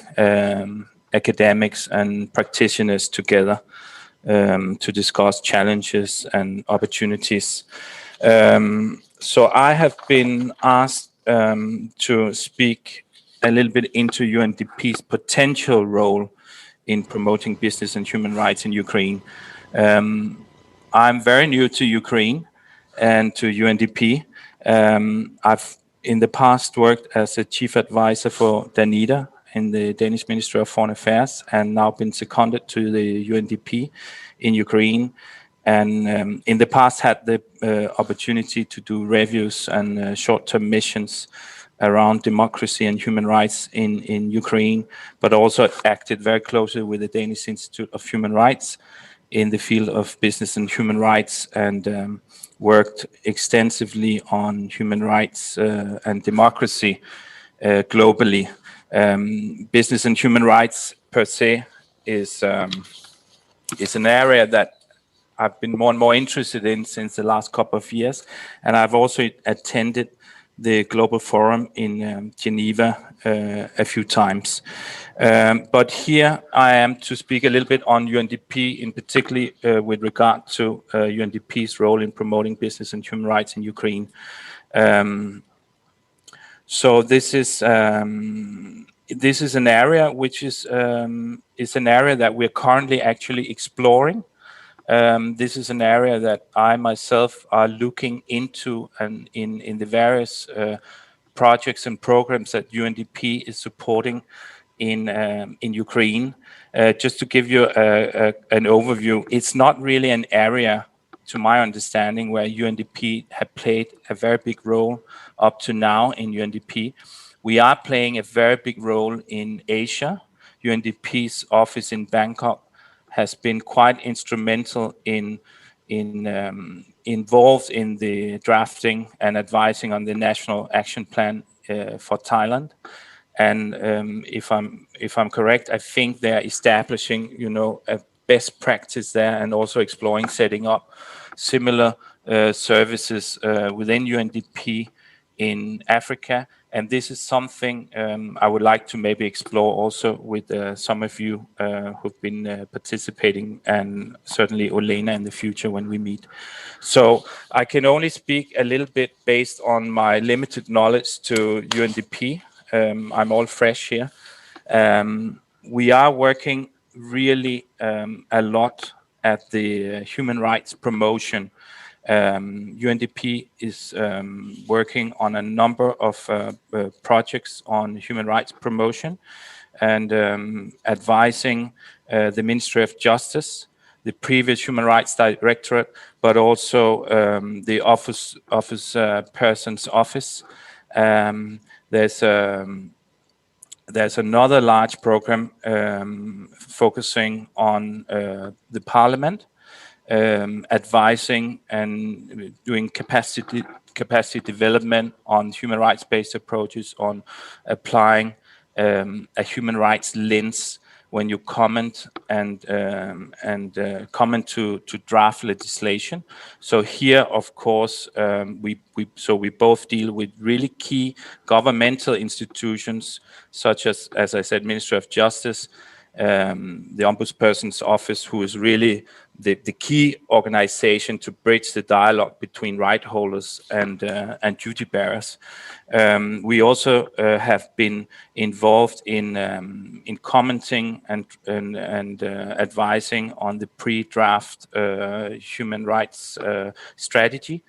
academics and practitioners together to discuss challenges and opportunities. So I have been asked to speak a little bit into UNDP's potential role in promoting business and human rights in Ukraine. I'm very new to Ukraine and to UNDP. I've in the past worked as a chief advisor for Danida in the Danish Ministry of Foreign Affairs, and now been seconded to the UNDP in Ukraine. And in the past had the opportunity to do reviews and short-term missions around democracy and human rights in Ukraine, but also acted very closely with the Danish Institute of Human Rights in the field of business and human rights, and worked extensively on human rights and democracy globally. Business and human rights per se is an area that I've been more and more interested in since the last couple of years, and I've also attended the Global Forum in Geneva a few times. But here I am to speak a little bit on UNDP, in particular with regard to UNDP's role in promoting business and human rights in Ukraine. So this is this is an area which is an area that we're currently actually exploring. This is an area that I myself are looking into, and in the various projects and programs that UNDP is supporting in Ukraine. Just to give you an overview, it's not really an area, to my understanding, where UNDP have played a very big role up to now in UNDP. We are playing a very big role in Asia. UNDP's office in Bangkok has been quite instrumental involved in the drafting and advising on the national action plan for Thailand. And if I'm correct, I think they're establishing, a best practice there, and also exploring setting up similar services within UNDP in Africa. And this is something I would like to maybe explore also with some of you who've been participating, and certainly Olena in the future when we meet. So I can only speak a little bit based on my limited knowledge to UNDP. I'm all fresh here. We are working really a lot at the human rights promotion. UNDP is working on a number of projects on human rights promotion, and advising the Ministry of Justice, the previous Human Rights Directorate, but also the office person's office. There's another large program focusing on the Parliament, advising and doing capacity development on human rights-based approaches, on applying a human rights lens when you comment and comment to draft legislation. So here, of course, we both deal with really key governmental institutions, such as I said, Ministry of Justice, the Ombudsperson's office, who is really the key organization to bridge the dialogue between right holders and duty bearers. We also have been involved in commenting and advising on the pre-draft human rights strategy.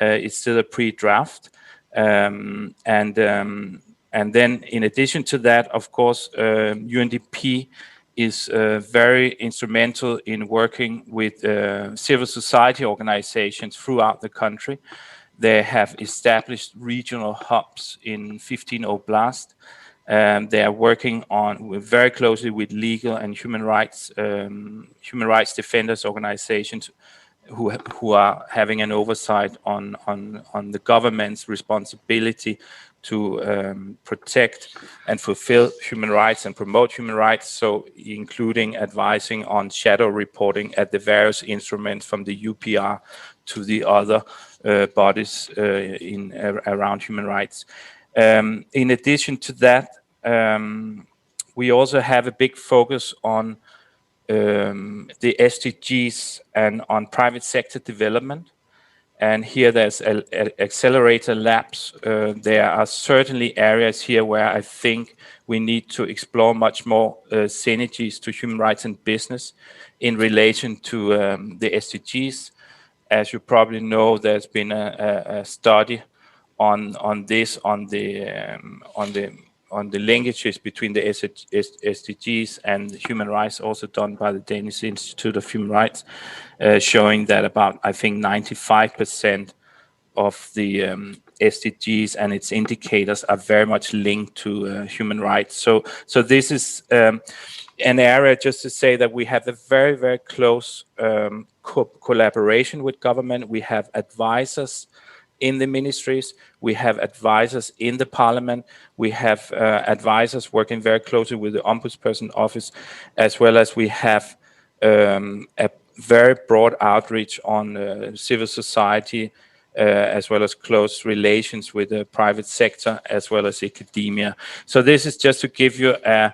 It's still a pre-draft, and then in addition to that, of course, UNDP is very instrumental in working with civil society organizations throughout the country. They have established regional hubs in 15 oblasts. They are working very closely with legal and human rights defenders organizations who are having an oversight on the government's responsibility to protect and fulfill human rights and promote human rights, so including advising on shadow reporting at the various instruments from the UPR to the other bodies around human rights. In addition to that, we also have a big focus on the SDGs and on private sector development. And here there's accelerator labs. There are certainly areas here where I think we need to explore much more synergies to human rights and business in relation to the SDGs. As you probably know, there's been a study on this, on the linkages between the SDGs and human rights, also done by the Danish Institute of Human Rights, showing that about, I think, 95% of the SDGs and its indicators are very much linked to human rights. So this is an area, just to say, that we have a very, very close collaboration with government. We have advisors in the ministries, we have advisors in the parliament, we have advisors working very closely with the Ombudsperson office, as well as we have a very broad outreach on civil society, as well as close relations with the private sector, as well as academia. So this is just to give you an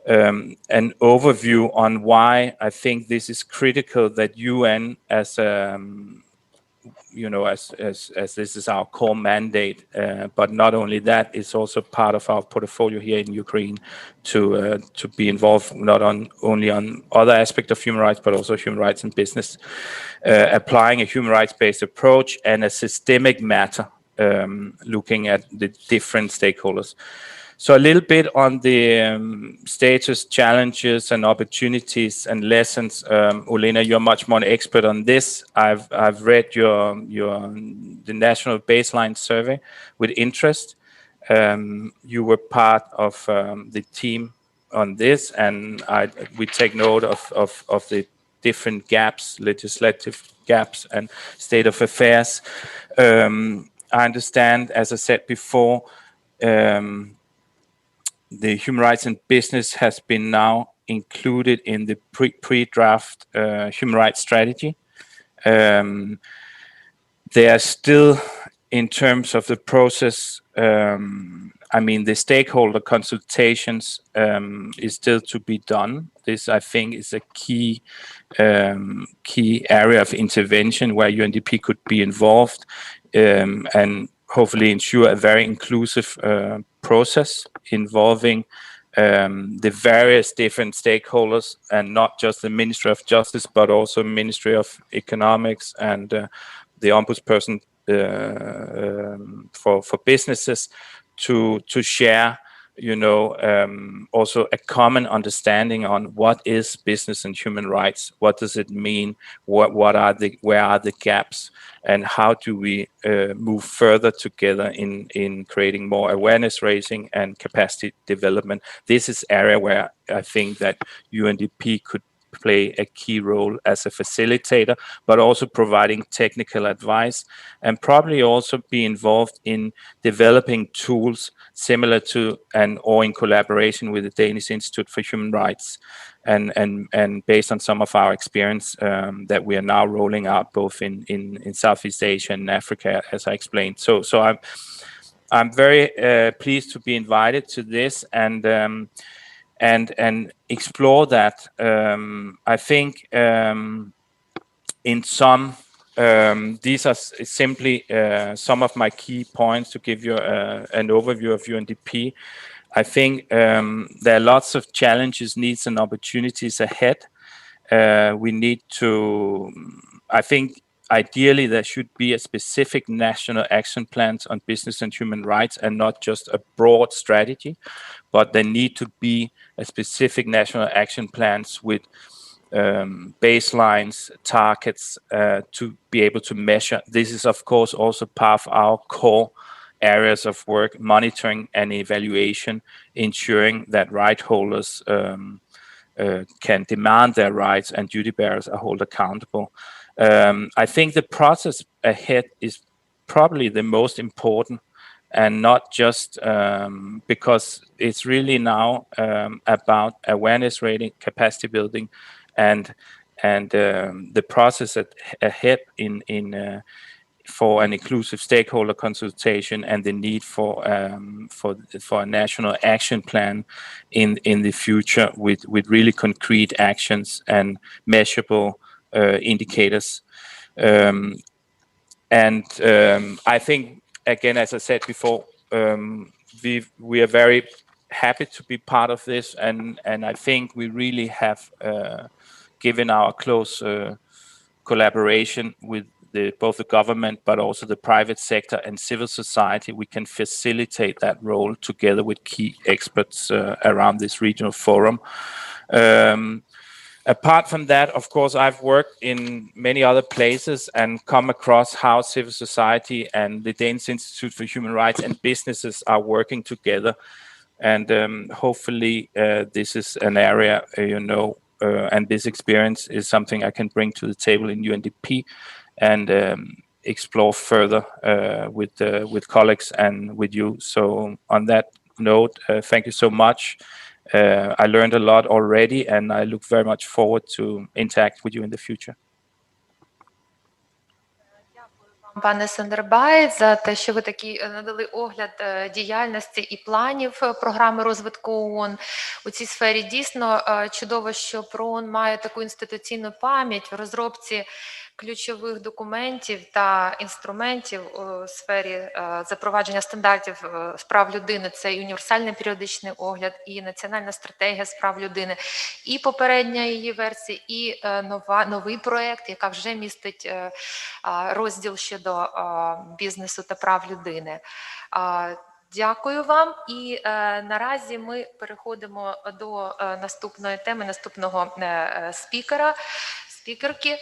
overview on why I think this is critical, that UN as you know, as this is our core mandate. But not only that, it's also part of our portfolio here in Ukraine to be involved not only on other aspects of human rights, but also human rights in business, applying a human rights-based approach and a systemic matter, looking at the different stakeholders. So a little bit on the status, challenges, and opportunities and lessons. Olena, you're much more an expert on this. I've read the national baseline survey with interest. You were part of the team on this, and we take note of the different gaps, legislative gaps, and state of affairs. I understand, as I said before, the human rights in business has been now included in the pre-draft human rights strategy. They are still, in terms of the process, I mean, the stakeholder consultations is still to be done. This, I think, is a key area of intervention where UNDP could be involved and hopefully ensure a very inclusive process involving the various different stakeholders, and not just the Ministry of Justice, but also Ministry of Economics and the Ombudsperson for businesses to share, you know, also a common understanding on what is business and human rights, what does it mean, where are the gaps, and how do we move further together in creating more awareness raising and capacity development. This is area where I think that UNDP could play a key role as a facilitator, but also providing technical advice, and probably also be involved in developing tools similar to or in collaboration with the Danish Institute for Human Rights, and based on some of our experience that we are now rolling out both in Southeast Asia and Africa, as I explained. So I'm very pleased to be invited to this and explore that. I think in some, these are simply some of my key points to give you an overview of UNDP. I think there are lots of challenges, needs, and opportunities ahead. We need to, I think, ideally there should be a specific national action plans on business and human rights, and not just a broad strategy, but there need to be a specific national action plans with baselines, targets to be able to measure. This is, of course, also part of our core areas of work: monitoring and evaluation, ensuring that right holders can demand their rights and duty bearers are held accountable. I think the process ahead is probably the most important, and not just because it's really now about awareness raising, capacity building, and the process ahead for an inclusive stakeholder consultation, and the need for a national action plan in the future with really concrete actions and measurable indicators. I think, again, as I said before, we are very happy to be part of this, and I think we really have given our close collaboration with both the government, but also the private sector and civil society. We can facilitate that role together with key experts around this regional forum. Apart from that, of course, I've worked in many other places and come across how civil society and the Danish Institute for Human Rights and businesses are working together. And hopefully this is an area, you know, and this experience is something I can bring to the table in UNDP and explore further with colleagues and with you. So on that note, thank you so much. I learned a lot already, and I look very much forward to interact with you in the future. Пане Сандербай, за те, що ви такий надали огляд діяльності і планів програми розвитку ООН у цій сфері. Дійсно чудово, що ООН має таку інституційну пам'ять в розробці ключових документів та інструментів у сфері запровадження стандартів з прав людини. Це і універсальний періодичний огляд, і національна стратегія з прав людини, і попередня її версія, і новий проєкт, яка вже містить розділ щодо бізнесу та прав людини. Дякую вам. І наразі ми переходимо до наступної теми, наступного спікерки.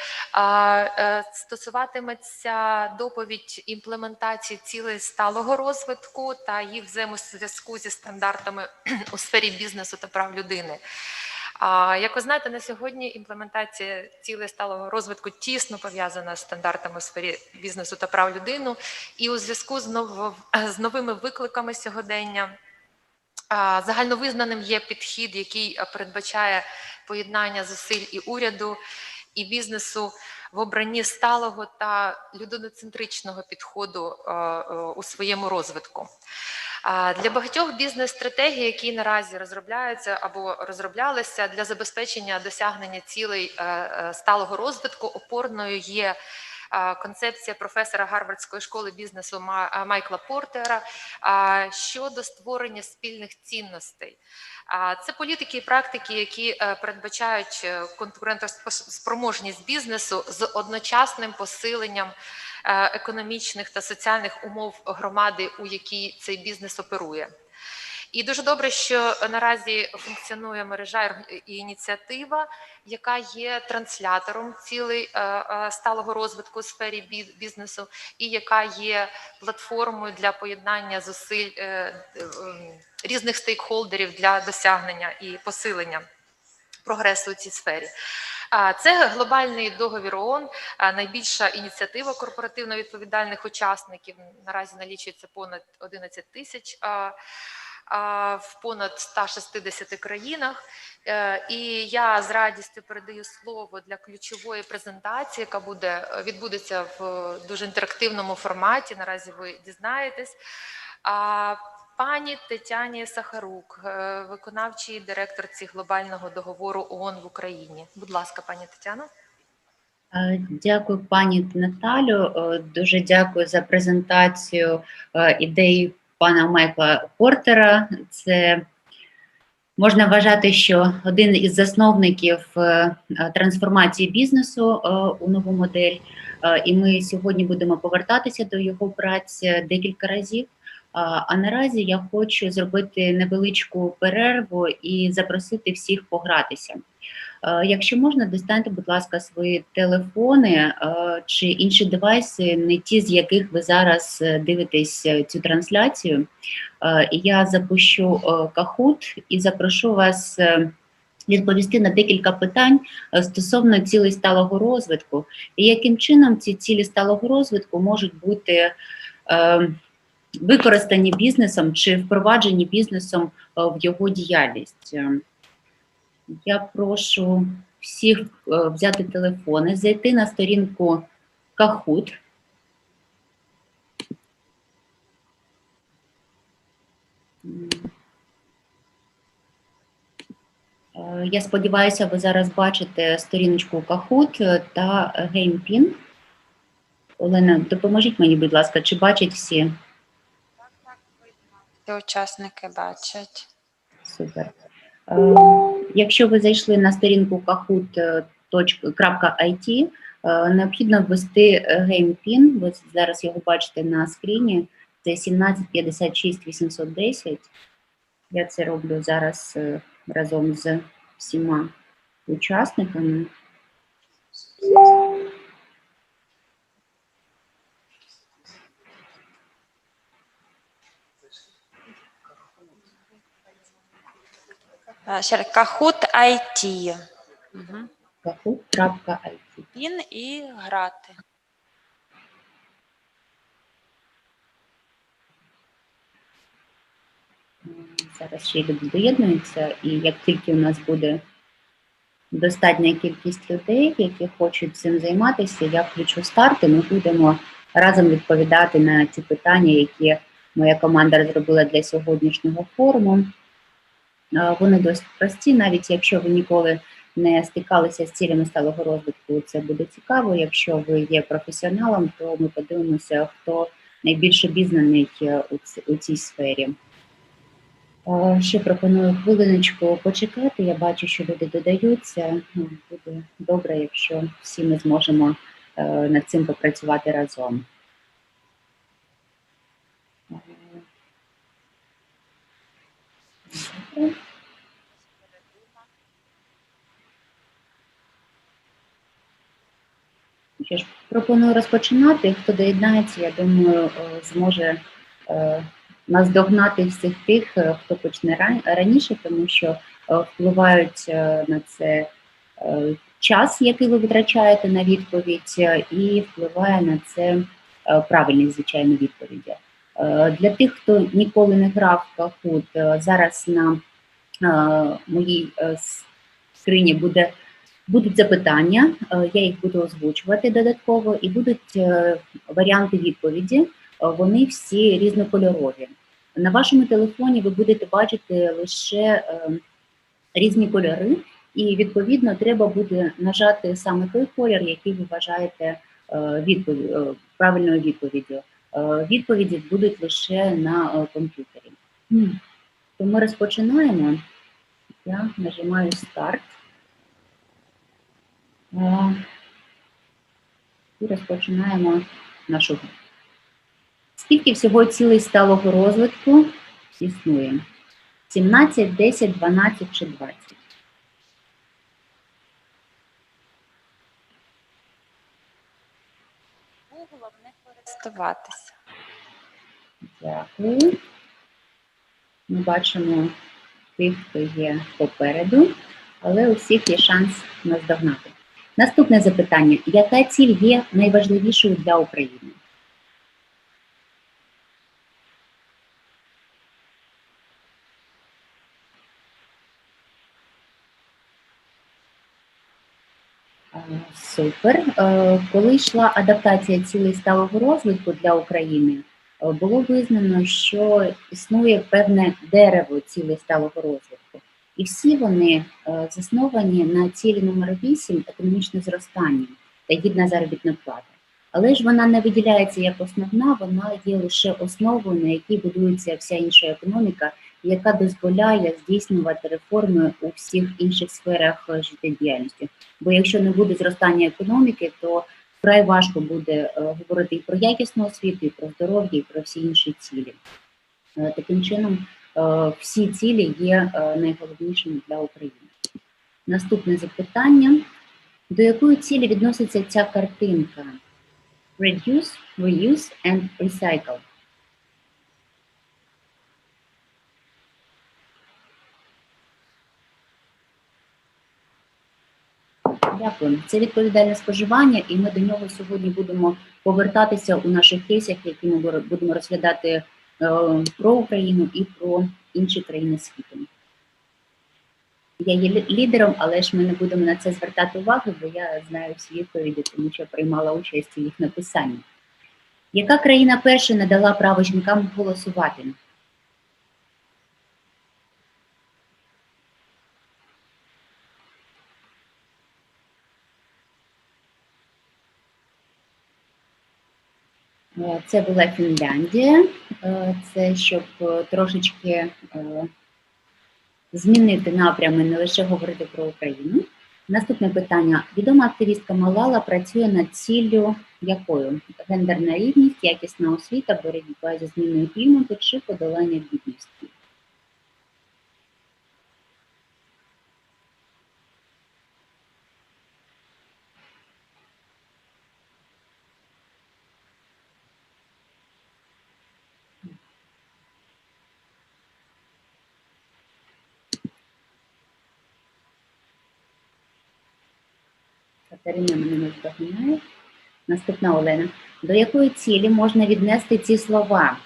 Стосуватиметься доповідь імплементації цілей сталого розвитку та їх взаємозв'язку зі стандартами у сфері бізнесу та прав людини. Як ви знаєте, на сьогодні імплементація цілей сталого розвитку тісно пов'язана з стандартами у сфері бізнесу та прав людини, і у зв'язку з новими викликами сьогодення загальновизнаним є підхід, який передбачає поєднання зусиль і уряду, і бізнесу в обранні сталого та людиноцентричного підходу у своєму розвитку. Для багатьох бізнес-стратегій, які наразі розробляються або розроблялися для забезпечення досягнення цілей сталого розвитку, опорною є концепція професора Гарвардської школи бізнесу Майкла Портера щодо створення спільних цінностей. Це політики і практики, які передбачають конкурентоспроможність бізнесу з одночасним посиленням економічних та соціальних умов громади, у якій цей бізнес оперує. І дуже добре, що наразі функціонує мережа і ініціатива, яка є транслятором цілей сталого розвитку у сфері бізнесу і яка є платформою для поєднання зусиль різних стейкхолдерів для досягнення і посилення прогресу у цій сфері. Це глобальний договір ООН, найбільша ініціатива корпоративно відповідальних учасників. Наразі налічується понад 11 тисяч в понад 160 країнах. І я з радістю передаю слово для ключової презентації, яка відбудеться в дуже інтерактивному форматі, наразі ви дізнаєтесь. Пані Тетяні Сахарук, виконавчій директорці глобального договору ООН в Україні. Будь ласка, пані Тетяно. Дякую, пані Наталю. Дуже дякую за презентацію ідей пана Майкла Портера. Це можна вважати, що один із засновників трансформації бізнесу у нову модель. І ми сьогодні будемо повертатися до його праці декілька разів. А наразі я хочу зробити невеличку перерву і запросити всіх погратися. Якщо можна, достаньте, будь ласка, свої телефони чи інші девайси, не ті, з яких ви зараз дивитесь цю трансляцію. І я запущу Kahoot і запрошу вас відповісти на декілька питань стосовно цілей сталого розвитку. І яким чином ці цілі сталого розвитку можуть бути використані бізнесом чи впроваджені бізнесом в його діяльність. Я прошу всіх взяти телефони, зайти на сторінку Kahoot. Я сподіваюся, ви зараз бачите сторіночку Kahoot та GamePin. Олена, допоможіть мені, будь ласка, чи бачать всі? Всі учасники бачать. Супер. Якщо ви зайшли на сторінку kahoot.it, необхідно ввести GamePin, ви зараз його бачите на скріні, це 1756 810. Я це роблю зараз разом з всіма учасниками. Ще раз, Kahoot IT. Kahoot.it. Пін і грати. Зараз ще люди доєднуються, і як тільки у нас буде достатня кількість людей, які хочуть цим займатися, я включу старт, і ми будемо разом відповідати на ті питання, які моя команда розробила для сьогоднішнього форуму. Вони досить прості, навіть якщо ви ніколи не стикалися з цілями сталого розвитку, це буде цікаво. Якщо ви є професіоналом, то ми подивимося, хто найбільше обізнаний у цій сфері. Ще пропоную хвилиночку почекати. Я бачу, що люди додаються. Буде добре, якщо всі ми зможемо над цим попрацювати разом. Що ж, пропоную розпочинати. Хто доєднається, я думаю, зможе наздогнати всіх тих, хто почне раніше, тому що впливають на це час, який ви витрачаєте на відповідь, і впливає на це правильність, звичайно, відповіді. Для тих, хто ніколи не грав в Kahoot, зараз на моїй скрині будуть запитання, я їх буду озвучувати додатково, і будуть варіанти відповіді, вони всі різнокольорові. На вашому телефоні ви будете бачити лише різні кольори, і, відповідно, треба буде нажати саме той колір, який ви вважаєте правильною відповіддю. Відповіді будуть лише на комп'ютері. То ми розпочинаємо. Я нажимаю «Старт». І розпочинаємо нашу гру. Скільки всього цілей сталого розвитку існує? 17, 10, 12 чи 20? Гуглом не користуватися. Дякую. Ми бачимо тих, хто є попереду, але у всіх є шанс наздогнати. Наступне запитання. Яка ціль є найважливішою для України? Супер. Коли йшла адаптація цілей сталого розвитку для України, було визнано, що існує певне дерево цілей сталого розвитку. І всі вони засновані на цілі номер 8 – економічне зростання та гідна заробітна плата. Але ж вона не виділяється як основна, вона є лише основою, на якій будується вся інша економіка, яка дозволяє здійснювати реформи у всіх інших сферах життєдіяльності. Бо якщо не буде зростання економіки, то вкрай важко буде говорити і про якісну освіту, і про здоров'я, і про всі інші цілі. Таким чином, всі цілі є найголовнішими для України. Наступне запитання. До якої цілі відноситься ця картинка? Reduce, reuse and recycle. Дякую. Це відповідальне споживання, і ми до нього сьогодні будемо повертатися у наших кейсах, які ми будемо розглядати про Україну і про інші країни світу. Я є лідером, але ж ми не будемо на це звертати увагу, бо я знаю всі відповіді, тому що приймала участь у їх написанні. Яка країна перша надала право жінкам голосувати? Це була Фінляндія. Це щоб трошечки змінити напрями, не лише говорити про Україну. Наступне питання. Відома активістка Малала працює над ціллю якою? Гендерна рівність, якісна освіта, боротьба зі зміною клімату чи подолання бідності? Катерина мене наздогнає. Наступна Олена. До якої цілі можна віднести ці слова?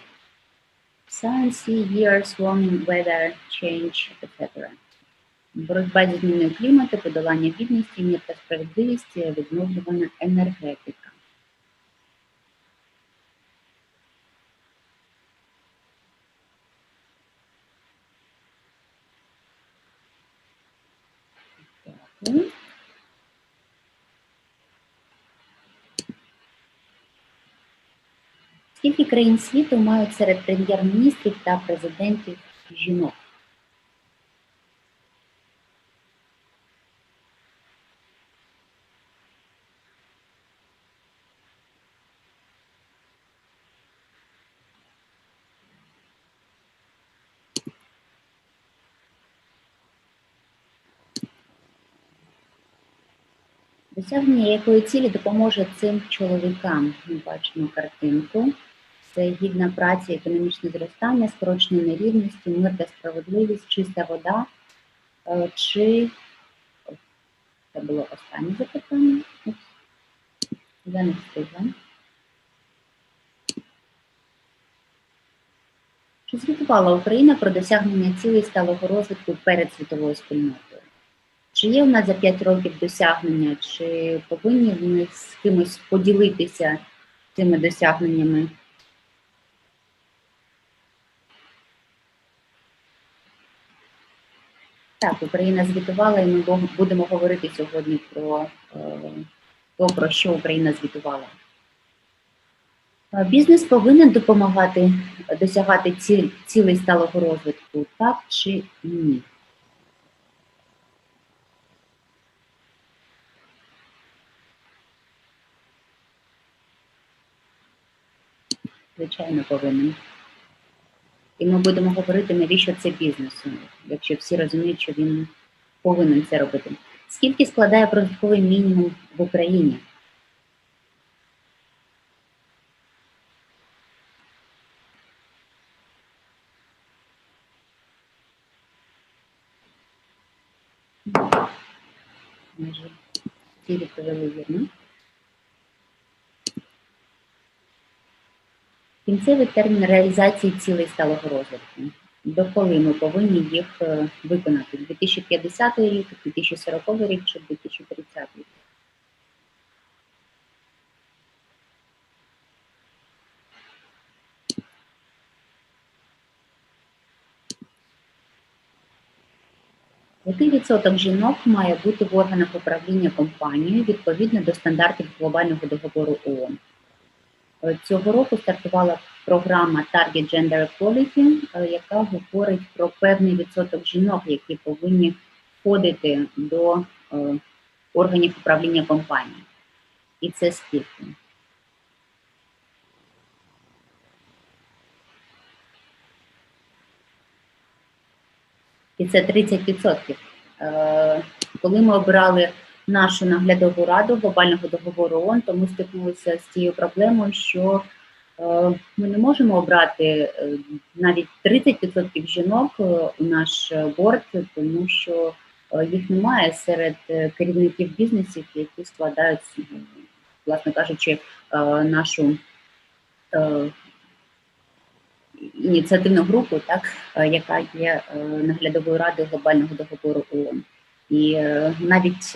Science, years, warming, weather, change, etc. Боротьба зі зміною клімату, подолання бідності, мир та справедливість, відновлювана енергетика. Дякую. Скільки країн світу мають серед прем'єр-міністрів та президентів жінок? Досягнення якої цілі допоможе цим чоловікам? Ми бачимо картинку. Це гідна праця, економічне зростання, скорочення нерівності, мир та справедливість, чиста вода. Чи це було останнє запитання? Я не встигла. Чи звітувала Україна про досягнення цілей сталого розвитку перед світовою спільнотою? Чи є у нас за 5 років досягнення, чи повинні ми з кимось поділитися цими досягненнями? Так, Україна звітувала, і ми будемо говорити сьогодні про про що Україна звітувала. Бізнес повинен допомагати досягати цілей сталого розвитку, так чи ні? Звичайно, повинен. І ми будемо говорити, навіщо це бізнесу, якщо всі розуміють, що він повинен це робити. Скільки складає прожитковий мінімум в Україні? Майже всі відповіли вірно. Кінцевий термін реалізації цілей сталого розвитку. Доколи ми повинні їх виконати? 2050 рік, 2040 рік чи 2030 рік? Який відсоток жінок має бути в органах управління компанією відповідно до стандартів глобального договору ООН? Цього року стартувала програма Target Gender Equality, яка говорить про певний відсоток жінок, які повинні входити до органів управління компанії. І це скільки? І це 30%. Коли ми обирали нашу наглядову раду глобального договору ООН, то ми стикнулися з цією проблемою, що ми не можемо обрати навіть 30% жінок у наш борд, тому що їх немає серед керівників бізнесів, які складають, власне кажучи, нашу ініціативну групу, так, яка є наглядовою радою глобального договору ООН. І навіть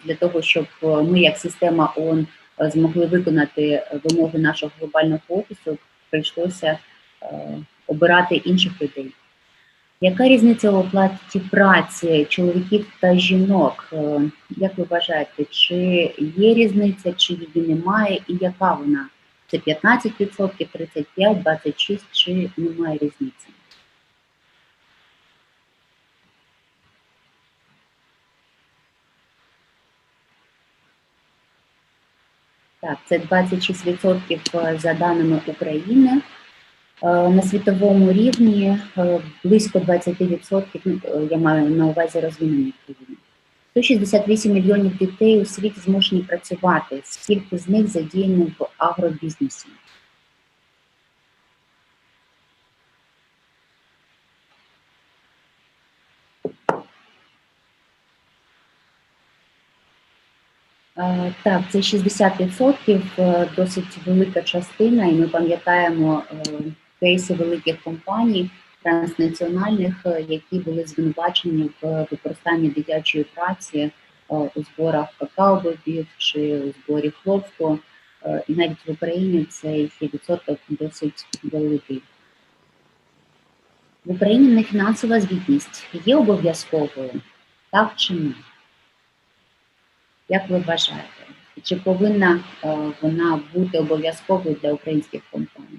для того, щоб ми, як система ООН, змогли виконати вимоги нашого глобального офісу, прийшлося обирати інших людей. Яка різниця у оплаті праці чоловіків та жінок? Як ви вважаєте, чи є різниця, чи її немає, і яка вона? Це 15%, 35%, 26%, чи немає різниці? Так, це 26% за даними України. На світовому рівні близько 20%, я маю на увазі розвинені країни. 168 мільйонів дітей у світі змушені працювати. Скільки з них задіяні в агробізнесі? Так, це 60%, досить велика частина, і ми пам'ятаємо кейси великих компаній, транснаціональних, які були звинувачені в використанні дитячої праці у зборах какао-бобів чи у зборі хлопку. І навіть в Україні цей відсоток досить великий. В Україні нефінансова звітність є обов'язковою, так чи ні? Як ви вважаєте, чи повинна вона бути обов'язковою для українських компаній?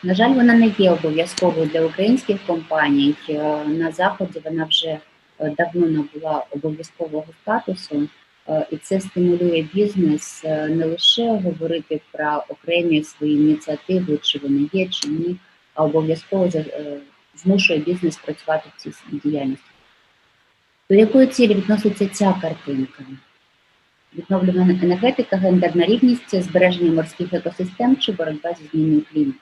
На жаль, вона не є обов'язковою для українських компаній. На Заході вона вже давно набула обов'язкового статусу, і це стимулює бізнес не лише говорити про окремі свої ініціативи, чи вони є, чи ні, а обов'язково змушує бізнес працювати в цій діяльності. До якої цілі відноситься ця картинка? Відновлювана енергетика, гендерна рівність, збереження морських екосистем чи боротьба зі зміною клімату?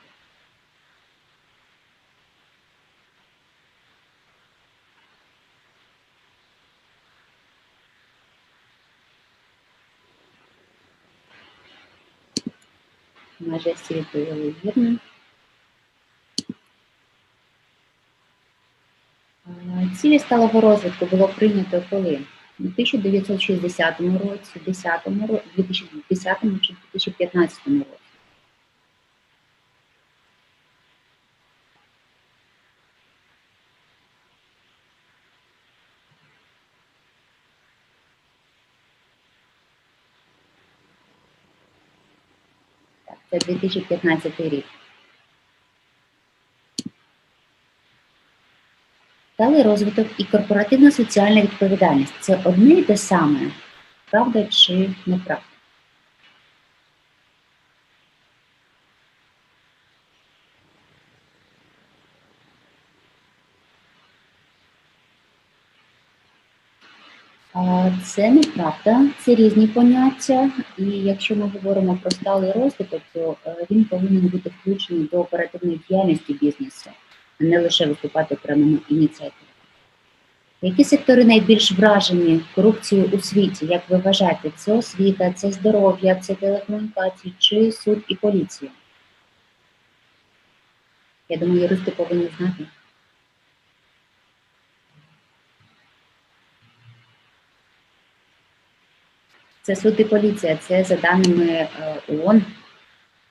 Майже всі відповіли вірно. Цілі сталого розвитку було прийнято коли? У 1960 році, 2010 чи 2015 році? Так, це 2015 рік. Сталий розвиток і корпоративна соціальна відповідальність – це одне і те саме, правда чи неправда? Це неправда, це різні поняття, і якщо ми говоримо про сталий розвиток, то він повинен бути включений до оперативної діяльності бізнесу, а не лише виступати окремими ініціативами. Які сектори найбільш вражені корупцією у світі, як ви вважаєте? Це освіта, це здоров'я, це телекомунікації чи суд і поліція? Я думаю, юристи повинні знати. Це суд і поліція, це за даними ООН,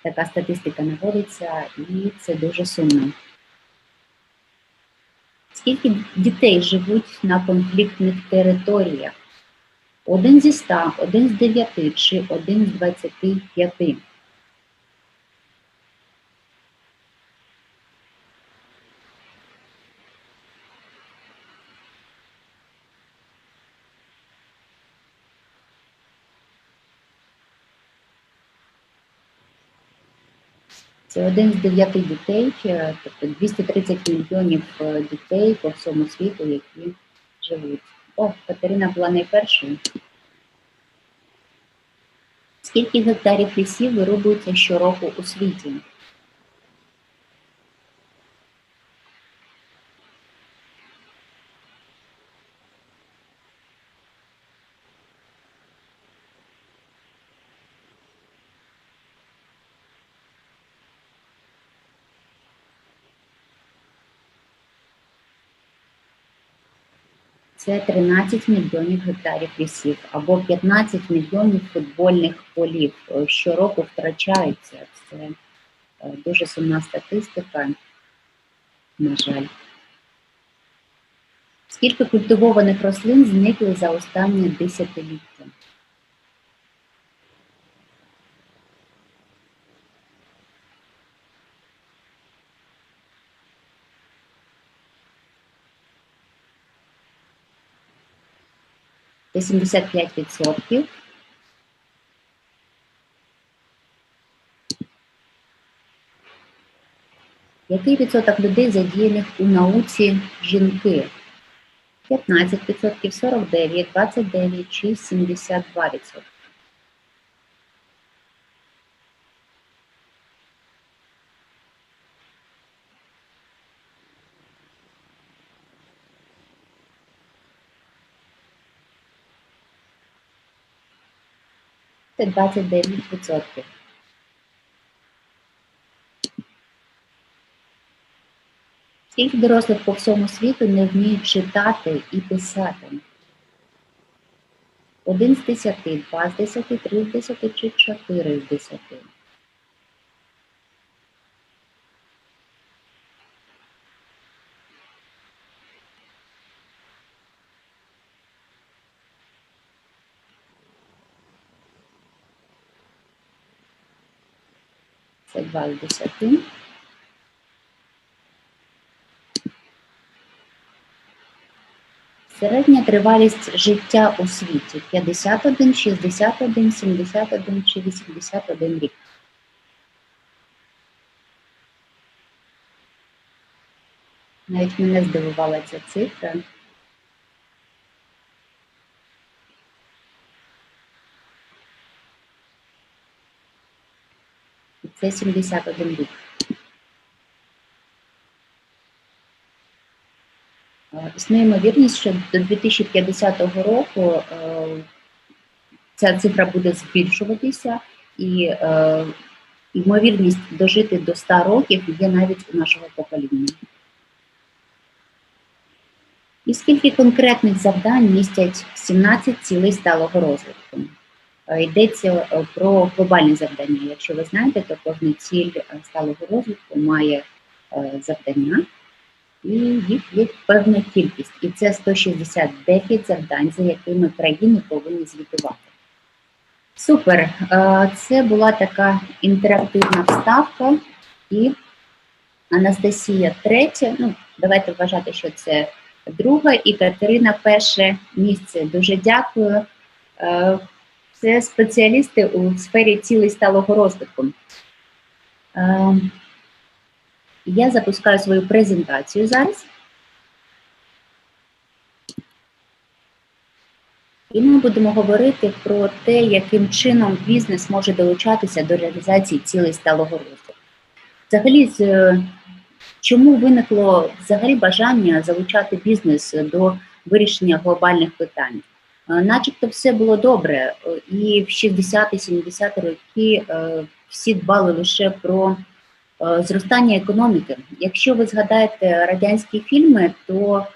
така статистика наводиться, і це дуже сумно. Скільки дітей живуть на конфліктних територіях? 1 зі 100, 1 з 9 чи 1 з 25? Це 1 з 9 дітей, тобто 230 мільйонів дітей по всьому світу, які живуть. О, Катерина була найпершою. Скільки гектарів лісів вирубується щороку у світі? Це 13 мільйонів гектарів лісів або 15 мільйонів футбольних полів щороку втрачаються. Це дуже сумна статистика, на жаль. Скільки культивованих рослин зникли за останнє десятиліття? Це 75%. Який відсоток людей задіяних у науці жінки? 15%, 49%, 29% чи 72%? Це 29%. Скільки дорослих по всьому світу не вміють читати і писати? 1 з 10, 2 з 10, 3 з 10 чи 4 з 10? Це 2 з 10. Середня тривалість життя у світі 51, 61, 71 чи 81 рік. Навіть мене здивувала ця цифра. І це 71 рік. Існує ймовірність, що до 2050 року ця цифра буде збільшуватися, і ймовірність дожити до 100 років є навіть у нашого покоління. І скільки конкретних завдань містять 17 цілей сталого розвитку? Йдеться про глобальні завдання. Якщо ви знаєте, то кожна ціль сталого розвитку має завдання, і їх є певна кількість. І це 169 завдань, за якими країни повинні звітувати. Супер! Це була така інтерактивна вставка. І Анастасія третя, ну, давайте вважати, що це друга, і Катерина перше місце. Дуже дякую. Це спеціалісти у сфері цілей сталого розвитку. Я запускаю свою презентацію зараз. І ми будемо говорити про те, яким чином бізнес може долучатися до реалізації цілей сталого розвитку. Взагалі, чому виникло бажання залучати бізнес до вирішення глобальних питань? Начебто все було добре, і в 60-70 роки всі дбали лише про зростання економіки. Якщо ви згадаєте радянські фільми, то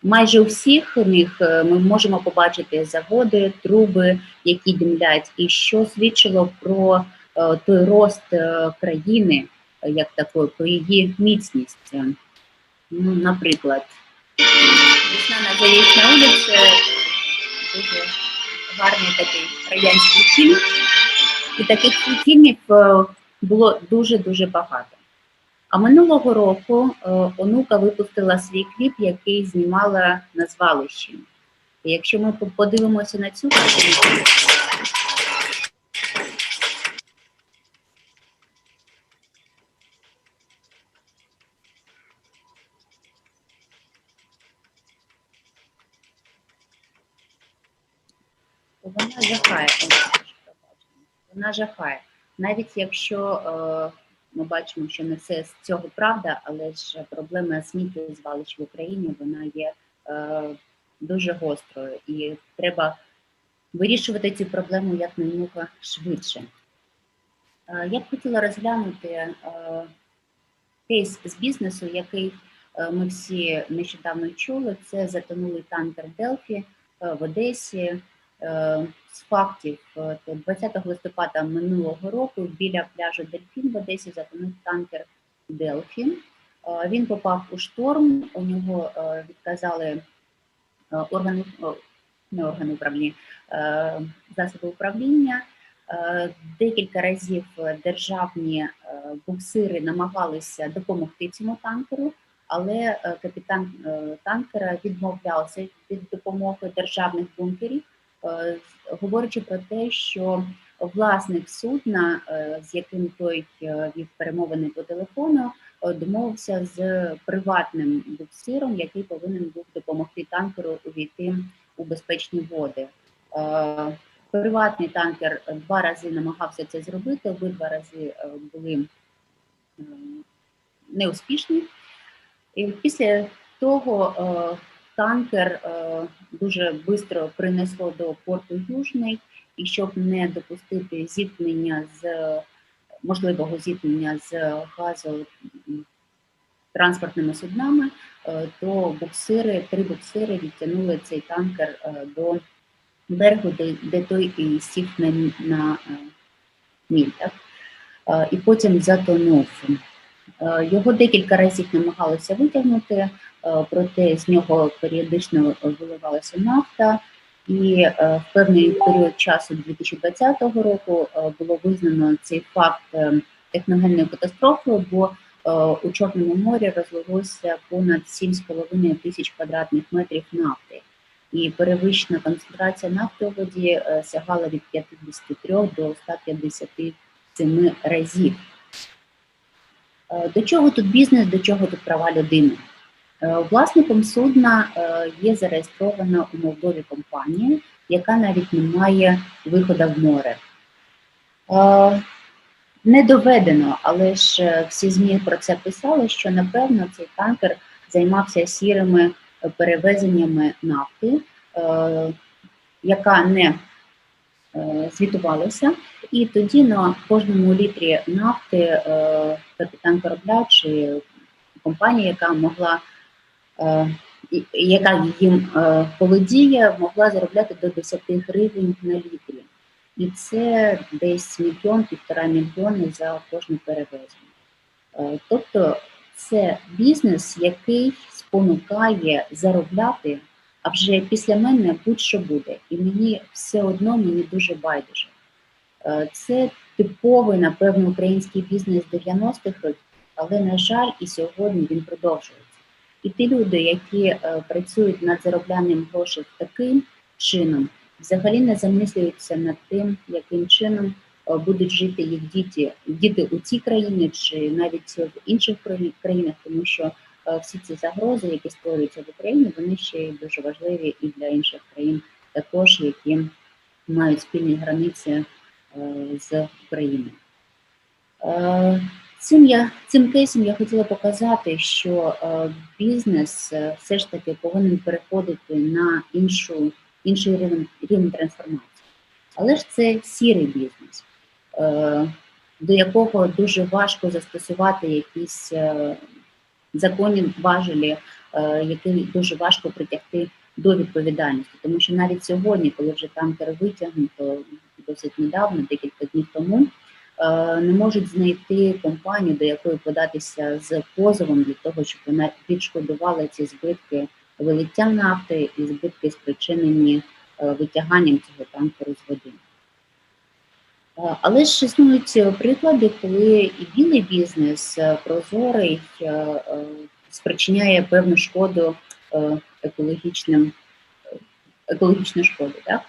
майже у всіх них ми можемо побачити заводи, труби, які димлять, і що свідчило про той рост країни, як такої, про її міцність. Ну, наприклад, «Весна на Заречной вулиці» – дуже гарний такий радянський фільм, і таких фільмів було дуже-дуже багато. А минулого року онука випустила свій кліп, який знімала на звалищі. І якщо ми подивимося на цю картинку, вона жахає. Вона жахає. Навіть якщо ми бачимо, що не все з цього правда, але ж проблема сміттєзвалищ в Україні, вона є дуже гострою. І треба вирішувати цю проблему якнаймога швидше. Я б хотіла розглянути кейс з бізнесу, який ми всі нещодавно чули. Це затонулий танкер «Делфі» в Одесі. З фактів, 20 листопада минулого року біля пляжу Дельфін в Одесі затонув танкер «Делфі». Він попав у шторм, у нього відказали засоби управління. Декілька разів державні буксири намагалися допомогти цьому танкеру, але капітан танкера відмовлявся від допомоги державних бункерів, говорячи про те, що власник судна, з яким той вів перемовини по телефону, домовився з приватним буксиром, який повинен був допомогти танкеру увійти у безпечні води. Приватний танкер 2 рази намагався це зробити, обидва рази були неуспішні. І після того танкер дуже швидко принесло до порту Южний, і щоб не допустити можливого зіткнення з транспортними суднами, то три буксири відтягнули цей танкер до берегу, де той і сів на міль, так? І потім затонув. Його декілька разів намагалися витягнути, проте з нього періодично виливалася нафта, і в певний період часу 2020 року було визнано цей факт техногенною катастрофою, бо у Чорному морі розлилося понад 7,5 тисяч квадратних метрів нафти. І перевищена концентрація нафти у воді сягала від 53 до 157 разів. До чого тут бізнес, до чого тут права людини? Власником судна є зареєстрована у Молдові компанія, яка навіть не має виходу в море. Не доведено, але ж всі ЗМІ про це писали, що, напевно, цей танкер займався сірими перевезеннями нафти, яка не звітувалася, і тоді на кожному літрі нафти капітан корабля чи компанія, яка їм володіє, могла заробляти до 10 гривень на літрі. І це десь 1–1,5 мільйони за кожне перевезення. Тобто це бізнес, який спонукає заробляти, а вже після мене будь-що буде. І мені все одно, мені дуже байдуже. Це типовий, напевно, український бізнес 90-х років, але, на жаль, і сьогодні він продовжується. І ті люди, які працюють над зароблянням грошей таким чином, взагалі не замислюються над тим, яким чином будуть жити їх діти у цій країні чи навіть в інших країнах, тому що всі ці загрози, які створюються в Україні, вони ще й дуже важливі і для інших країн також, які мають спільні границі з Україною. Цим кейсом я хотіла показати, що бізнес все ж таки повинен переходити на інший рівень трансформації. Але ж це сірий бізнес, до якого дуже важко застосувати якісь законні важелі, які дуже важко притягти до відповідальності. Тому що навіть сьогодні, коли вже танкер витягнуто досить недавно, декілька днів тому, не можуть знайти компанію, до якої податися з позовом для того, щоб вона відшкодувала ці збитки вилиття нафти і збитки, спричинені витяганням цього танкеру з води. Але ж існують приклади, коли і білий бізнес, прозорий, спричиняє певну шкоду, екологічну шкоду. Так?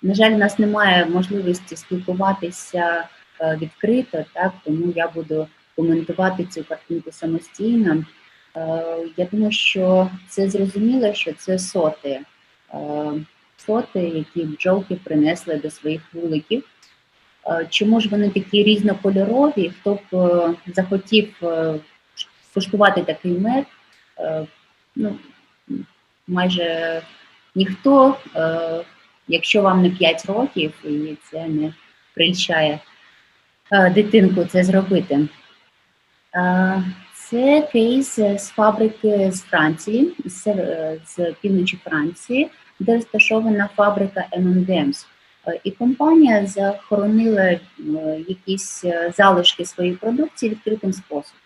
На жаль, у нас немає можливості спілкуватися відкрито, так? Тому я буду коментувати цю картинку самостійно. Я думаю, що це зрозуміло, що це соти, які бджолки принесли до своїх вуликів. Чому ж вони такі різнокольорові? Хто б захотів куштувати такий мед? Ну, майже ніхто, якщо вам не 5 років, і це не прильщає дитинку це зробити. Це кейс з фабрики з Франції, з півночі Франції, де розташована фабрика M&M's. І компанія захоронила якісь залишки своєї продукції відкритим способом.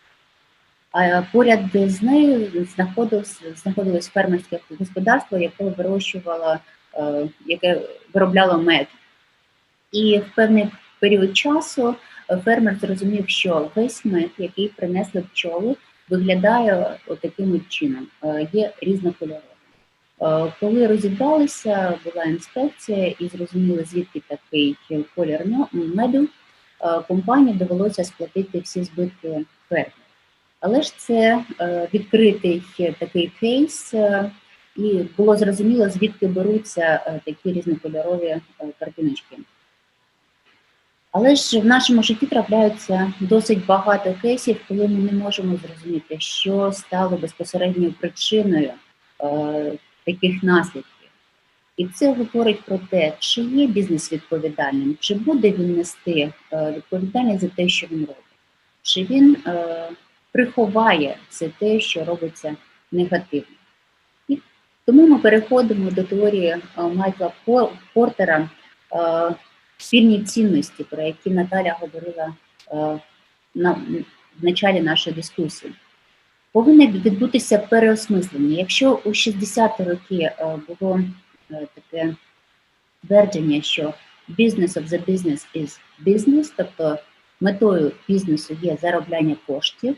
А поряд з нею знаходилось фермерське господарство, яке виробляло мед. І в певний період часу фермер зрозумів, що весь мед, який принесли пчоли, виглядає отаким чином, є різнокольоровим. Коли розібралися, була інспекція і зрозуміли, звідки такий колір меду, компанії довелося сплатити всі збитки фермерів. Але ж це відкритий такий кейс, і було зрозуміло, звідки беруться такі різнокольорові картиночки. Але ж в нашому житті трапляються досить багато кейсів, коли ми не можемо зрозуміти, що стало безпосередньою причиною таких наслідків. І це говорить про те, чи є бізнес відповідальним, чи буде він нести відповідальність за те, що він робить, чи він приховає все те, що робиться негативно. І тому ми переходимо до теорії Майкла Портера спільні цінності, про які Наталя говорила в началі нашої дискусії. Повинно відбутися переосмислення. Якщо у 60-ті роки було таке твердження, що business of the business is business, тобто метою бізнесу є заробляння коштів,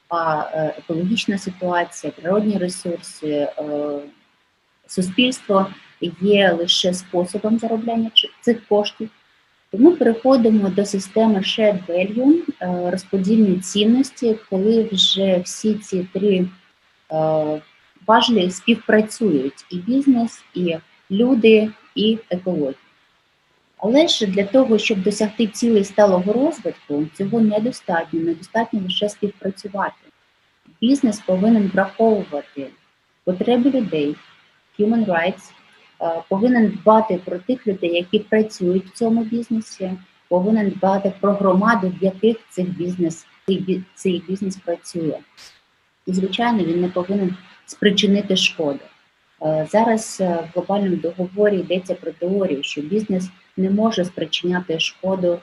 а екологічна ситуація, природні ресурси, суспільство є лише способом заробляння цих коштів, то ми переходимо до системи shared value, розподільні цінності, коли вже всі ці три важелі співпрацюють: і бізнес, і люди, і екологія. Але ж для того, щоб досягти цілей сталого розвитку, цього недостатньо, недостатньо лише співпрацювати. Бізнес повинен враховувати потреби людей, human rights, повинен дбати про тих людей, які працюють в цьому бізнесі, повинен дбати про громади, в яких цей бізнес працює. І, звичайно, він не повинен спричинити шкоду. Зараз в глобальному договорі йдеться про теорію, що бізнес не може спричиняти шкоду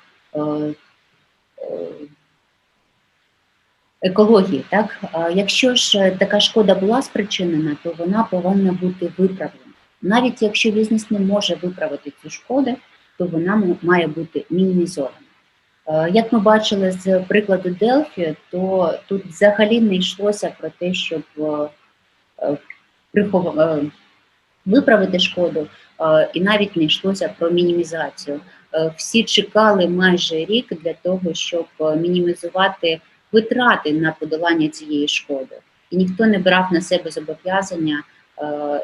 екології. Так? Якщо ж така шкода була спричинена, то вона повинна бути виправлена. Навіть якщо бізнес не може виправити цю шкоду, то вона має бути мінімізована. Як ми бачили з прикладу Делфі, то тут взагалі не йшлося про те, щоб виправити шкоду, і навіть не йшлося про мінімізацію. Всі чекали майже рік для того, щоб мінімізувати витрати на подолання цієї шкоди. І ніхто не брав на себе зобов'язання,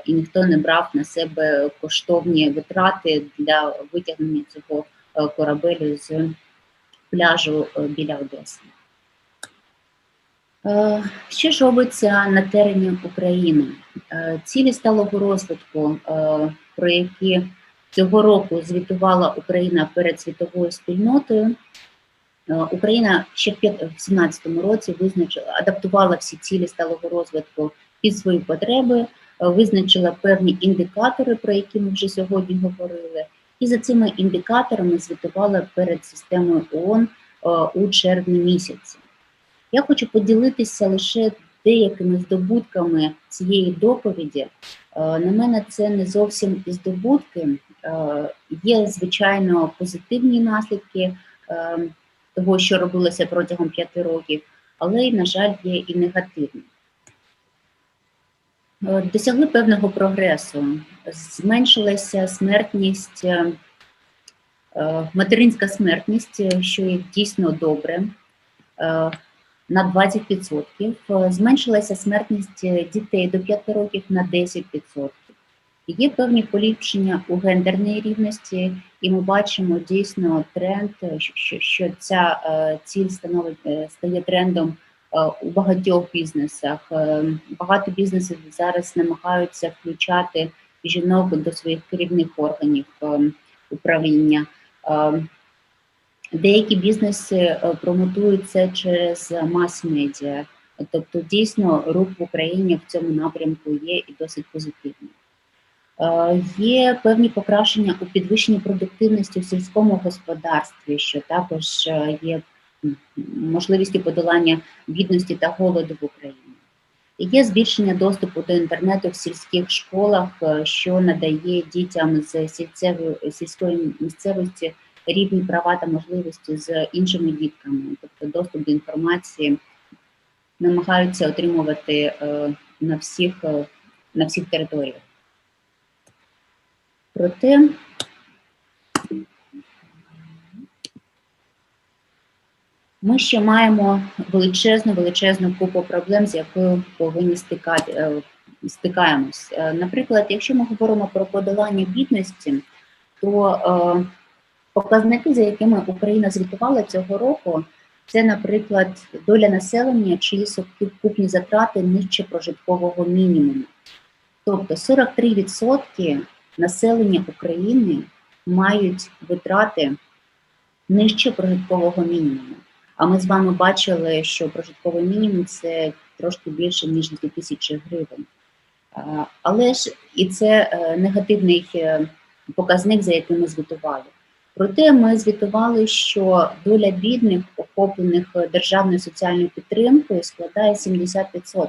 і ніхто не брав на себе коштовні витрати для витягнення цього корабелю з пляжу біля Одеси. Що ж робиться на терені України? Цілі сталого розвитку, про які цього року звітувала Україна перед світовою спільнотою, Україна ще в 2017 році адаптувала всі цілі сталого розвитку під свої потреби, визначила певні індикатори, про які ми вже сьогодні говорили, і за цими індикаторами звітувала перед системою ООН у червні місяці. Я хочу поділитися лише деякими здобутками цієї доповіді. На мене це не зовсім і здобутки. Є, звичайно, позитивні наслідки того, що робилося протягом 5 років, але, на жаль, є і негативні. Досягли певного прогресу. Зменшилася смертність, материнська смертність, що є дійсно добре, на 20%. Зменшилася смертність дітей до 5 років на 10%. Є певні поліпшення у гендерній рівності, і ми бачимо дійсно тренд, що ця ціль стає трендом у багатьох бізнесах. Багато бізнесів зараз намагаються включати жінок до своїх керівних органів управління. Деякі бізнеси промотують це через мас-медіа. Тобто, дійсно, рух в Україні в цьому напрямку є і досить позитивний. Є певні покращення у підвищенні продуктивності в сільському господарстві, що також є можливістю подолання бідності та голоду в Україні. Є збільшення доступу до інтернету в сільських школах, що надає дітям з сільської місцевості рівні права та можливості з іншими дітками. Тобто доступ до інформації намагаються отримувати на всіх територіях. Проте ми ще маємо величезну купу проблем, з якою повинні стикаємось. Наприклад, якщо ми говоримо про подолання бідності, то показники, за якими Україна звітувала цього року, це, наприклад, доля населення, чиї сукупні затрати нижче прожиткового мінімуму. Тобто 43% населення України мають витрати нижче прожиткового мінімуму. А ми з вами бачили, що прожитковий мінімум – це трошки більше, ніж 2000 гривень. Але ж і це негативний показник, за яким ми звітували. Проте ми звітували, що доля бідних, охоплених державною соціальною підтримкою, складає 70%.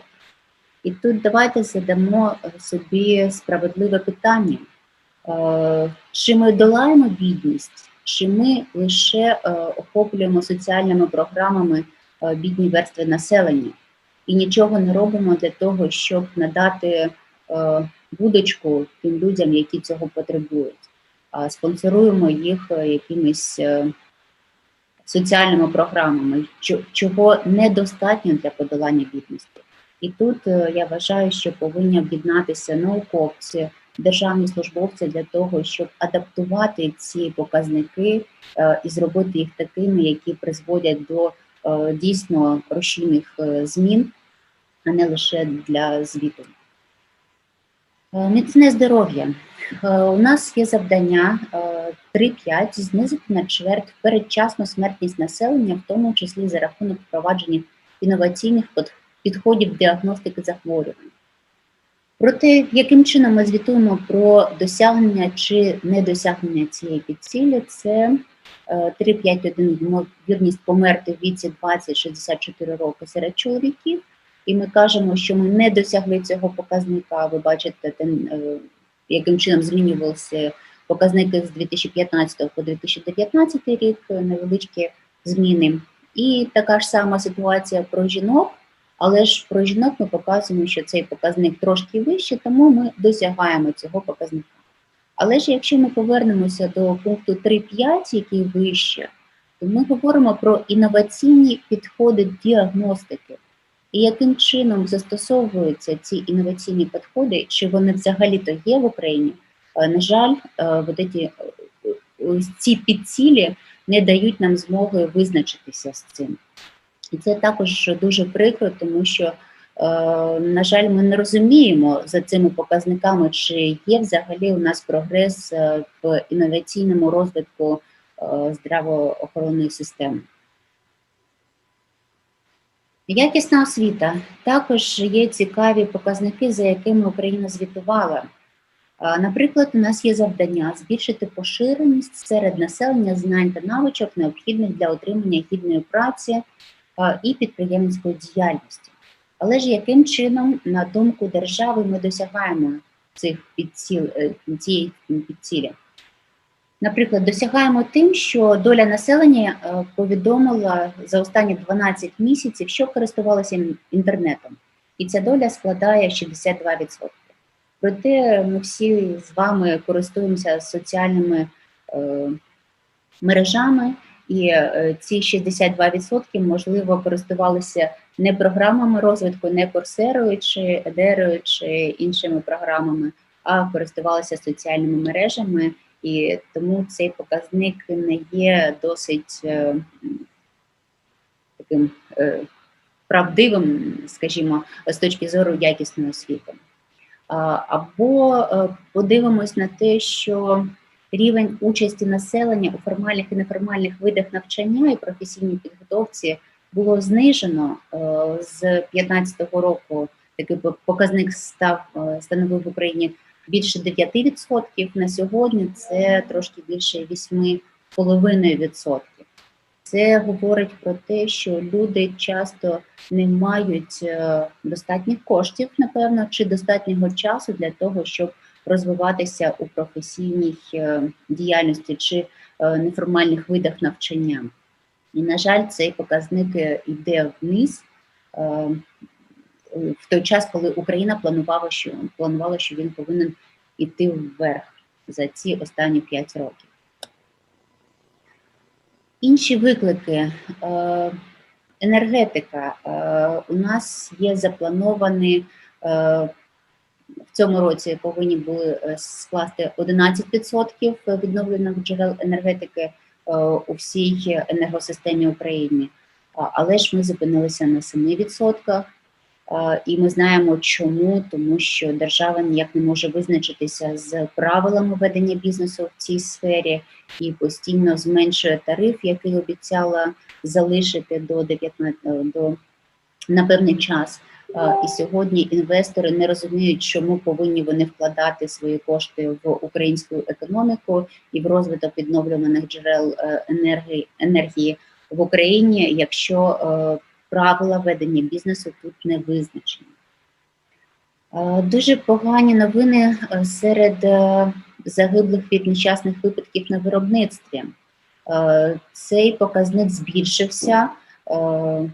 І тут давайте задамо собі справедливе питання. Чи ми долаємо бідність, чи ми лише охоплюємо соціальними програмами бідні верстви населення і нічого не робимо для того, щоб надати вудочку тим людям, які цього потребують. Спонсоруємо їх якимись соціальними програмами, чого недостатньо для подолання бідності. І тут я вважаю, що повинні об'єднатися науковці, державні службовці для того, щоб адаптувати ці показники і зробити їх такими, які призводять до дійсно рушійних змін, а не лише для звіту. Міцне здоров'я. У нас є завдання 3.5 знизити на чверть передчасну смертність населення, в тому числі за рахунок впровадження інноваційних підходів діагностики захворювань. Проте, яким чином ми звітуємо про досягнення чи недосягнення цієї підцілі, це 3.5.1 ймовірність померти в віці 20-64 роки серед чоловіків, і ми кажемо, що ми не досягли цього показника. Ви бачите, яким чином змінювалися показники з 2015 по 2019 рік, невеличкі зміни. І така ж сама ситуація про жінок, але ж про жінок ми показуємо, що цей показник трошки вищий, тому ми досягаємо цього показника. Але ж якщо ми повернемося до пункту 3.5, який вище, то ми говоримо про інноваційні підходи діагностики. І яким чином застосовуються ці інноваційні підходи, чи вони взагалі-то є в Україні, на жаль, ці підцілі не дають нам змоги визначитися з цим. І це також дуже прикро, тому що, на жаль, ми не розуміємо за цими показниками, чи є взагалі у нас прогрес в інноваційному розвитку здравоохоронної системи. Якісна освіта. Також є цікаві показники, за якими Україна звітувала. Наприклад, у нас є завдання збільшити поширеність серед населення знань та навичок, необхідних для отримання гідної праці і підприємницької діяльності. Але ж яким чином, на думку держави, ми досягаємо цієї підцілі? Наприклад, досягаємо тим, що доля населення повідомила за останні 12 місяців, що користувалося інтернетом. І ця доля складає 62%. Проте ми всі з вами користуємося соціальними мережами, і ці 62% можливо користувалися не програмами розвитку, не Курсерою, чи Едерою, чи іншими програмами, а користувалися соціальними мережами. І тому цей показник не є досить таким правдивим, скажімо, з точки зору якісної освіти. Або подивимось на те, що рівень участі населення у формальних і неформальних видах навчання і професійній підготовці було знижено з 2015 року. Такий показник становив в Україні більше 9%, на сьогодні це трошки більше 8,5%. Це говорить про те, що люди часто не мають достатніх коштів, напевно, чи достатнього часу для того, щоб розвиватися у професійній діяльності чи неформальних видах навчання. І, на жаль, цей показник йде вниз, в той час, коли Україна планувала, що він повинен йти вверх за ці останні 5 років. Інші виклики. Енергетика. У нас є заплановані, в цьому році повинні були скласти 11% відновлених джерел енергетики у всій енергосистемі України. Але ж ми зупинилися на 7%. І ми знаємо чому, тому що держава ніяк не може визначитися з правилами ведення бізнесу в цій сфері і постійно зменшує тариф, який обіцяла залишити на певний час. І сьогодні інвестори не розуміють, чому повинні вони вкладати свої кошти в українську економіку і в розвиток відновлюваних джерел енергії в Україні, якщо правила ведення бізнесу тут не визначені. Дуже погані новини серед загиблих від нещасних випадків на виробництві. Цей показник збільшився в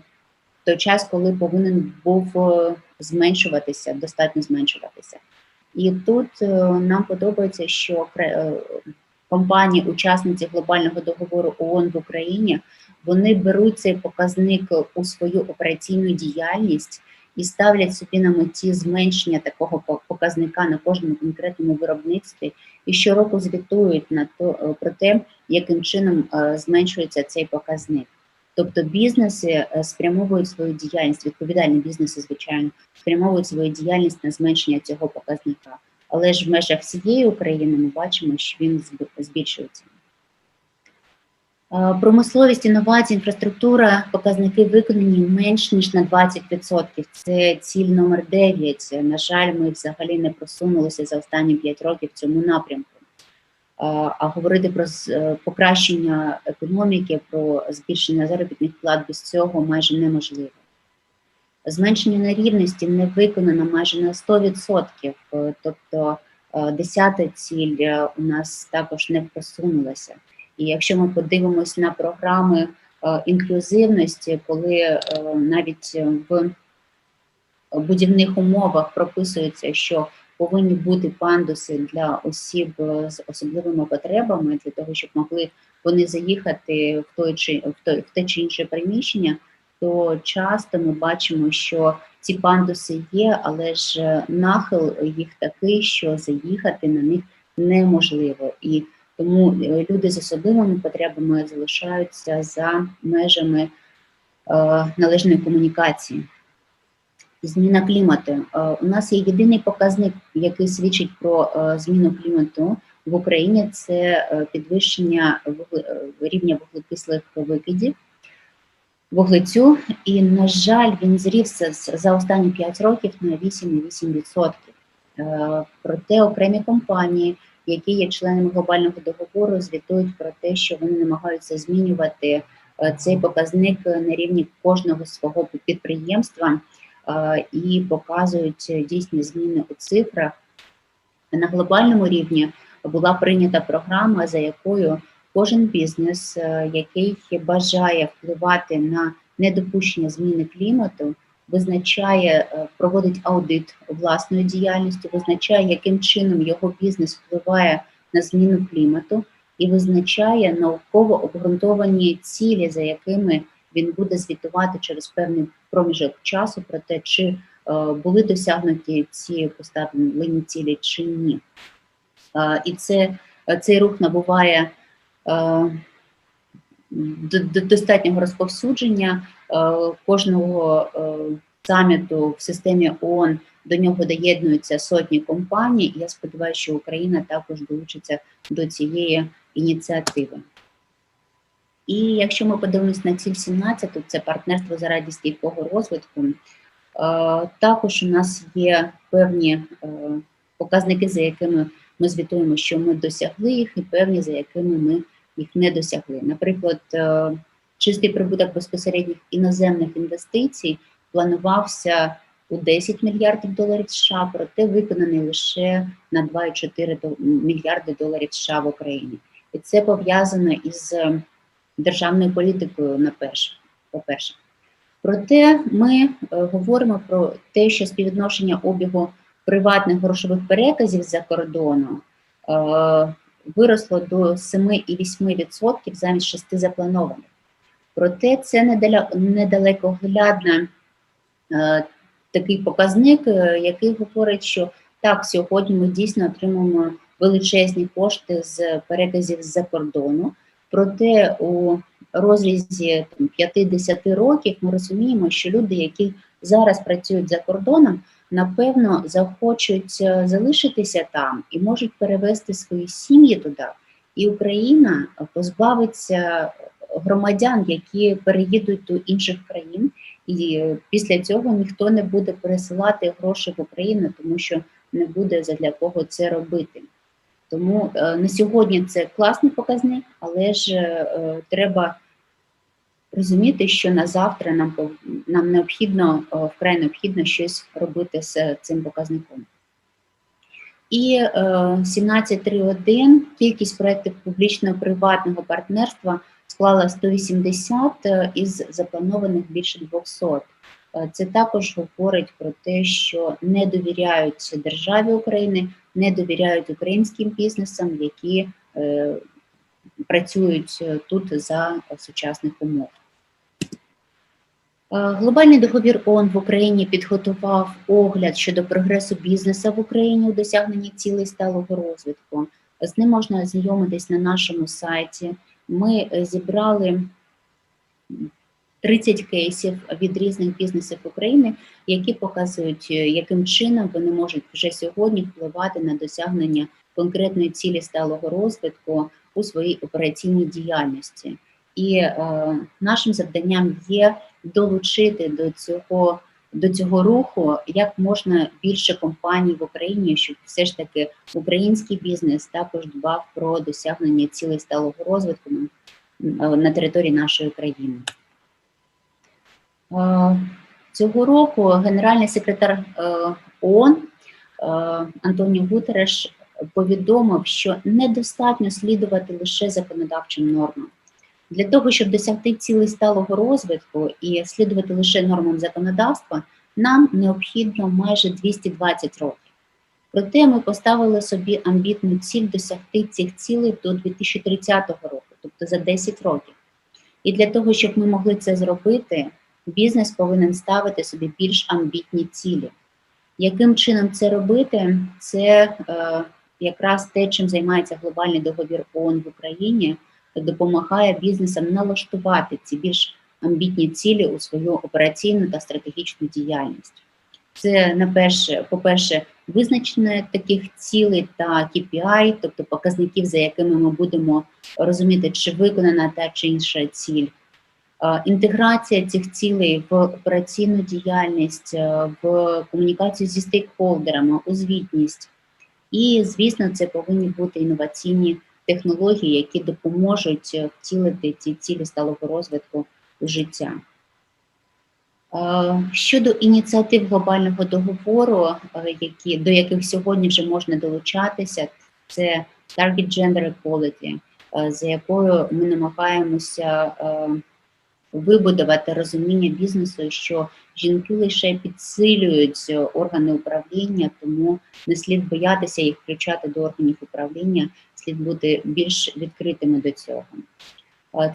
той час, коли повинен був зменшуватися, достатньо зменшуватися. І тут нам подобається, що компанії-учасниці глобального договору ООН в Україні, вони беруть цей показник у свою операційну діяльність і ставлять собі на меті зменшення такого показника на кожному конкретному виробництві і щороку звітують про те, яким чином зменшується цей показник. Тобто бізнеси спрямовують свою діяльність, відповідальні бізнеси, звичайно, спрямовують свою діяльність на зменшення цього показника. Але ж в межах всієї України ми бачимо, що він збільшується. Промисловість, інновації, інфраструктура, показники виконані менш ніж на 20%. Це ціль номер 9. На жаль, ми взагалі не просунулися за останні 5 років в цьому напрямку. А говорити про покращення економіки, про збільшення заробітних плат без цього майже неможливо. Зменшення нерівності не виконано майже на 100%, тобто 10-та ціль у нас також не просунулася. І якщо ми подивимось на програми інклюзивності, коли навіть в будівних умовах прописується, що повинні бути пандуси для осіб з особливими потребами, для того, щоб могли вони заїхати в те чи інше приміщення, то часто ми бачимо, що ці пандуси є, але ж нахил їх такий, що заїхати на них неможливо. І тому люди з особливими потребами залишаються за межами належної комунікації. Зміна клімату. У нас є єдиний показник, який свідчить про зміну клімату в Україні, це підвищення рівня вуглекислих викидів, вуглецю, і, на жаль, він зріс за останні 5 років на 8,8%. Проте окремі компанії, які є членами глобального договору, звітують про те, що вони намагаються змінювати цей показник на рівні кожного свого підприємства і показують дійсні зміни у цифрах. На глобальному рівні була прийнята програма, за якою кожен бізнес, який бажає впливати на недопущення зміни клімату, визначає, проводить аудит власної діяльності, визначає, яким чином його бізнес впливає на зміну клімату і визначає науково обґрунтовані цілі, за якими він буде звітувати через певний проміжок часу про те, чи були досягнуті ці поставлені цілі чи ні. І цей рух набуває достатнього розповсюдження. Кожного саміту в системі ООН до нього доєднуються сотні компаній, і я сподіваюся, що Україна також долучиться до цієї ініціативи. І якщо ми подивимося на ціль 17, це партнерство заради стійкого розвитку, також у нас є певні показники, за якими ми звітуємо, що ми досягли їх, і певні, за якими ми їх не досягли. Наприклад, чистий прибуток безпосередніх іноземних інвестицій планувався у 10 мільярдів доларів США, проте виконаний лише на 2,4 мільярди доларів США в Україні. І це пов'язано із державною політикою, по-перше. Проте ми говоримо про те, що співвідношення обігу приватних грошових переказів з-за кордону виросло до 7,8% замість 6 запланованих. Проте це недалекоглядний такий показник, який говорить, що так, сьогодні ми дійсно отримуємо величезні кошти з переказів з-за кордону, проте у розрізі 5-10 років ми розуміємо, що люди, які зараз працюють за кордоном, напевно, захочуть залишитися там і можуть перевести свої сім'ї туди. І Україна позбавиться громадян, які переїдуть до інших країн, і після цього ніхто не буде пересилати гроші в Україну, тому що не буде задля кого це робити. Тому на сьогодні це класний показник, але ж треба розуміти, що на завтра нам необхідно, вкрай необхідно щось робити з цим показником. І 17.3.1 кількість проєктів публічно-приватного партнерства склала 180 із запланованих більше 200. Це також говорить про те, що не довіряють державі України, не довіряють українським бізнесам, які працюють тут за сучасних умов. Глобальний договір ООН в Україні підготував огляд щодо прогресу бізнесу в Україні у досягненні цілей сталого розвитку. З ним можна ознайомитись на нашому сайті. Ми зібрали 30 кейсів від різних бізнесів України, які показують, яким чином вони можуть вже сьогодні впливати на досягнення конкретної цілі сталого розвитку у своїй операційній діяльності. І нашим завданням є долучити до цього руху як можна більше компаній в Україні, щоб все ж таки український бізнес також дбав про досягнення цілей сталого розвитку на території нашої країни. Цього року генеральний секретар ООН Антоніо Гутереш повідомив, що недостатньо слідувати лише законодавчим нормам. Для того, щоб досягти цілей сталого розвитку і слідувати лише нормам законодавства, нам необхідно майже 220 років. Проте ми поставили собі амбітну ціль досягти цих цілей до 2030 року, тобто за 10 років. І для того, щоб ми могли це зробити, бізнес повинен ставити собі більш амбітні цілі. Яким чином це робити? Це якраз те, чим займається глобальний договір ООН в Україні, допомагає бізнесам налаштувати ці більш амбітні цілі у свою операційну та стратегічну діяльність. Це, по-перше, визначення таких цілей та KPI, тобто показників, за якими ми будемо розуміти, чи виконана та чи інша ціль. Інтеграція цих цілей в операційну діяльність, в комунікацію зі стейкхолдерами, у звітність. І, звісно, це повинні бути інноваційні технології, які допоможуть втілити ці цілі сталого розвитку у життя. Щодо ініціатив глобального договору, до яких сьогодні вже можна долучатися, це Target Gender Equality, за якою ми намагаємося вибудувати розуміння бізнесу, що жінки лише підсилюють органи управління, тому не слід боятися їх включати до органів управління, слід бути більш відкритими до цього.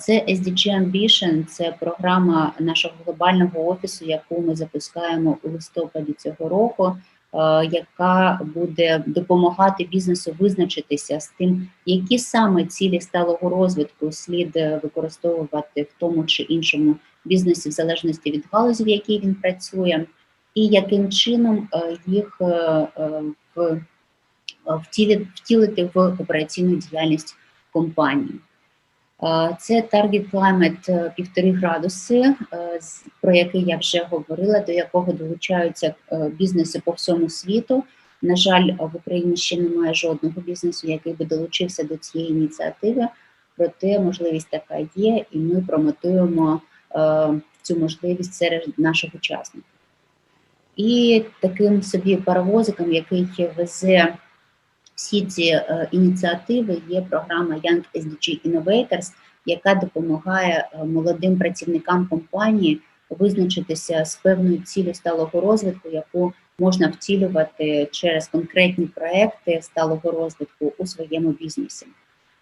Це SDG Ambition, це програма нашого глобального офісу, яку ми запускаємо у листопаді цього року, яка буде допомагати бізнесу визначитися з тим, які саме цілі сталого розвитку слід використовувати в тому чи іншому бізнесі, в залежності від галузі, в якій він працює, і яким чином їх втілити в операційну діяльність компанії. Це Target Climate 1,5 градуси, про який я вже говорила, до якого долучаються бізнеси по всьому світу. На жаль, в Україні ще немає жодного бізнесу, який би долучився до цієї ініціативи, проте можливість така є, і ми промотуємо цю можливість серед наших учасників. І таким собі паровозиком, який везе всі ці ініціативи, є програма Young SDG Innovators, яка допомагає молодим працівникам компанії визначитися з певною ціллю сталого розвитку, яку можна втілювати через конкретні проекти сталого розвитку у своєму бізнесі.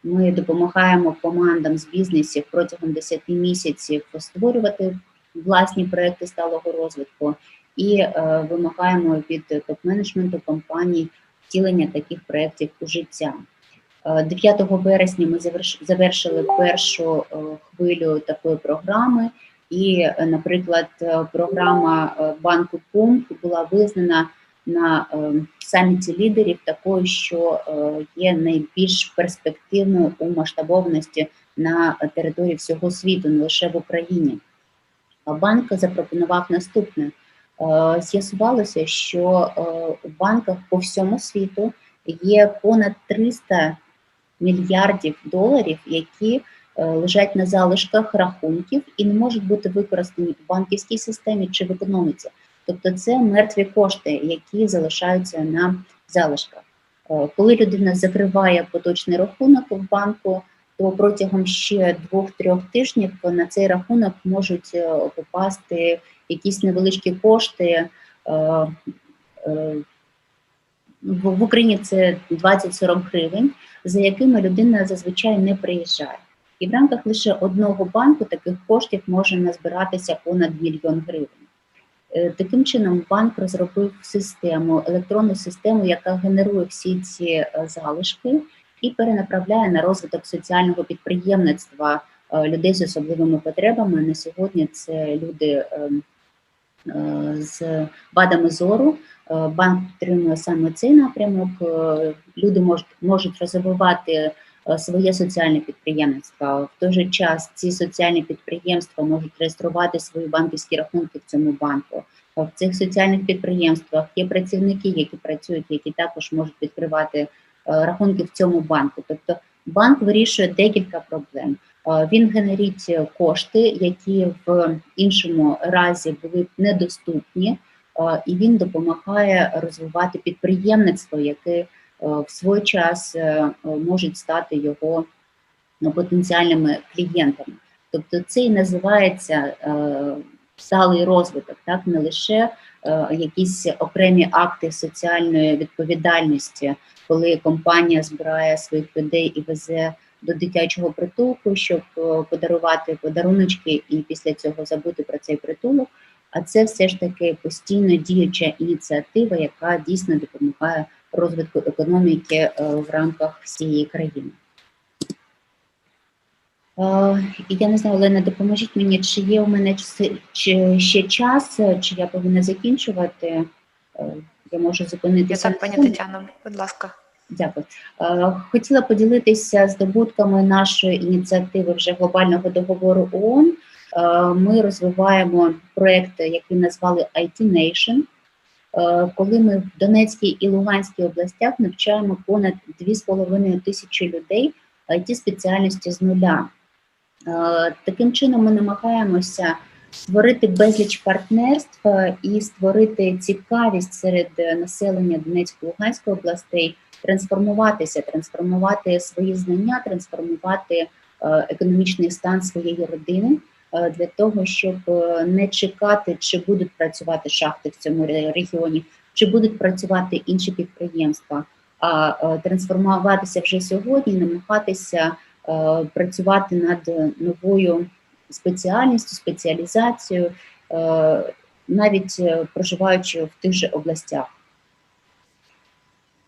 Ми допомагаємо командам з бізнесів протягом 10 місяців створювати власні проекти сталого розвитку і вимагаємо від топ-менеджменту компаній втілення таких проєктів у життя. 9 вересня ми завершили першу хвилю такої програми, І, наприклад, програма банку Пумп була визнана на саміті лідерів такою, що є найбільш перспективною у масштабованості на території всього світу, не лише в Україні. Банк запропонував наступне. З'ясувалося, що у банках по всьому світу є понад 300 мільярдів доларів, які лежать на залишках рахунків і не можуть бути використані в банківській системі чи в економіці. Тобто це мертві кошти, які залишаються на залишках. Коли людина закриває поточний рахунок в банку, то протягом ще 2-3 тижнів на цей рахунок можуть попасти якісь невеличкі кошти. В Україні це 20-40 гривень, за якими людина зазвичай не приїжджає. І в рамках лише одного банку таких коштів може назбиратися понад 1 мільйон гривень. Таким чином, банк розробив систему, електронну систему, яка генерує всі ці залишки і перенаправляє на розвиток соціального підприємництва людей з особливими потребами. На сьогодні це люди з вадами зору. Банк підтримує саме цей напрямок. Люди можуть розвивати своє соціальне підприємництво. В той же час ці соціальні підприємства можуть реєструвати свої банківські рахунки в цьому банку. В цих соціальних підприємствах є працівники, які працюють, які також можуть відкривати рахунки в цьому банку. Тобто банк вирішує декілька проблем. Він генерить кошти, які в іншому разі були б недоступні, і він допомагає розвивати підприємництво, яке в свій час можуть стати його потенціальними клієнтами. Тобто це і називається сталий розвиток, так? Не лише якісь окремі акти соціальної відповідальності, коли компанія збирає своїх людей і везе до дитячого притулку, щоб подарувати подаруночки і після цього забути про цей притулок, а це все ж таки постійно діюча ініціатива, яка дійсно допомагає розвитку економіки в рамках всієї країни. І я не знаю, Олена, допоможіть мені, чи є у мене ще час, чи я повинна закінчувати? Я можу зупинитися. Так, пані Тетяно, будь ласка. Дякую. Хотіла поділитися здобутками нашої ініціативи вже глобального договору ООН. Ми розвиваємо проєкт, який назвали IT Nation, коли ми в Донецькій і Луганській областях навчаємо понад 2,5 тисячі людей IT-спеціальності з нуля. Таким чином ми намагаємося створити безліч партнерств і створити цікавість серед населення Донецької і Луганської областей, трансформувати свої знання, трансформувати економічний стан своєї родини, для того, щоб не чекати, чи будуть працювати шахти в цьому регіоні, чи будуть працювати інші підприємства, а трансформуватися вже сьогодні, намагатися працювати над новою спеціальністю, спеціалізацією, навіть проживаючи в тих же областях.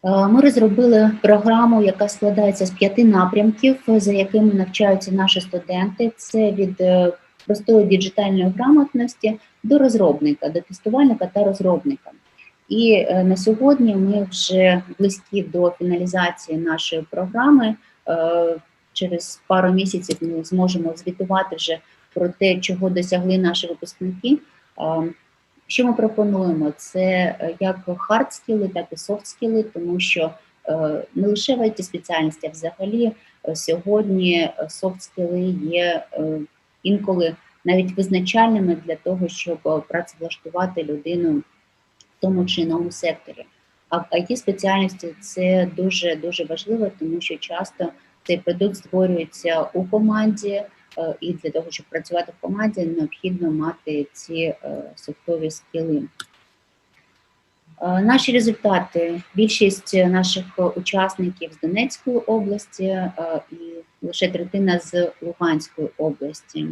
Ми розробили програму, яка складається з 5 напрямків, за якими навчаються наші студенти. Це від простої діджитальної грамотності до розробника, до тестувальника та розробника. І на сьогодні ми вже близькі до фіналізації нашої програми. Через пару місяців ми зможемо звітувати вже про те, чого досягли наші випускники. Що ми пропонуємо? Це як хард-скіли, так і софт-скіли, тому що не лише в IT-спеціальності, а взагалі сьогодні софт-скіли є інколи навіть визначальними для того, щоб працевлаштувати людину в тому чи іному секторі. А в IT-спеціальності це дуже важливо, тому що часто цей продукт створюється у команді, і для того, щоб працювати в команді, необхідно мати ці софтові скіли. Наші результати. Більшість наших учасників з Донецької області і лише третина з Луганської області.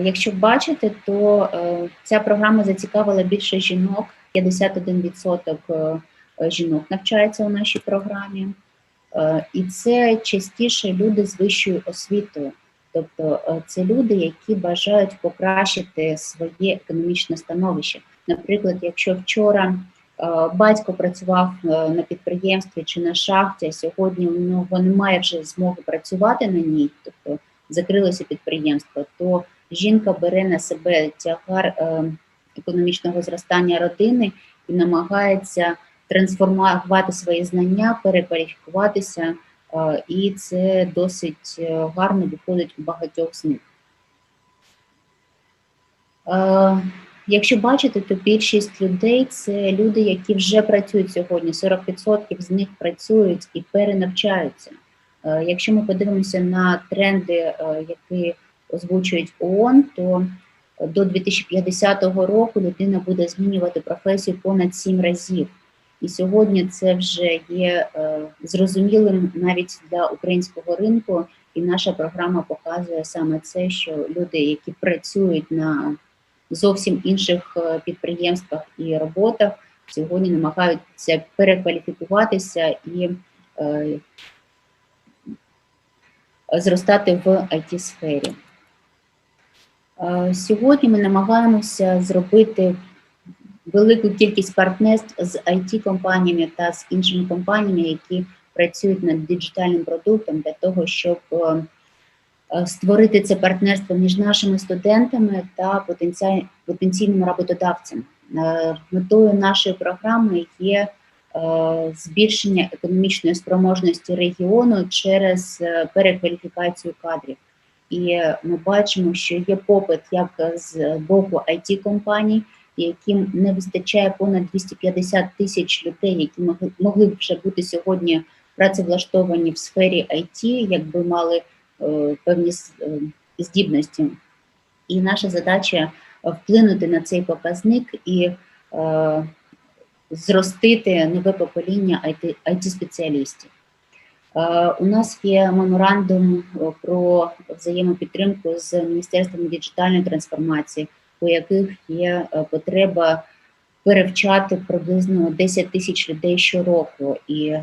Якщо бачите, то ця програма зацікавила більше жінок, 51% жінок навчається у нашій програмі. І це частіше люди з вищою освітою. Тобто це люди, які бажають покращити своє економічне становище. Наприклад, якщо вчора батько працював на підприємстві чи на шахті, а сьогодні у нього немає вже змоги працювати на ній, тобто закрилося підприємство, то жінка бере на себе тягар економічного зростання родини і намагається трансформувати свої знання, перекваліфікуватися, і це досить гарно виходить у багатьох з них. Якщо бачите, то більшість людей – це люди, які вже працюють сьогодні, 40% з них працюють і перенавчаються. Якщо ми подивимося на тренди, які озвучують ООН, то до 2050 року людина буде змінювати професію понад 7 разів. І сьогодні це вже є зрозумілим навіть для українського ринку, і наша програма показує саме це, що люди, які працюють на зовсім інших підприємствах і роботах, сьогодні намагаються перекваліфікуватися і зростати в IT-сфері. Сьогодні ми намагаємося зробити велику кількість партнерств з IT-компаніями та з іншими компаніями, які працюють над діджитальним продуктом, для того, щоб створити це партнерство між нашими студентами та потенційними роботодавцями. Метою нашої програми є збільшення економічної спроможності регіону через перекваліфікацію кадрів. І ми бачимо, що є попит як з боку IT-компаній, яким не вистачає понад 250 тисяч людей, які могли б вже бути сьогодні працевлаштовані в сфері IT, якби мали певні здібності. І наша задача вплинути на цей показник і зростити нове покоління IT-спеціалістів. У нас є меморандум про взаємопідтримку з Міністерством діджитальної трансформації, у яких є потреба перевчати приблизно 10 тисяч людей щороку. І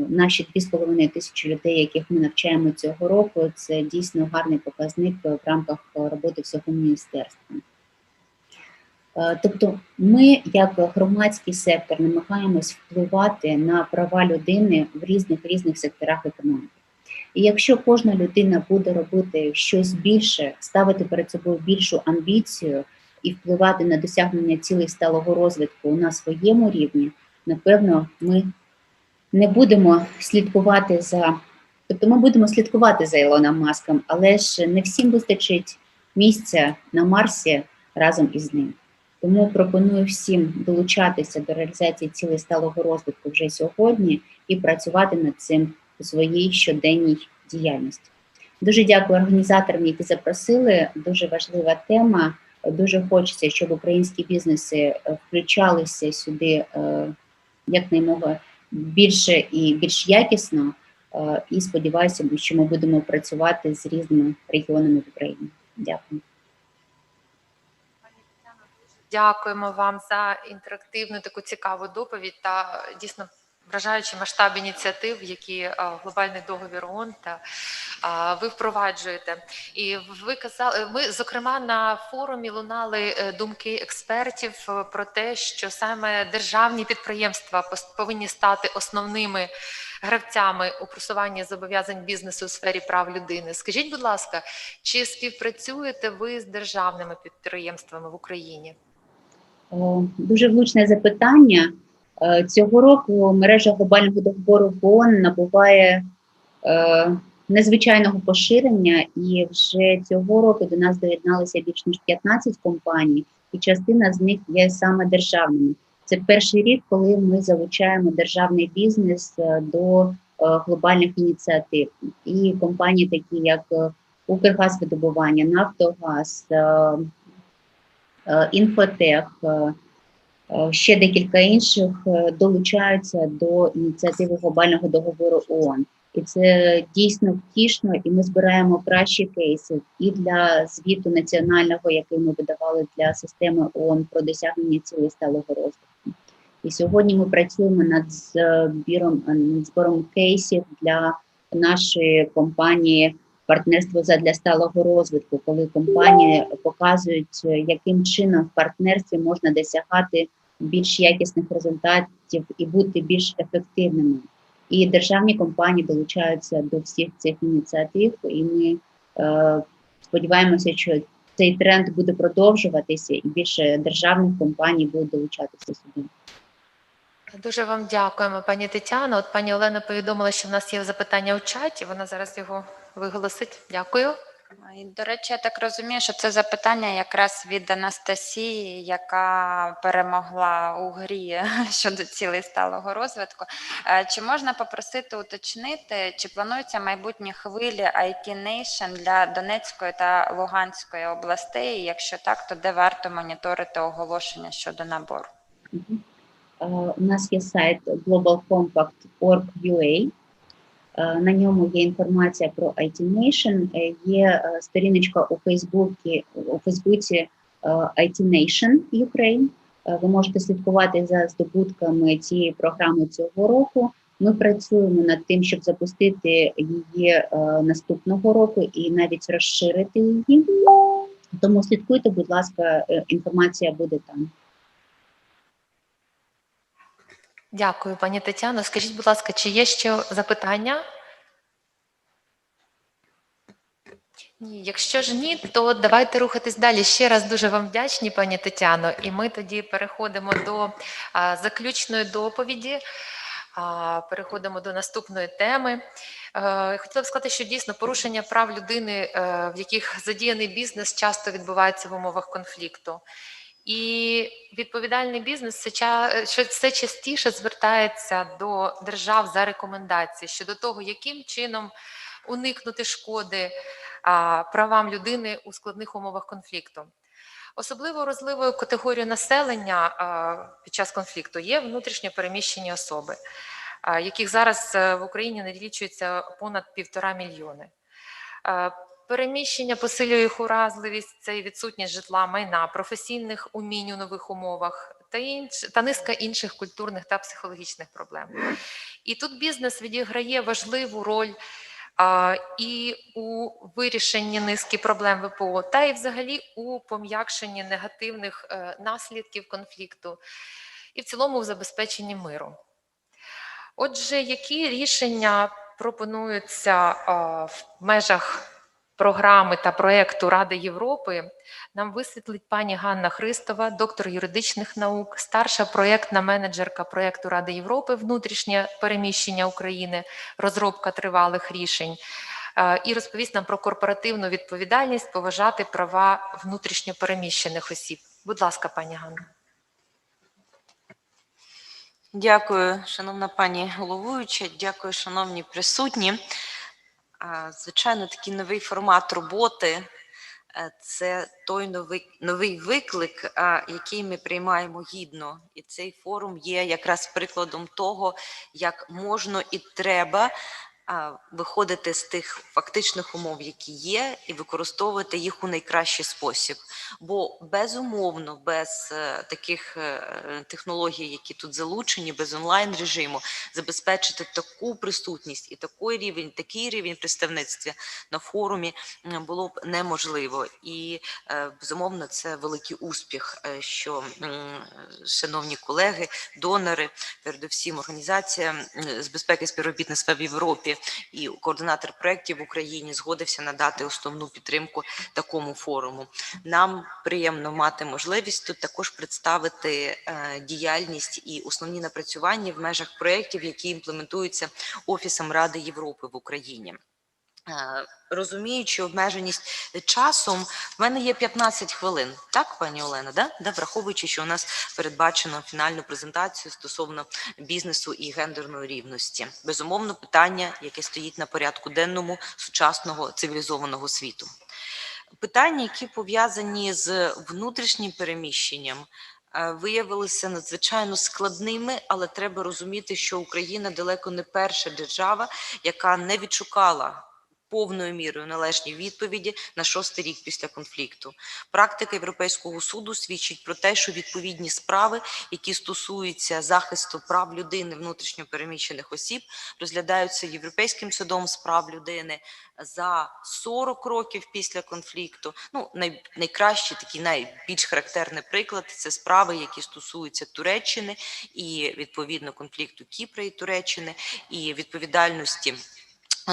наші 2,5 тисячі людей, яких ми навчаємо цього року, це дійсно гарний показник в рамках роботи всього міністерства. Тобто ми, як громадський сектор, намагаємось впливати на права людини в різних секторах економіки. І якщо кожна людина буде робити щось більше, ставити перед собою більшу амбіцію і впливати на досягнення цілей сталого розвитку на своєму рівні, напевно, ми не будемо слідкувати за... Тобто ми будемо слідкувати за Ілоном Маском, але ж не всім вистачить місця на Марсі разом із ним. Тому пропоную всім долучатися до реалізації цілей сталого розвитку вже сьогодні і працювати над цим у своїй щоденній діяльності. Дуже дякую організаторам, які запросили. Дуже важлива тема. Дуже хочеться, щоб українські бізнеси включалися сюди якнаймога більше і більш якісно. І сподіваюся, що ми будемо працювати з різними регіонами в Україні. Дякую. Дякуємо вам за інтерактивну таку цікаву доповідь та дійсно вражаючий масштаб ініціатив, які глобальний договір ООН та ви впроваджуєте. І ви казали, ми, зокрема, на форумі лунали думки експертів про те, що саме державні підприємства повинні стати основними гравцями у просуванні зобов'язань бізнесу у сфері прав людини. Скажіть, будь ласка, чи співпрацюєте ви з державними підприємствами в Україні? Дуже влучне запитання. Цього року мережа глобального договору в ООН набуває незвичайного поширення, і вже цього року до нас доєдналися більш ніж 15 компаній, і частина з них є саме державними. Це перший рік, коли ми залучаємо державний бізнес до глобальних ініціатив. І компанії такі, як Укргазвидобування, Нафтогаз, Інфотех, ще декілька інших долучаються до ініціативи глобального договору ООН. І це дійсно втішно, і ми збираємо кращі кейси і для звіту національного, який ми видавали для системи ООН про досягнення цілей сталого розвитку. І сьогодні ми працюємо над збором кейсів для нашої компанії партнерство задля сталого розвитку, коли компанії показують, яким чином в партнерстві можна досягати більш якісних результатів і бути більш ефективними. І державні компанії долучаються до всіх цих ініціатив, і ми сподіваємося, що цей тренд буде продовжуватися, і більше державних компаній будуть долучатися сюди. Дуже вам дякуємо, пані Тетяно. От пані Олена повідомила, що в нас є запитання у чаті, вона зараз його виголосить. Дякую. І, до речі, я так розумію, що це запитання якраз від Анастасії, яка перемогла у грі щодо цілей сталого розвитку. Чи можна попросити уточнити, чи плануються майбутні хвилі IT Nation для Донецької та Луганської областей? І якщо так, то де варто моніторити оголошення щодо набору? У нас є сайт globalcompact.org.ua. На ньому є інформація про IT Nation, є сторіночка у Фейсбуці IT Nation Ukraine. Ви можете слідкувати за здобутками цієї програми цього року. Ми працюємо над тим, щоб запустити її наступного року і навіть розширити її. Тому слідкуйте, будь ласка, інформація буде там. Дякую, пані Тетяно. Скажіть, будь ласка, чи є ще запитання? Ні, якщо ж ні, то давайте рухатись далі. Ще раз дуже вам вдячні, пані Тетяно. І ми тоді переходимо до заключної доповіді, переходимо до наступної теми. Хотіла б сказати, що дійсно порушення прав людини, в яких задіяний бізнес, часто відбувається в умовах конфлікту. І відповідальний бізнес все частіше звертається до держав за рекомендації щодо того, яким чином уникнути шкоди правам людини у складних умовах конфлікту. Особливо вразливою категорією населення під час конфлікту є внутрішньо переміщені особи, яких зараз в Україні налічується понад 1,5 мільйони. Переміщення посилює їх уразливість, це і відсутність житла, майна, професійних умінь у нових умовах та низка інших культурних та психологічних проблем. І тут бізнес відіграє важливу роль і у вирішенні низки проблем ВПО, та і взагалі у пом'якшенні негативних наслідків конфлікту і в цілому в забезпеченні миру. Отже, які рішення пропонуються в межах програми та проєкту Ради Європи, нам висвітлить пані Ганна Христова, доктор юридичних наук, старша проєктна менеджерка проєкту Ради Європи «Внутрішнє переміщення України, розробка тривалих рішень», і розповість нам про корпоративну відповідальність поважати права внутрішньо переміщених осіб. Будь ласка, пані Ганна. Дякую, шановна пані головуюча, дякую, шановні присутні. Звичайно, такий новий формат роботи – це той новий виклик, який ми приймаємо гідно. І цей форум є якраз прикладом того, як можна і треба виходити з тих фактичних умов, які є, і використовувати їх у найкращий спосіб. Бо безумовно, без таких технологій, які тут залучені, без онлайн-режиму, забезпечити таку присутність і такий рівень представництва на форумі було б неможливо. І безумовно, це великий успіх, що шановні колеги, донори, передусім організація з безпеки і співробітництва в Європі і координатор проєктів в Україні згодився надати основну підтримку такому форуму. Нам приємно мати можливість тут також представити діяльність і основні напрацювання в межах проєктів, які імплементуються Офісом Ради Європи в Україні. Розуміючи обмеженість часом, в мене є 15 хвилин. Так, пані Олена, да? Враховуючи, що у нас передбачено фінальну презентацію стосовно бізнесу і гендерної рівності. Безумовно, питання, яке стоїть на порядку денному сучасного цивілізованого світу. Питання, які пов'язані з внутрішнім переміщенням, виявилися надзвичайно складними, але треба розуміти, що Україна далеко не перша держава, яка не відшукала повною мірою належні відповіді на 6-й рік після конфлікту. Практика Європейського суду свідчить про те, що відповідні справи, які стосуються захисту прав людини внутрішньо переміщених осіб, розглядаються Європейським судом з прав людини за 40 років після конфлікту. Ну, найкращий, такий найбільш характерний приклад – це справи, які стосуються Туреччини і, відповідно, конфлікту Кіпра і Туреччини, і відповідальності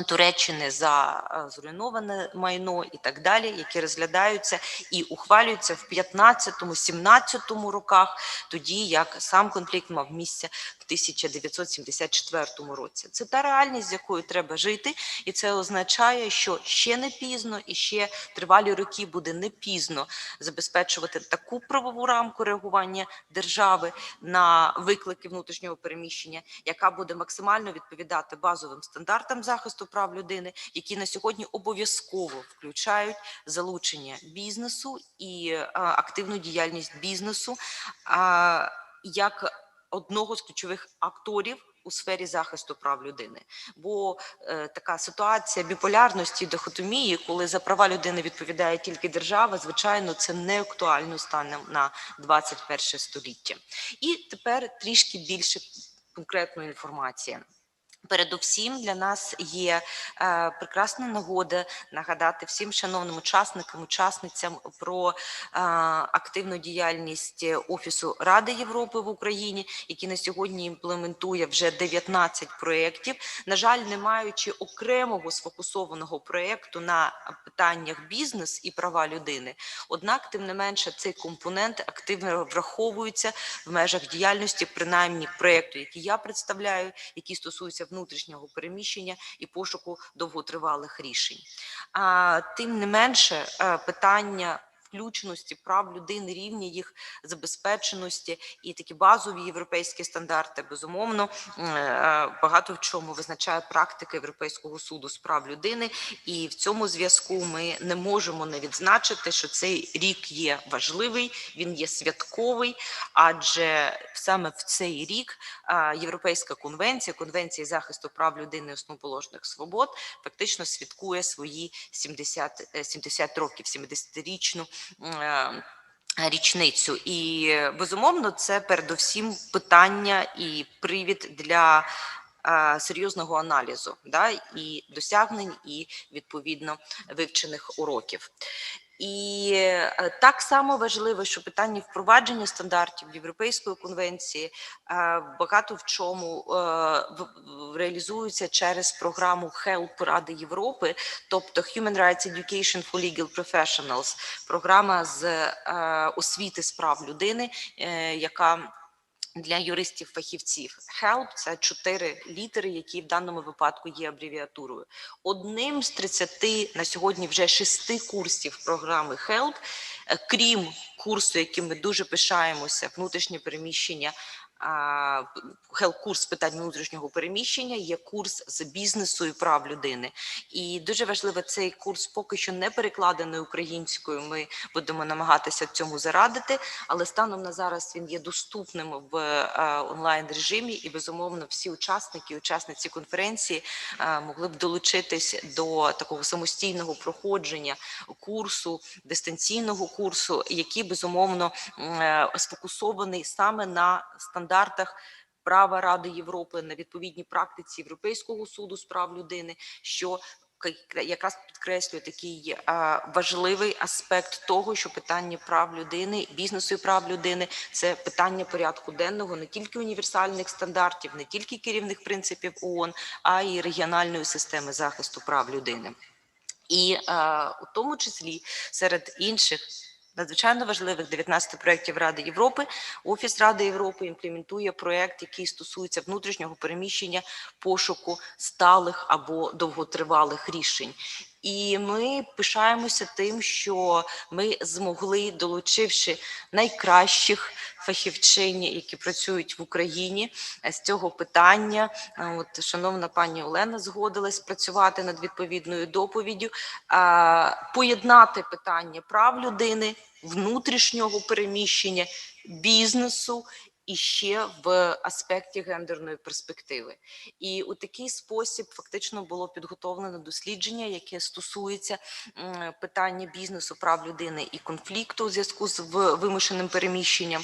Туреччини за зруйноване майно і так далі, які розглядаються і ухвалюються в 15-17 роках, тоді як сам конфлікт мав місце в 1974 році. Це та реальність, з якою треба жити, і це означає, що ще не пізно і ще тривалі роки буде не пізно забезпечувати таку правову рамку реагування держави на виклики внутрішнього переміщення, яка буде максимально відповідати базовим стандартам захисту прав людини, які на сьогодні обов'язково включають залучення бізнесу і активну діяльність бізнесу як одного з ключових акторів у сфері захисту прав людини. Бо така ситуація біполярності, дихотомії, коли за права людини відповідає тільки держава, звичайно, це не актуально станом на 21 століття. І тепер трішки більше конкретної інформації. Передусім для нас є прекрасна нагода нагадати всім шановним учасникам, учасницям про активну діяльність Офісу Ради Європи в Україні, який на сьогодні імплементує вже 19 проєктів. На жаль, не маючи окремого сфокусованого проєкту на питаннях бізнес і права людини, однак, тим не менше, цей компонент активно враховується в межах діяльності, принаймні проєкту, який я представляю, який стосується внутрішнього переміщення і пошуку довготривалих рішень. Тим не менше, питання включеності прав людини, рівня їх забезпеченості і такі базові європейські стандарти, безумовно, багато в чому визначає практика Європейського суду з прав людини, і в цьому зв'язку ми не можемо не відзначити, що цей рік є важливий, він є святковий, адже саме в цей рік Європейська конвенція, Конвенція захисту прав людини і основоположних свобод, фактично святкує свої 70 років, 70-річну річницю. І, безумовно, це передусім питання і привід для серйозного аналізу, і досягнень, і, відповідно, вивчених уроків. І так само важливо, що питання впровадження стандартів Європейської конвенції багато в чому реалізується через програму HELP Ради Європи, тобто Human Rights Education for Legal Professionals, програма з освіти з прав людини, яка для юристів-фахівців. HELP – це 4 літери, які в даному випадку є абревіатурою. Одним з 30 на сьогодні вже 6 курсів програми HELP, крім курсу, яким ми дуже пишаємося, внутрішнє переміщення, HELP-курс з питань внутрішнього переміщення, є курс з бізнесу і прав людини. І дуже важливо, цей курс поки що не перекладений українською, ми будемо намагатися цьому зарадити, але станом на зараз він є доступним в онлайн-режимі, і, безумовно, всі учасники і учасниці конференції могли б долучитись до такого самостійного проходження курсу, дистанційного курсу, який, безумовно, сфокусований саме на стандартах права Ради Європи, на відповідній практиці Європейського суду з прав людини, що якраз підкреслює такий важливий аспект того, що питання прав людини, бізнесу і прав людини – це питання порядку денного не тільки універсальних стандартів, не тільки керівних принципів ООН, а й регіональної системи захисту прав людини. І у тому числі серед інших надзвичайно важливих 19 проєктів Ради Європи, Офіс Ради Європи імплементує проєкт, який стосується внутрішнього переміщення, пошуку сталих або довготривалих рішень. І ми пишаємося тим, що ми змогли, долучивши найкращих фахівчинь, які працюють в Україні з цього питання. От шановна пані Олена згодилась працювати над відповідною доповіддю, поєднати питання прав людини, внутрішнього переміщення, бізнесу і ще в аспекті гендерної перспективи. І у такий спосіб фактично було підготовлено дослідження, яке стосується питання бізнесу, прав людини і конфлікту у зв'язку з вимушеним переміщенням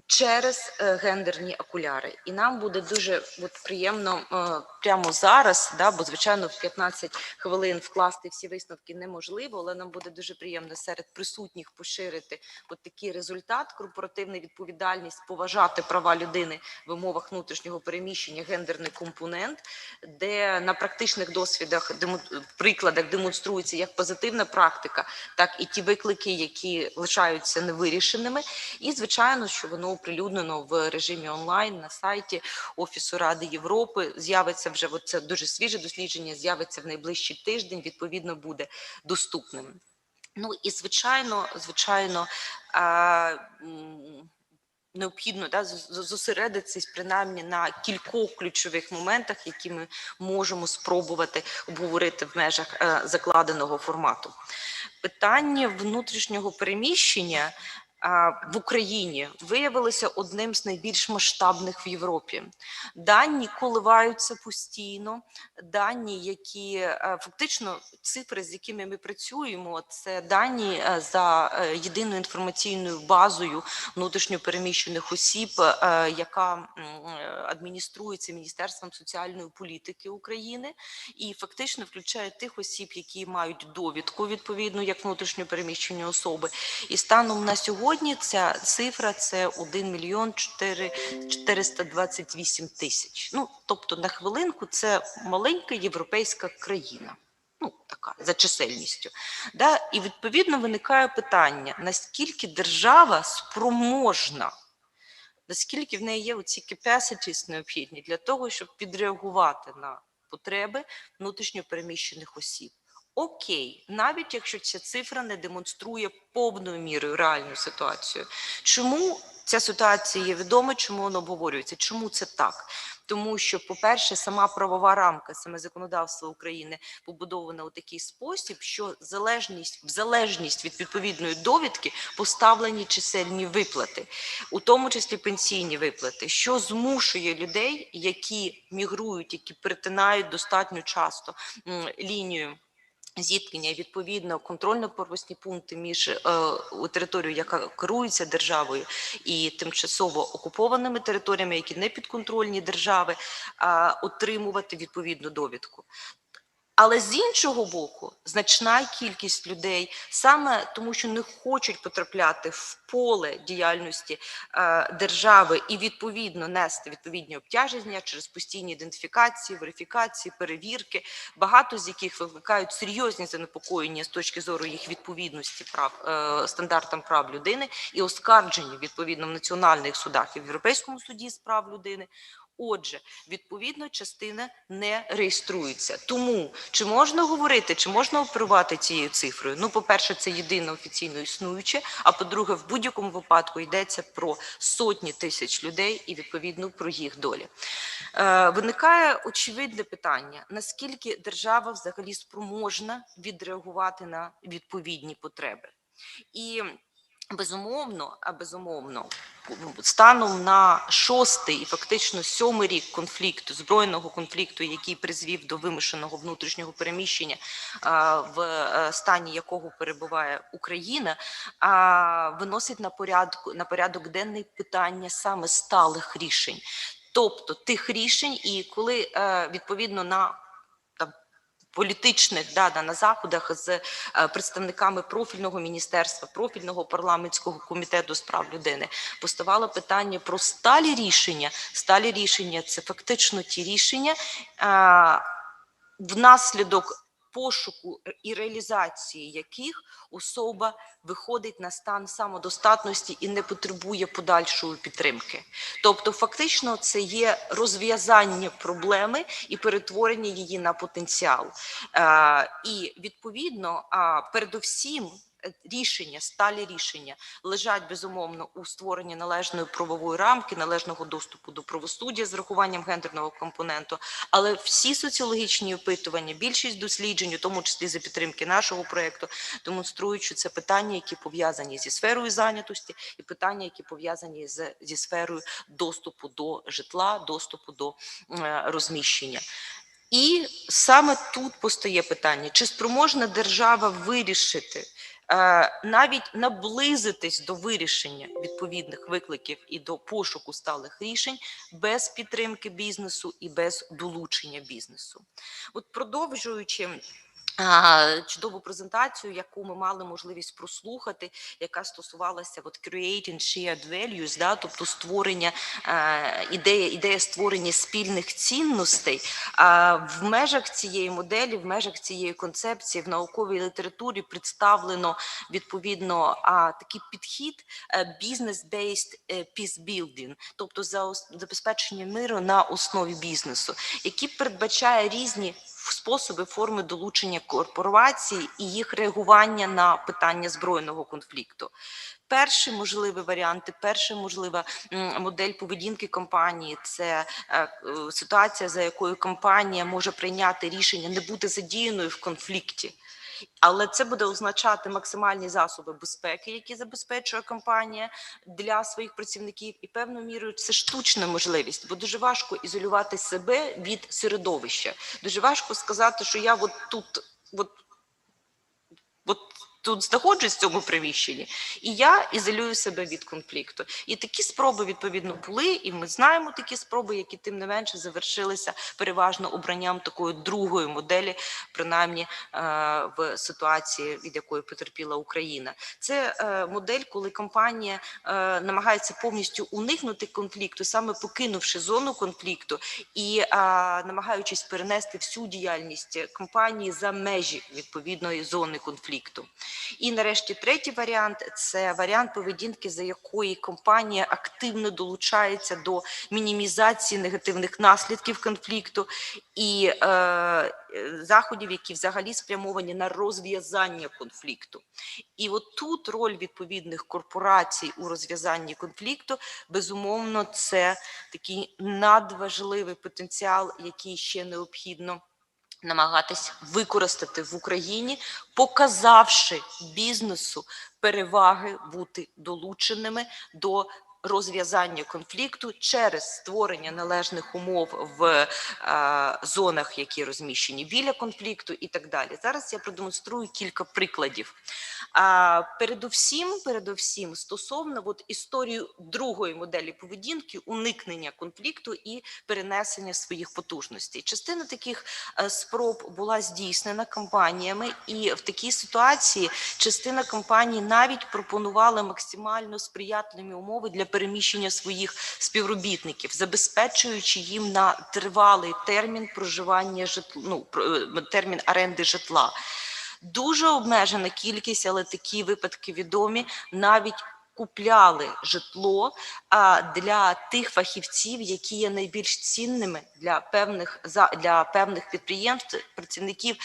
через гендерні окуляри. І нам буде дуже приємно прямо зараз, бо, звичайно, в 15 хвилин вкласти всі висновки неможливо, але нам буде дуже приємно серед присутніх поширити такий результат, корпоративна відповідальність, поважати права людини в умовах внутрішнього переміщення, гендерний компонент, де на практичних досвідах, прикладах демонструється як позитивна практика, так і ті виклики, які лишаються невирішеними. І, звичайно, що воно оприлюднено в режимі онлайн на сайті Офісу Ради Європи. З'явиться вже, це дуже свіже дослідження, з'явиться в найближчий тиждень, відповідно буде доступним. Ну і звичайно, необхідно зосередитися принаймні на кількох ключових моментах, які ми можемо спробувати обговорити в межах закладеного формату. Питання внутрішнього переміщення в Україні виявилося одним з найбільш масштабних в Європі. Дані коливаються постійно, дані, які фактично цифри, з якими ми працюємо, це дані за єдиною інформаційною базою внутрішньопереміщених осіб, яка адмініструється Міністерством соціальної політики України і фактично включає тих осіб, які мають довідку відповідну як внутрішньопереміщені особи. І станом на сьогодні ця цифра – це 1 мільйон 428 тисяч. Ну, тобто, на хвилинку, це маленька європейська країна. Ну, така, за чисельністю. І, відповідно, виникає питання, наскільки держава спроможна, наскільки в неї є оці capacities необхідні для того, щоб відреагувати на потреби внутрішньопереміщених осіб. Окей, навіть якщо ця цифра не демонструє повною мірою реальну ситуацію. Чому ця ситуація є відома, чому вона обговорюється? Чому це так? Тому що, по-перше, сама правова рамка, саме законодавство України побудоване у такий спосіб, що в залежність від відповідної довідки поставлені чисельні виплати, у тому числі пенсійні виплати, що змушує людей, які мігрують, які перетинають достатньо часто лінію зіткнення, відповідно, контрольно-пропускні пункти між територією, яка керується державою, і тимчасово окупованими територіями, які не підконтрольні держави, отримувати відповідну довідку. Але з іншого боку, значна кількість людей, саме тому що не хочуть потрапляти в поле діяльності держави і відповідно нести відповідні обтяження через постійні ідентифікації, верифікації, перевірки, багато з яких викликають серйозні занепокоєння з точки зору їх відповідності стандартам прав людини і оскарження відповідно в національних судах і в Європейському суді з прав людини. Отже, відповідно, частина не реєструється. Тому, чи можна говорити, чи можна оперувати цією цифрою? Ну, по-перше, це єдине офіційно існуюче, а по-друге, в будь-якому випадку йдеться про сотні тисяч людей і, відповідно, про їх долі. Виникає очевидне питання, наскільки держава взагалі спроможна відреагувати на відповідні потреби. І безумовно, станом на 6-й і фактично 7-й рік конфлікту, збройного конфлікту, який призвів до вимушеного внутрішнього переміщення, в стані якого перебуває Україна, виносить на порядок денний питання саме сталих рішень. Тобто тих рішень, і коли відповідно на політичних на заходах з представниками профільного міністерства, профільного парламентського комітету з прав людини поставало питання про сталі рішення. Сталі рішення – це фактично ті рішення, внаслідок пошуку і реалізації яких особа виходить на стан самодостатності і не потребує подальшої підтримки. Тобто фактично це є розв'язання проблеми і перетворення її на потенціал. І відповідно, передусім, рішення, сталі рішення лежать, безумовно, у створенні належної правової рамки, належного доступу до правосуддя з врахуванням гендерного компоненту, але всі соціологічні опитування, більшість досліджень, у тому числі за підтримки нашого проєкту, демонструють, що це питання, які пов'язані зі сферою зайнятості і питання, які пов'язані зі сферою доступу до житла, доступу до розміщення. І саме тут постає питання, чи спроможна держава вирішити, навіть наблизитись до вирішення відповідних викликів і до пошуку сталих рішень без підтримки бізнесу і без долучення бізнесу. От продовжуючи чудову презентацію, яку ми мали можливість прослухати, яка стосувалася create and shared values, да, тобто створення, ідея створення спільних цінностей. В межах цієї моделі, в межах цієї концепції в науковій літературі представлено відповідно такий підхід business-based peace building, тобто забезпечення миру на основі бізнесу, який передбачає різні способи, форми долучення корпорацій і їх реагування на питання збройного конфлікту. Перший можливий варіант, перша можлива модель поведінки компанії – це ситуація, за якою компанія може прийняти рішення не бути задіяною в конфлікті. Але це буде означати максимальні засоби безпеки, які забезпечує компанія для своїх працівників. І певною мірою це штучна можливість, бо дуже важко ізолювати себе від середовища. Дуже важко сказати, що я тут знаходжусь в цьому приміщенні, і я ізолюю себе від конфлікту. І такі спроби, відповідно, були, і ми знаємо такі спроби, які, тим не менше, завершилися переважно обранням такої другої моделі, принаймні в ситуації, від якої потерпіла Україна. Це модель, коли компанія намагається повністю уникнути конфлікту, саме покинувши зону конфлікту і намагаючись перенести всю діяльність компанії за межі відповідної зони конфлікту. І нарешті третій варіант – це варіант поведінки, за якої компанія активно долучається до мінімізації негативних наслідків конфлікту і заходів, які взагалі спрямовані на розв'язання конфлікту. І от тут роль відповідних корпорацій у розв'язанні конфлікту, безумовно, це такий надважливий потенціал, який ще необхідно намагатись використати в Україні, показавши бізнесу переваги бути долученими до розв'язання конфлікту через створення належних умов в зонах, які розміщені біля конфлікту і так далі. Зараз я продемонструю кілька прикладів. Передовсім стосовно історії другої моделі поведінки, уникнення конфлікту і перенесення своїх потужностей. Частина таких спроб була здійснена компаніями, і в такій ситуації частина компаній навіть пропонувала максимально сприятливі умови для переміщення своїх співробітників, забезпечуючи їм на тривалий термін проживання термін оренди житла. Дуже обмежена кількість, але такі випадки відомі, навіть купляли житло для тих фахівців, які є найбільш цінними для певних підприємств, працівників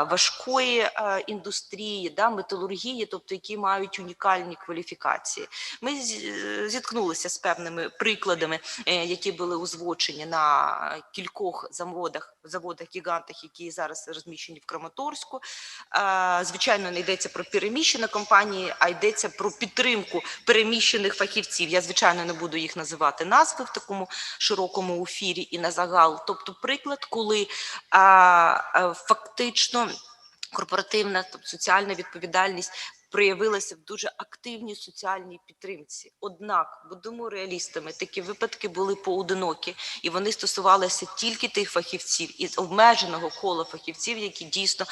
важкої індустрії, металургії, тобто які мають унікальні кваліфікації. Ми зіткнулися з певними прикладами, які були озвучені на кількох заводах-гігантах, які зараз розміщені в Краматорську. Звичайно, не йдеться про переміщені компанії, а йдеться про підтримку переміщених фахівців. Я, звичайно, не буду їх називати назви в такому широкому ефірі і на загал. Тобто приклад, коли фактично корпоративна, тобто соціальна відповідальність проявилася в дуже активній соціальній підтримці. Однак, будемо реалістами, такі випадки були поодинокі, і вони стосувалися тільки тих фахівців і обмеженого кола фахівців, які дійсно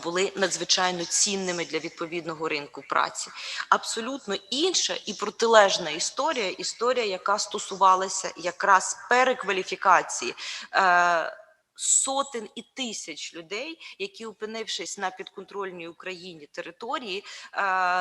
були надзвичайно цінними для відповідного ринку праці. Абсолютно інша і протилежна історія, яка стосувалася якраз перекваліфікації сотень і тисяч людей, які, опинившись на підконтрольній Україні території,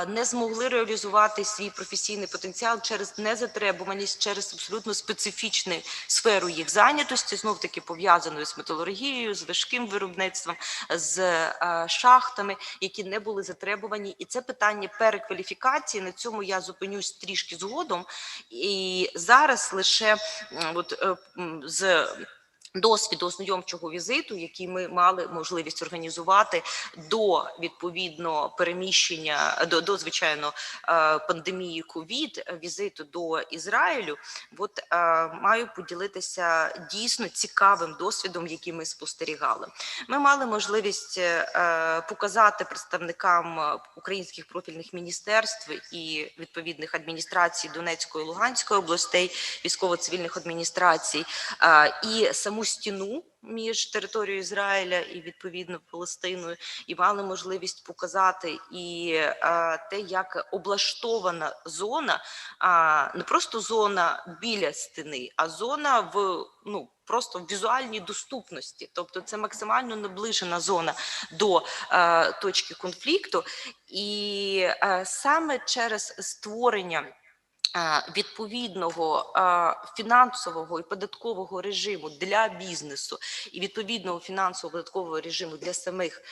не змогли реалізувати свій професійний потенціал через незатребуваність, через абсолютно специфічну сферу їх зайнятості, знов-таки пов'язаною з металургією, з важким виробництвом, з шахтами, які не були затребувані. І це питання перекваліфікації, на цьому я зупинюсь трішки згодом. І зараз лише з досвіду ознайомчого візиту, який ми мали можливість організувати до відповідно переміщення, до звичайно пандемії ковід, візиту до Ізраїлю, маю поділитися дійсно цікавим досвідом, який ми спостерігали. Ми мали можливість показати представникам українських профільних міністерств і відповідних адміністрацій Донецької і Луганської областей, військово-цивільних адміністрацій і саму стіну між територією Ізраїля і відповідно Палестиною, і мали можливість показати і те, як облаштована зона, не просто зона біля стіни, а зона в просто в візуальній доступності. Тобто це максимально наближена зона до точки конфлікту. І саме через створення відповідного фінансового і податкового режиму для бізнесу і відповідного фінансово-податкового режиму для самих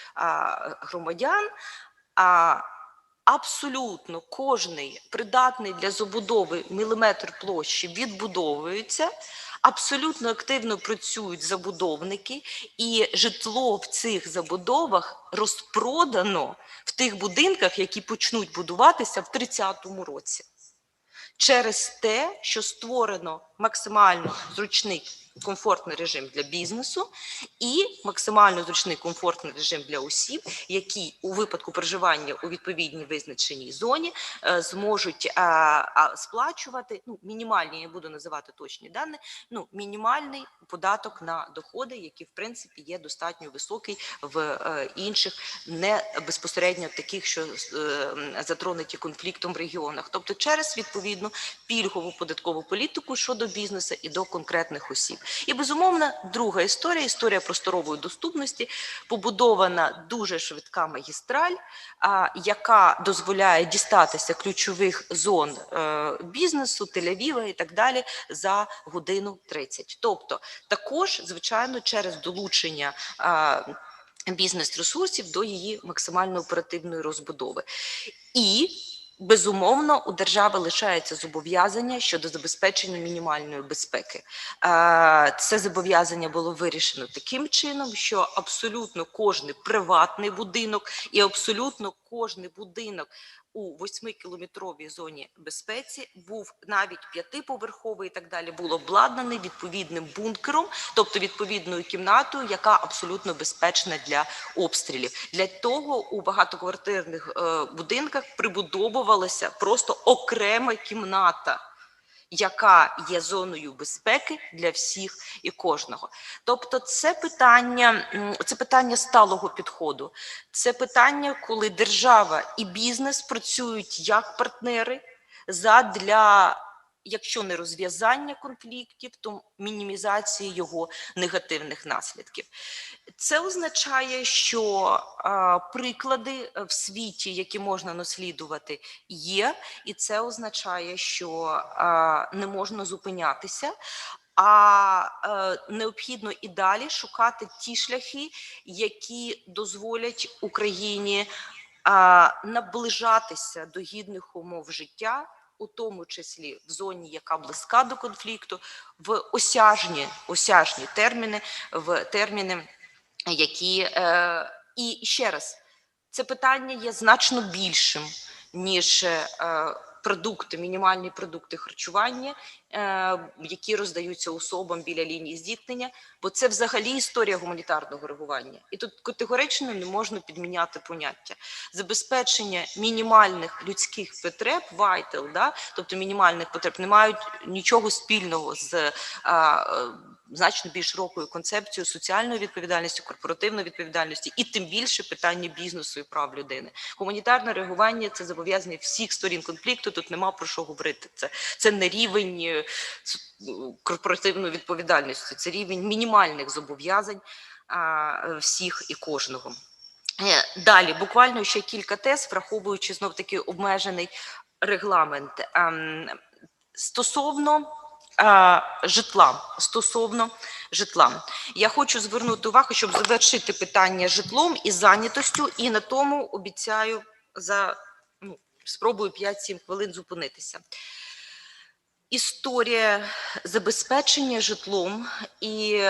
громадян, абсолютно кожний придатний для забудови міліметр площі відбудовується, абсолютно активно працюють забудовники, і житло в цих забудовах розпродано в тих будинках, які почнуть будуватися в 30-му році. Через те, що створено максимально зручний комфортний режим для бізнесу і максимально зручний комфортний режим для осіб, які у випадку проживання у відповідній визначеній зоні зможуть сплачувати мінімальні, я буду називати точні дані, мінімальний податок на доходи, який в принципі є достатньо високий в інших не безпосередньо таких, що затронуті конфліктом регіонах. Тобто через відповідну пільгову податкову політику щодо бізнесу і до конкретних осіб. І, безумовно, друга історія, історія просторової доступності, побудована дуже швидка магістраль, яка дозволяє дістатися ключових зон бізнесу, Тель-Авіва і так далі за годину 30. Тобто, також, звичайно, через долучення бізнес-ресурсів до її максимально оперативної розбудови. І безумовно, у держави лишається зобов'язання щодо забезпечення мінімальної безпеки. Це зобов'язання було вирішено таким чином, що абсолютно кожний приватний будинок і абсолютно кожний будинок у 8-кілометровій зоні безпеці, був навіть 5-поверховий і так далі, був обладнаний відповідним бункером, тобто відповідною кімнатою, яка абсолютно безпечна для обстрілів. Для того у багатоквартирних будинках прибудовувалася просто окрема кімната, яка є зоною безпеки для всіх і кожного. Тобто це питання сталого підходу. Це питання, коли держава і бізнес працюють як партнери задля, якщо не розв'язання конфліктів, то мінімізації його негативних наслідків. Це означає, що приклади в світі, які можна наслідувати, є, і це означає, що не можна зупинятися, а необхідно і далі шукати ті шляхи, які дозволять Україні наближатися до гідних умов життя, у тому числі в зоні, яка близька до конфлікту, в осяжні терміни, в терміни, які... І ще раз, це питання є значно більшим, ніж продукти, мінімальні продукти харчування, які роздаються особам біля лінії зіткнення, бо це взагалі історія гуманітарного реагування. І тут категорично не можна підміняти поняття. Забезпечення мінімальних людських потреб, vital, тобто мінімальних потреб, не мають нічого спільного з значно більш широкою концепцією соціальної відповідальності, корпоративної відповідальності і тим більше питання бізнесу і прав людини. Гуманітарне реагування – це зобов'язання всіх сторін конфлікту, тут нема про що говорити. Це не рівень корпоративної відповідальності, це рівень мінімальних зобов'язань всіх і кожного. Далі, буквально ще кілька тез, враховуючи знов-таки обмежений регламент. Стосовно житла. Я хочу звернути увагу, щоб завершити питання житлом і зайнятостю, і на тому обіцяю спробую 5-7 хвилин зупинитися. Історія забезпечення житлом і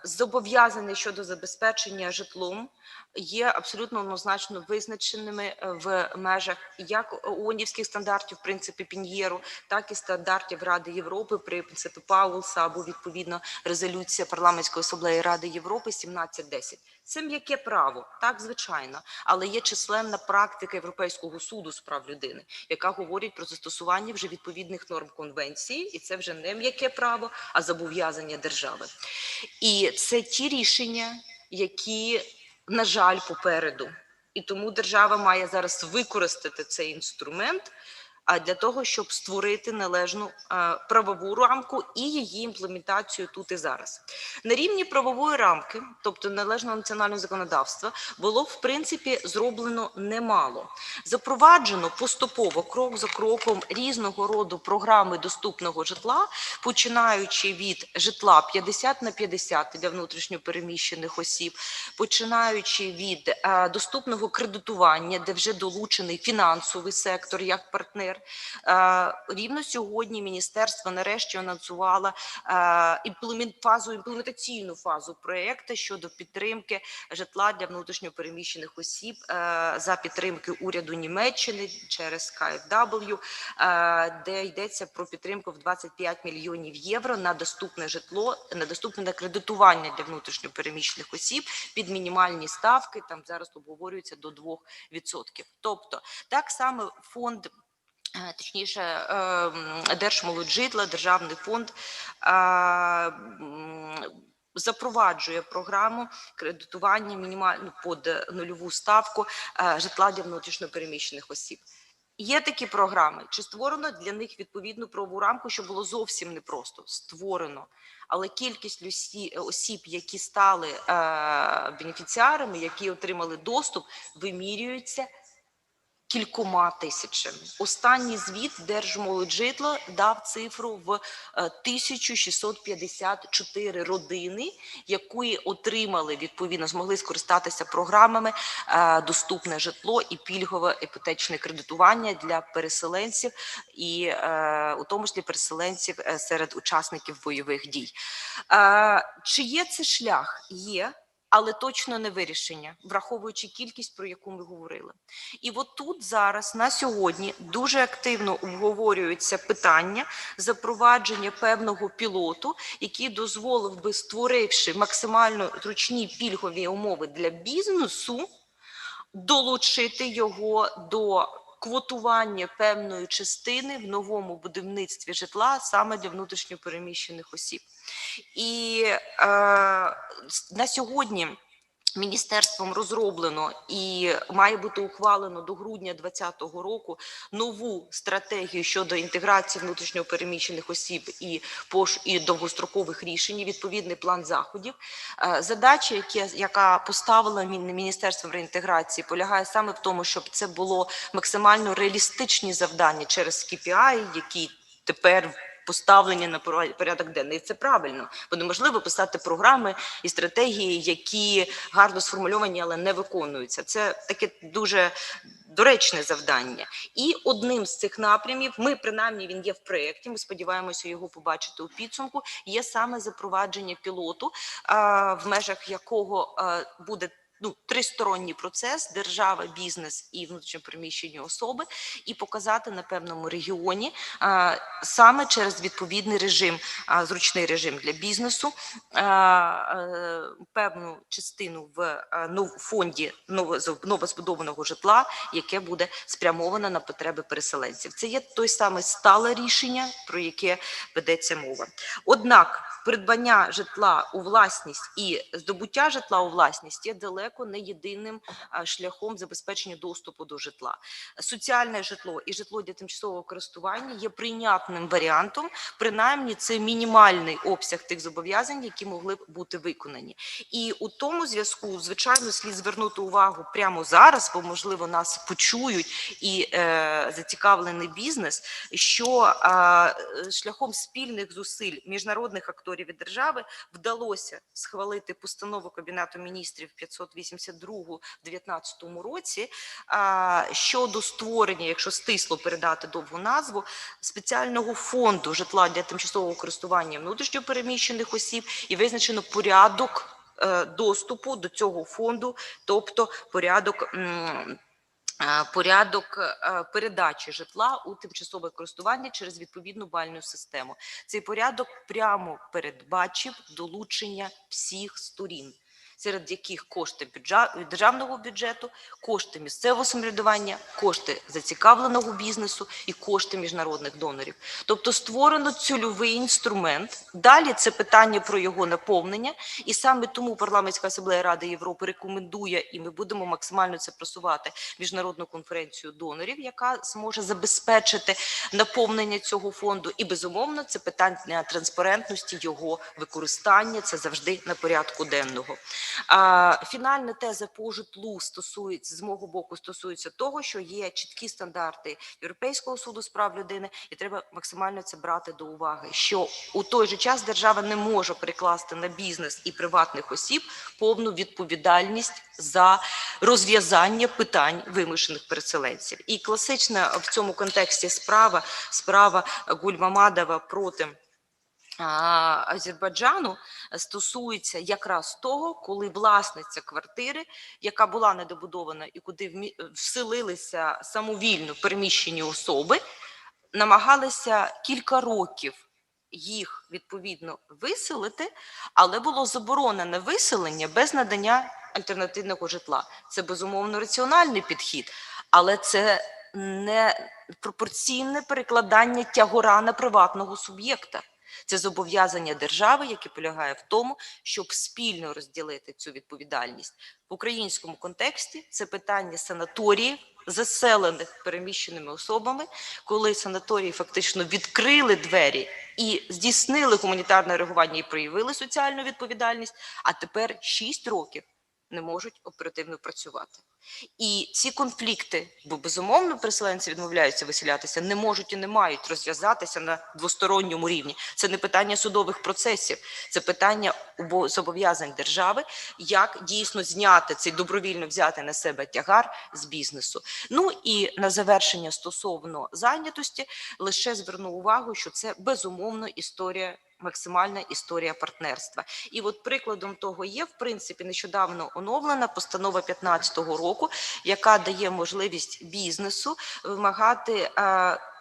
зобов'язання щодо забезпечення житлом є абсолютно однозначно визначеними в межах як ООНівських стандартів принципів Піньєру, так і стандартів Ради Європи при принципі Паулса або відповідно резолюція Парламентської асамблеї Ради Європи 1710. Це м'яке право, так, звичайно, але є численна практика Європейського суду з прав людини, яка говорить про застосування вже відповідних норм конвенції, і це вже не м'яке право, а зобов'язання держави. І це ті рішення, які, на жаль, попереду. І тому держава має зараз використати цей інструмент для того, щоб створити належну правову рамку і її імплементацію тут і зараз. На рівні правової рамки, тобто належного національного законодавства, було, в принципі, зроблено немало. Запроваджено поступово, крок за кроком, різного роду програми доступного житла, починаючи від житла 50/50 для внутрішньопереміщених осіб, починаючи від доступного кредитування, де вже долучений фінансовий сектор як партнер. Рівно сьогодні міністерство нарешті анонсувало імплементаційну фазу проєкту щодо підтримки житла для внутрішньопереміщених осіб за підтримки уряду Німеччини через KfW, де йдеться про підтримку в 25 мільйонів євро на доступне житло, на доступне кредитування для внутрішньопереміщених осіб під мінімальні ставки, там зараз обговорюється до 2%. Тобто, так само фонд, точніше, Держмолоджитла, Державний фонд запроваджує програму кредитування мінімально під нульову ставку житла для внутрішньопереміщених осіб. Є такі програми. Чи створено для них відповідну правову рамку, що було зовсім непросто? Створено. Але кількість осіб, які стали бенефіціарами, які отримали доступ, вимірюється кількома тисячами. Останній звіт Держмолоджитла дав цифру в 1654 родини, які отримали, відповідно, змогли скористатися програмами доступне житло і пільгове іпотечне кредитування для переселенців, і у тому числі переселенців серед учасників бойових дій. Чи є це шлях? Є. Але точно не вирішення, враховуючи кількість, про яку ми говорили. І от тут зараз, на сьогодні, дуже активно обговорюються питання запровадження певного пілоту, який дозволив би, створивши максимально зручні пільгові умови для бізнесу, долучити його до квотування певної частини в новому будівництві житла саме для внутрішньопереміщених осіб. І на сьогодні міністерством розроблено і має бути ухвалено до грудня 2020 року нову стратегію щодо інтеграції внутрішньопереміщених осіб і довгострокових рішень, відповідний план заходів. Задача, яка поставила Міністерство реінтеграції, полягає саме в тому, щоб це було максимально реалістичні завдання через KPI, які тепер поставлені на порядок денний. І це правильно, бо неможливо писати програми і стратегії, які гарно сформульовані, але не виконуються. Це таке дуже доречне завдання. І одним з цих напрямів, принаймні він є в проєкті, ми сподіваємося його побачити у підсумку, є саме запровадження пілоту, в межах якого буде тристоронній процес: держава, бізнес і внутрішньопереміщені особи, і показати на певному регіоні саме через відповідний режим, зручний режим для бізнесу, певну частину в фонді новозбудованого житла, яке буде спрямовано на потреби переселенців. Це є той самий стале рішення, про яке ведеться мова. Однак придбання житла у власність і здобуття житла у власність є далеко не єдиним шляхом забезпечення доступу до житла. Соціальне житло і житло для тимчасового користування є прийнятним варіантом, принаймні це мінімальний обсяг тих зобов'язань, які могли б бути виконані. І у тому зв'язку, звичайно, слід звернути увагу прямо зараз, бо, можливо, нас почують і зацікавлений бізнес, що шляхом спільних зусиль міжнародних акторів і держави вдалося схвалити постанову Кабінету міністрів 582 в 2019 році щодо створення, якщо стисло передати довгу назву, спеціального фонду житла для тимчасового користування внутрішньо переміщених осіб, і визначено порядок доступу до цього фонду, тобто порядок передачі житла у тимчасове користування через відповідну бальну систему. Цей порядок прямо передбачив долучення всіх сторін, серед яких кошти державного бюджету, кошти місцевого самоврядування, кошти зацікавленого бізнесу і кошти міжнародних донорів. Тобто створено цільовий інструмент. Далі це питання про його наповнення, і саме тому Парламентська асамблея Ради Європи рекомендує, і ми будемо максимально це просувати, міжнародну конференцію донорів, яка зможе забезпечити наповнення цього фонду. І, безумовно, це питання транспарентності його використання, це завжди на порядку денного. Фінальна теза по житлу стосується, з мого боку, стосується того, що є чіткі стандарти Європейського суду з прав людини, і треба максимально це брати до уваги, що у той же час держава не може перекласти на бізнес і приватних осіб повну відповідальність за розв'язання питань вимушених переселенців. І класична в цьому контексті справа Гульмамадова проти Азербайджану стосується якраз того, коли власниця квартири, яка була недобудована і куди вселилися самовільно переміщені особи, намагалися кілька років їх відповідно виселити, але було заборонено виселення без надання альтернативного житла. Це, безумовно, раціональний підхід, але це не пропорційне перекладання тягора на приватного суб'єкта. Це зобов'язання держави, яке полягає в тому, щоб спільно розділити цю відповідальність. В українському контексті це питання санаторіїв, заселених переміщеними особами, коли санаторії фактично відкрили двері і здійснили гуманітарне реагування і проявили соціальну відповідальність, а тепер 6 років не можуть оперативно працювати. І ці конфлікти, бо, безумовно, переселенці відмовляються виселятися, не можуть і не мають розв'язатися на двосторонньому рівні. Це не питання судових процесів, це питання зобов'язань держави, як дійсно зняти цей добровільно взяти на себе тягар з бізнесу. Ну і на завершення стосовно зайнятості, лише зверну увагу, що це, безумовно, максимальна історія партнерства. І от прикладом того є, в принципі, нещодавно оновлена постанова 2015 року, яка дає можливість бізнесу вимагати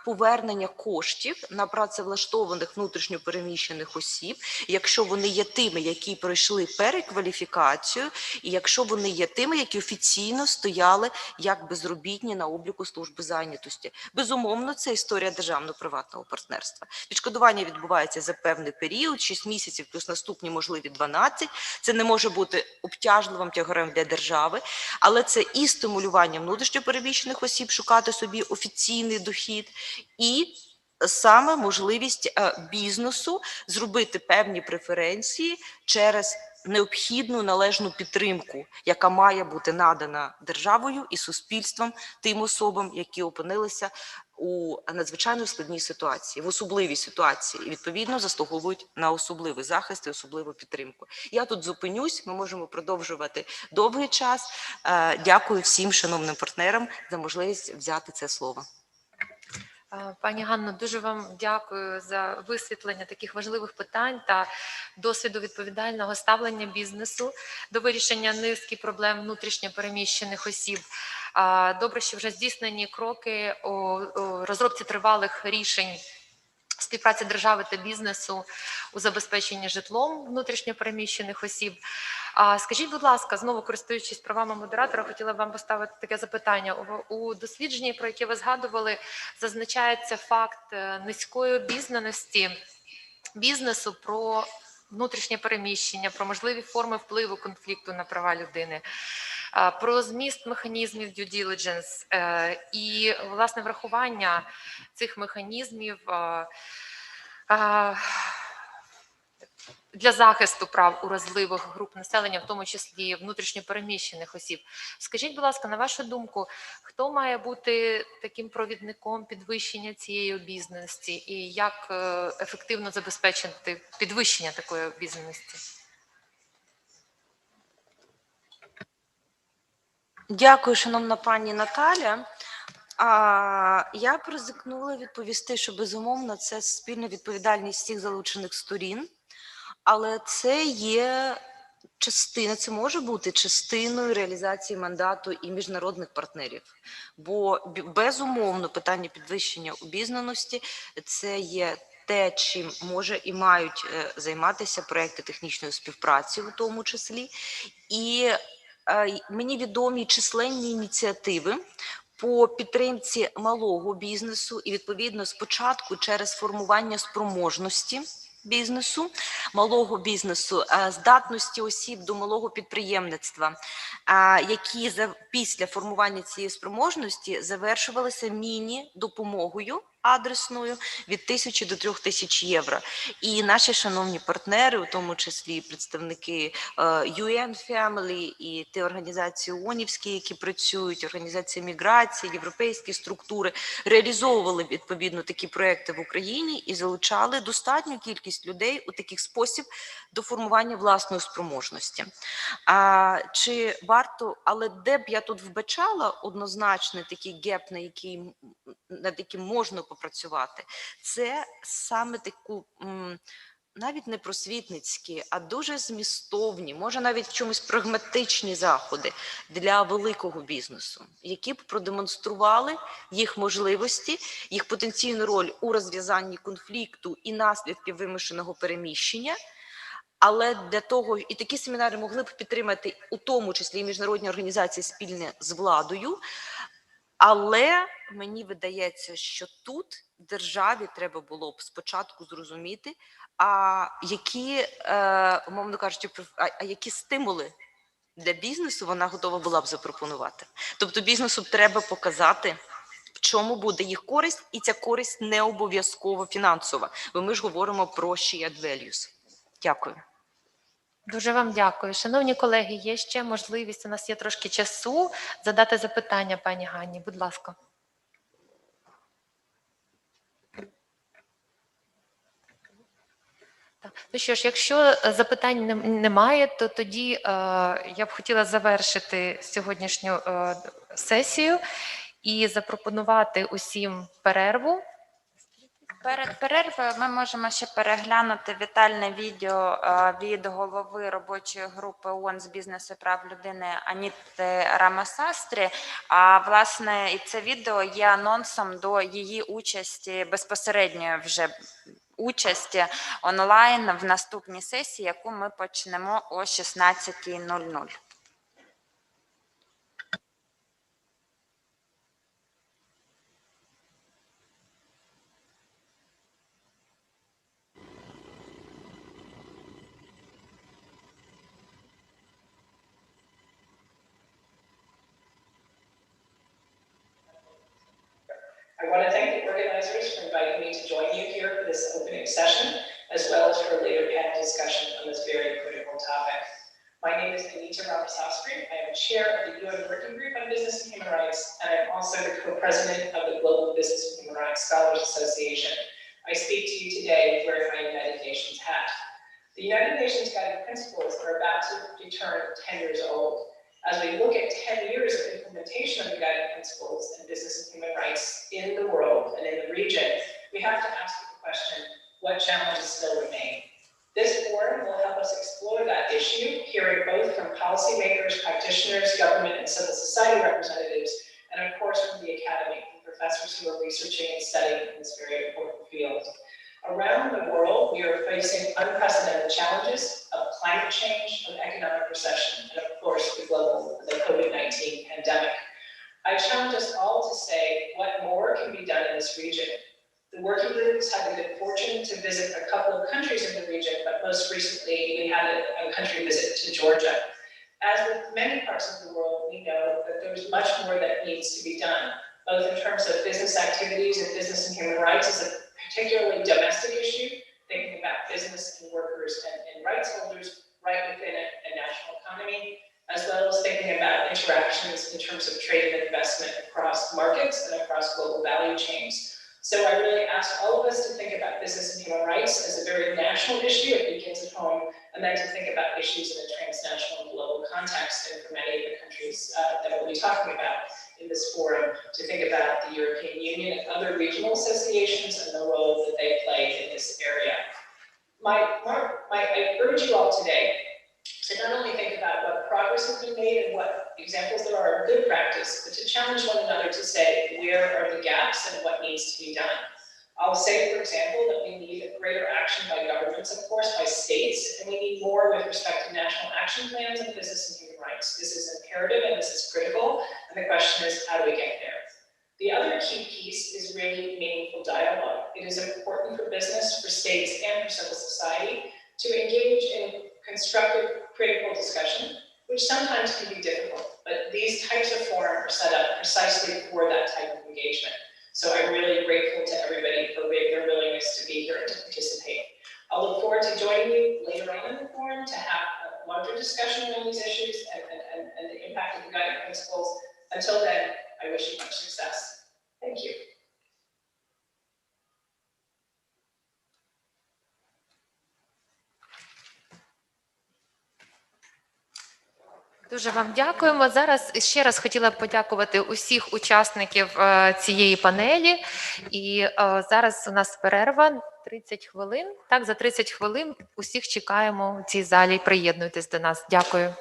повернення коштів на працевлаштованих внутрішньо переміщених осіб, якщо вони є тими, які пройшли перекваліфікацію, і якщо вони є тими, які офіційно стояли як безробітні на обліку служби зайнятості. Безумовно, це історія державно-приватного партнерства. Відшкодування відбувається за певний період, 6 місяців плюс наступні можливі 12. Це не може бути обтяжливим тягарем для держави, але це і стимулювання внутрішньо переміщених осіб шукати собі офіційний дохід, і саме можливість бізнесу зробити певні преференції через необхідну належну підтримку, яка має бути надана державою і суспільством тим особам, які опинилися у надзвичайно складній ситуації, в особливій ситуації, і, відповідно, заслуговують на особливий захист і особливу підтримку. Я тут зупинюсь, ми можемо продовжувати довгий час. Дякую всім шановним партнерам за можливість взяти це слово. Пані Ганно, дуже вам дякую за висвітлення таких важливих питань та досвіду відповідального ставлення бізнесу до вирішення низки проблем внутрішньо переміщених осіб. Добре, що вже здійснені кроки у розробці тривалих рішень співпраці держави та бізнесу у забезпеченні житлом внутрішньо переміщених осіб. Скажіть, будь ласка, знову користуючись правами модератора, хотіла б вам поставити таке запитання. У дослідженні, про яке ви згадували, зазначається факт низької обізнаності бізнесу про внутрішнє переміщення, про можливі форми впливу конфлікту на права людини, про зміст механізмів due diligence і, власне, врахування цих механізмів для захисту прав уразливих груп населення, в тому числі внутрішньопереміщених осіб. Скажіть, будь ласка, на вашу думку, хто має бути таким провідником підвищення цієї обізнаності і як ефективно забезпечити підвищення такої обізнаності? Дякую, шановна пані Наталя. Я б ризикнула відповісти, що безумовно це спільна відповідальність всіх залучених сторін, але це є частина, це може бути частиною реалізації мандату і міжнародних партнерів. Бо безумовно питання підвищення обізнаності – це є те, чим може і мають займатися проекти технічної співпраці у тому числі. І мені відомі численні ініціативи по підтримці малого бізнесу і, відповідно, спочатку через формування спроможності бізнесу, малого бізнесу, здатності осіб до малого підприємництва, які після формування цієї спроможності завершувалися міні-допомогою адресною від 1000 до 3000 євро. І наші шановні партнери, у тому числі представники UN Family і ті організації ООНівські, які працюють, організації міграції, європейські структури, реалізовували відповідно такі проекти в Україні і залучали достатню кількість людей у такий спосіб до формування власної спроможності. Чи варто, але де б я тут вбачала однозначно такий геп, над яким можна попрацювати, це саме таку, навіть не просвітницькі, а дуже змістовні, може навіть в чомусь прагматичні заходи для великого бізнесу, які б продемонстрували їх можливості, їх потенційну роль у розв'язанні конфлікту і наслідків вимушеного переміщення. Але для того, і такі семінари могли б підтримати у тому числі і міжнародні організації спільно з владою. Але мені видається, що тут державі треба було б спочатку зрозуміти, умовно кажучи, які стимули для бізнесу вона готова була б запропонувати. Тобто бізнесу б треба показати, в чому буде їх користь, і ця користь не обов'язково фінансова, бо ми ж говоримо про shared values. Дякую. Дуже вам дякую. Шановні колеги, є ще можливість, у нас є трошки часу, задати запитання пані Ганні. Будь ласка. Ну що ж, якщо запитань немає, то тоді я б хотіла завершити сьогоднішню сесію і запропонувати усім перерву. Перед перервою ми можемо ще переглянути вітальне відео від голови робочої групи ООН з бізнесу і прав людини Аніти Рамасастрі. Власне, і це відео є анонсом до її участі, безпосередньої вже участі онлайн в наступній сесії, яку ми почнемо о 16:00. I want to thank the organizers for inviting me to join you here for this opening session, as well as for a later panel discussion on this very critical topic. My name is Anita Ramasastry. I am chair of the UN Working Group on Business and Human Rights, and I'm also the co-president of the Global Business and Human Rights Scholars Association. I speak to you today wearing my United Nations hat. The United Nations Guiding Principles are about to turn 10 years old. As we look at 10 years of implementation of the guiding principles in business and human rights in the world and in the region, we have to ask the question, what challenges still remain? This forum will help us explore that issue, hearing both from policymakers, practitioners, government and civil society representatives, and of course from the academy, and professors who are researching and studying in this very important field. Around the world, we are facing unprecedented challenges of climate change, of economic recession, and of course the COVID-19 pandemic. I challenge us all to say what more can be done in this region. The working group has had the good fortune to visit a couple of countries in the region, but most recently we had a country visit to Georgia. As with many parts of the world, we know that there's much more that needs to be done, both in terms of business activities and business and human rights as a particularly domestic issue, thinking about business and workers and rights holders right within a national economy, as well as thinking about interactions in terms of trade and investment across markets and across global value chains. So I really ask all of us to think about business and human rights as a very national issue. It begins at home, and then to think about issues in a transnational and global context. And for many of the countries that we'll be talking about in this forum, to think about the European Union and other regional associations and the role that they play in this area. I urge you all today to not only think about what progress has been made and what examples there are of good practice, but to challenge one another to say, where are the gaps and what needs to be done? I'll say, for example, that we need a greater action by governments, of course, by states, and we need more with respect to national action plans on business and human rights. This is imperative and this is critical, and the question is, how do we get there? The other key piece is really meaningful dialogue. It is important for business, for states, and for civil society to engage in constructive, critical discussion, which sometimes can be difficult, but these types of forums are set up precisely for that type of engagement. So I'm really grateful to everybody for their willingness to be here and to participate. I'll look forward to joining you later on in the forum to have a larger discussion on these issues and the impact of the guiding principles. Until then, I wish you much success. Thank you. Дуже вам дякуємо. Зараз ще раз хотіла б подякувати усіх учасників цієї панелі. І зараз у нас перерва 30 хвилин. Так, за 30 хвилин усіх чекаємо у цій залі. Приєднуйтесь до нас. Дякую.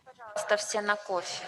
Пожалуйста, все на кофе.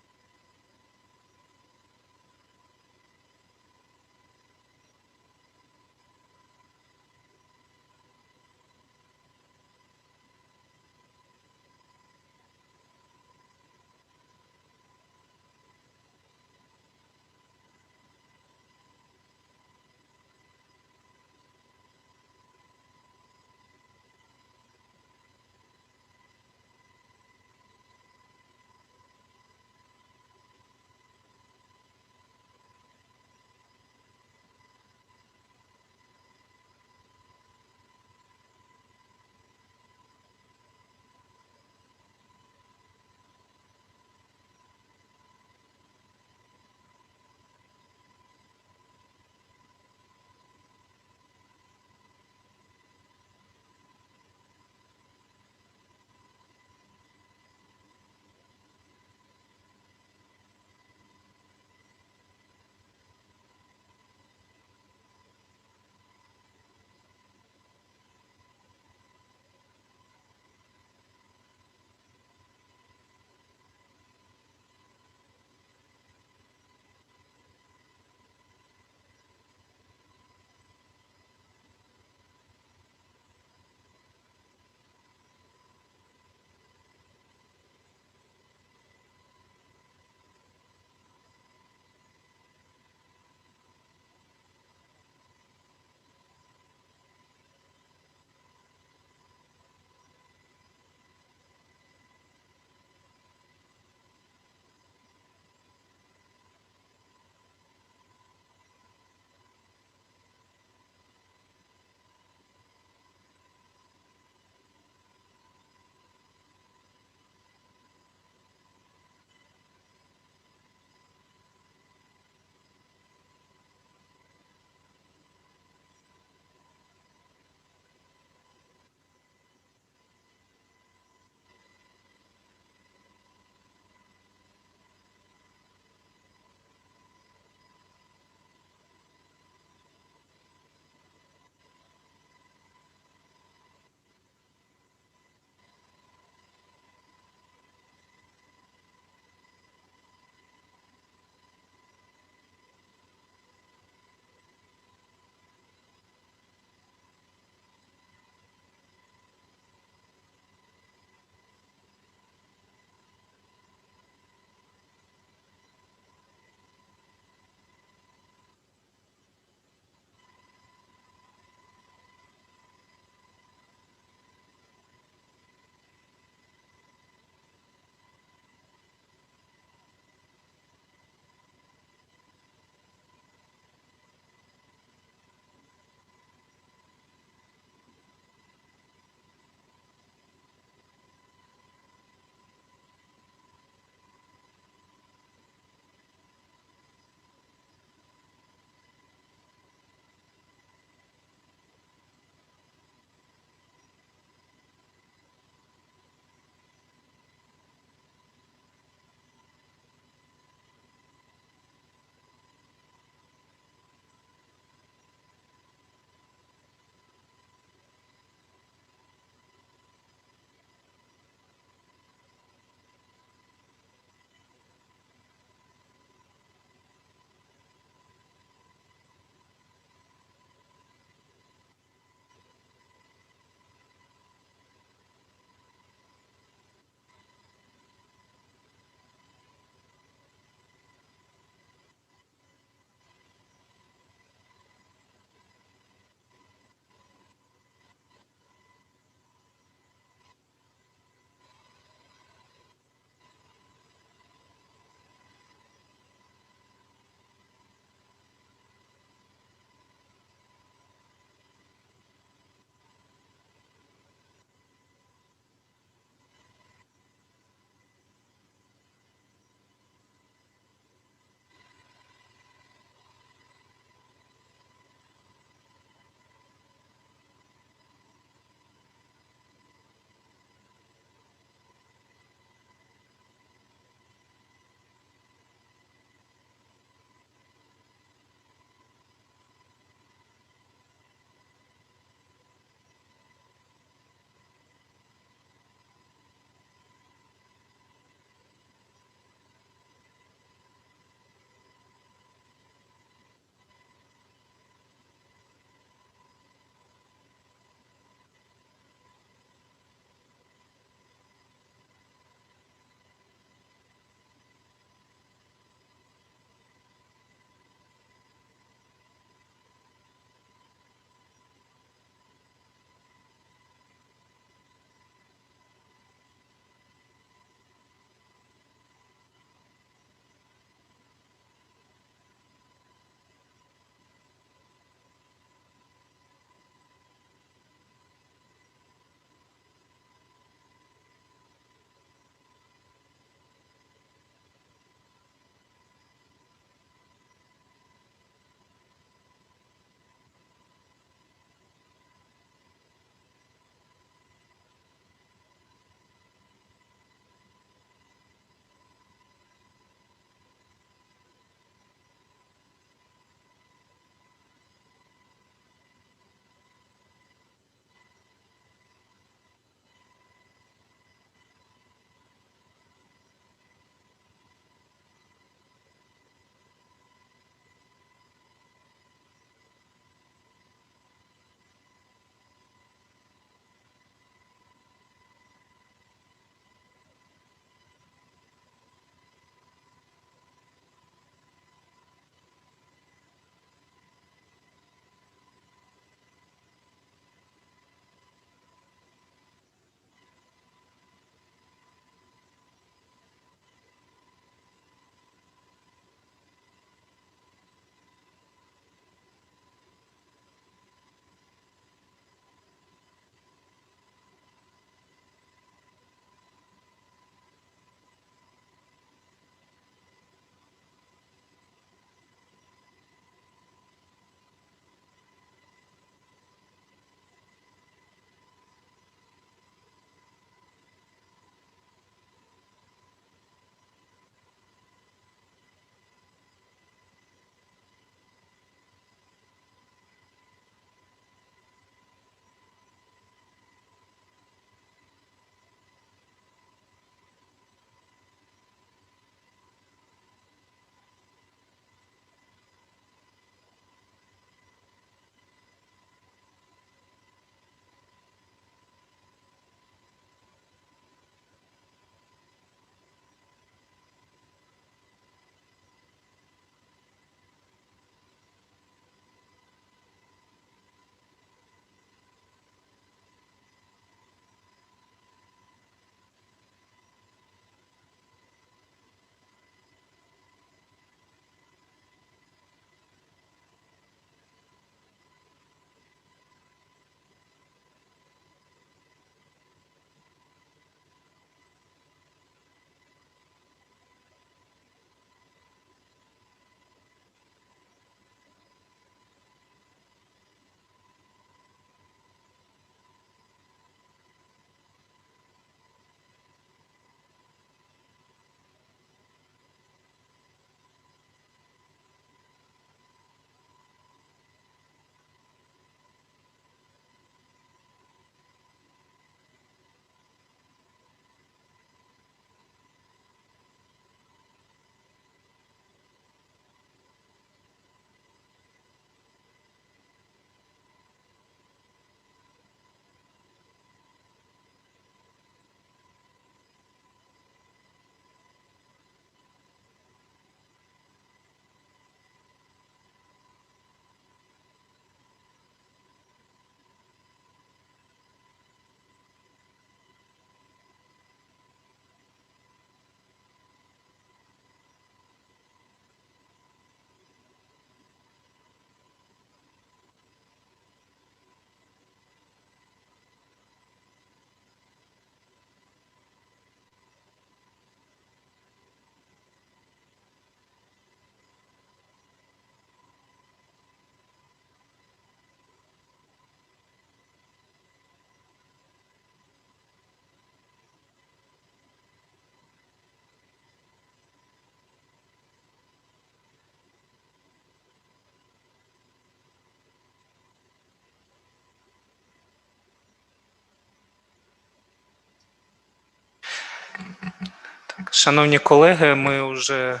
Шановні колеги, ми вже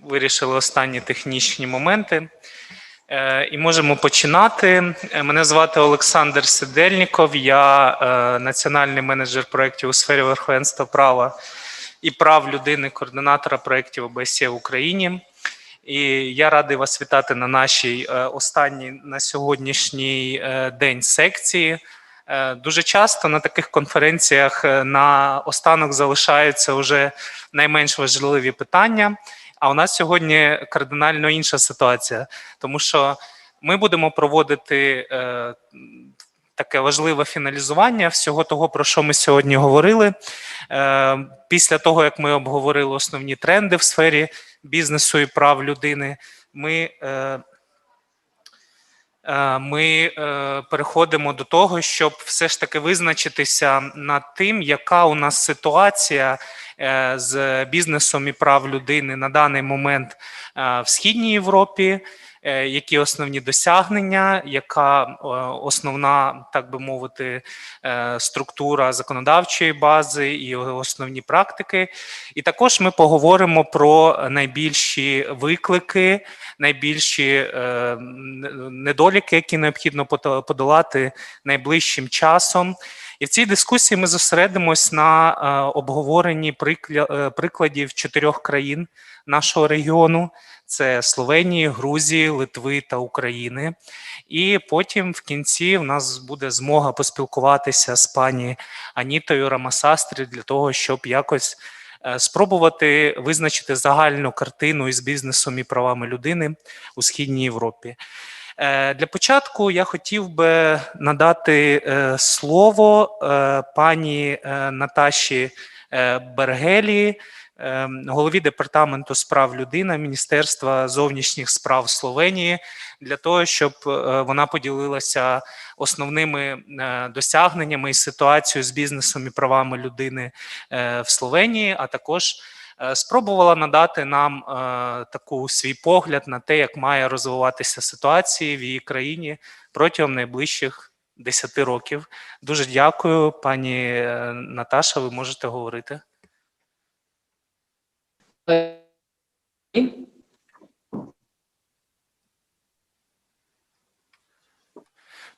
вирішили останні технічні моменти і можемо починати. Мене звати Олександр Сидельніков, я національний менеджер проєктів у сфері верховенства права і прав людини, координатора проєктів OSCE в Україні. І я радий вас вітати на нашій останній на сьогоднішній день секції. Дуже часто на таких конференціях на останок залишаються вже найменш важливі питання, а у нас сьогодні кардинально інша ситуація, тому що ми будемо проводити таке важливе фіналізування всього того, про що ми сьогодні говорили. Після того, як ми обговорили основні тренди в сфері бізнесу і прав людини, ми переходимо до того, щоб все ж таки визначитися над тим, яка у нас ситуація з бізнесом і прав людини на даний момент в Східній Європі, які основні досягнення, яка основна, так би мовити, структура законодавчої бази і основні практики. І також ми поговоримо про найбільші виклики, найбільші недоліки, які необхідно подолати найближчим часом. І в цій дискусії ми зосередимось на обговоренні прикладів 4 країн нашого регіону. Це Словенії, Грузії, Литви та України. І потім в кінці в нас буде змога поспілкуватися з пані Анітою Рамасастрі для того, щоб якось спробувати визначити загальну картину із бізнесом і правами людини у Східній Європі. Для початку я хотів би надати слово пані Наташі Бергелі, голові департаменту з прав людини Міністерства зовнішніх справ Словенії, для того, щоб вона поділилася основними досягненнями і ситуацією з бізнесом і правами людини в Словенії, а також спробувала надати нам таку свій погляд на те, як має розвиватися ситуація в її країні протягом найближчих 10 років. Дуже дякую, пані Наташа, ви можете говорити.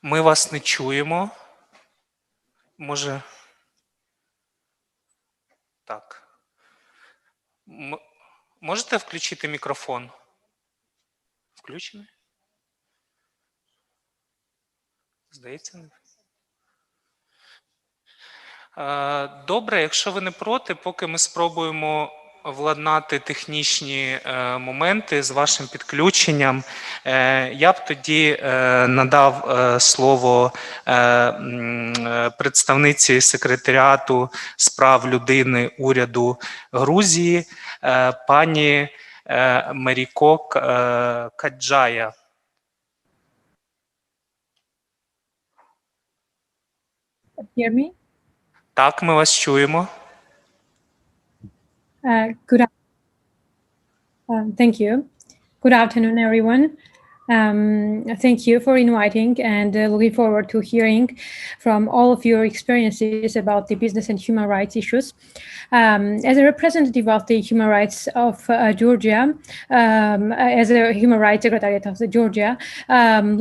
Ми вас не чуємо. Може. Так. Можете включити мікрофон? Включений? Здається, не. Добре, якщо ви не проти, поки ми спробуємо владнати технічні моменти з вашим підключенням, я б тоді надав слово представниці секретаріату з прав людини уряду Грузії, пані Маріко Каджая. Hear me? Так, ми вас чуємо. Thank you. Good afternoon, everyone. Thank you for inviting and looking forward to hearing from all of your experiences about the business and human rights issues. As a representative of the human rights of Georgia, as a human rights secretariat of Georgia,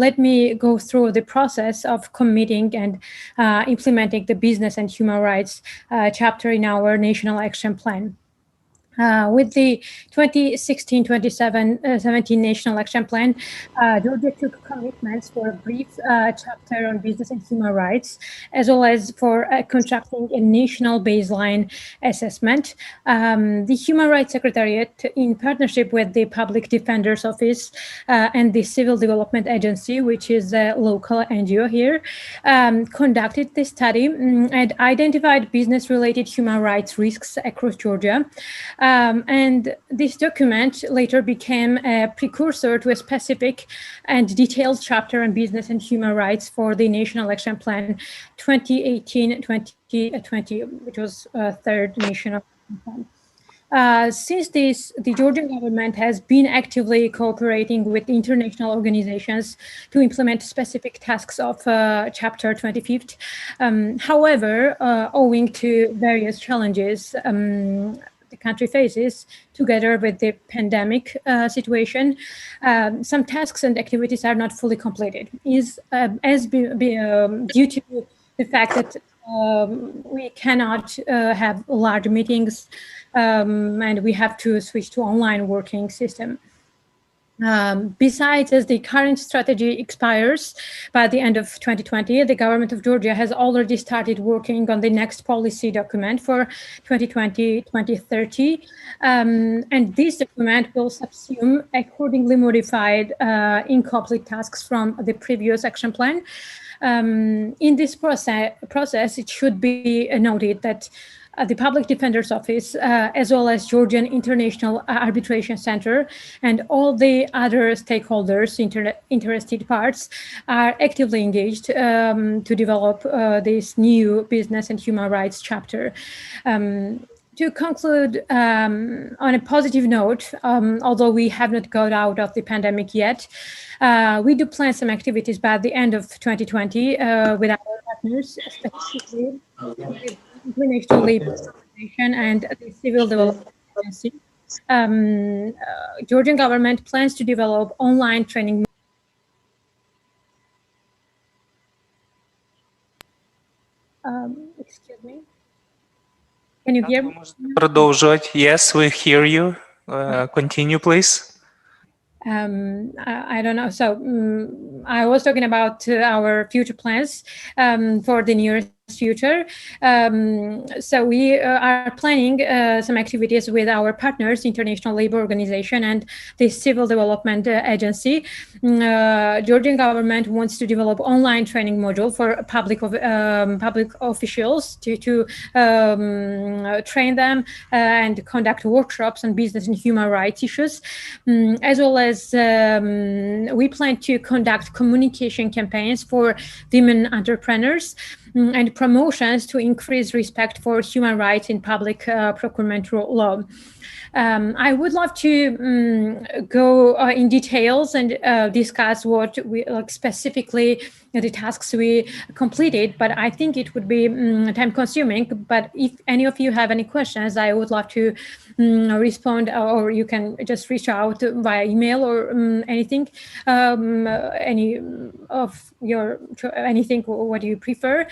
let me go through the process of committing and implementing the business and human rights chapter in our national action plan. With the 2016-2017 National Action Plan, Georgia took commitments for a brief chapter on business and human rights, as well as for constructing a national baseline assessment. The Human Rights Secretariat, in partnership with the Public Defender's Office and the Civil Development Agency, which is a local NGO here, conducted this study and identified business-related human rights risks across Georgia. And this document later became a precursor to a specific and detailed chapter on business and human rights for the National Action Plan 2018-2020, which was third national plan. Since this, the Georgian government has been actively cooperating with international organizations to implement specific tasks of Chapter 25th. However, owing to various challenges the country faces, together with the pandemic situation, some tasks and activities are not fully completed. Due to the fact that we cannot have large meetings and we have to switch to online working system. Besides, as the current strategy expires by the end of 2020, the government of Georgia has already started working on the next policy document for 2020-2030. And this document will subsume accordingly modified incomplete tasks from the previous action plan. In this process, it should be noted that the Public Defender's Office, as well as Georgian International Arbitration Center, and all the other stakeholders, interested parts, are actively engaged to develop this new business and human rights chapter. To conclude on a positive note, although we have not got out of the pandemic yet, we do plan some activities by the end of 2020 with our partners, specifically with International Labour Organization and the Civil Development Agency. Georgian government plans to develop online training. Excuse me. Can you hear me? Продовжувати. Yes, we hear you. Continue, please. I don't know. So I was talking about our future plans for the nearest future. So we are planning some activities with our partners, International Labour Organization and the Civil Development Agency. Georgian government wants to develop online training module for public officials to train them and conduct workshops on business and human rights issues, as well as we plan to conduct communication campaigns for women entrepreneurs and promotions to increase respect for human rights in public procurement law. I would love to go in details and discuss what we specifically the tasks we completed, but I think it would be time consuming. But if any of you have any questions, I would love to respond, or you can just reach out via email or anything, any of your anything, what you prefer.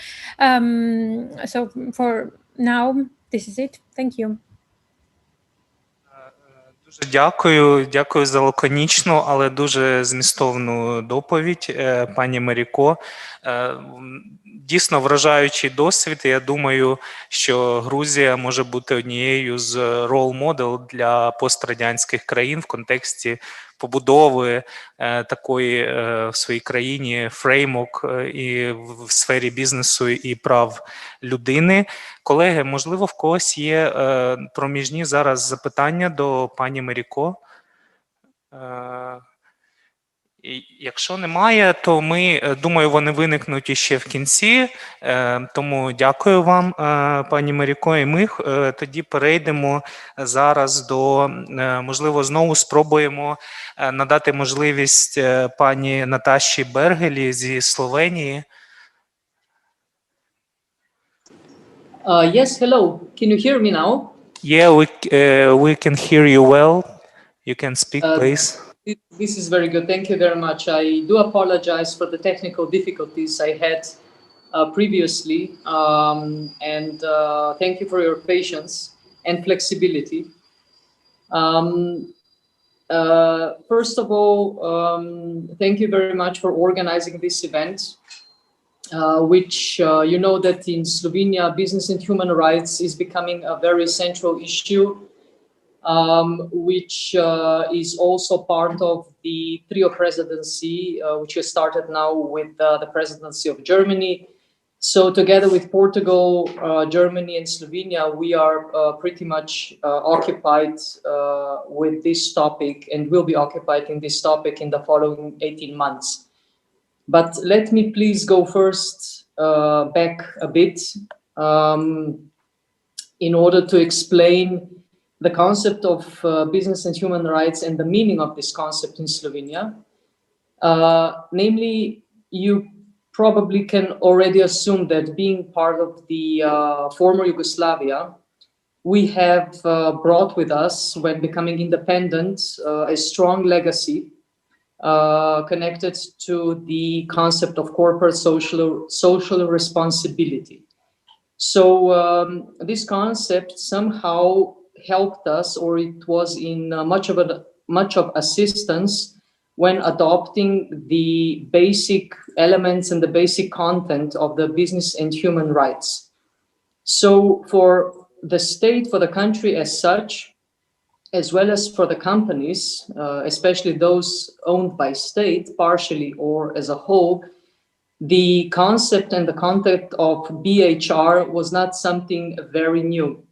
So for now, this is it. Thank you. Дуже дякую за лаконічну, але дуже змістовну доповідь, пані Маріко. Дійсно вражаючий досвід. Я думаю, що Грузія може бути однією з рол-модел для пострадянських країн в контексті побудови такої в своїй країні фреймворк і в сфері бізнесу і прав людини. Колеги, можливо, в когось є проміжні зараз запитання до пані Маріко? Якщо немає, то думаю, вони виникнуть іще в кінці. Тому дякую вам, пані Маріко, і ми тоді перейдемо зараз до, можливо, знову спробуємо надати можливість пані Наташі Бергелі зі Словенії. Yes, hello. Can you hear me now? Yeah, we can hear you well. You can speak, please. This is very good. Thank you very much. I do apologize for the technical difficulties I had previously. And thank you for your patience and flexibility. First of all, thank you very much for organizing this event, which you know that in Slovenia, business and human rights is becoming a very central issue, which is also part of the trio presidency, which has started now with the presidency of Germany. So together with Portugal, Germany and Slovenia, we are pretty much occupied with this topic and will be occupied in this topic in the following 18 months. But let me please go first back a bit in order to explain the concept of business and human rights and the meaning of this concept in Slovenia. Namely, you probably can already assume that being part of the former Yugoslavia, we have brought with us, when becoming independent, a strong legacy connected to the concept of corporate social responsibility. So this concept somehow helped us, or it was in much of assistance when adopting the basic elements and the basic content of the business and human rights. So for the state, for the country as such, as well as for the companies, especially those owned by state, partially or as a whole, the concept and the concept of BHR was not something very new.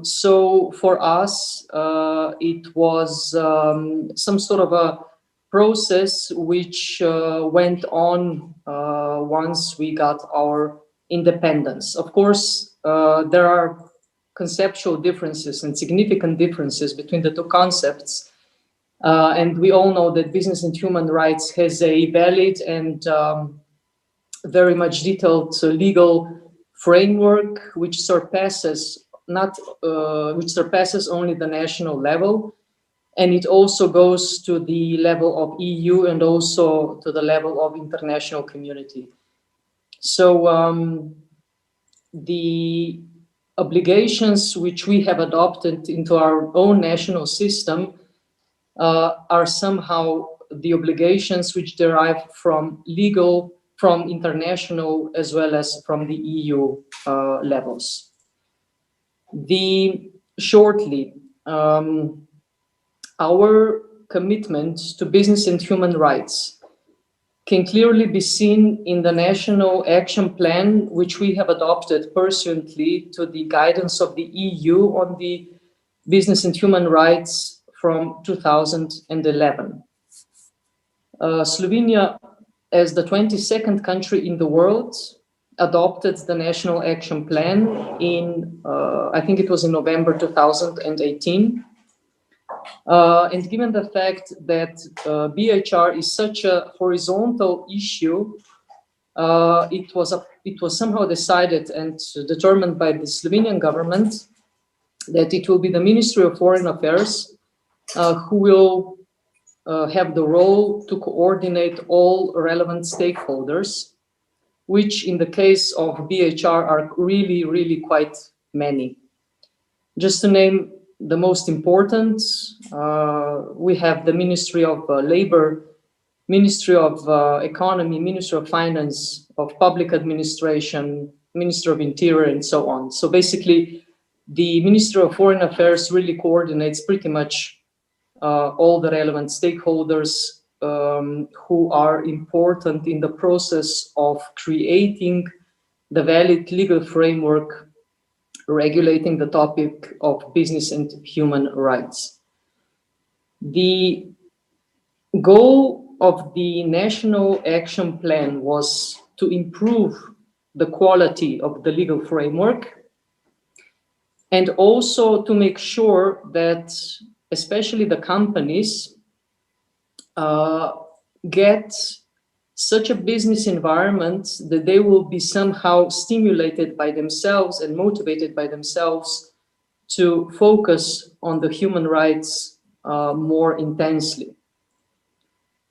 So for us, it was some sort of a process which went on once we got our independence. Of course, there are conceptual differences and significant differences between the two concepts. And we all know that business and human rights has a valid and very much detailed legal framework which surpasses only the national level, and it also goes to the level of EU and also to the level of international community. So the obligations which we have adopted into our own national system are somehow the obligations which derive from international as well as from the EU levels. Shortly, our commitment to business and human rights can clearly be seen in the National Action Plan, which we have adopted pursuantly to the guidance of the EU on the business and human rights from 2011. Slovenia, as the 22nd country in the world, adopted the National Action Plan in, I think it was in November 2018. And given the fact that BHR is such a horizontal issue, it was somehow decided and determined by the Slovenian government that it will be the Ministry of Foreign Affairs who will have the role to coordinate all relevant stakeholders, which in the case of BHR are really, really quite many. Just to name the most important, we have the Ministry of Labor, Ministry of Economy, Ministry of Finance, of Public Administration, Ministry of Interior, and so on. So basically, the Ministry of Foreign Affairs really coordinates pretty much all the relevant stakeholders who are important in the process of creating the valid legal framework regulating the topic of business and human rights. The goal of the National Action Plan was to improve the quality of the legal framework and also to make sure that especially the companies get such a business environment that they will be somehow stimulated by themselves and motivated by themselves to focus on the human rights more intensely.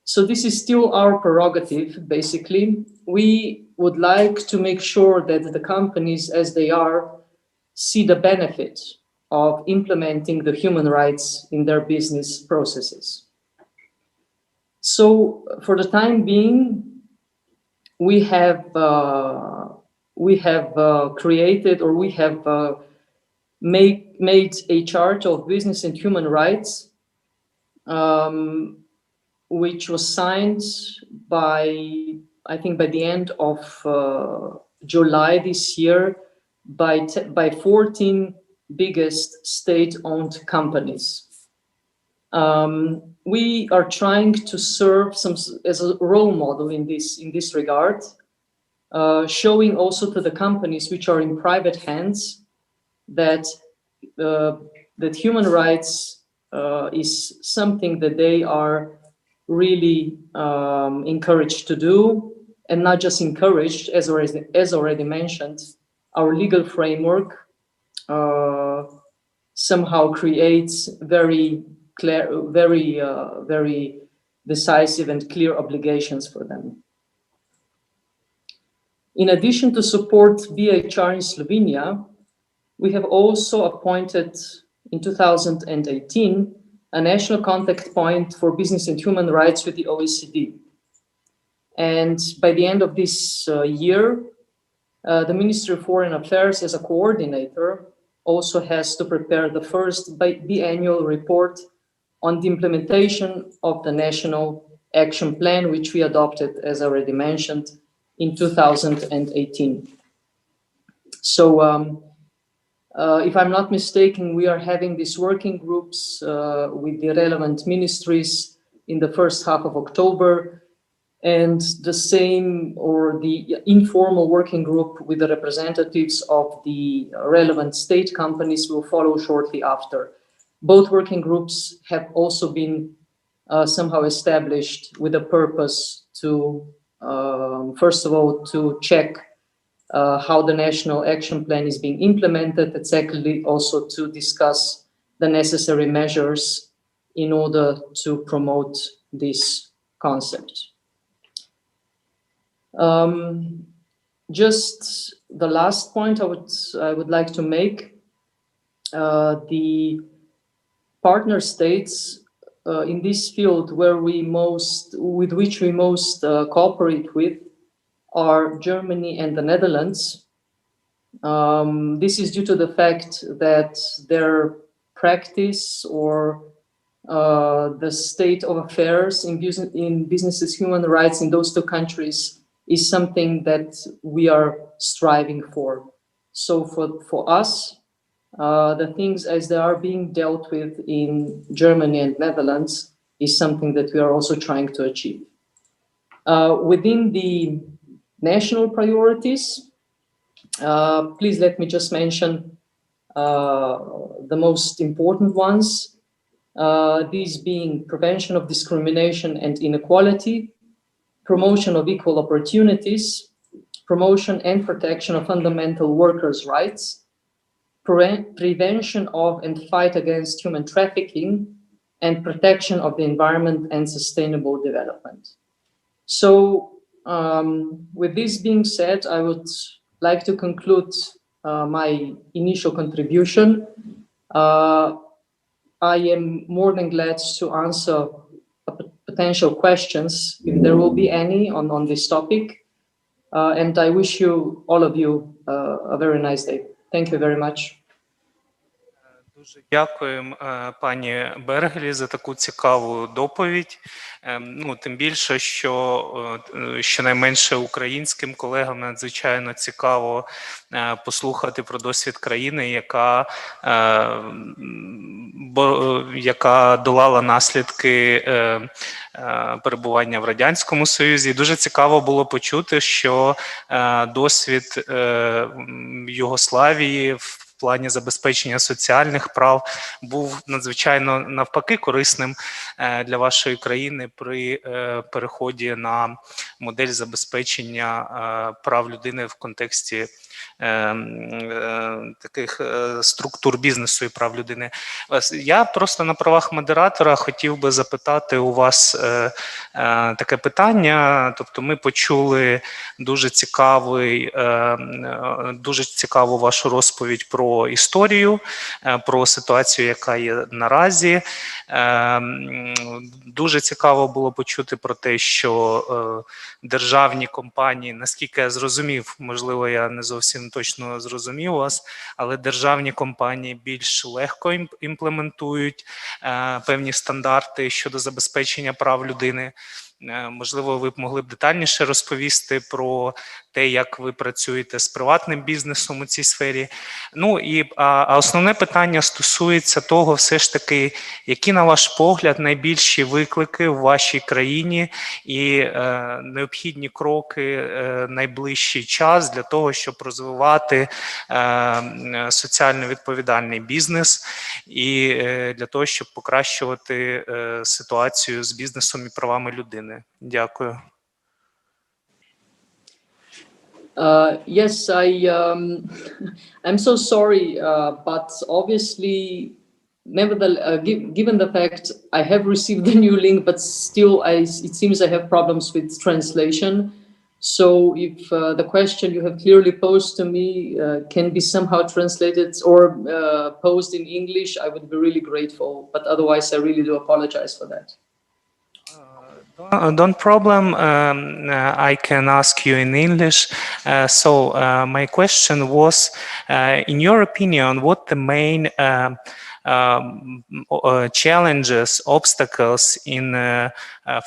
So this is still our prerogative, basically. We would like to make sure that the companies, as they are, see the benefit of implementing the human rights in their business processes. So for the time being, we have created, or we have made a chart of business and human rights, which was signed by, I think by the end of July this year by 14 biggest state-owned companies. We are trying to serve as a role model in this regard, showing also to the companies which are in private hands that that human rights is something that they are really encouraged to do, and not just encouraged, as already mentioned. Our legal framework somehow creates very clear, very decisive and clear obligations for them. In addition to support BHR in Slovenia, we have also appointed in 2018 a national contact point for business and human rights with the OECD. And by the end of this year, the Ministry of Foreign Affairs, as a coordinator, also has to prepare the first biannual report on the implementation of the National Action Plan, which we adopted, as already mentioned, in 2018. So, if I'm not mistaken, we are having these working groups with the relevant ministries in the first half of October, and the same, or the informal working group with the representatives of the relevant state companies will follow shortly after. Both working groups have also been somehow established with a purpose to, first of all, to check how the National Action Plan is being implemented, and secondly, also to discuss the necessary measures in order to promote this concept. Just the last point I would like to make, the partner states in this field with which we most cooperate with are Germany and the Netherlands. This is due to the fact that their practice or the state of affairs in businesses, human rights in those two countries is something that we are striving for. So for us, the things as they are being dealt with in Germany and Netherlands is something that we are also trying to achieve. Within the national priorities, please let me just mention the most important ones, these being prevention of discrimination and inequality, promotion of equal opportunities, promotion and protection of fundamental workers' rights, prevention of and fight against human trafficking, and protection of the environment and sustainable development. So, with this being said, I would like to conclude my initial contribution. I am more than glad to answer potential questions, if there will be any, on this topic. And I wish you, all of you, a very nice day. Thank you very much. Дуже дякуємо пані Бергелі за таку цікаву доповідь. Ну, тим більше, що щонайменше українським колегам надзвичайно цікаво послухати про досвід країни, яка долала наслідки перебування в Радянському Союзі. Дуже цікаво було почути, що досвід Югославії в плані забезпечення соціальних прав був надзвичайно навпаки корисним для вашої країни при переході на модель забезпечення прав людини в контексті таких структур бізнесу і прав людини. Я просто на правах модератора хотів би запитати у вас таке питання. Тобто ми почули дуже цікаву вашу розповідь про історію, про ситуацію, яка є наразі. Дуже цікаво було почути про те, що державні компанії, наскільки я зрозумів, можливо, я не зовсім точно зрозумів вас, але державні компанії більш легко імплементують певні стандарти щодо забезпечення прав людини. Можливо, ви б могли б детальніше розповісти про те, як ви працюєте з приватним бізнесом у цій сфері. Ну і основне питання стосується того, все ж таки, які, на ваш погляд, найбільші виклики в вашій країні і необхідні кроки найближчий час для того, щоб розвивати соціально відповідальний бізнес і для того, щоб покращувати ситуацію з бізнесом і правами людини. Дякую. Yes, I'm so sorry, but obviously, nevertheless, given the fact I have received the new link, but still, it seems I have problems with translation. So, if the question you have clearly posed to me can be somehow translated or posed in English, I would be really grateful. But otherwise, I really do apologize for that. Don't problem. I can ask you in English. My question was, in your opinion, what the main challenges, obstacles in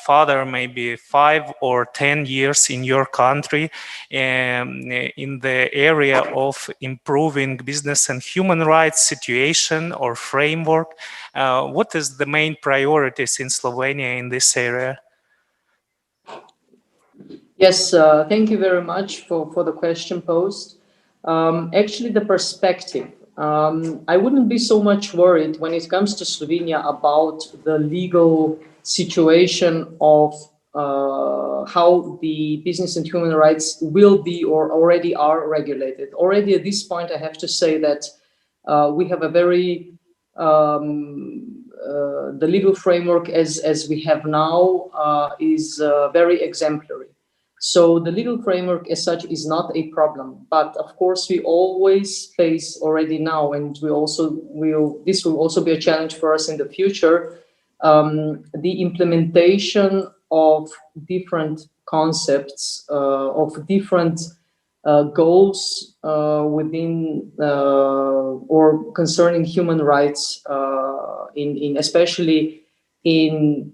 further maybe 5 or 10 years in your country in the area of improving business and human rights situation or framework? What is the main priorities in Slovenia in this area? Yes, thank you very much for the question posed. Actually, the perspective. I wouldn't be so much worried when it comes to Slovenia about the legal situation of how the business and human rights will be or already are regulated. Already at this point, I have to say that we have a very the legal framework as we have now is very exemplary. So the legal framework as such is not a problem, but of course we always face already now, and this will also be a challenge for us in the future, the implementation of different concepts, of different goals within or concerning human rights, especially in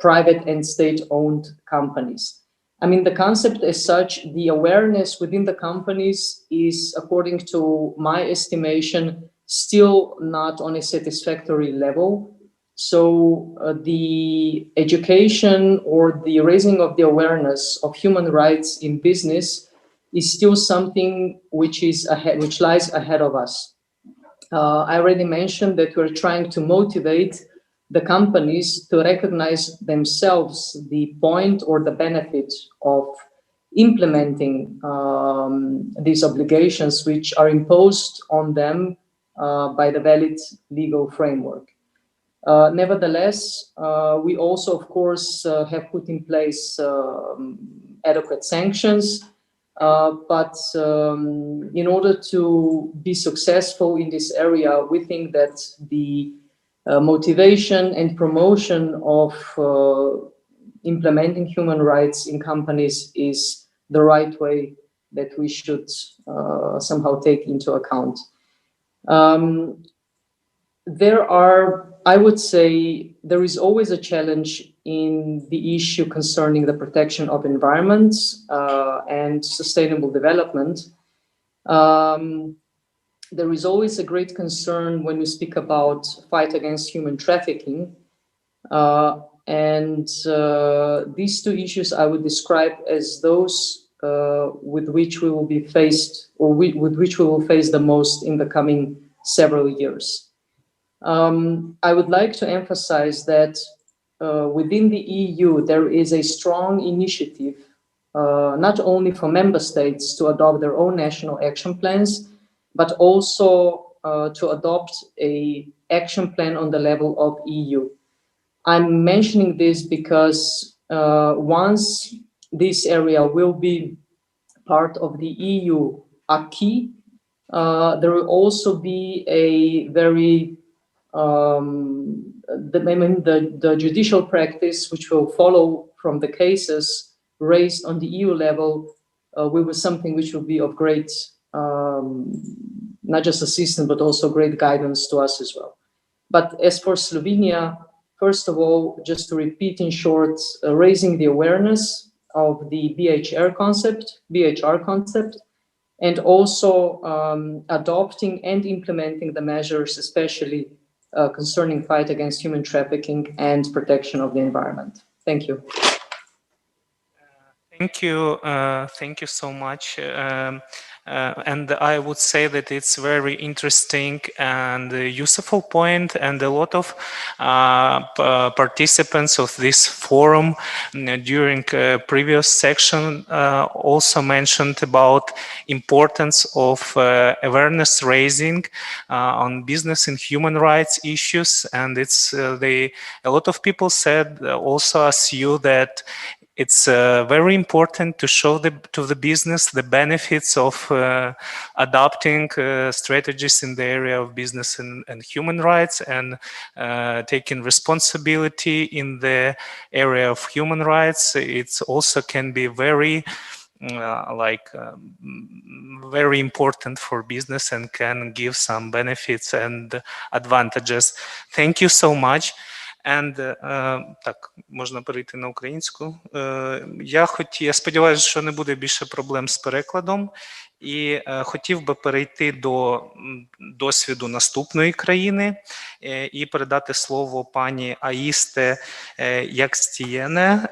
private and state-owned companies. I mean, the concept as such, the awareness within the companies is, according to my estimation, still not on a satisfactory level. So the education or the raising of the awareness of human rights in business is still something which lies ahead of us. I already mentioned that we're trying to motivate the companies to recognize themselves the point or the benefit of implementing these obligations which are imposed on them by the valid legal framework. Nevertheless, we also, of course, have put in place adequate sanctions, but in order to be successful in this area, we think that the motivation and promotion of implementing human rights in companies is the right way that we should somehow take into account. I would say there is always a challenge in the issue concerning the protection of environment and sustainable development. There is always a great concern when we speak about fight against human trafficking. And these two issues I would describe as those with which we will be faced, or with which we will face the most in the coming several years. I would like to emphasize that within the EU, there is a strong initiative, not only for member states to adopt their own national action plans, but also to adopt an action plan on the level of EU. I'm mentioning this because once this area will be part of the EU acquis, there will also be a very the judicial practice which will follow from the cases raised on the EU level will be something which will be of great not just assistance, but also great guidance to us as well. But as for Slovenia, First of all, just to repeat in short, raising the awareness of the BHR concept, and also adopting and implementing the measures, especially concerning fight against human trafficking and protection of the environment. Thank you. Thank you so much. And I would say that it's very interesting and useful point, and a lot of participants of this forum during previous section also mentioned about importance of awareness raising on business and human rights issues, and it's a lot of people said also as you that it's very important to show to the business the benefits of adopting strategies in the area of business and human rights, and taking responsibility in the area of human rights. It also can be very very important for business and can give some benefits and advantages. Thank you so much. And, так, можна перейти на українську. Я сподіваюся, що не буде більше проблем з перекладом. І хотів би перейти до досвіду наступної країни і передати слово пані Аїсте Якстієне,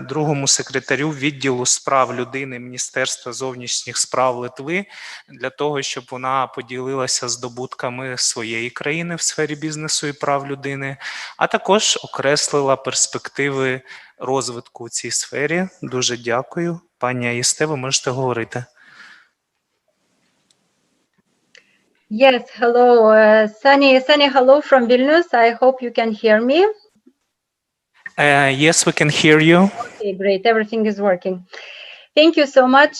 другому секретарю відділу справ людини Міністерства зовнішніх справ Литви, для того, щоб вона поділилася здобутками своєї країни в сфері бізнесу і прав людини, а також окреслила перспективи розвитку у цій сфері. Дуже дякую. Пані Аїсте, ви можете говорити. Yes, hello, sunny hello from Vilnius. I hope you can hear me. Yes, we can hear you. Okay, great. Everything is working. Thank you so much.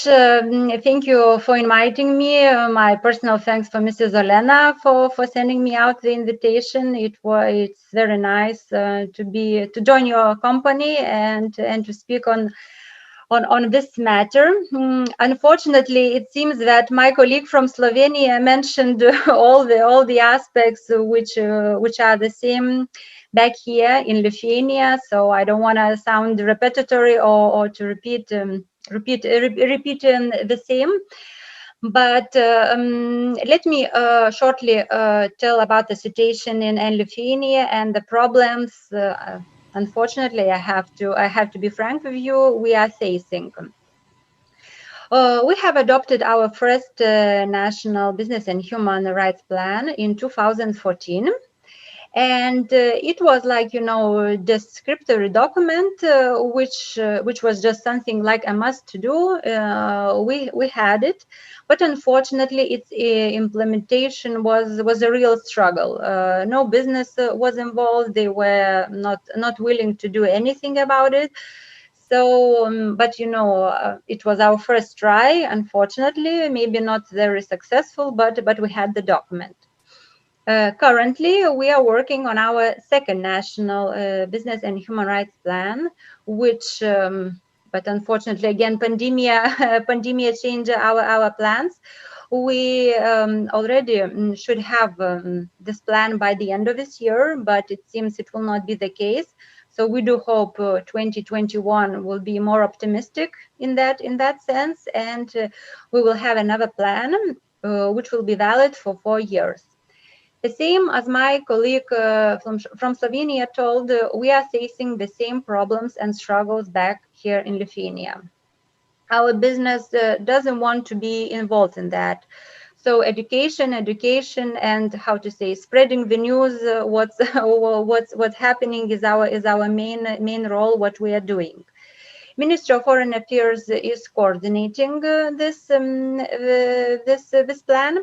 Thank you for inviting me. My personal thanks for Mrs. Olena for sending me out the invitation. It's very nice to join your company and to speak on this matter. Unfortunately, it seems that my colleague from Slovenia mentioned all the aspects which are the same back here in Lithuania. So I don't want to sound repetitory or to repeat the same. But let me shortly tell about the situation in Lithuania and the problems. Unfortunately, I have to be frank with you, we are facing. We have adopted our first national business and human rights plan in 2014. And it was like, you know, descriptive document, which was just something like a must to do. We had it, but unfortunately, its implementation was a real struggle. No business was involved; they were not willing to do anything about it. So, but you know, it was our first try. Unfortunately, maybe not very successful, but we had the document. Currently, we are working on our second national business and human rights plan, which, but unfortunately, again, pandemia changed our plans. We already should have this plan by the end of this year, but it seems it will not be the case. So we do hope 2021 will be more optimistic in that sense, and we will have another plan which will be valid for 4 years. The same as my colleague from Slovenia told, we are facing the same problems and struggles back here in Lithuania. Our business doesn't want to be involved in that. So education, and how to say, spreading the news, what's happening is our main role, what we are doing. Ministry of Foreign Affairs is coordinating this plan.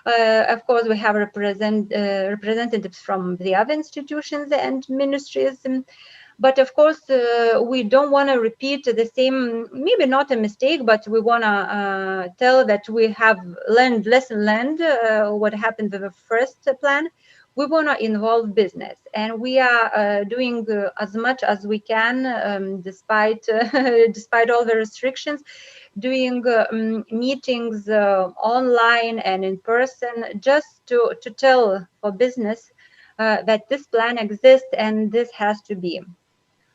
Of course, we have representatives from the other institutions and ministries. But of course, we don't want to repeat the same, maybe not a mistake, but we want to tell that we have lesson learned what happened with the first plan. We want to involve business, and we are doing as much as we can, despite all the restrictions, doing meetings online and in person, just to tell for business that this plan exists and this has to be.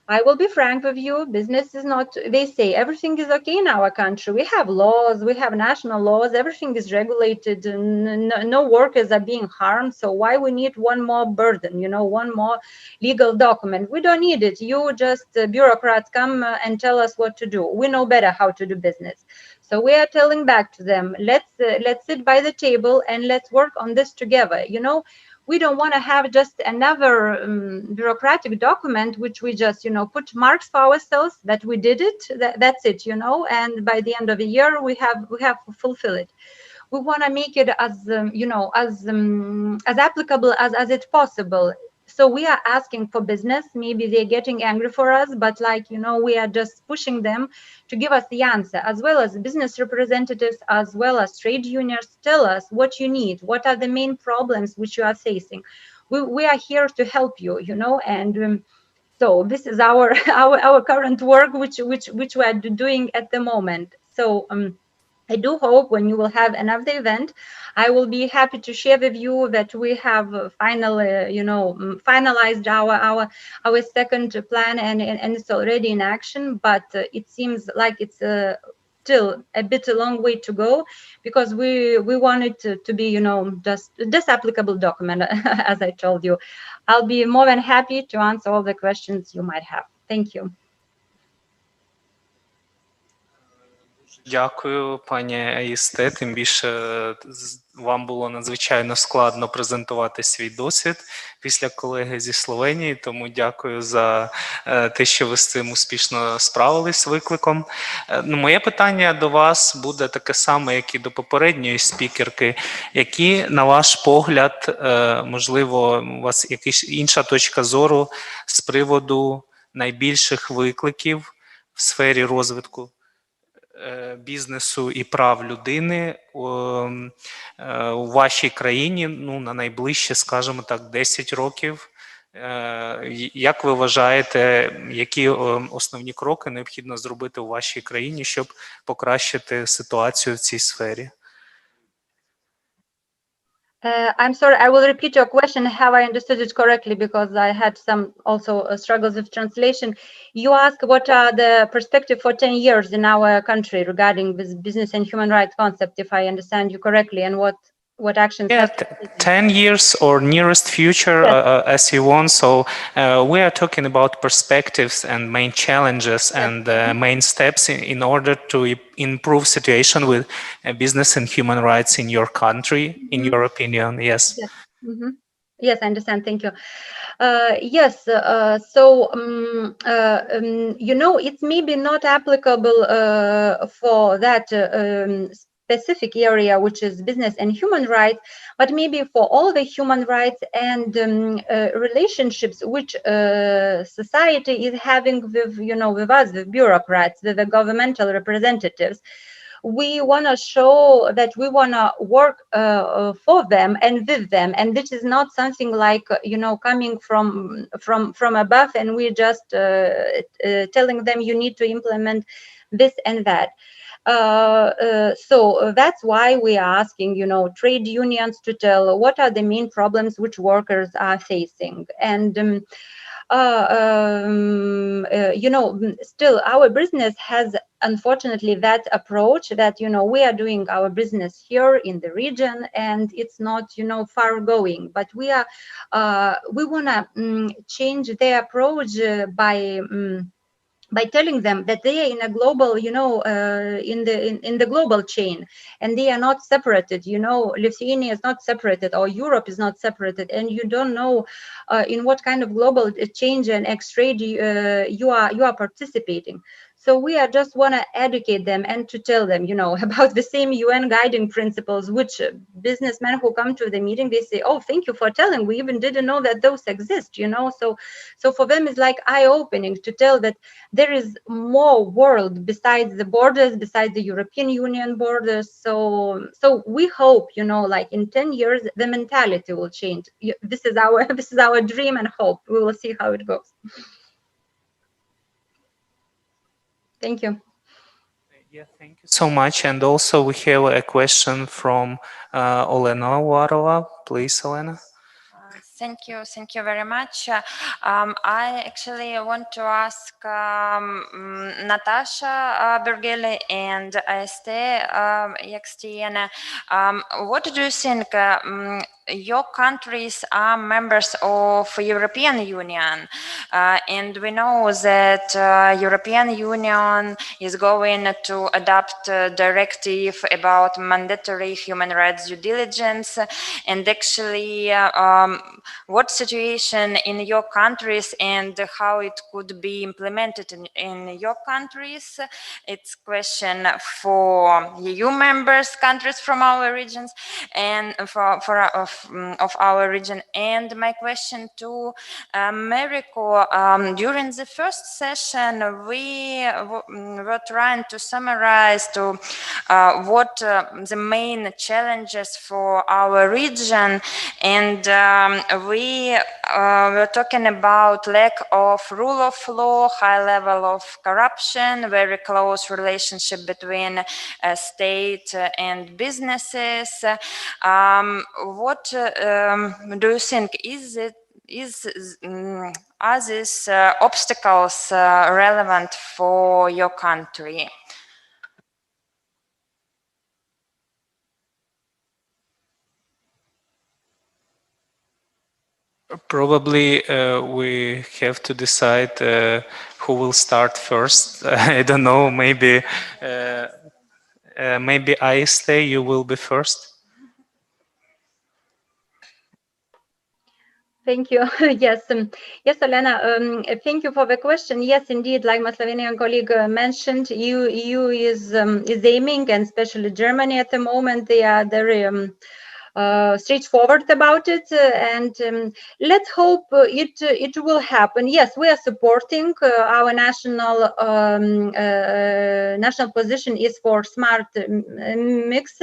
I will be frank with you, business is not, they say everything is okay in our country. We have laws, we have national laws, everything is regulated, no workers are being harmed. So why we need one more burden, you know, one more legal document? We don't need it. You just bureaucrats come and tell us what to do. We know better how to do business. So we are telling back to them, let's sit by the table and let's work on this together. You know, we don't want to have just another bureaucratic document, which we just, you know, put marks for ourselves that we did it. That's it, you know. And by the end of the year, we have to fulfill it. We want to make it as you know, as applicable as it's possible. So we are asking for business. Maybe they're getting angry for us, but like, you know, we are just pushing them to give us the answer, as well as business representatives, as well as trade unions. Tell us what you need. What are the main problems which you are facing? We are here to help you, you know, and so this is our current work, which we are doing at the moment. So I do hope when you will have another event, I will be happy to share with you that we have finally, you know, finalized our second plan and it's already in action. But it seems like it's still a bit a long way to go, because we want it to be, you know, just this applicable document, as I told you. I'll be more than happy to answer all the questions you might have. Thank you. Дякую, пані Аїсте. Тим більше вам було надзвичайно складно презентувати свій досвід після колеги зі Словенії, тому дякую за те, що ви з цим успішно справились з викликом. Моє питання до вас буде таке саме, як і до попередньої спікерки. Які, на ваш погляд, можливо, у вас якась інша точка зору з приводу найбільших викликів в сфері розвитку бізнесу і прав людини у вашій країні, ну, на найближче, скажімо так, 10 років? Як ви вважаєте, які основні кроки необхідно зробити у вашій країні, щоб покращити ситуацію в цій сфері? I'm sorry, I will repeat your question. Have I understood it correctly? Because I had some also struggles with translation. You ask what are the perspective for 10 years in our country regarding this business and human rights concept, if I understand you correctly, and what actions have to be taken? 10 years or nearest future, yes. As you want. So we are talking about perspectives and main challenges and main steps in order to improve situation with business and human rights in your country, in your opinion. Yes. Yes. Yes, I understand. Thank you. Yes. You know, it's maybe not applicable for that specific area, which is business and human rights, but maybe for all the human rights and relationships which society is having with, you know, with us, with bureaucrats, with the governmental representatives. We want to show that we want to work for them and with them, and this is not something like, you know, coming from above and we're just telling them you need to implement this and that. So that's why we are asking, you know, trade unions to tell what are the main problems which workers are facing. And you know, still our business has unfortunately that approach that, you know, we are doing our business here in the region and it's not, you know, far going, but we want to change their approach by telling them that they are in a global, you know, in the global chain, and they are not separated. You know, Lithuania is not separated, or Europe is not separated, and you don't know in what kind of global change and exchange you are participating. So we are just want to educate them and to tell them, you know, about the same UN guiding principles, which businessmen who come to the meeting, they say, oh, thank you for telling, we even didn't know that those exist, you know. So for them it's like eye-opening to tell that there is more world besides the borders, besides the European Union borders. So we hope, you know, like in 10 years the mentality will change. This is our dream and hope. We will see how it goes. Thank you. Yeah, thank you so much. And also we have a question from Olena Warova. Please, Olena. Thank you very much. I actually want to ask Natasha Bergeli and Este Yakstiene, what do you think? Your countries are members of European Union, and we know that European Union is going to adopt a directive about mandatory human rights due diligence. And actually, what situation in your countries and how it could be implemented in your countries? It's question for EU members, countries from our regions, and of our region. And my question to Mariko, during the first session, we were trying to summarize to what the main challenges for our region, and we were talking about lack of rule of law, high level of corruption, very close relationship between state and businesses. What do you think? Are these obstacles relevant for your country? Probably we have to decide who will start first. I don't know. Maybe I stay. You will be first. Thank you. Yes, yes, Elena. Thank you for the question. Yes, indeed, like my Slovenian colleague mentioned, EU is aiming, and especially Germany at the moment, they are very straightforward about it, and let's hope it will happen. Yes, we are supporting our national position is for smart mix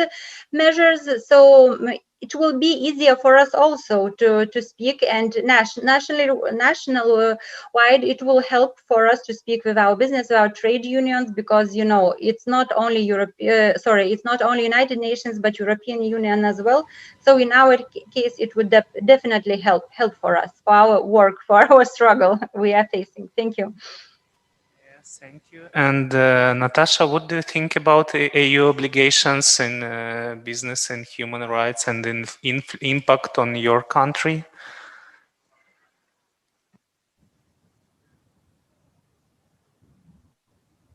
measures, so it will be easier for us also to speak, and national wide it will help for us to speak with our business, with our trade unions, because you know it's not only it's not only United Nations but European Union as well. So in our case, it would definitely help for us, for our work, for our struggle we are facing. Thank you. Yes, thank you. And Natasha, what do you think about EU obligations in business and human rights and impact on your country?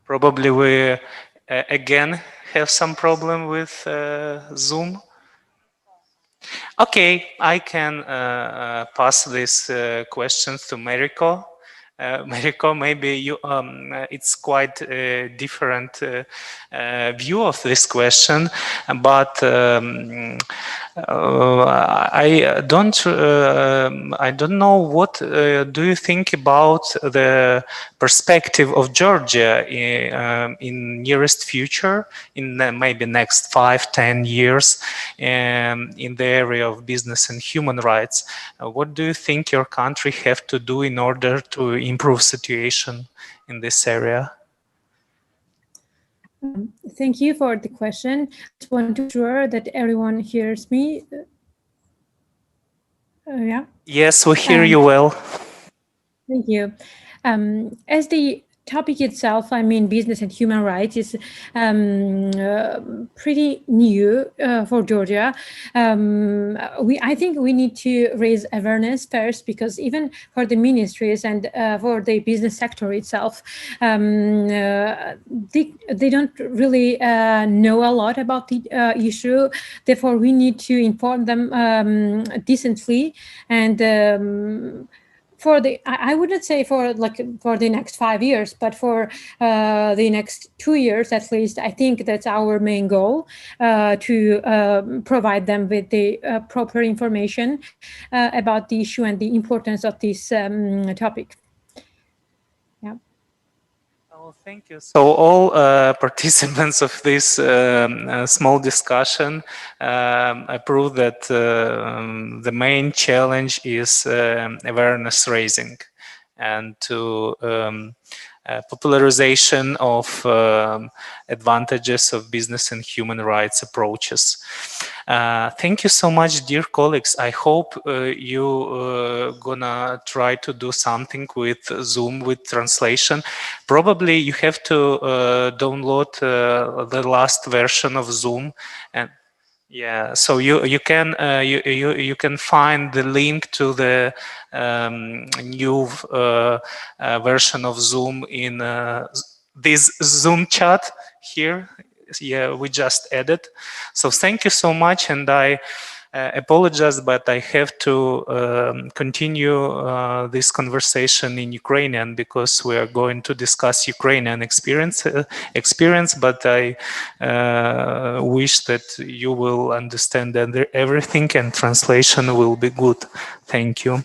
Probably we again have some problem with Zoom. Okay, I can pass this questions to Mariko. Mariko, maybe you it's quite a different view of this question, but I don't know what do you think about the perspective of Georgia in nearest future, in maybe next 5-10 years, in the area of business and human rights. What do you think your country have to do in order to improve situation in this area? Thank you for the question. I just want to ensure that everyone hears me. Yeah. Yes, we hear you well. Thank you. As the topic itself, I mean, business and human rights is pretty new for Georgia. I think we need to raise awareness first, because even for the ministries and for the business sector itself, they don't really know a lot about the issue. Therefore, we need to inform them decently, and I wouldn't say for the next 5 years, but for the next 2 years at least. I think that's our main goal, to provide them with the proper information about the issue and the importance of this topic. Yeah. Oh, thank you. So all participants of this small discussion approve that the main challenge is awareness raising, and to popularization of advantages of business and human rights approaches. Thank you so much, dear colleagues. I hope you gonna try to do something with Zoom with translation. Probably you have to download the last version of Zoom, and yeah, so you can find the link to the new version of Zoom in this Zoom chat here. Yeah, we just added. So thank you so much, and I apologize, but I have to continue this conversation in Ukrainian because we are going to discuss Ukrainian experience, but I wish that you will understand everything and translation will be good. Thank you.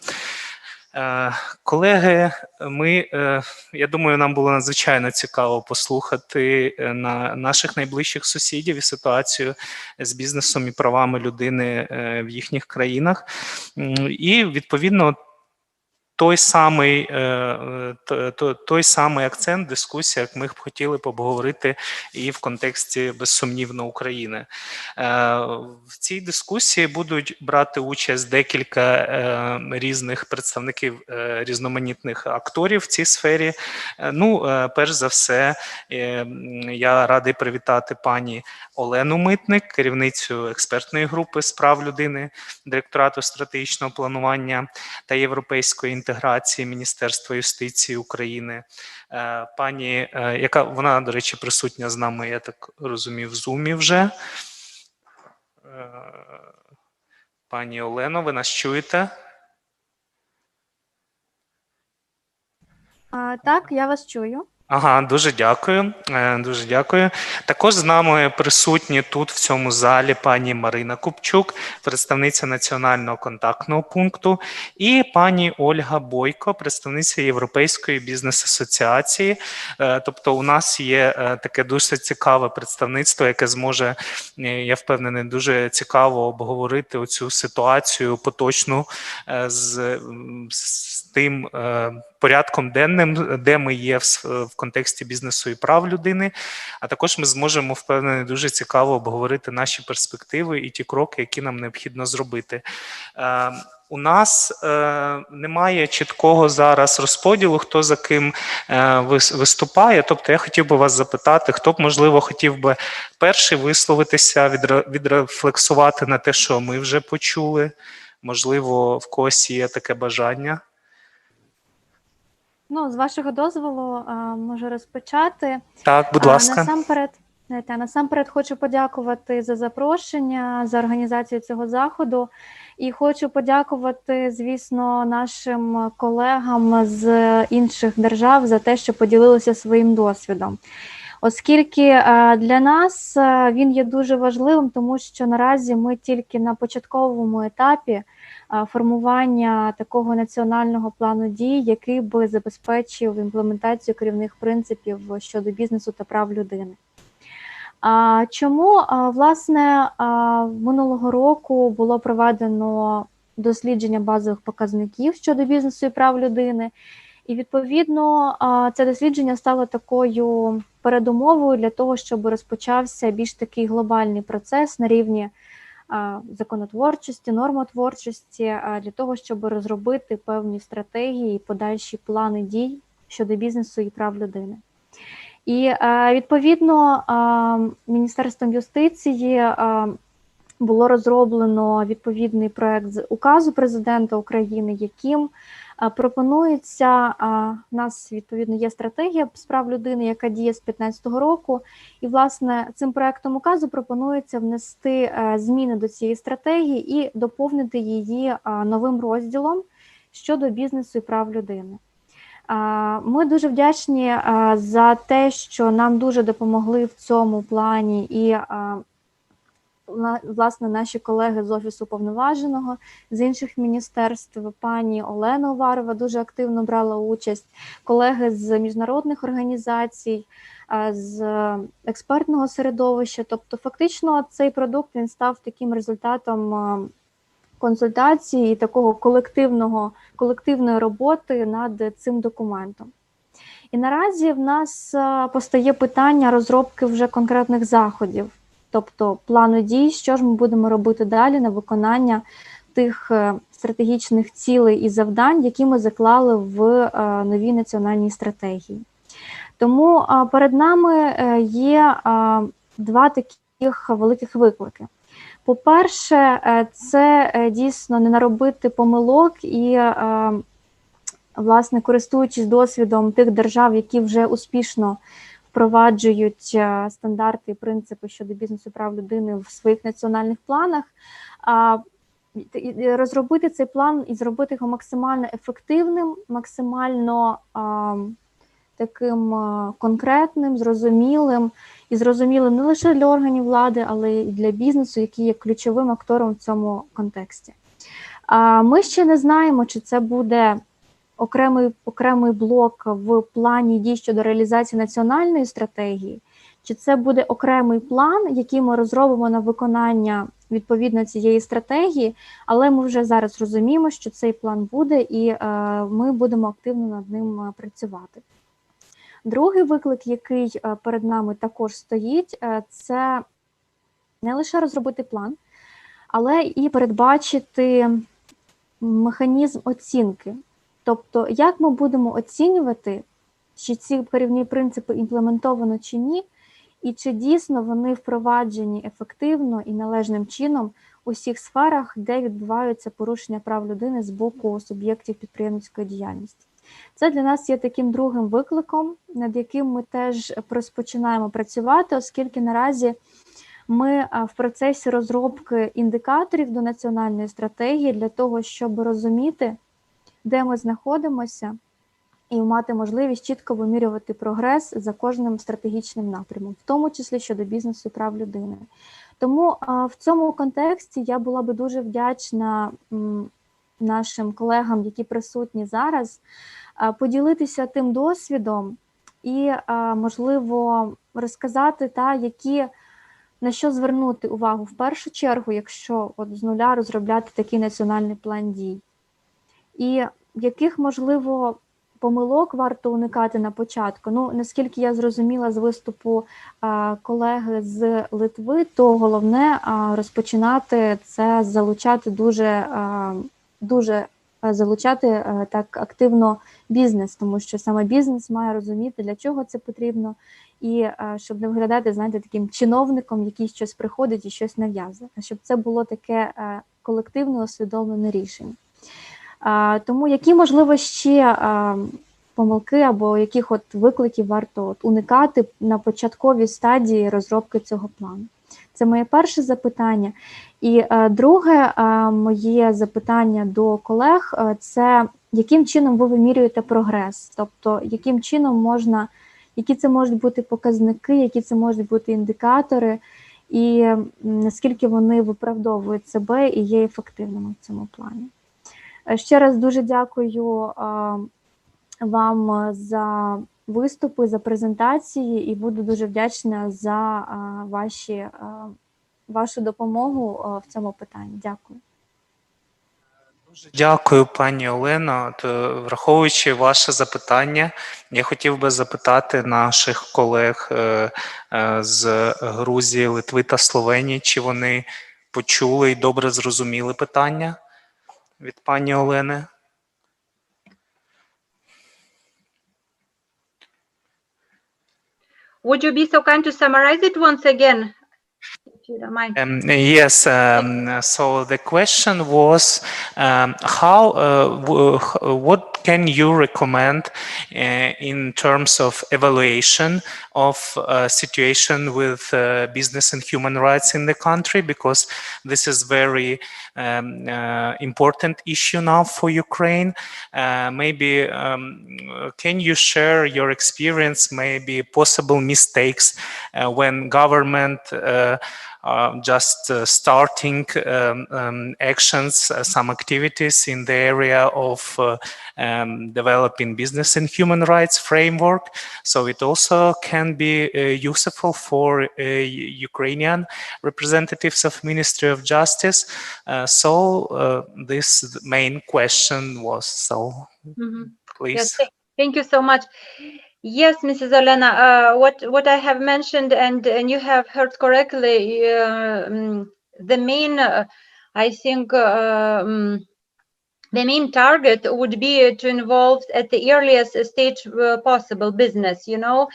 Колеги, я думаю, нам було надзвичайно цікаво послухати на наших найближчих сусідів і ситуацію з бізнесом і правами людини в їхніх країнах. І, відповідно, той самий акцент, дискусія, як ми б хотіли б обговорити і в контексті, безсумнівно, України. В цій дискусії будуть брати участь декілька різних представників різноманітних акторів в цій сфері. Перш за все, я радий привітати пані Олену Митник, керівницю експертної групи з прав людини, директорату стратегічного планування та європейської інтеграції Міністерства юстиції України. Пані, вона, до речі, присутня з нами, я так розумію, в Zoom вже. Пані Олено, ви нас чуєте? Так, я вас чую. Ага, дуже дякую. Дуже дякую. Також з нами присутні тут, в цьому залі, пані Марина Купчук, представниця Національного контактного пункту, і пані Ольга Бойко, представниця Європейської бізнес-асоціації. Тобто у нас є таке дуже цікаве представництво, яке зможе, я впевнений, дуже цікаво обговорити оцю ситуацію поточну з тим порядком денним, де ми є в контексті бізнесу і прав людини, а також ми зможемо, впевнений, дуже цікаво обговорити наші перспективи і ті кроки, які нам необхідно зробити. У нас немає чіткого зараз розподілу, хто за ким виступає. Тобто я хотів би вас запитати, хто б, можливо, хотів би перший висловитися, відрефлексувати на те, що ми вже почули. Можливо, в когось є таке бажання. З вашого дозволу можу розпочати. Так, будь ласка. Насамперед хочу подякувати за запрошення, за організацію цього заходу. І хочу подякувати, звісно, нашим колегам з інших держав за те, що поділилися своїм досвідом. Оскільки для нас він є дуже важливим, тому що наразі ми тільки на початковому етапі формування такого національного плану дій, який би забезпечив імплементацію керівних принципів щодо бізнесу та прав людини. Чому? Власне, минулого року було проведено дослідження базових показників щодо бізнесу і прав людини, і, відповідно, це дослідження стало такою передумовою для того, щоб розпочався більш такий глобальний процес на рівні законотворчості, нормотворчості, для того, щоб розробити певні стратегії і подальші плани дій щодо бізнесу і прав людини. І, відповідно, Міністерством юстиції було розроблено відповідний проект з указу президента України, яким пропонується, у нас, відповідно, є стратегія з прав людини, яка діє з 2015 року, і, власне, цим проектом указу пропонується внести зміни до цієї стратегії і доповнити її новим розділом щодо бізнесу і прав людини. Ми дуже вдячні за те, що нам дуже допомогли в цьому плані і, власне, наші колеги з Офісу Уповноваженого, з інших міністерств, пані Олена Уварова дуже активно брала участь, колеги з міжнародних організацій, з експертного середовища. Тобто, фактично, цей продукт, він став таким результатом консультації і такого колективної роботи над цим документом. І наразі в нас постає питання розробки вже конкретних заходів, тобто плану дій, що ж ми будемо робити далі на виконання тих стратегічних цілей і завдань, які ми заклали в новій національній стратегії. Тому перед нами є два таких великих виклики. По-перше, це дійсно не наробити помилок і, власне, користуючись досвідом тих держав, які вже успішно впроваджують стандарти і принципи щодо бізнесу прав людини в своїх національних планах, розробити цей план і зробити його максимально ефективним, максимально таким конкретним, зрозумілим, і зрозумілим не лише для органів влади, але й для бізнесу, який є ключовим актором в цьому контексті. Ми ще не знаємо, чи це буде окремий блок в плані дій щодо реалізації національної стратегії, чи це буде окремий план, який ми розробимо на виконання відповідно цієї стратегії, але ми вже зараз розуміємо, що цей план буде, і ми будемо активно над ним працювати. Другий виклик, який перед нами також стоїть, це не лише розробити план, але і передбачити механізм оцінки. Тобто, як ми будемо оцінювати, чи ці керівні принципи імплементовано чи ні, і чи дійсно вони впроваджені ефективно і належним чином у всіх сферах, де відбуваються порушення прав людини з боку суб'єктів підприємницької діяльності. Це для нас є таким другим викликом, над яким ми теж розпочинаємо працювати, оскільки наразі ми в процесі розробки індикаторів до національної стратегії для того, щоб розуміти, де ми знаходимося, і мати можливість чітко вимірювати прогрес за кожним стратегічним напрямом, в тому числі щодо бізнесу і прав людини. Тому в цьому контексті я була би дуже вдячна нашим колегам, які присутні зараз, поділитися тим досвідом і, можливо, розказати, на що звернути увагу в першу чергу, якщо з нуля розробляти такий національний план дій. І яких, можливо, помилок варто уникати на початку. Наскільки я зрозуміла з виступу колеги з Литви, то головне розпочинати це залучати дуже залучати так активно бізнес, тому що саме бізнес має розуміти, для чого це потрібно, і щоб не виглядати, знаєте, таким чиновником, який щось приходить і щось нав'язує, а щоб це було таке колективне, усвідомлене рішення. Тому які, можливо, ще помилки або яких викликів варто уникати на початковій стадії розробки цього плану? Це моє перше запитання. І друге моє запитання до колег – це яким чином ви вимірюєте прогрес? Тобто, яким чином які це можуть бути показники, які це можуть бути індикатори, і наскільки вони виправдовують себе і є ефективними в цьому плані? Ще раз дуже дякую вам за виступи, за презентації, і буду дуже вдячна за вашу допомогу в цьому питанні. Дякую. Дякую, пані Олено. Враховуючи ваше запитання, я хотів би запитати наших колег з Грузії, Литви та Словенії, чи вони почули і добре зрозуміли питання від пані Олени. Would you be so kind to summarize it once again? Yes, so the question was what can you recommend in terms of evaluation of situation with business and human rights in the country, because this is very important issue now for Ukraine. Maybe can you share your experience, maybe possible mistakes when government just starting actions, some activities in the area of developing business and human rights framework. So it also can be useful for Ukrainian representatives of Ministry of Justice. So this main question was, so please. Yes, thank you so much. Yes, Mrs. Olena, what I have mentioned, and you have heard correctly, the main, I think, the main target would be to involve at the earliest stage possible business, you know,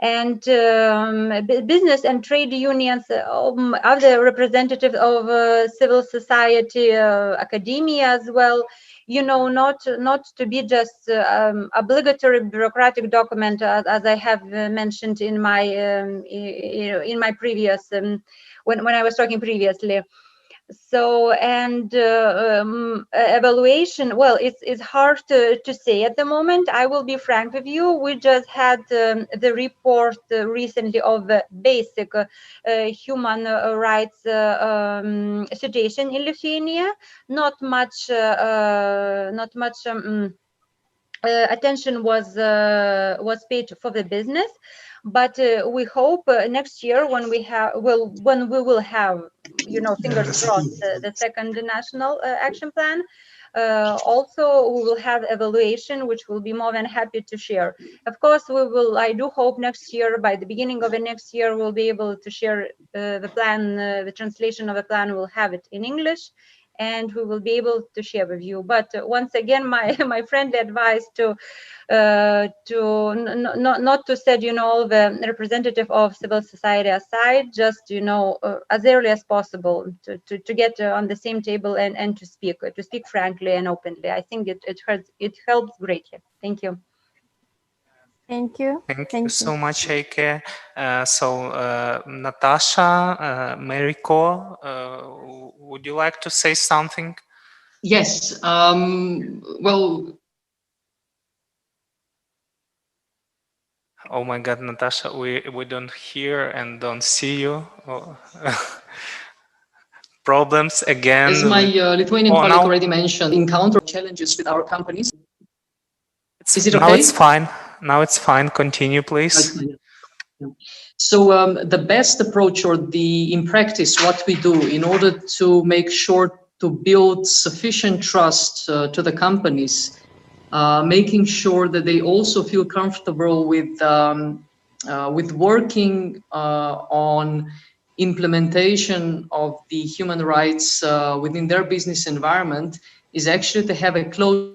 and business and trade unions, other representatives of civil society, academia as well, you know, not to be just obligatory bureaucratic document, as I have mentioned in my previous, when I was talking previously. So, and evaluation, well, it's hard to say at the moment. I will be frank with you. We just had the report recently of basic human rights situation in Lithuania. Not much attention was paid for the business. But we hope next year when we will have, you know, fingers crossed, the second national action plan. Also, we will have evaluation, which we'll be more than happy to share. Of course, I do hope next year, by the beginning of the next year, we'll be able to share the plan, the translation of the plan, we'll have it in English, and we will be able to share with you. But once again, my friendly advice to not to set, you know, the representative of civil society aside, just, you know, as early as possible to get on the same table and to speak frankly and openly. I think it helps greatly. Thank you. Thank you. Thank you so much, Heike. Natasha, Mariko, would you like to say something? Yes. Well, oh my God, Natasha, we don't hear and don't see you. Oh. Problems again. As my Lithuanian colleague already mentioned, encounter challenges with our companies. Is it okay? Now it's fine. Now it's fine. Continue, please. So the best approach, or in practice, what we do in order to make sure to build sufficient trust to the companies, making sure that they also feel comfortable with working on implementation of the human rights within their business environment, is actually to have a close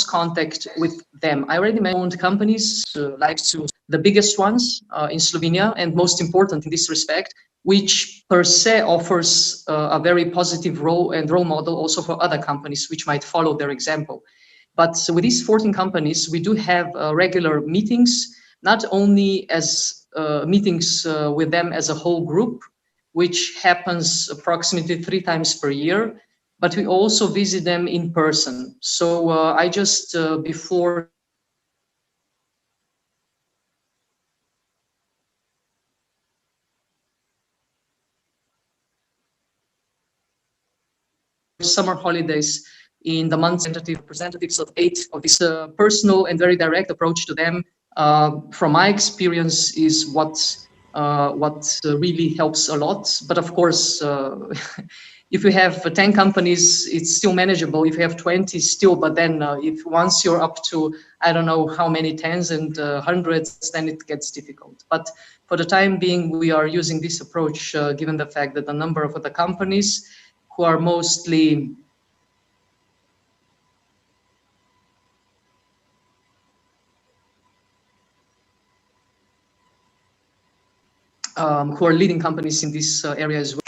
contact with them. I already mentioned companies like the biggest ones in Slovenia, and most important in this respect, which per se offers a very positive role model also for other companies which might follow their example. But with these 14 companies, we do have regular meetings, not only as meetings with them as a whole group, which happens approximately 3 times per year, but we also visit them in person. So I just, before summer holidays in the month, representatives of 8 of this personal and very direct approach to them, from my experience, is what really helps a lot. But of course, if you have 10 companies, it's still manageable. If you have 20, still, but then if once you're up to, I don't know how many tens and hundreds, then it gets difficult. But for the time being, we are using this approach, given the fact that a number of the companies who are mostly who are leading companies in this area as well.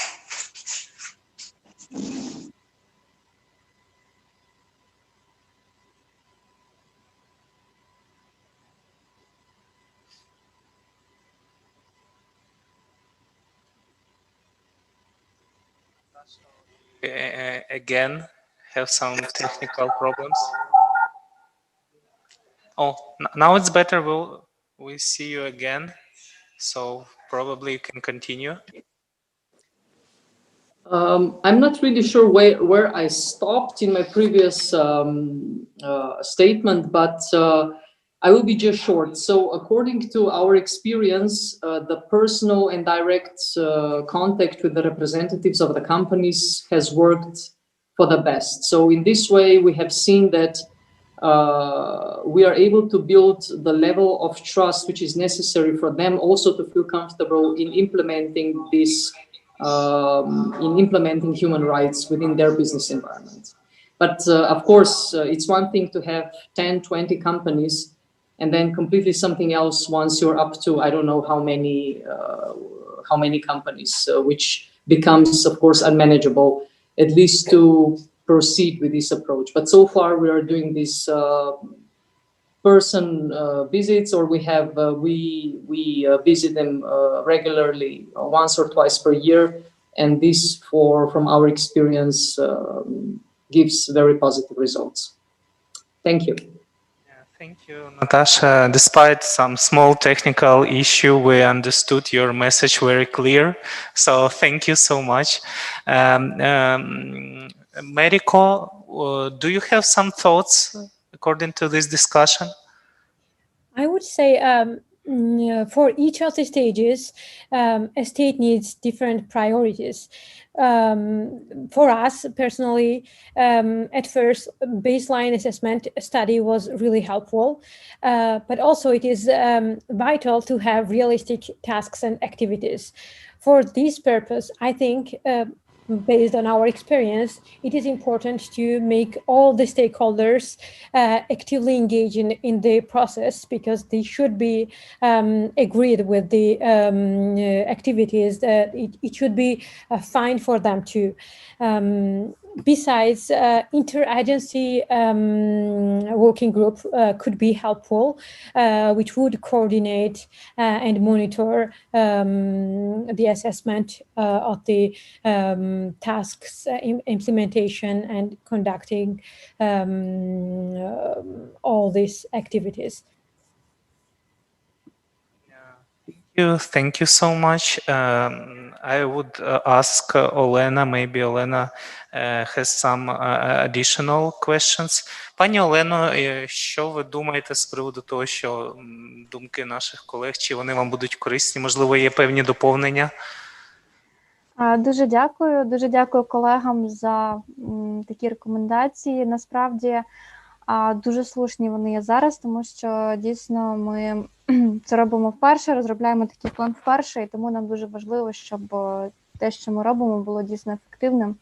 Again, have some technical problems. Oh, now it's better. We see you again, so probably you can continue. I'm not really sure where I stopped in my previous statement, but I will be just short. So according to our experience, the personal and direct contact with the representatives of the companies has worked for the best. So in this way, we have seen that we are able to build the level of trust which is necessary for them also to feel comfortable in implementing this, in implementing human rights within their business environment. But of course, it's one thing to have 10, 20 companies, and then completely something else once you're up to, I don't know how many companies, which becomes, of course, unmanageable, at least to proceed with this approach. But so far we are doing this person visits, or we have we visit them regularly, once or twice per year, and this, from our experience, gives very positive results. Thank you. Thank you, Natasha. Despite some small technical issue, we understood your message very clear. So thank you so much. Mariko, do you have some thoughts according to this discussion? I would say for each of the stages, a state needs different priorities. For us personally, at first, baseline assessment study was really helpful, but also it is vital to have realistic tasks and activities. For this purpose, I think, based on our experience, it is important to make all the stakeholders actively engage in the process, because they should be agreed with the activities. It should be fine for them too. Besides, interagency working group could be helpful, which would coordinate and monitor the assessment of the tasks, implementation, and conducting all these activities. Thank you so much. I would ask Olena, maybe Olena has some additional questions. Пані Олено, що ви думаєте з приводу того, що думки наших колег, чи вони вам будуть корисні? Можливо, є певні доповнення? Дуже дякую колегам за такі рекомендації. Насправді, дуже слушні вони є зараз, тому що дійсно ми це робимо вперше, розробляємо такий план вперше, і тому нам дуже важливо, щоб те, що ми робимо, було дійсно ефективним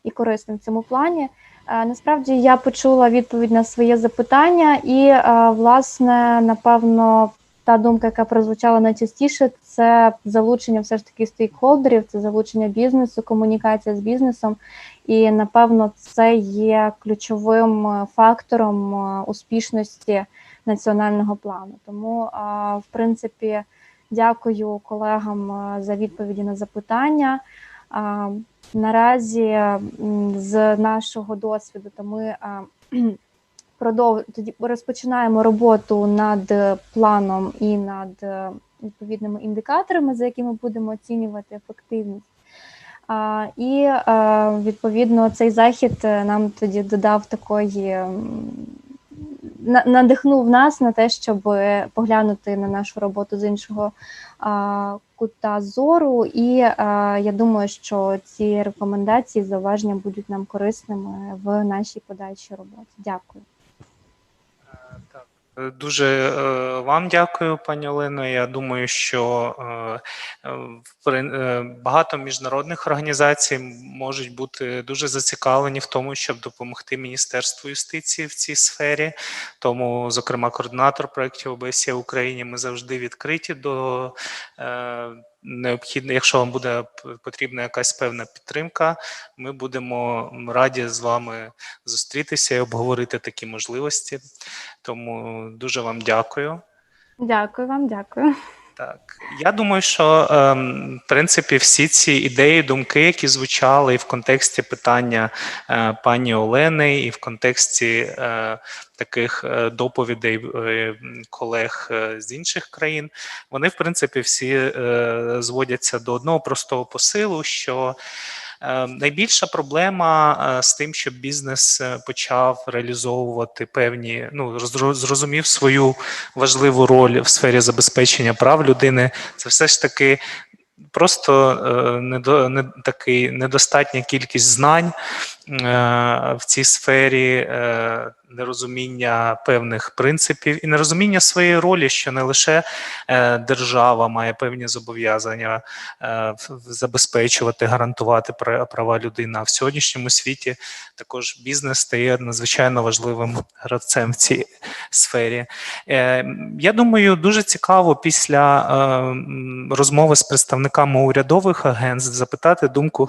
і корисним в цьому плані. Насправді, я почула відповідь на своє запитання, і, власне, напевно, та думка, яка прозвучала найчастіше, це залучення все ж таки стейкхолдерів, це залучення бізнесу, комунікація з бізнесом. І, напевно, це є ключовим фактором успішності національного плану. Тому, в принципі, дякую колегам за відповіді на запитання. Наразі з нашого досвіду, то ми тоді розпочинаємо роботу над планом і над відповідними індикаторами, за якими будемо оцінювати ефективність. І, відповідно, цей захід нам тоді додав такої, надихнув нас на те, щоб поглянути на нашу роботу з іншого кута зору. І я думаю, що ці рекомендації, зауваження будуть нам корисними в нашій подальшій роботі. Дякую. Дуже вам дякую, пані Олено. Я думаю, що багато міжнародних організацій можуть бути дуже зацікавлені в тому, щоб допомогти Міністерству юстиції в цій сфері. Тому, зокрема, координатор проєктів OSCE в Україні, ми завжди відкриті до необхідно, якщо вам буде потрібна якась певна підтримка, ми будемо раді з вами зустрітися і обговорити такі можливості. Тому дуже вам дякую. Дякую вам, дякую. Так, я думаю, що в принципі всі ці ідеї, думки, які звучали і в контексті питання пані Олени, і в контексті таких доповідей колег з інших країн, вони в принципі всі зводяться до одного простого посилу, що Найбільша проблема з тим, щоб бізнес почав реалізовувати певні, зрозумів свою важливу роль в сфері забезпечення прав людини, це все ж таки просто недостатня кількість знань в цій сфері, нерозуміння певних принципів і нерозуміння своєї ролі, що не лише держава має певні зобов'язання забезпечувати, гарантувати права людини, а в сьогоднішньому світі також бізнес стає надзвичайно важливим гравцем в цій сфері. Я думаю, дуже цікаво після розмови з представниками урядових агентств запитати думку.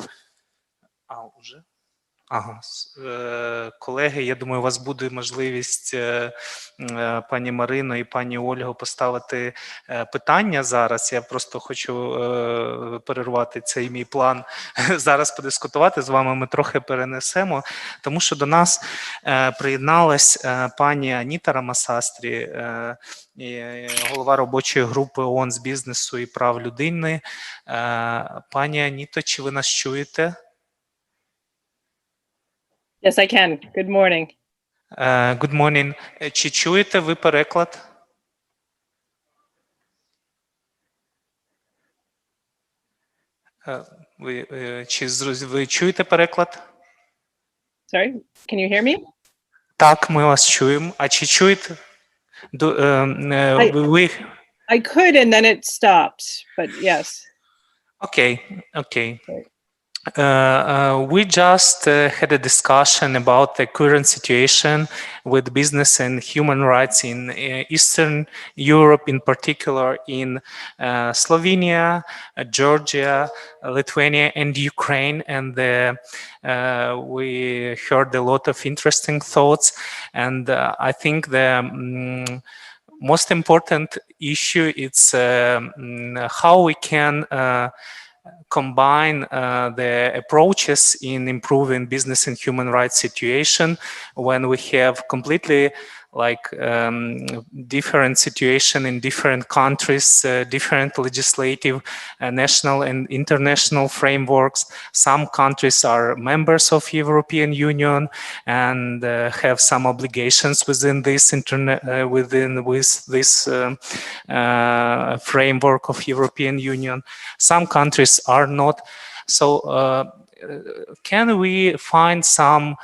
Колеги, я думаю, у вас буде можливість, пані Марино і пані Ольго, поставити питання зараз. Я просто хочу перервати цей мій план, зараз подискутувати з вами, ми трохи перенесемо, тому що до нас приєдналась пані Аніта Рамасастрі, голова робочої групи ООН з бізнесу і прав людини. Пані Аніто, чи ви нас чуєте? Yes, I can. Good morning. Good morning. Чи чуєте ви переклад? Ви чуєте переклад? Sorry, can you hear me? Так, ми вас чуємо. А чи чуєте? I could and then it stopped, but yes. Okay. We just had a discussion about the current situation with business and human rights in Eastern Europe, in particular in Slovenia, Georgia, Lithuania, and Ukraine. And we heard a lot of interesting thoughts. And I think the most important issue is how we can combine the approaches in improving business and human rights situation when we have completely different situation in different countries, different legislative, national and international frameworks. Some countries are members of European Union and have some obligations within this framework of European Union. Some countries are not. So can we find some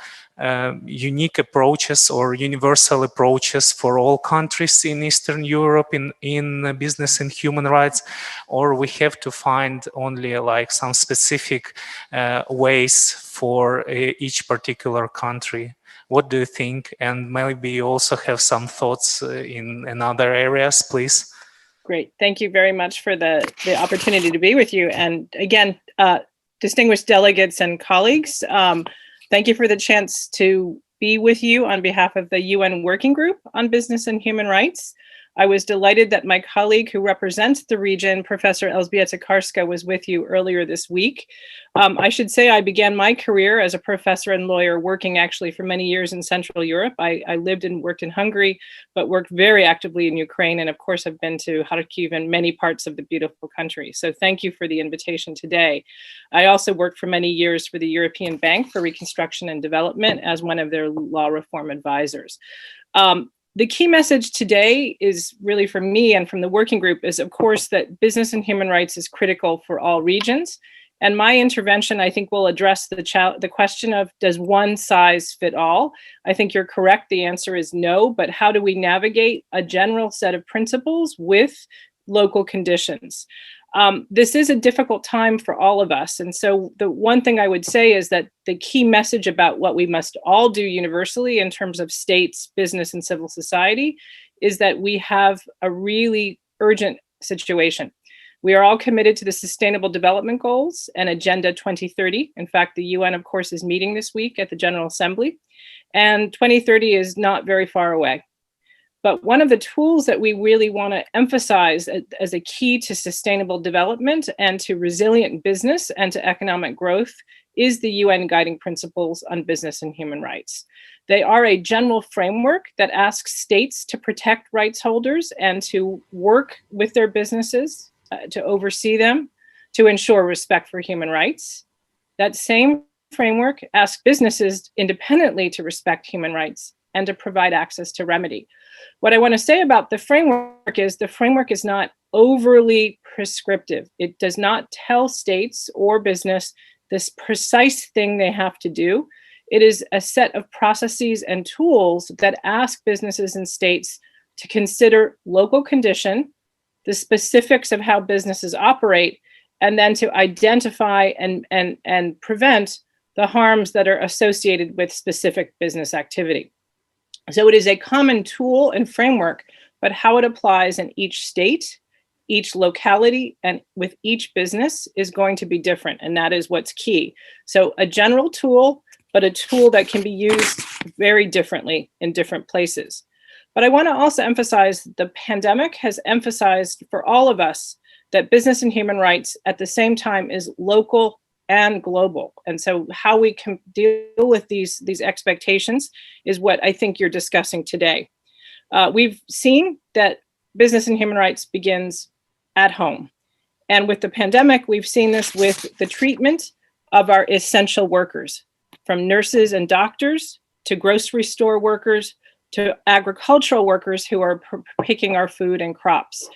unique approaches or universal approaches for all countries in Eastern Europe in business and human rights, or we have to find only some specific ways for each particular country? What do you think? And maybe you also have some thoughts in other areas, please. Great. Thank you very much for the opportunity to be with you. And again, distinguished delegates and colleagues, thank you for the chance to be with you on behalf of the UN Working Group on Business and Human Rights. I was delighted that my colleague who represents the region, Professor Elżbieta Karska, was with you earlier this week. I should say I began my career as a professor and lawyer working actually for many years in Central Europe. I lived and worked in Hungary, but worked very actively in Ukraine. And of course, I've been to Kharkiv and many parts of the beautiful country. So thank you for the invitation today. I also worked for many years for the European Bank for Reconstruction and Development as one of their law reform advisors. The key message today is really from me and from the working group is, of course, that business and human rights is critical for all regions. And my intervention, I think, will address the question of, does one size fit all? I think you're correct. The answer is no. But how do we navigate a general set of principles with local conditions? This is a difficult time for all of us. And so the one thing I would say is that the key message about what we must all do universally in terms of states, business, and civil society is that we have a really urgent situation. We are all committed to the Sustainable Development Goals and Agenda 2030. In fact, the UN, of course, is meeting this week at the General Assembly, and 2030 is not very far away. But one of the tools that we really want to emphasize as a key to sustainable development and to resilient business and to economic growth is the UN Guiding Principles on Business and Human Rights. They are a general framework that asks states to protect rights holders and to work with their businesses, to oversee them, to ensure respect for human rights. That same framework asks businesses independently to respect human rights and to provide access to remedy. What I want to say about the framework is not overly prescriptive. It does not tell states or business this precise thing they have to do. It is a set of processes and tools that ask businesses and states to consider local condition, the specifics of how businesses operate, and then to identify and prevent the harms that are associated with specific business activity. So it is a common tool and framework, but how it applies in each state, each locality, and with each business is going to be different, and that is what's key. So a general tool, but a tool that can be used very differently in different places. But I want to also emphasize the pandemic has emphasized for all of us that business and human rights at the same time is local and global. And so how we can deal with these expectations is what I think you're discussing today. We've seen that business and human rights begins at home. And with the pandemic, we've seen this with the treatment of our essential workers, from nurses and doctors to grocery store workers to agricultural workers who are picking our food and crops.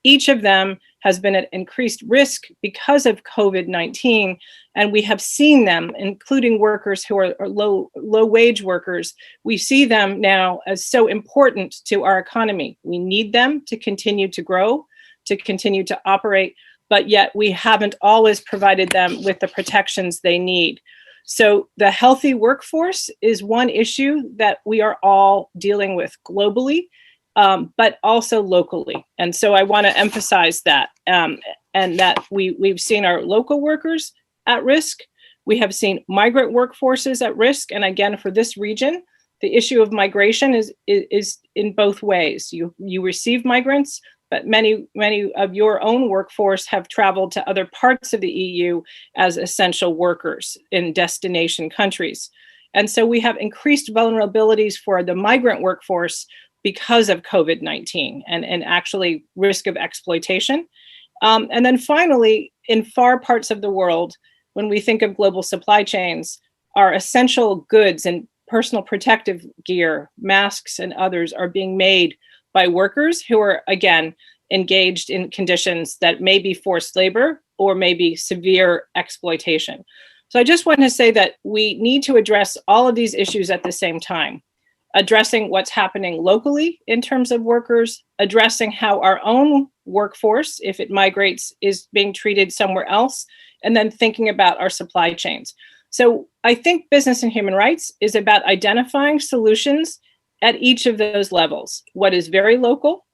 Each of them has been at increased risk because of COVID-19, and we have seen them, including workers who are low wage workers. We see them now as so important to our economy. We need them to continue to grow, to continue to operate, but yet we haven't always provided them with the protections they need. So the healthy workforce is one issue that we are all dealing with globally, but also locally. And so I want to emphasize that, and that we've seen our local workers at risk. We have seen migrant workforces at risk. And again, for this region, the issue of migration is in both ways. You receive migrants, but many of your own workforce have traveled to other parts of the EU as essential workers in destination countries. And so we have increased vulnerabilities for the migrant workforce because of COVID-19 and actually risk of exploitation. And then finally, in far parts of the world, when we think of global supply chains, our essential goods and personal protective gear, masks and others are being made by workers who are, again, engaged in conditions that may be forced labor or maybe severe exploitation. So I just want to say that we need to address all of these issues at the same time, addressing what's happening locally in terms of workers, addressing how our own workforce, if it migrates, is being treated somewhere else, and then thinking about our supply chains. So I think business and human rights is about identifying solutions at each of those levels. What is very local,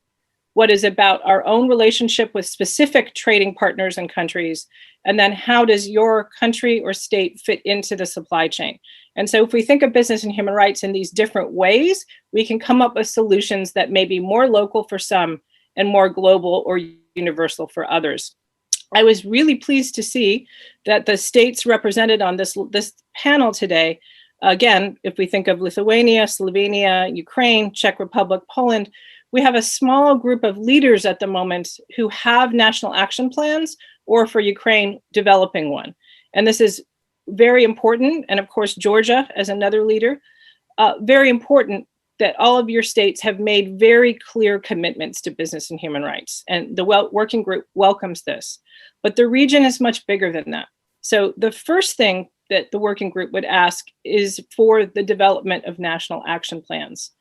what is about our own relationship with specific trading partners and countries, and then how does your country or state fit into the supply chain? And so if we think of business and human rights in these different ways, we can come up with solutions that may be more local for some and more global or universal for others. I was really pleased to see that the states represented on this panel today, again, if we think of Lithuania, Slovenia, Ukraine, Czech Republic, Poland, we have a small group of leaders at the moment who have national action plans, or for Ukraine, developing one. And this is very important. And of course, Georgia as another leader, very important that all of your states have made very clear commitments to business and human rights. And the working group welcomes this. But the region is much bigger than that. So the first thing that the working group would ask is for the development of national action plans.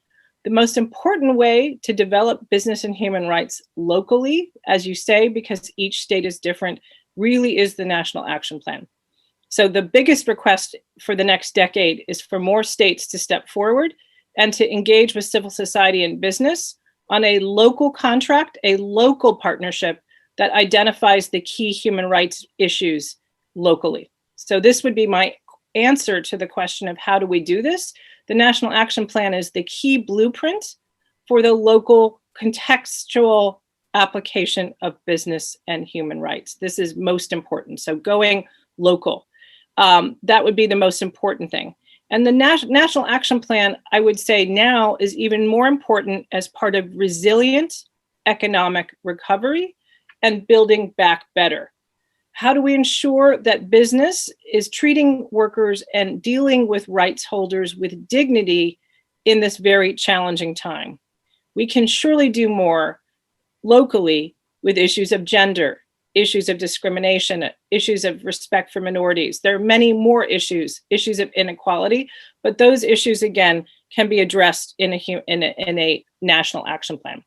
The most important way to develop business and human rights locally, as you say, because each state is different, really is the national action plan. So the biggest request for the next decade is for more states to step forward and to engage with civil society and business on a local contract, a local partnership that identifies the key human rights issues locally. So this would be my answer to the question of how do we do this? The National Action Plan is the key blueprint for the local contextual application of business and human rights. This is most important. So going local, that would be the most important thing. And the National Action Plan, I would say now, is even more important as part of resilient economic recovery and building back better. how do we ensure that business is treating workers and dealing with rights holders with dignity in this very challenging time? We can surely do more locally with issues of gender, issues of discrimination, issues of respect for minorities. There are many more issues of inequality, but those issues, again, can be addressed in a national action plan.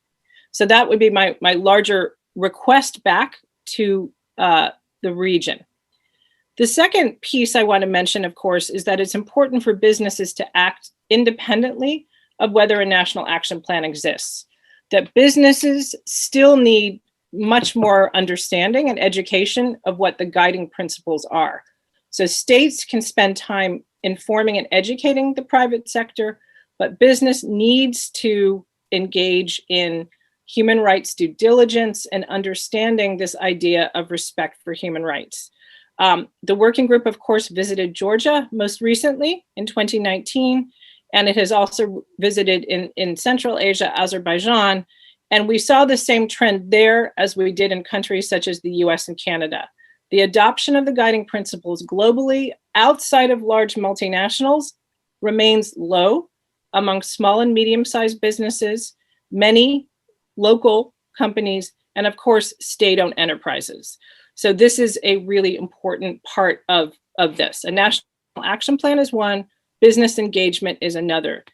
So that would be my larger request back to the region. The second piece I want to mention, of course, is that it's important for businesses to act independently of whether a national action plan exists. That businesses still need much more understanding and education of what the guiding principles are. So states can spend time informing and educating the private sector, but business needs to engage in human rights due diligence and understanding this idea of respect for human rights. The working group, of course, visited Georgia most recently in 2019, and it has also visited in Central Asia, Azerbaijan, and we saw the same trend there as we did in countries such as the US and Canada. The adoption of the guiding principles globally outside of large multinationals remains low among small and medium-sized businesses, many local companies, and of course, state-owned enterprises. So this is a really important part of this. A national action plan is one, business engagement is another.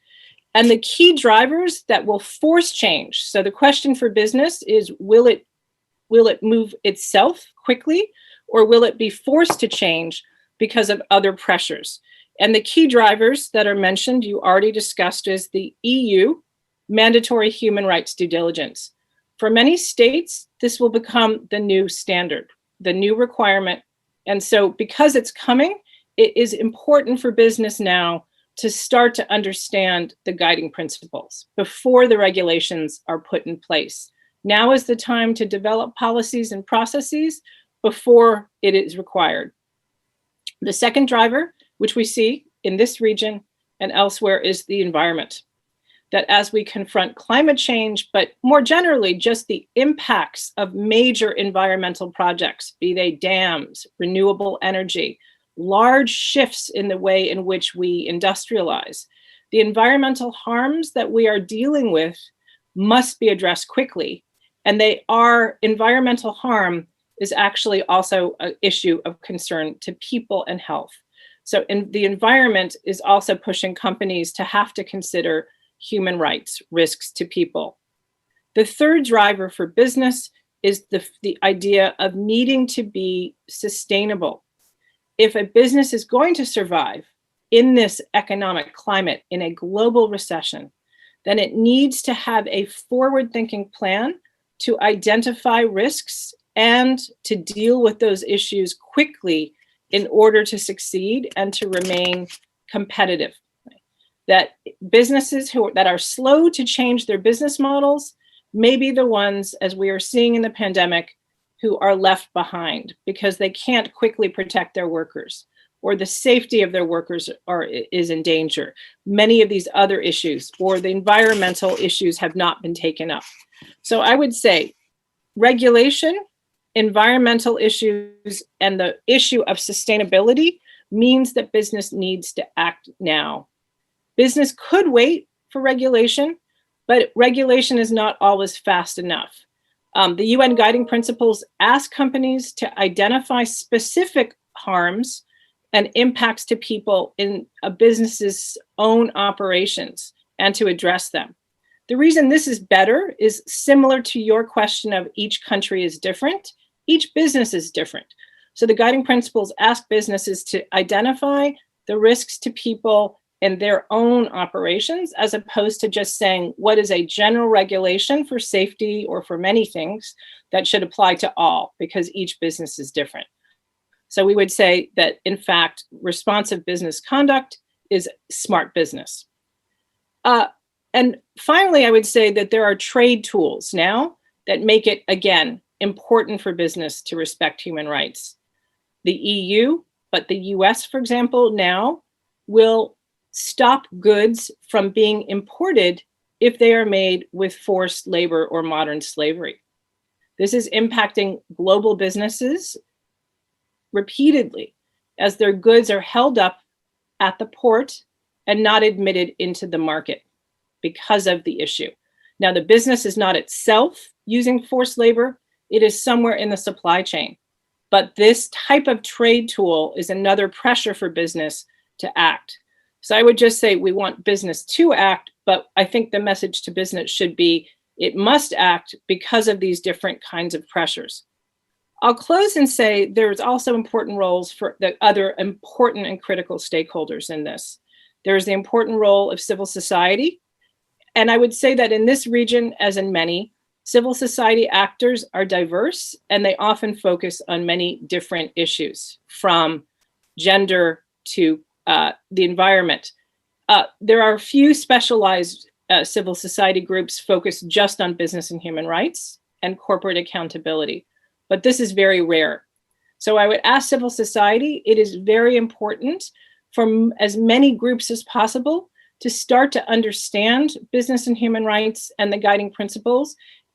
And the key drivers that will force change. So the question for business is, will it move itself quickly, or will it be forced to change because of other pressures? And the key drivers that are mentioned, you already discussed, is the EU mandatory human rights due diligence. For many states, this will become the new standard, the new requirement. And so because it's coming, it is important for business now to start to understand the guiding principles before the regulations are put in place. Now is the time to develop policies and processes before it is required. The second driver, which we see in this region and elsewhere, is the environment. That as we confront climate change, but more generally, just the impacts of major environmental projects, be they dams, renewable energy, large shifts in the way in which we industrialize, the environmental harms that we are dealing with must be addressed quickly. And environmental harm is actually also an issue of concern to people and health. So the environment is also pushing companies to have to consider human rights risks to people. The third driver for business is the idea of needing to be sustainable. If a business is going to survive in this economic climate, in a global recession, then it needs to have a forward-thinking plan to identify risks and to deal with those issues quickly in order to succeed and to remain competitive. That businesses that are slow to change their business models may be the ones, as we are seeing in the pandemic, who are left behind because they can't quickly protect their workers, or the safety of their workers is in danger. Many of these other issues, or the environmental issues, have not been taken up. So I would say regulation, environmental issues, and the issue of sustainability means that business needs to act now. Business could wait for regulation, but regulation is not always fast enough. The UN guiding principles ask companies to identify specific harms and impacts to people in a business's own operations and to address them. The reason this is better is similar to your question of each country is different. Each business is different. So the guiding principles ask businesses to identify the risks to people in their own operations, as opposed to just saying what is a general regulation for safety or for many things that should apply to all, because each business is different. So we would say that, in fact, responsive business conduct is smart business. And finally, I would say that there are trade tools now that make it, again, important for business to respect human rights. The EU, but the US, for example, now will stop goods from being imported if they are made with forced labor or modern slavery. This is impacting global businesses repeatedly as their goods are held up at the port and not admitted into the market because of the issue. Now, the business is not itself using forced labor, it is somewhere in the supply chain. But this type of trade tool is another pressure for business to act. So I would just say we want business to act, but I think the message to business should be it must act because of these different kinds of pressures. I'll close and say there's also important roles for the other important and critical stakeholders in this. There's the important role of civil society. And I would say that in this region, as in many, civil society actors are diverse and they often focus on many different issues, from gender to the environment. There are a few specialized civil society groups focused just on business and human rights and corporate accountability, but this is very rare. So I would ask civil society, it is very important for as many groups as possible to start to understand business and human rights and the guiding principles,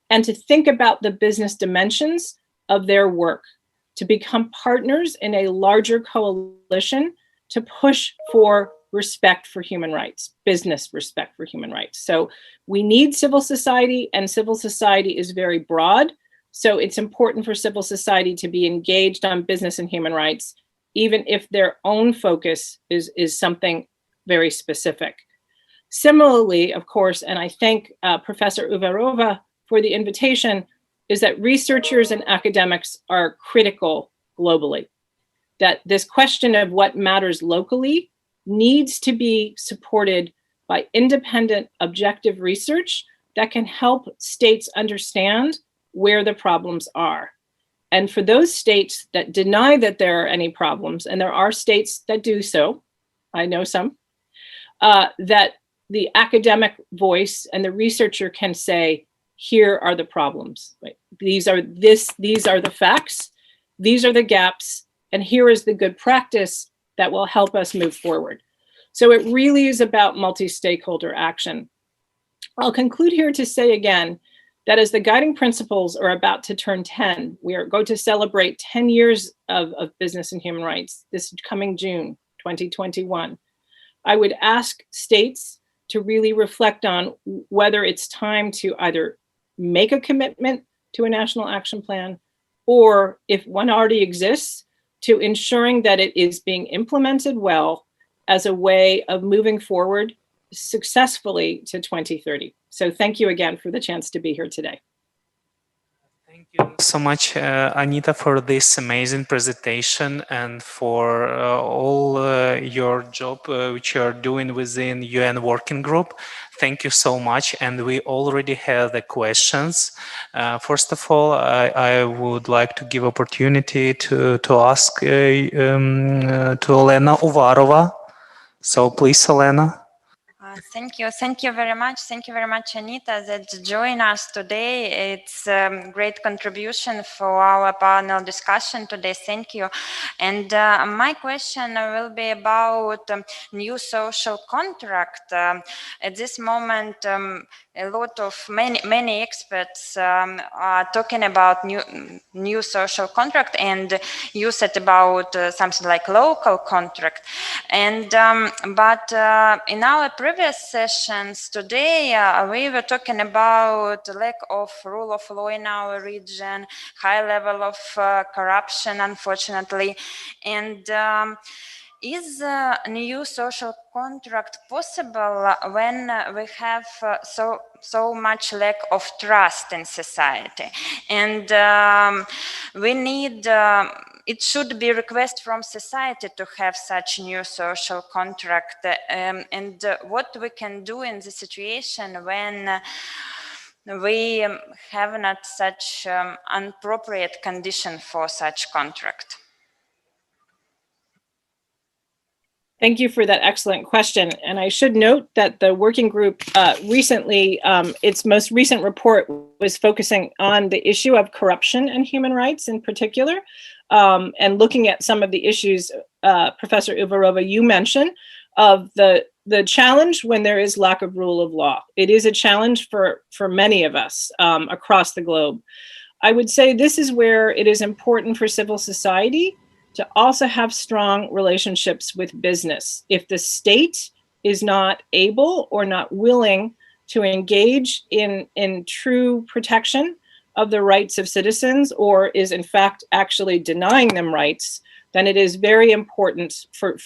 and to think about the business dimensions of their work, to become partners in a larger coalition to push for respect for human rights, business respect for human rights. So we need civil society, and civil society is very broad. So it's important for civil society to be engaged on business and human rights, even if their own focus is something very specific. Similarly, of course, and I thank Professor Uvarova for the invitation, is that researchers and academics are critical globally. That this question of what matters locally needs to be supported by independent, objective research that can help states understand where the problems are. And for those states that deny that there are any problems, and there are states that do so, I know some, that the academic voice and the researcher can say, here are the problems. Right? These are the facts, these are the gaps, and here is the good practice that will help us move forward. So it really is about multi-stakeholder action. I'll conclude here to say again that as the guiding principles are about to turn 10, we are going to celebrate 10 years of business and human rights this coming June 2021. I would ask states to really reflect on whether it's time to either make a commitment to a national action plan, or if one already exists, to ensuring that it is being implemented well as a way of moving forward successfully to 2030. So thank you again for the chance to be here today. Thank you so much, Anita, for this amazing presentation and for all your job which you are doing within UN Working Group. Thank you so much. And we already have the questions. First of all, I would like to give opportunity to ask to Elena Uvarova. So please, Elena. Thank you very much. Thank you very much, Anita, that joined us today. It's a great contribution for our panel discussion today. Thank you. And my question will be about new social contract. At this moment, a lot of many experts are talking about new social contract, and you said about something like local contract. And but in our previous sessions today, we were talking about lack of rule of law in our region, high level of corruption, unfortunately, and is a new social contract possible when we have so much lack of trust in society? And we need, it should be request from society to have such new social contract. And what we can do in the situation when we have not such appropriate condition for such contract? Thank you for that excellent question. And I should note that the working group recently, its most recent report was focusing on the issue of corruption and human rights in particular, and looking at some of the issues, Professor Uvarova, you mentioned, of the challenge when there is lack of rule of law. It is a challenge for many of us across the globe. I would say this is where it is important for civil society to also have strong relationships with business. If the state is not able or not willing to engage in true protection of the rights of citizens, or is in fact actually denying them rights, then it is very important for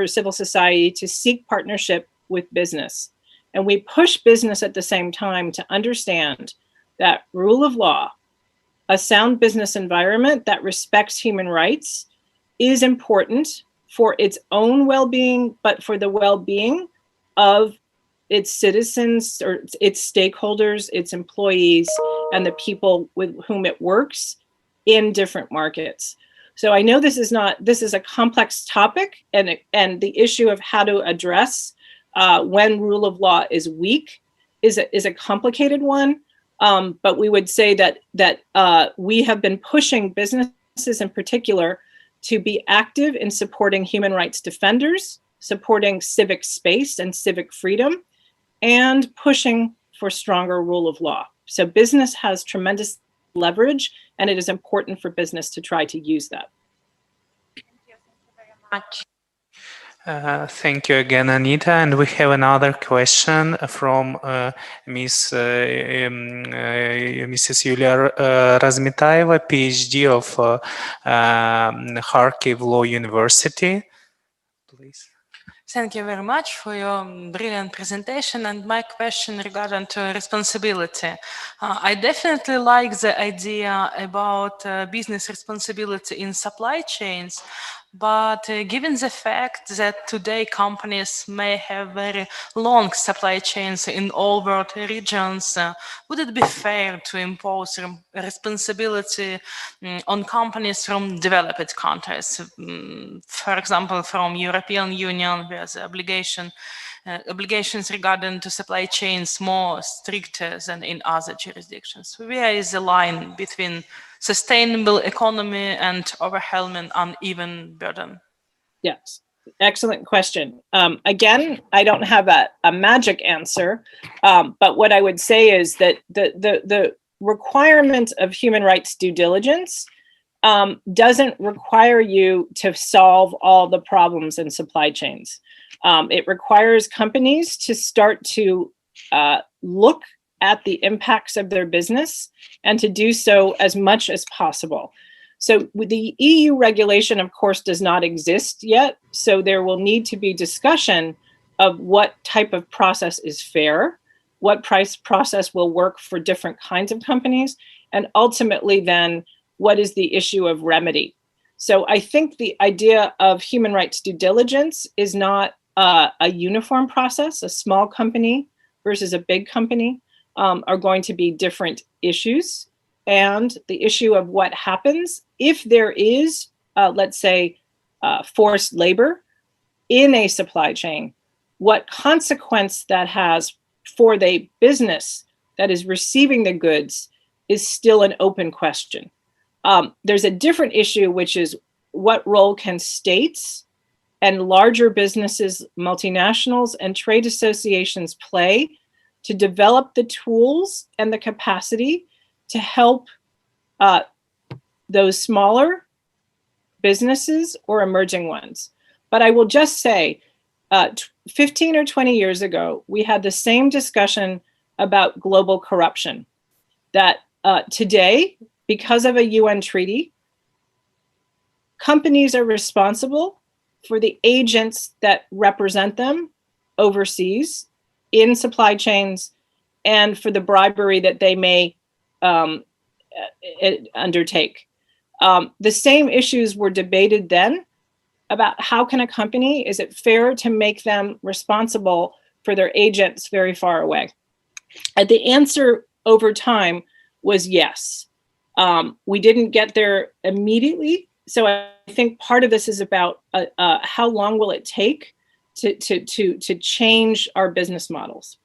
civil society to seek partnership with business. And we push business at the same time to understand that rule of law, a sound business environment that respects human rights, is important for its own well-being, but for the well-being of its citizens or its stakeholders, its employees, and the people with whom it works in different markets. So I know this is a complex topic, and the issue of how to address when rule of law is weak is a complicated one. But we would say that we have been pushing businesses in particular to be active in supporting human rights defenders, supporting civic space and civic freedom, and pushing for stronger rule of law. So business has tremendous leverage, and it is important for business to try to use that. Thank you again, Anita. And we have another question from Mrs. Yulia Razmitaeva, PhD of Kharkiv Law University. Please. Thank you very much for your brilliant presentation, and my question regarding to responsibility. I definitely like the idea about business responsibility in supply chains, but given the fact that today companies may have very long supply chains in all world regions, would it be fair to impose responsibility on companies from developed countries? For example, from European Union, where the obligations regarding to supply chains more stricter than in other jurisdictions. Where is the line between sustainable economy and overwhelming uneven burden? Yes, excellent question. Again, I don't have a magic answer, but what I would say is that the requirement of human rights due diligence doesn't require you to solve all the problems in supply chains. It requires companies to start to look at the impacts of their business and to do so as much as possible. So the EU regulation, of course, does not exist yet. So there will need to be discussion of what type of process is fair, what process will work for different kinds of companies, and ultimately then what is the issue of remedy. So I think the idea of human rights due diligence is not a uniform process. A small company versus a big company are going to be different issues. And the issue of what happens if there is, let's say, forced labor in a supply chain, what consequence that has for the business that is receiving the goods is still an open question. There's a different issue, which is what role can states and larger businesses, multinationals, and trade associations play to develop the tools and the capacity to help those smaller businesses or emerging ones. But I will just say, 15 or 20 years ago, we had the same discussion about global corruption. That today, because of a UN treaty, companies are responsible for the agents that represent them overseas in supply chains and for the bribery that they may undertake. The same issues were debated then about how can a company, is it fair to make them responsible for their agents very far away? And the answer over time was yes. We didn't get there immediately. So I think part of this is about how long will it take to change our business models.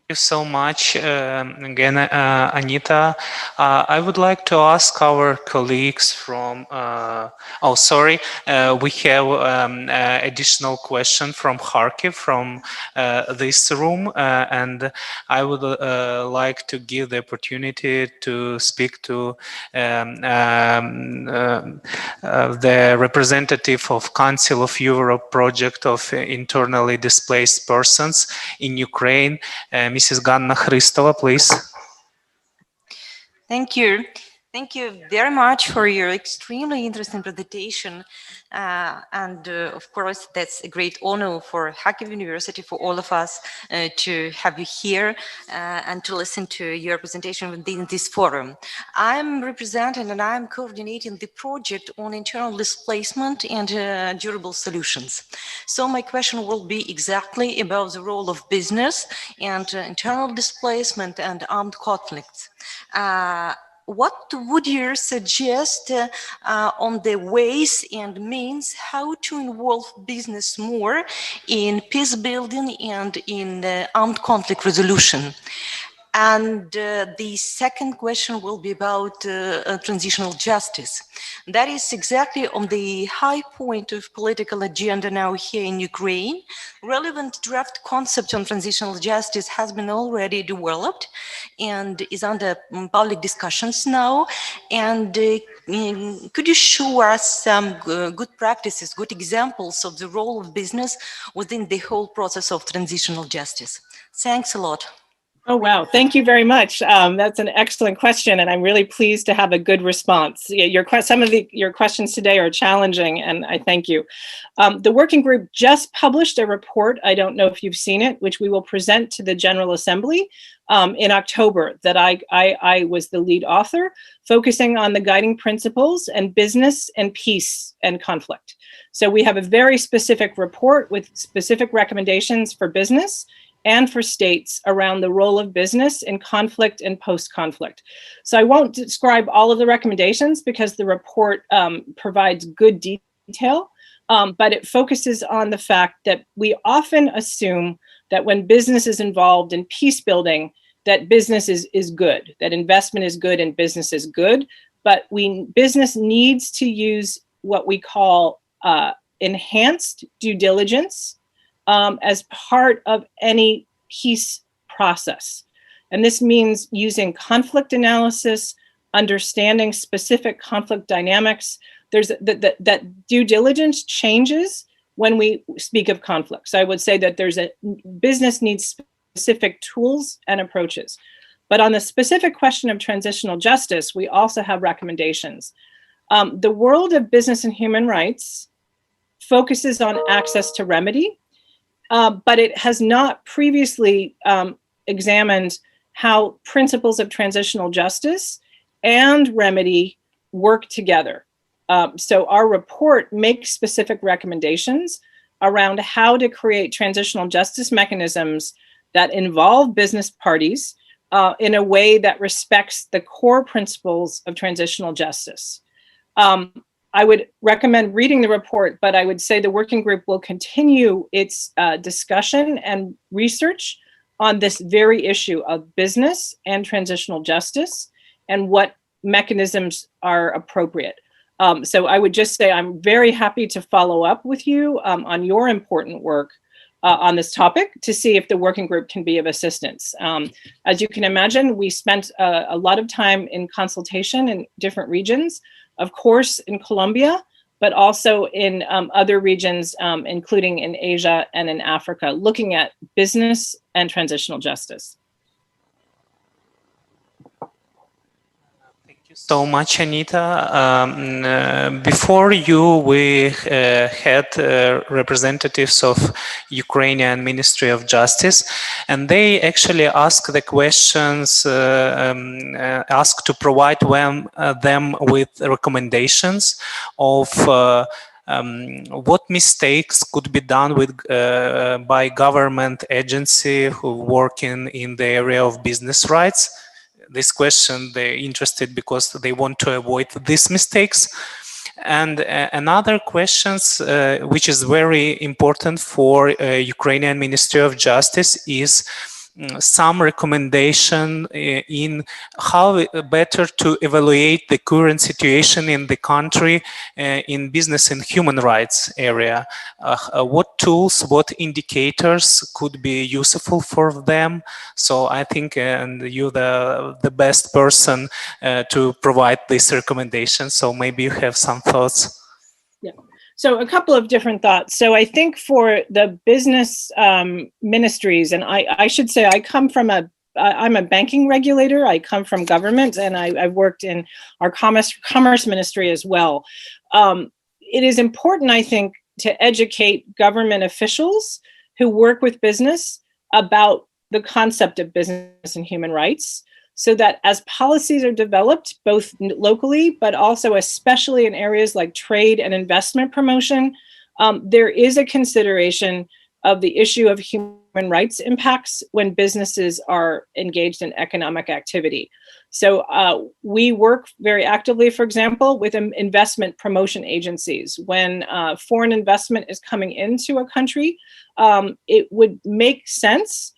you so much again, Anita. I would like to ask our colleagues from, we have additional question from Kharkiv from this room, and I would like to give the opportunity to speak to the representative of Council of Europe project of internally displaced persons in Ukraine, Mrs. Ganna Hristova, please. Thank you. Thank you very much for your extremely interesting presentation. Of course, that's a great honor for Kharkiv University, for all of us to have you here and to listen to your presentation within this forum. I'm representing and I'm coordinating the project on internal displacement and durable solutions. So my question will be exactly about the role of business and internal displacement and armed conflicts. What would you suggest on the ways and means how to involve business more in peace building and in armed conflict resolution? And the second question will be about transitional justice. That is exactly on the high point of political agenda now here in Ukraine. Relevant draft concept on transitional justice has been already developed and is under public discussions now. And could you show us some good practices, good examples of the role of business within the whole process of transitional justice? Thanks a lot. Oh, wow. Thank you very much. That's an excellent question, and I'm really pleased to have a good response. Some of your questions today are challenging, and I thank you. The working group just published a report, I don't know if you've seen it, which we will present to the General Assembly in October, that I was the lead author, focusing on the guiding principles and business and peace and conflict. So we have a very specific report with specific recommendations for business and for states around the role of business in conflict and post-conflict. So I won't describe all of the recommendations because the report provides good detail, but it focuses on the fact that we often assume that when business is involved in peace building, that business is good, that investment is good and business is good, but business needs to use what we call enhanced due diligence as part of any peace process. And this means using conflict analysis, understanding specific conflict dynamics. There's that due diligence changes when we speak of conflict. So I would say that business needs specific tools and approaches. But on the specific question of transitional justice, we also have recommendations. The world of business and human rights focuses on access to remedy, but it has not previously examined how principles of transitional justice and remedy work together. So our report makes specific recommendations around how to create transitional justice mechanisms that involve business parties in a way that respects the core principles of transitional justice. I would recommend reading the report, but I would say the working group will continue its discussion and research on this very issue of business and transitional justice and what mechanisms are appropriate. So I would just say I'm very happy to follow up with you on your important work on this topic to see if the working group can be of assistance. As you can imagine, we spent a lot of time in consultation in different regions, of course in Colombia, but also in other regions, including in Asia and in Africa, looking at business and transitional justice. So much, Anita. Before you, we had representatives of Ukrainian Ministry of Justice, and they actually asked the questions, asked to provide them with recommendations of what mistakes could be done with by government agency who working in the area of business rights. This question they're interested because they want to avoid these mistakes. And another questions which is very important for Ukrainian Ministry of Justice is some recommendation in how better to evaluate the current situation in the country in business and human rights area. What tools, what indicators could be useful for them? So I think you're the best person to provide this recommendation. So maybe you have some thoughts. Yeah. So a couple of different thoughts. So I think for the business ministries, and I should say I'm a banking regulator. I come from government, and I've worked in our commerce ministry as well. It is important, I think, to educate government officials who work with business about the concept of business and human rights, so that as policies are developed, both locally, but also especially in areas like trade and investment promotion, there is a consideration of the issue of human rights impacts when businesses are engaged in economic activity. So we work very actively, for example, with investment promotion agencies. When foreign investment is coming into a country, it would make sense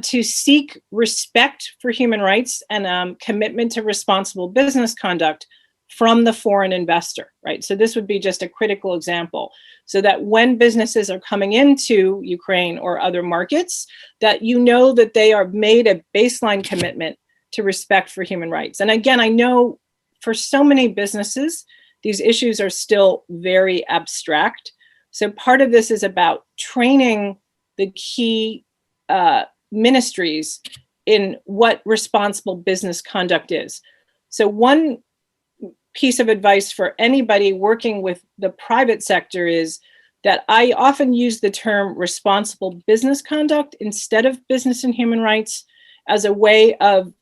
to seek respect for human rights and commitment to responsible business conduct from the foreign investor, right? So this would be just a critical example, so that when businesses are coming into Ukraine or other markets, that you know that they are made a baseline commitment to respect for human rights. And again, I know for so many businesses, these issues are still very abstract. So part of this is about training the key ministries in what responsible business conduct is. So one piece of advice for anybody working with the private sector is that I often use the term responsible business conduct instead of business and human rights as a way of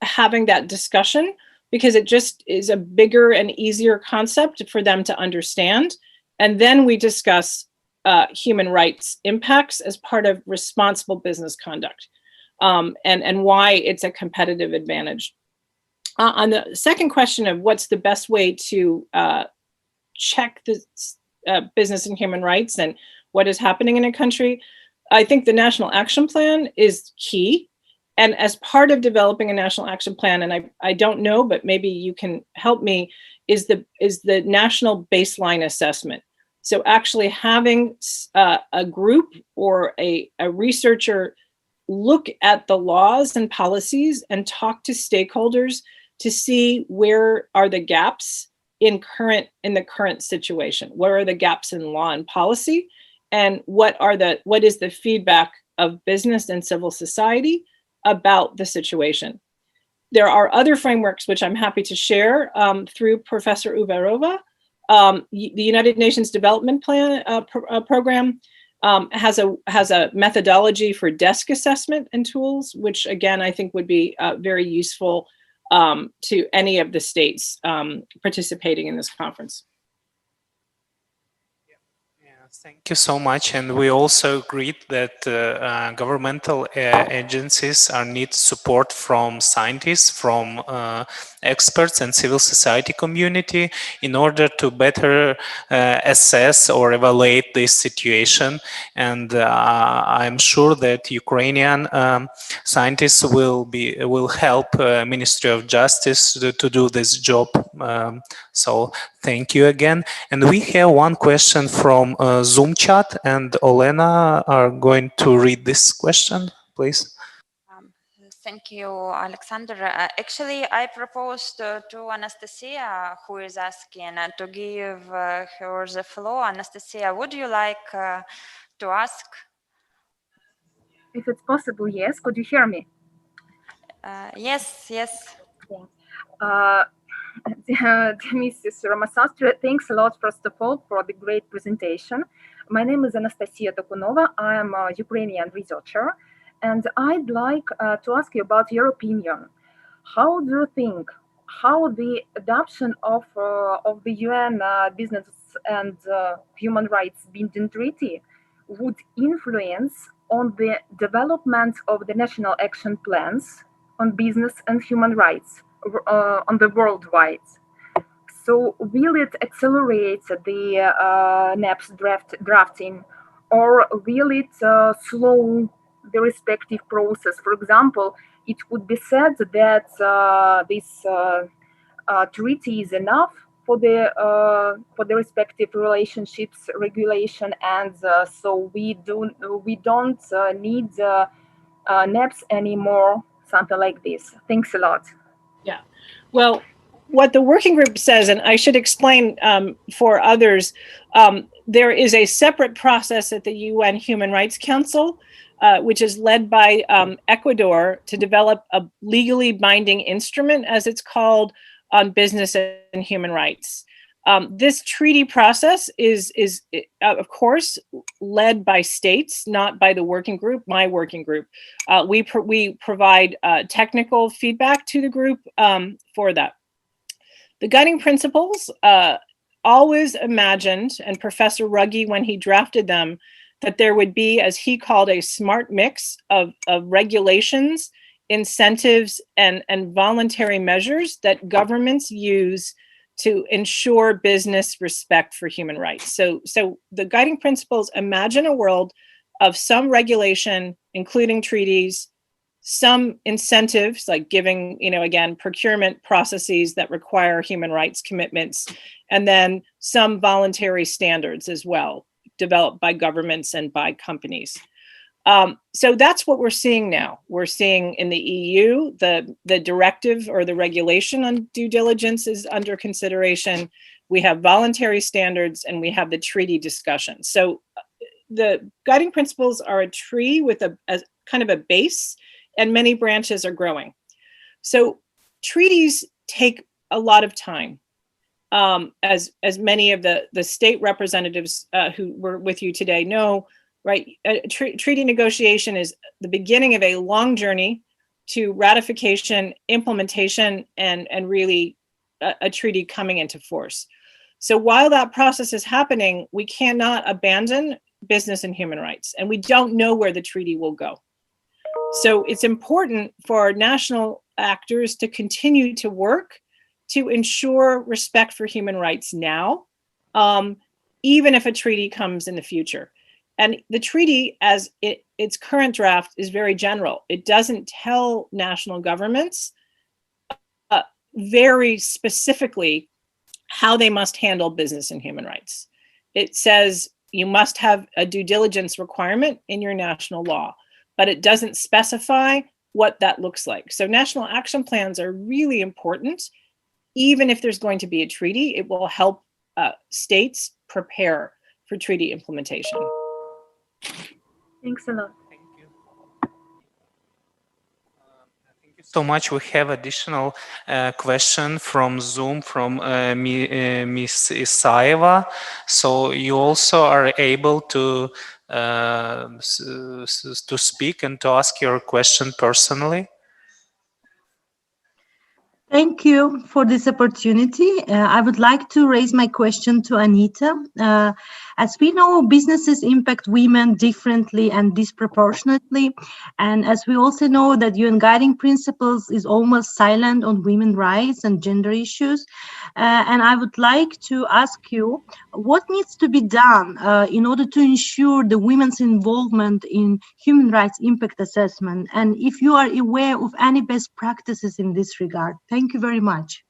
having that discussion, because it just is a bigger and easier concept for them to understand. And then we discuss human rights impacts as part of responsible business conduct, and why it's a competitive advantage. On the second question of what's the best way to check the business and human rights and what is happening in a country, I think the National Action Plan is key. And as part of developing a National Action Plan, and I don't know, but maybe you can help me, is the national baseline assessment. So actually having a group or a researcher look at the laws and policies and talk to stakeholders to see where are the gaps in the current situation. Where are the gaps in law and policy, and what is the feedback of business and civil society about the situation. There are other frameworks which I'm happy to share through Professor Uvarova. The United Nations Development Plan program has a methodology for desk assessment and tools, which again I think would be very useful to any of the states participating in this conference. Thank you so much. And we also agreed that governmental agencies need support from scientists, from experts and civil society community in order to better assess or evaluate this situation. And I'm sure that Ukrainian scientists will help Ministry of Justice to do this job. So thank you again. And we have one question from Zoom chat, and Olena are going to read this question, please. Thank you, Alexander. Actually, I proposed to Anastasia, who is asking, to give her the floor. Anastasia, would you like to ask? If it's possible, yes. Could you hear me? Yes, yes. Mrs. Ramasastri, thanks a lot, first of all, for the great presentation. My name is Anastasia Tokunova. I am a Ukrainian researcher, and I'd like to ask you about your opinion. How do you think how the adoption of the UN Business and Human Rights Binding Treaty would influence on the development of the national action plans on business and human rights on the worldwide? So will it accelerate the NAP's drafting, or will it slow the respective process. For example, it could be said that this treaty is enough for the respective relationships regulation, and so we don't need NEPs anymore, something like this. Thanks a lot. Yeah. Well, what the working group says, and I should explain for others, there is a separate process at the UN Human Rights Council, which is led by Ecuador, to develop a legally binding instrument, as it's called, on business and human rights. This treaty process is of course led by states, not by the working group, my working group. We provide technical feedback to the group for that. The guiding principles always imagined, and Professor Ruggie, when he drafted them, that there would be, as he called, a smart mix of regulations, incentives, and voluntary measures that governments use to ensure business respect for human rights. So the guiding principles imagine a world of some regulation, including treaties, some incentives like giving, again, procurement processes that require human rights commitments, and then some voluntary standards as well, developed by governments and by companies. So that's what we're seeing now. We're seeing in the EU, the directive or the regulation on due diligence is under consideration. We have voluntary standards, and we have the treaty discussion. So the guiding principles are a tree with a kind of a base, and many branches are growing. So treaties take a lot of time. As many of the state representatives who were with you today know, right? Treaty negotiation is the beginning of a long journey to ratification, implementation, and really a treaty coming into force. So while that process is happening, we cannot abandon business and human rights, and we don't know where the treaty will go. So it's important for national actors to continue to work to ensure respect for human rights now, even if a treaty comes in the future. And the treaty, as its current draft, is very general. It doesn't tell national governments very specifically how they must handle business and human rights. It says you must have a due diligence requirement in your national law, but it doesn't specify what that looks like. So national action plans are really important. Even if there's going to be a treaty, it will help states prepare for treaty implementation. Thanks a lot. So much. We have additional question from Zoom from Ms. Isaeva. So you also are able to speak and to ask your question personally. Thank you for this opportunity. I would like to raise my question to Anita. As we know, businesses impact women differently and disproportionately. And as we also know that UN Guiding Principles is almost silent on women's rights and gender issues. And I would like to ask you, what needs to be done in order to ensure the women's involvement in human rights impact assessment? And if you are aware of any best practices in this regard. Thank you very much.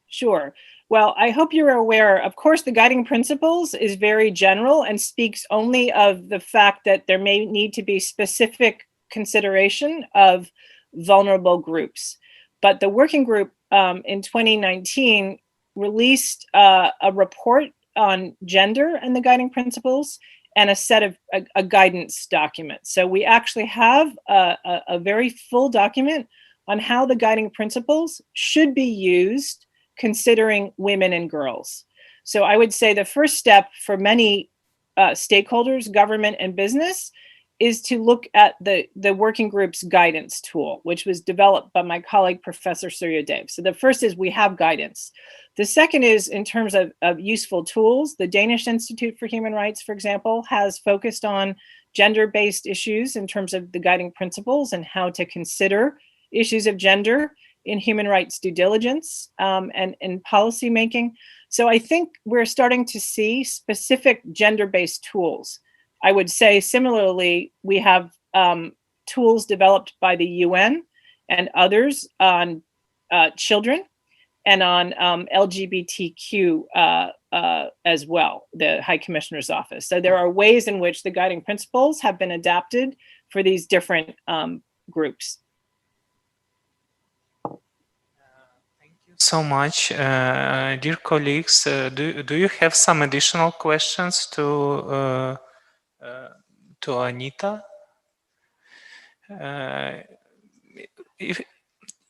Sure. Well, I hope you're aware, of course, the guiding principles is very general and speaks only of the fact that there may need to be specific consideration of vulnerable groups. But the working group in 2019 released a report on gender and the guiding principles and a set of a guidance document. So we actually have a very full document on how the guiding principles should be used considering women and girls. So I would say the first step for many stakeholders, government and business, is to look at the working group's guidance tool, which was developed by my colleague, Professor Suryadev. So the first is we have guidance. The second is in terms of useful tools. The Danish Institute for Human Rights, for example, has focused on gender-based issues in terms of the guiding principles and how to consider issues of gender in human rights due diligence and in policy making. So I think we're starting to see specific gender-based tools. I would say similarly, we have tools developed by the UN and others on children and on LGBTQ as well, the High Commissioner's Office. So there are ways in which the guiding principles have been adapted for these different groups. So much, dear colleagues. Do you have some additional questions to Anita?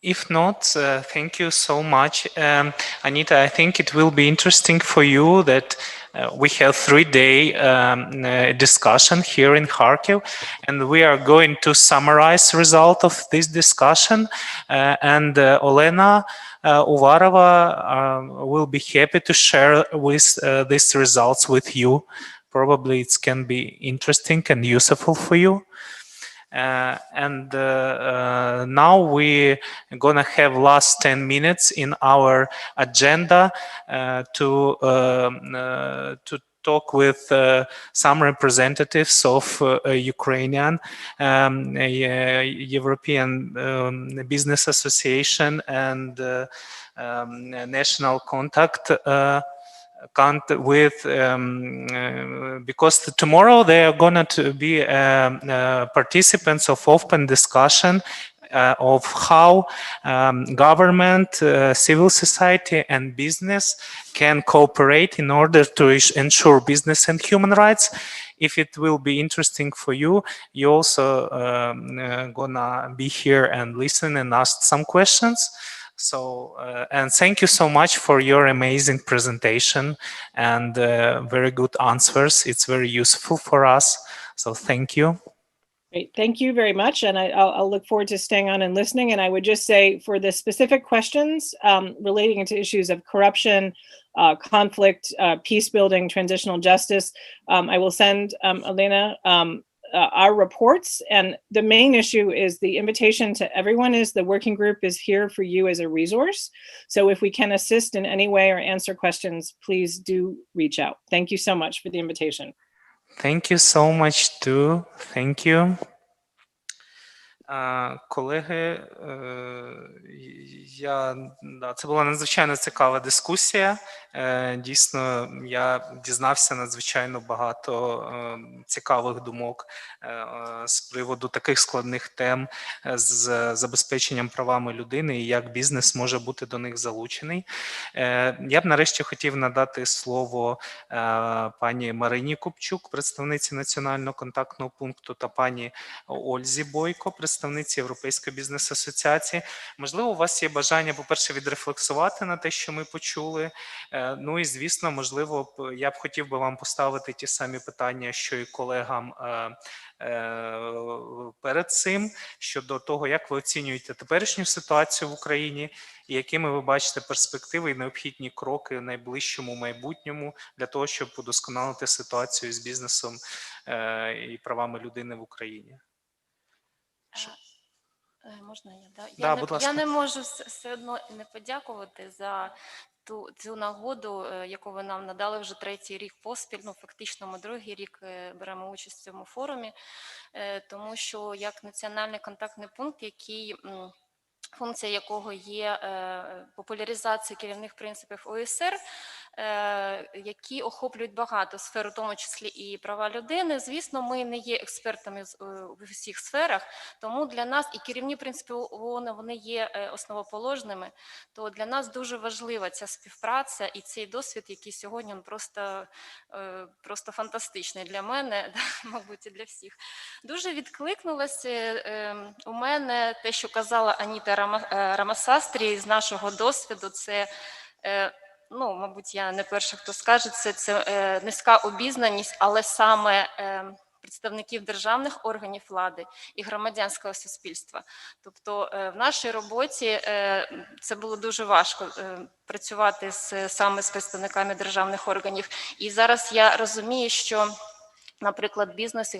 If not, thank you so much. Anita, I think it will be interesting for you that we have 3-day discussion here in Kharkiv, and we are going to summarize the result of this discussion. And Olena Uvarova will be happy to share with these results with you. Probably it can be interesting and useful for you. Now we're gonna have last 10 minutes in our agenda to talk with some representatives of Ukrainian European Business Association and National Contact with because tomorrow they are going to be participants of open discussion of how government, civil society and business can cooperate in order to ensure business and human rights. If it will be interesting for you, you also gonna be here and listen and ask some questions. So, and thank you so much for your amazing presentation and very good answers. It's very useful for us. So thank you. Great, thank you very much. And I'll look forward to staying on and listening. And I would just say for the specific questions relating to issues of corruption, conflict, peace building, transitional justice, I will send Elena our reports. And the main issue is the invitation to everyone is the working group is here for you as a resource. So if we can assist in any way or answer questions, please do reach out. Thank you so much for the invitation. Thank you so much too. Thank you. Колеги, це була надзвичайно цікава дискусія. Дійсно, я дізнався надзвичайно багато цікавих думок з приводу таких складних тем з забезпеченням правами людини і як бізнес може бути до них залучений. Я б нарешті хотів надати слово пані Марині Купчук, представниці Національного контактного пункту, та пані Ользі Бойко, представниці Європейської бізнес-асоціації. Можливо, у вас є бажання, по-перше, відрефлексувати на те, що ми почули. Ну і, звісно, можливо, я б хотів би вам поставити ті самі питання, що і колегам перед цим, щодо того, як ви оцінюєте теперішню ситуацію в Україні, і якими ви бачите перспективи і необхідні кроки в найближчому майбутньому для того, щоб удосконалити ситуацію з бізнесом і правами людини в Україні. Можна я? Да, будь ласка. Я не можу все одно не подякувати за цю нагоду, яку ви нам надали вже 3-й рік поспіль. Ну, фактично, ми 2-й рік беремо участь в цьому форумі, тому що як національний контактний пункт, функція якого є популяризація керівних принципів ОСР, які охоплюють багато сфер, у тому числі і права людини. Звісно, ми не є експертами в усіх сферах, тому для нас і керівні принципи ООН, вони є основоположними, то для нас дуже важлива ця співпраця і цей досвід, який сьогодні просто фантастичний для мене, мабуть, і для всіх. Дуже відкликнулося у мене те, що казала Аніта Рамасастрі, з нашого досвіду, це, ну, мабуть, я не перша, хто скаже, це низька обізнаність, але саме представників державних органів влади і громадянського суспільства. Тобто в нашій роботі це було дуже важко працювати саме з представниками державних органів. І зараз я розумію, що наприклад, бізнес і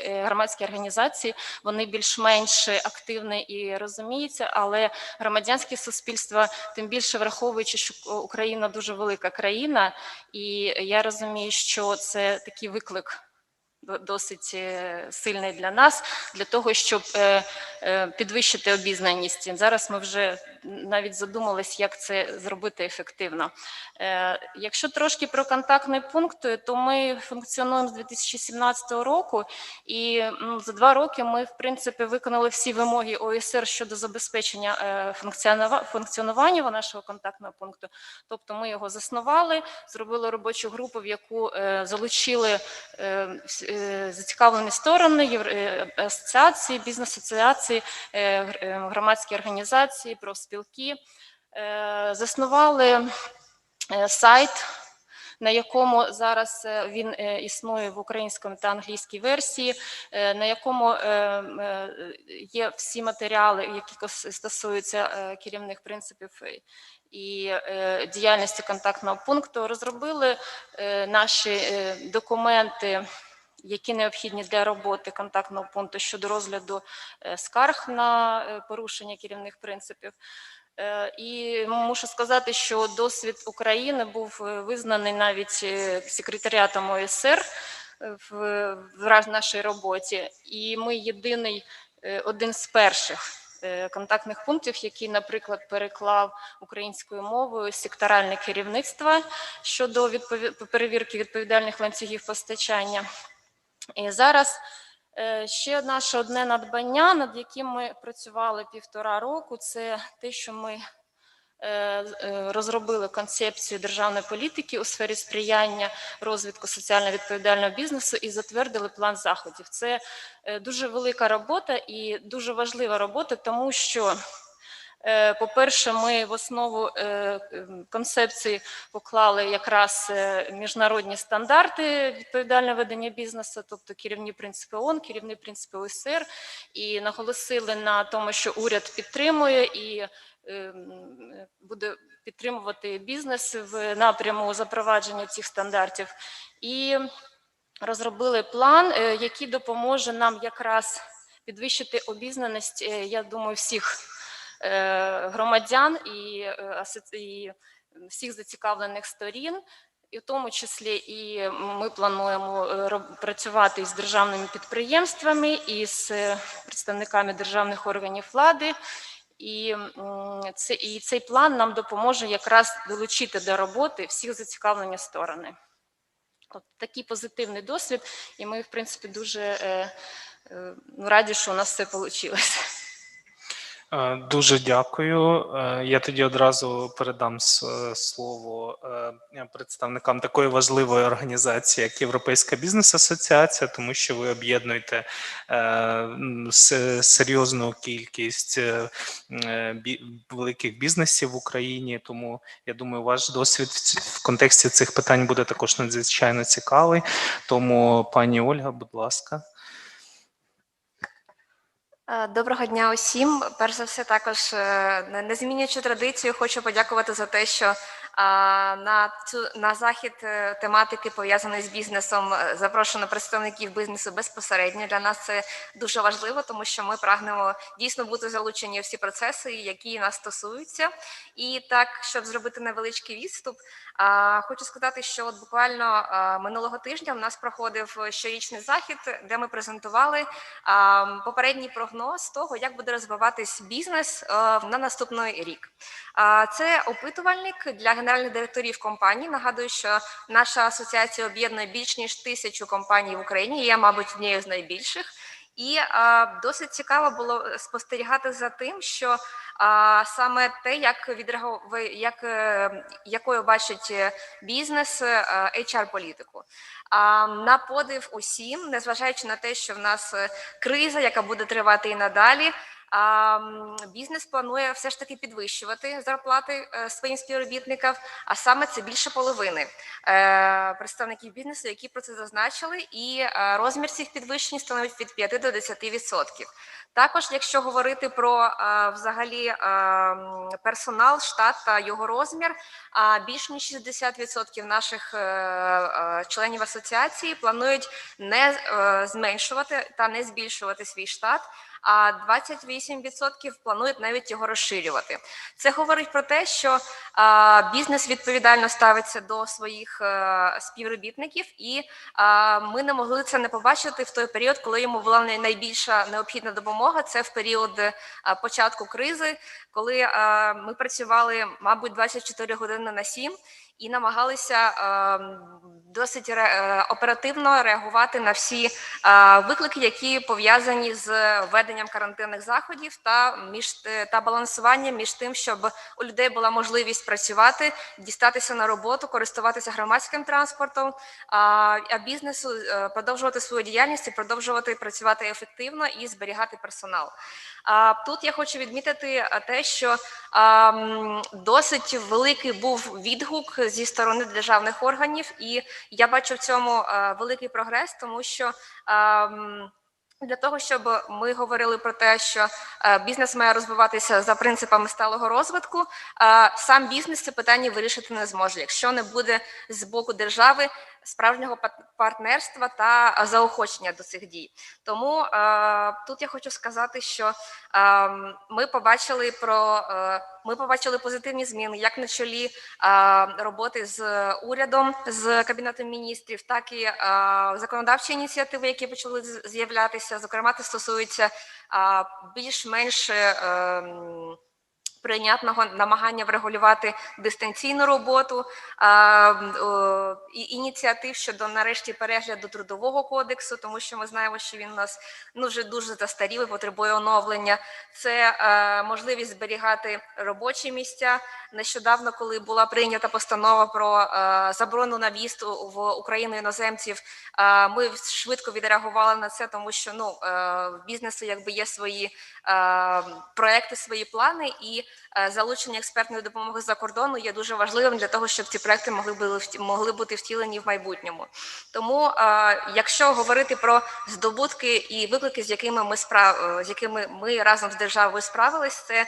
громадські організації, вони більш-менш активні і розуміються, але громадянське суспільство, тим більше враховуючи, що Україна дуже велика країна, і я розумію, що це такий виклик досить сильний для нас, для того, щоб підвищити обізнаність. Зараз ми вже навіть задумались, як це зробити ефективно. Якщо трошки про контактний пункт, то ми функціонуємо з 2017 року, і за 2 роки ми, в принципі, виконали всі вимоги ОСР щодо забезпечення функціонування нашого контактного пункту. Тобто ми його заснували, зробили робочу групу, в яку залучили зацікавлені сторони, асоціації, бізнес-асоціації, громадські організації, профспілки. Заснували сайт, на якому зараз він існує в українському та англійській версії, на якому є всі матеріали, які стосуються керівних принципів і діяльності контактного пункту. Розробили наші документи, які необхідні для роботи контактного пункту щодо розгляду скарг на порушення керівних принципів. І мушу сказати, що досвід України був визнаний навіть секретаріатом ОСР в нашій роботі. І ми один з перших контактних пунктів, який, наприклад, переклав українською мовою секторальне керівництво щодо перевірки відповідальних ланцюгів постачання. І зараз ще наше одне надбання, над яким ми працювали 1,5 року, це те, що ми розробили концепцію державної політики у сфері сприяння розвитку соціально відповідального бізнесу і затвердили план заходів. Це дуже велика робота і дуже важлива робота, тому що, по-перше, ми в основу концепції поклали якраз міжнародні стандарти відповідального ведення бізнесу, тобто керівні принципи ООН, керівні принципи ОСР, і наголосили на тому, що уряд підтримує і буде підтримувати бізнес в напряму запровадження цих стандартів. І розробили план, який допоможе нам якраз підвищити обізнаність, я думаю, всіх громадян і всіх зацікавлених сторін, і в тому числі і ми плануємо працювати з державними підприємствами, і з представниками державних органів влади, і цей план нам допоможе якраз долучити до роботи всіх зацікавлені сторони. От такий позитивний досвід, і ми, в принципі, дуже раді, що у нас все вийшло. Дуже дякую. Я тоді одразу передам слово представникам такої важливої організації, як Європейська бізнес-асоціація, тому що ви об'єднуєте серйозну кількість великих бізнесів в Україні, тому я думаю, ваш досвід в контексті цих питань буде також надзвичайно цікавий. Тому, пані Ольга, будь ласка. Доброго дня усім. Перш за все, також не змінюючи традицію, хочу подякувати за те, що на захід тематики, пов'язаної з бізнесом, запрошено представників бізнесу безпосередньо. Для нас це дуже важливо, тому що ми прагнемо дійсно бути залучені у всі процеси, які нас стосуються. І так, щоб зробити невеличкий відступ, хочу сказати, що от буквально минулого тижня у нас проходив щорічний захід, де ми презентували попередній прогноз того, як буде розвиватись бізнес на наступний рік. Це опитувальник для генеральних директорів компаній. Нагадую, що наша асоціація об'єднує більш ніж 1000 компаній в Україні, є, мабуть, однією з найбільших. І досить цікаво було спостерігати за тим, що саме те, якою бачить бізнес HR-політику. На подив усім, незважаючи на те, що в нас криза, яка буде тривати і надалі, бізнес планує все ж таки підвищувати зарплати своїм співробітникам, а саме це більше половини представників бізнесу, які про це зазначили, і розмір цих підвищень становить від 5 до 10%. Також, якщо говорити про взагалі персонал, штат та його розмір, більш ніж 60% наших членів асоціації планують не зменшувати та не збільшувати свій штат, а 28% планують навіть його розширювати. Це говорить про те, що бізнес відповідально ставиться до своїх співробітників, і ми не могли це не побачити в той період, коли йому була найбільша необхідна допомога. Це в період початку кризи, коли ми працювали, мабуть, 24 години на 7 і намагалися досить оперативно реагувати на всі виклики, які пов'язані з введенням карантинних заходів та балансуванням між тим, щоб у людей була можливість працювати, дістатися на роботу, користуватися громадським транспортом, а бізнесу продовжувати свою діяльність і продовжувати працювати ефективно і зберігати персонал. Тут я хочу відмітити те, що досить великий був відгук зі сторони державних органів, і я бачу в цьому великий прогрес, тому що для того, щоб ми говорили про те, що бізнес має розвиватися за принципами сталого розвитку, сам бізнес це питання вирішити не зможе, якщо не буде з боку держави справжнього партнерства та заохочення до цих дій. Тому тут я хочу сказати, що ми побачили позитивні зміни як на чолі роботи з урядом, з Кабінетом міністрів, так і законодавчі ініціативи, які почали з'являтися. Зокрема, це стосується більш-менш прийнятного намагання врегулювати дистанційну роботу, і ініціатив щодо, нарешті, перегляду Трудового кодексу, тому що ми знаємо, що він у нас вже дуже застарілий, потребує оновлення. Це можливість зберігати робочі місця. Нещодавно, коли була прийнята постанова про заборону на в'їзд в Україну іноземців, ми швидко відреагували на це, тому що в бізнесу є свої проекти, свої плани, і залучення експертної допомоги за кордону є дуже важливим для того, щоб ці проекти могли бути втілені в майбутньому. Тому, якщо говорити про здобутки і виклики, з якими ми разом з державою справились, це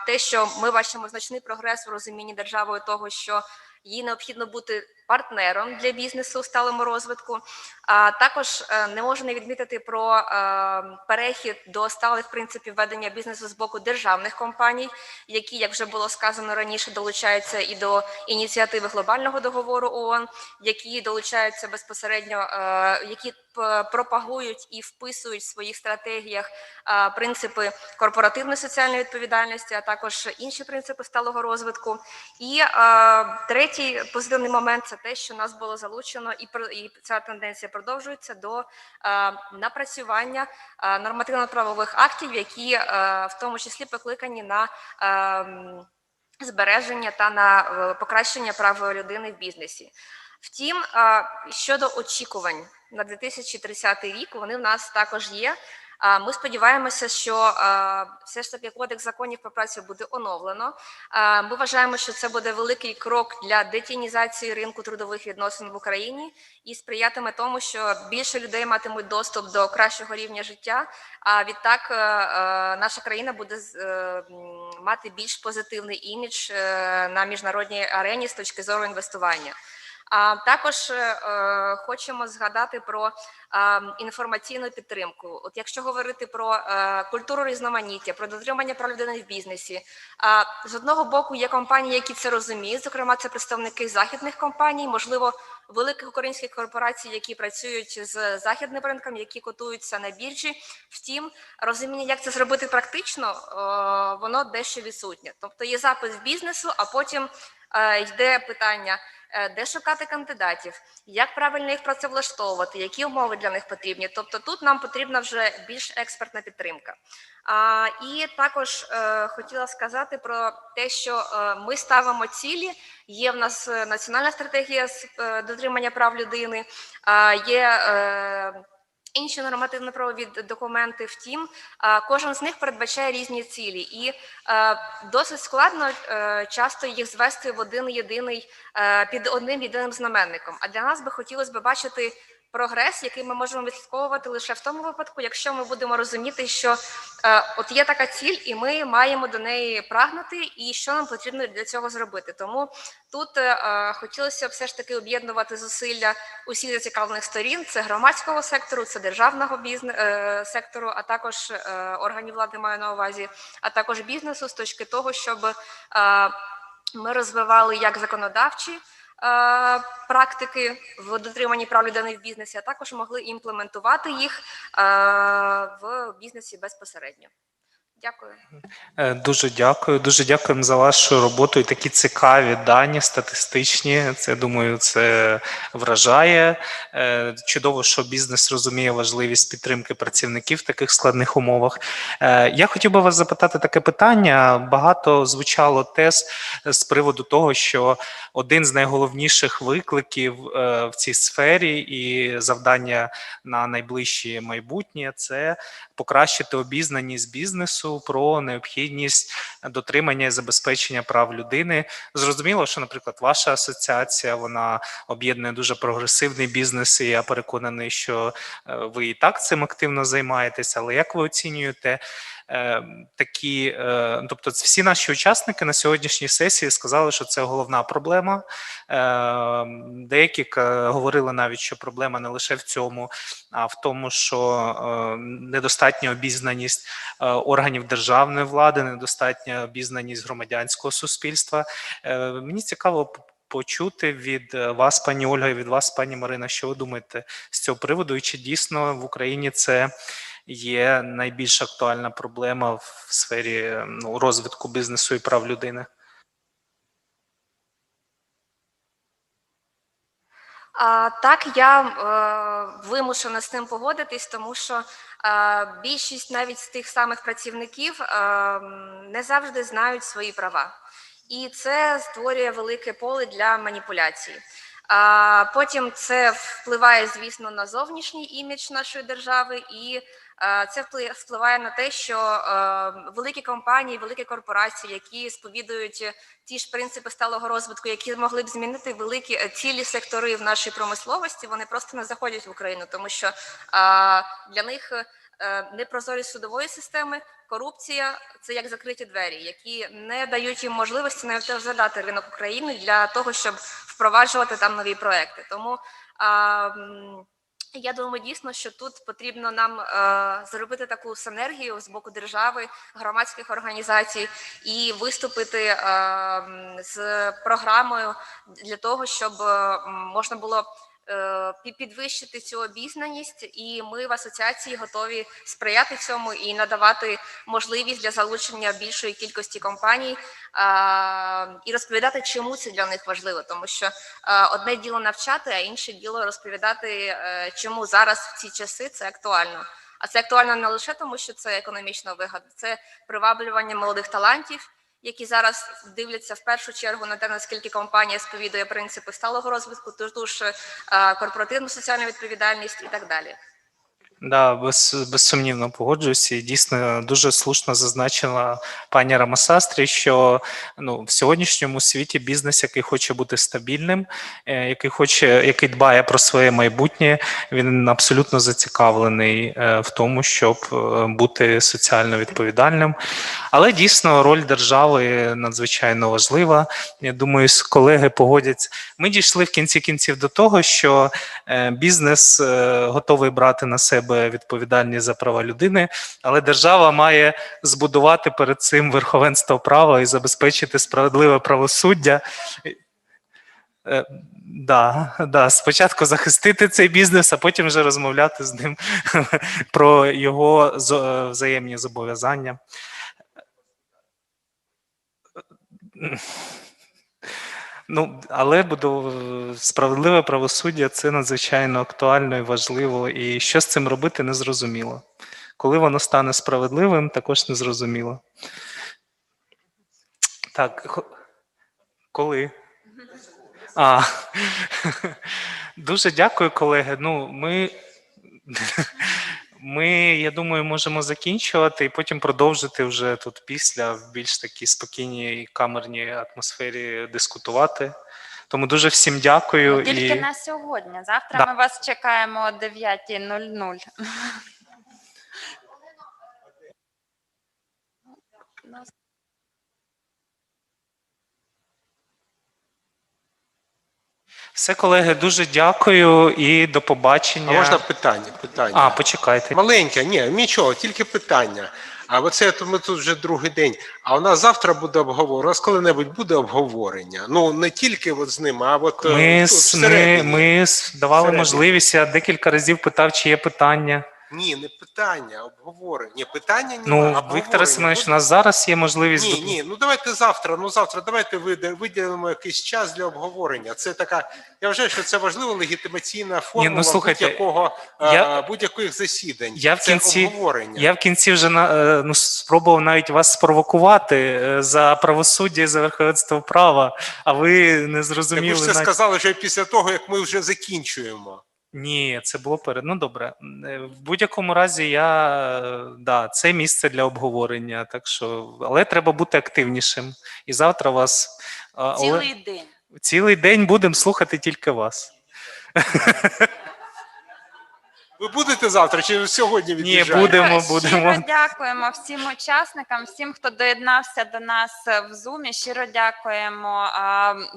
те, що ми бачимо значний прогрес у розумінні державою того, що їй необхідно бути партнером для бізнесу у сталому розвитку. Також не можу не відмітити про перехід до сталих принципів ведення бізнесу з боку державних компаній, які, як вже було сказано раніше, долучаються і до ініціативи глобального договору ООН, які долучаються безпосередньо, які пропагують і вписують в своїх стратегіях принципи корпоративної соціальної відповідальності, а також інші принципи сталого розвитку. І третій позитивний момент – це те, що нас було залучено, і ця тенденція продовжується, до напрацювання нормативно-правових актів, які в тому числі покликані на збереження та на покращення прав людини в бізнесі. Втім, щодо очікувань на 2030 рік, вони в нас також є. Ми сподіваємося, що все ж таки Кодекс законів про працю буде оновлено. Ми вважаємо, що це буде великий крок для детінізації ринку трудових відносин в Україні і сприятиме тому, що більше людей матимуть доступ до кращого рівня життя, а відтак наша країна буде мати більш позитивний імідж на міжнародній арені з точки зору інвестування. Також хочемо згадати про інформаційну підтримку. От якщо говорити про культуру різноманіття, про дотримання прав людини в бізнесі, з одного боку є компанії, які це розуміють, зокрема це представники західних компаній, можливо, великих українських корпорацій, які працюють з західним ринком, які котуються на біржі. Втім, розуміння, як це зробити практично, воно дещо відсутнє. Тобто є запит бізнесу, а потім йде питання, де шукати кандидатів, як правильно їх працевлаштовувати, які умови для них потрібні. Тобто тут нам потрібна вже більш експертна підтримка. І також хотіла сказати про те, що ми ставимо цілі. Є в нас національна стратегія з дотримання прав людини, є інші нормативно-правові документи, втім, кожен з них передбачає різні цілі. І досить складно часто їх звести в один єдиний, під одним єдиним знаменником. А для нас би хотілося б бачити прогрес, який ми можемо відслідковувати лише в тому випадку, якщо ми будемо розуміти, що от є така ціль, і ми маємо до неї прагнути, і що нам потрібно для цього зробити. Тому тут хотілося б все ж таки об'єднувати зусилля усіх зацікавлених сторін, це громадського сектору, це державного сектору, а також органів влади маю на увазі, а також бізнесу з точки того, щоб ми розвивали як законодавчі практики в дотриманні прав людини в бізнесі, а також могли імплементувати їх в бізнесі безпосередньо. Дякую. Дуже дякуємо за вашу роботу і такі цікаві дані статистичні. Це, думаю, це вражає. Чудово, що бізнес розуміє важливість підтримки працівників в таких складних умовах. Я хотів би вас запитати таке питання. Багато звучало тез з приводу того, що один з найголовніших викликів в цій сфері і завдання на найближче майбутнє – це покращити обізнаність бізнесу про необхідність дотримання і забезпечення прав людини. Зрозуміло, що, наприклад, ваша асоціація, вона об'єднує дуже прогресивний бізнес, і я переконаний, що ви і так цим активно займаєтеся, але як ви оцінюєте такі, тобто всі наші учасники на сьогоднішній сесії сказали, що це головна проблема. Деякі говорили навіть, що проблема не лише в цьому, а в тому, що недостатня обізнаність органів державної влади, недостатня обізнаність громадянського суспільства. Мені цікаво почути від вас, пані Ольга, і від вас, пані Марина, що ви думаєте з цього приводу, і чи дійсно в Україні це є найбільш актуальна проблема в сфері розвитку бізнесу і прав людини? Так, я вимушена з цим погодитись, тому що більшість навіть з тих самих працівників не завжди знають свої права. І це створює велике поле для маніпуляцій. Потім це впливає, звісно, на зовнішній імідж нашої держави, і це впливає на те, що великі компанії, великі корпорації, які сповідують ті ж принципи сталого розвитку, які могли б змінити великі цілі сектори в нашій промисловості, вони просто не заходять в Україну, тому що для них непрозорість судової системи, корупція – це як закриті двері, які не дають їм можливості навіть розглядати ринок України для того, щоб впроваджувати там нові проекти. Тому я думаю, дійсно, що тут потрібно нам зробити таку синергію з боку держави, громадських організацій і виступити з програмою для того, щоб можна було підвищити цю обізнаність, і ми в асоціації готові сприяти цьому і надавати можливість для залучення більшої кількості компаній і розповідати, чому це для них важливо, тому що одне діло навчати, а інше діло розповідати, чому зараз в ці часи це актуально. А це актуально не лише тому, що це економічна вигода, це приваблювання молодих талантів, які зараз дивляться в першу чергу на те, наскільки компанія сповідує принципи сталого розвитку, ту ж корпоративну соціальну відповідальність і так далі. Да, безсумнівно погоджуюся. І дійсно дуже слушно зазначила пані Рамасастрі, що в сьогоднішньому світі бізнес, який хоче бути стабільним, який дбає про своє майбутнє, він абсолютно зацікавлений в тому, щоб бути соціально відповідальним. Але дійсно роль держави надзвичайно важлива. Я думаю, колеги погодяться. Ми дійшли в кінці кінців до того, що бізнес готовий брати на себе відповідальність за права людини, але держава має збудувати перед цим верховенство права і забезпечити справедливе правосуддя. Спочатку захистити цей бізнес, а потім вже розмовляти з ним про його взаємні зобов'язання. Але справедливе правосуддя – це надзвичайно актуально і важливо, і що з цим робити – незрозуміло. Коли воно стане справедливим, також незрозуміло. Так, коли? Дуже дякую, колеги. Ми, я думаю, можемо закінчувати і потім продовжити вже тут після в більш такій спокійній камерній атмосфері дискутувати. Тому дуже всім дякую. Тільки на сьогодні. Завтра ми вас чекаємо о 9:00. Все, колеги, дуже дякую і до побачення. А можна питання? А, почекайте. Маленьке, ні, нічого, тільки питання. А оце ми тут вже другий день. А у нас завтра буде обговорення. У нас коли-небудь буде обговорення. Ну, не тільки от з ним, а от Ми давали можливість, я декілька разів питав, чи є питання. Ні, не питання, обговорення. Ні, питання немає. Ну, Віктор Семенович, у нас зараз є можливість... Ні, ну давайте завтра, давайте виділимо якийсь час для обговорення. Це така, я вважаю, що це важлива легітимаційна форма будь-яких засідань. Обговорення. Я в кінці вже спробував навіть вас спровокувати за правосуддя і за верховенство права, а ви не зрозуміли... Так ви ж це сказали вже після того, як ми вже закінчуємо. Ні, це було перед. Ну, добре. В будь-якому разі це місце для обговорення, так що, але треба бути активнішим. І завтра вас... Цілий день. Цілий день будемо слухати тільки вас. Ви будете завтра чи сьогодні від'їжджаєте? Ні, будемо. Щиро дякуємо всім учасникам, всім, хто доєднався до нас в Zoom. Щиро дякуємо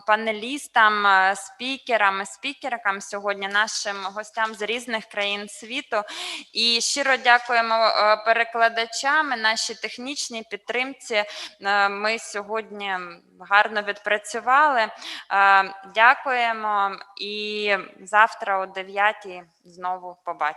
панелістам, спікерам, спікеркам сьогодні, нашим гостям з різних країн світу. І щиро дякуємо перекладачам, нашій технічній підтримці. Ми сьогодні гарно відпрацювали. Дякуємо і завтра о 9:00 знову побачимось.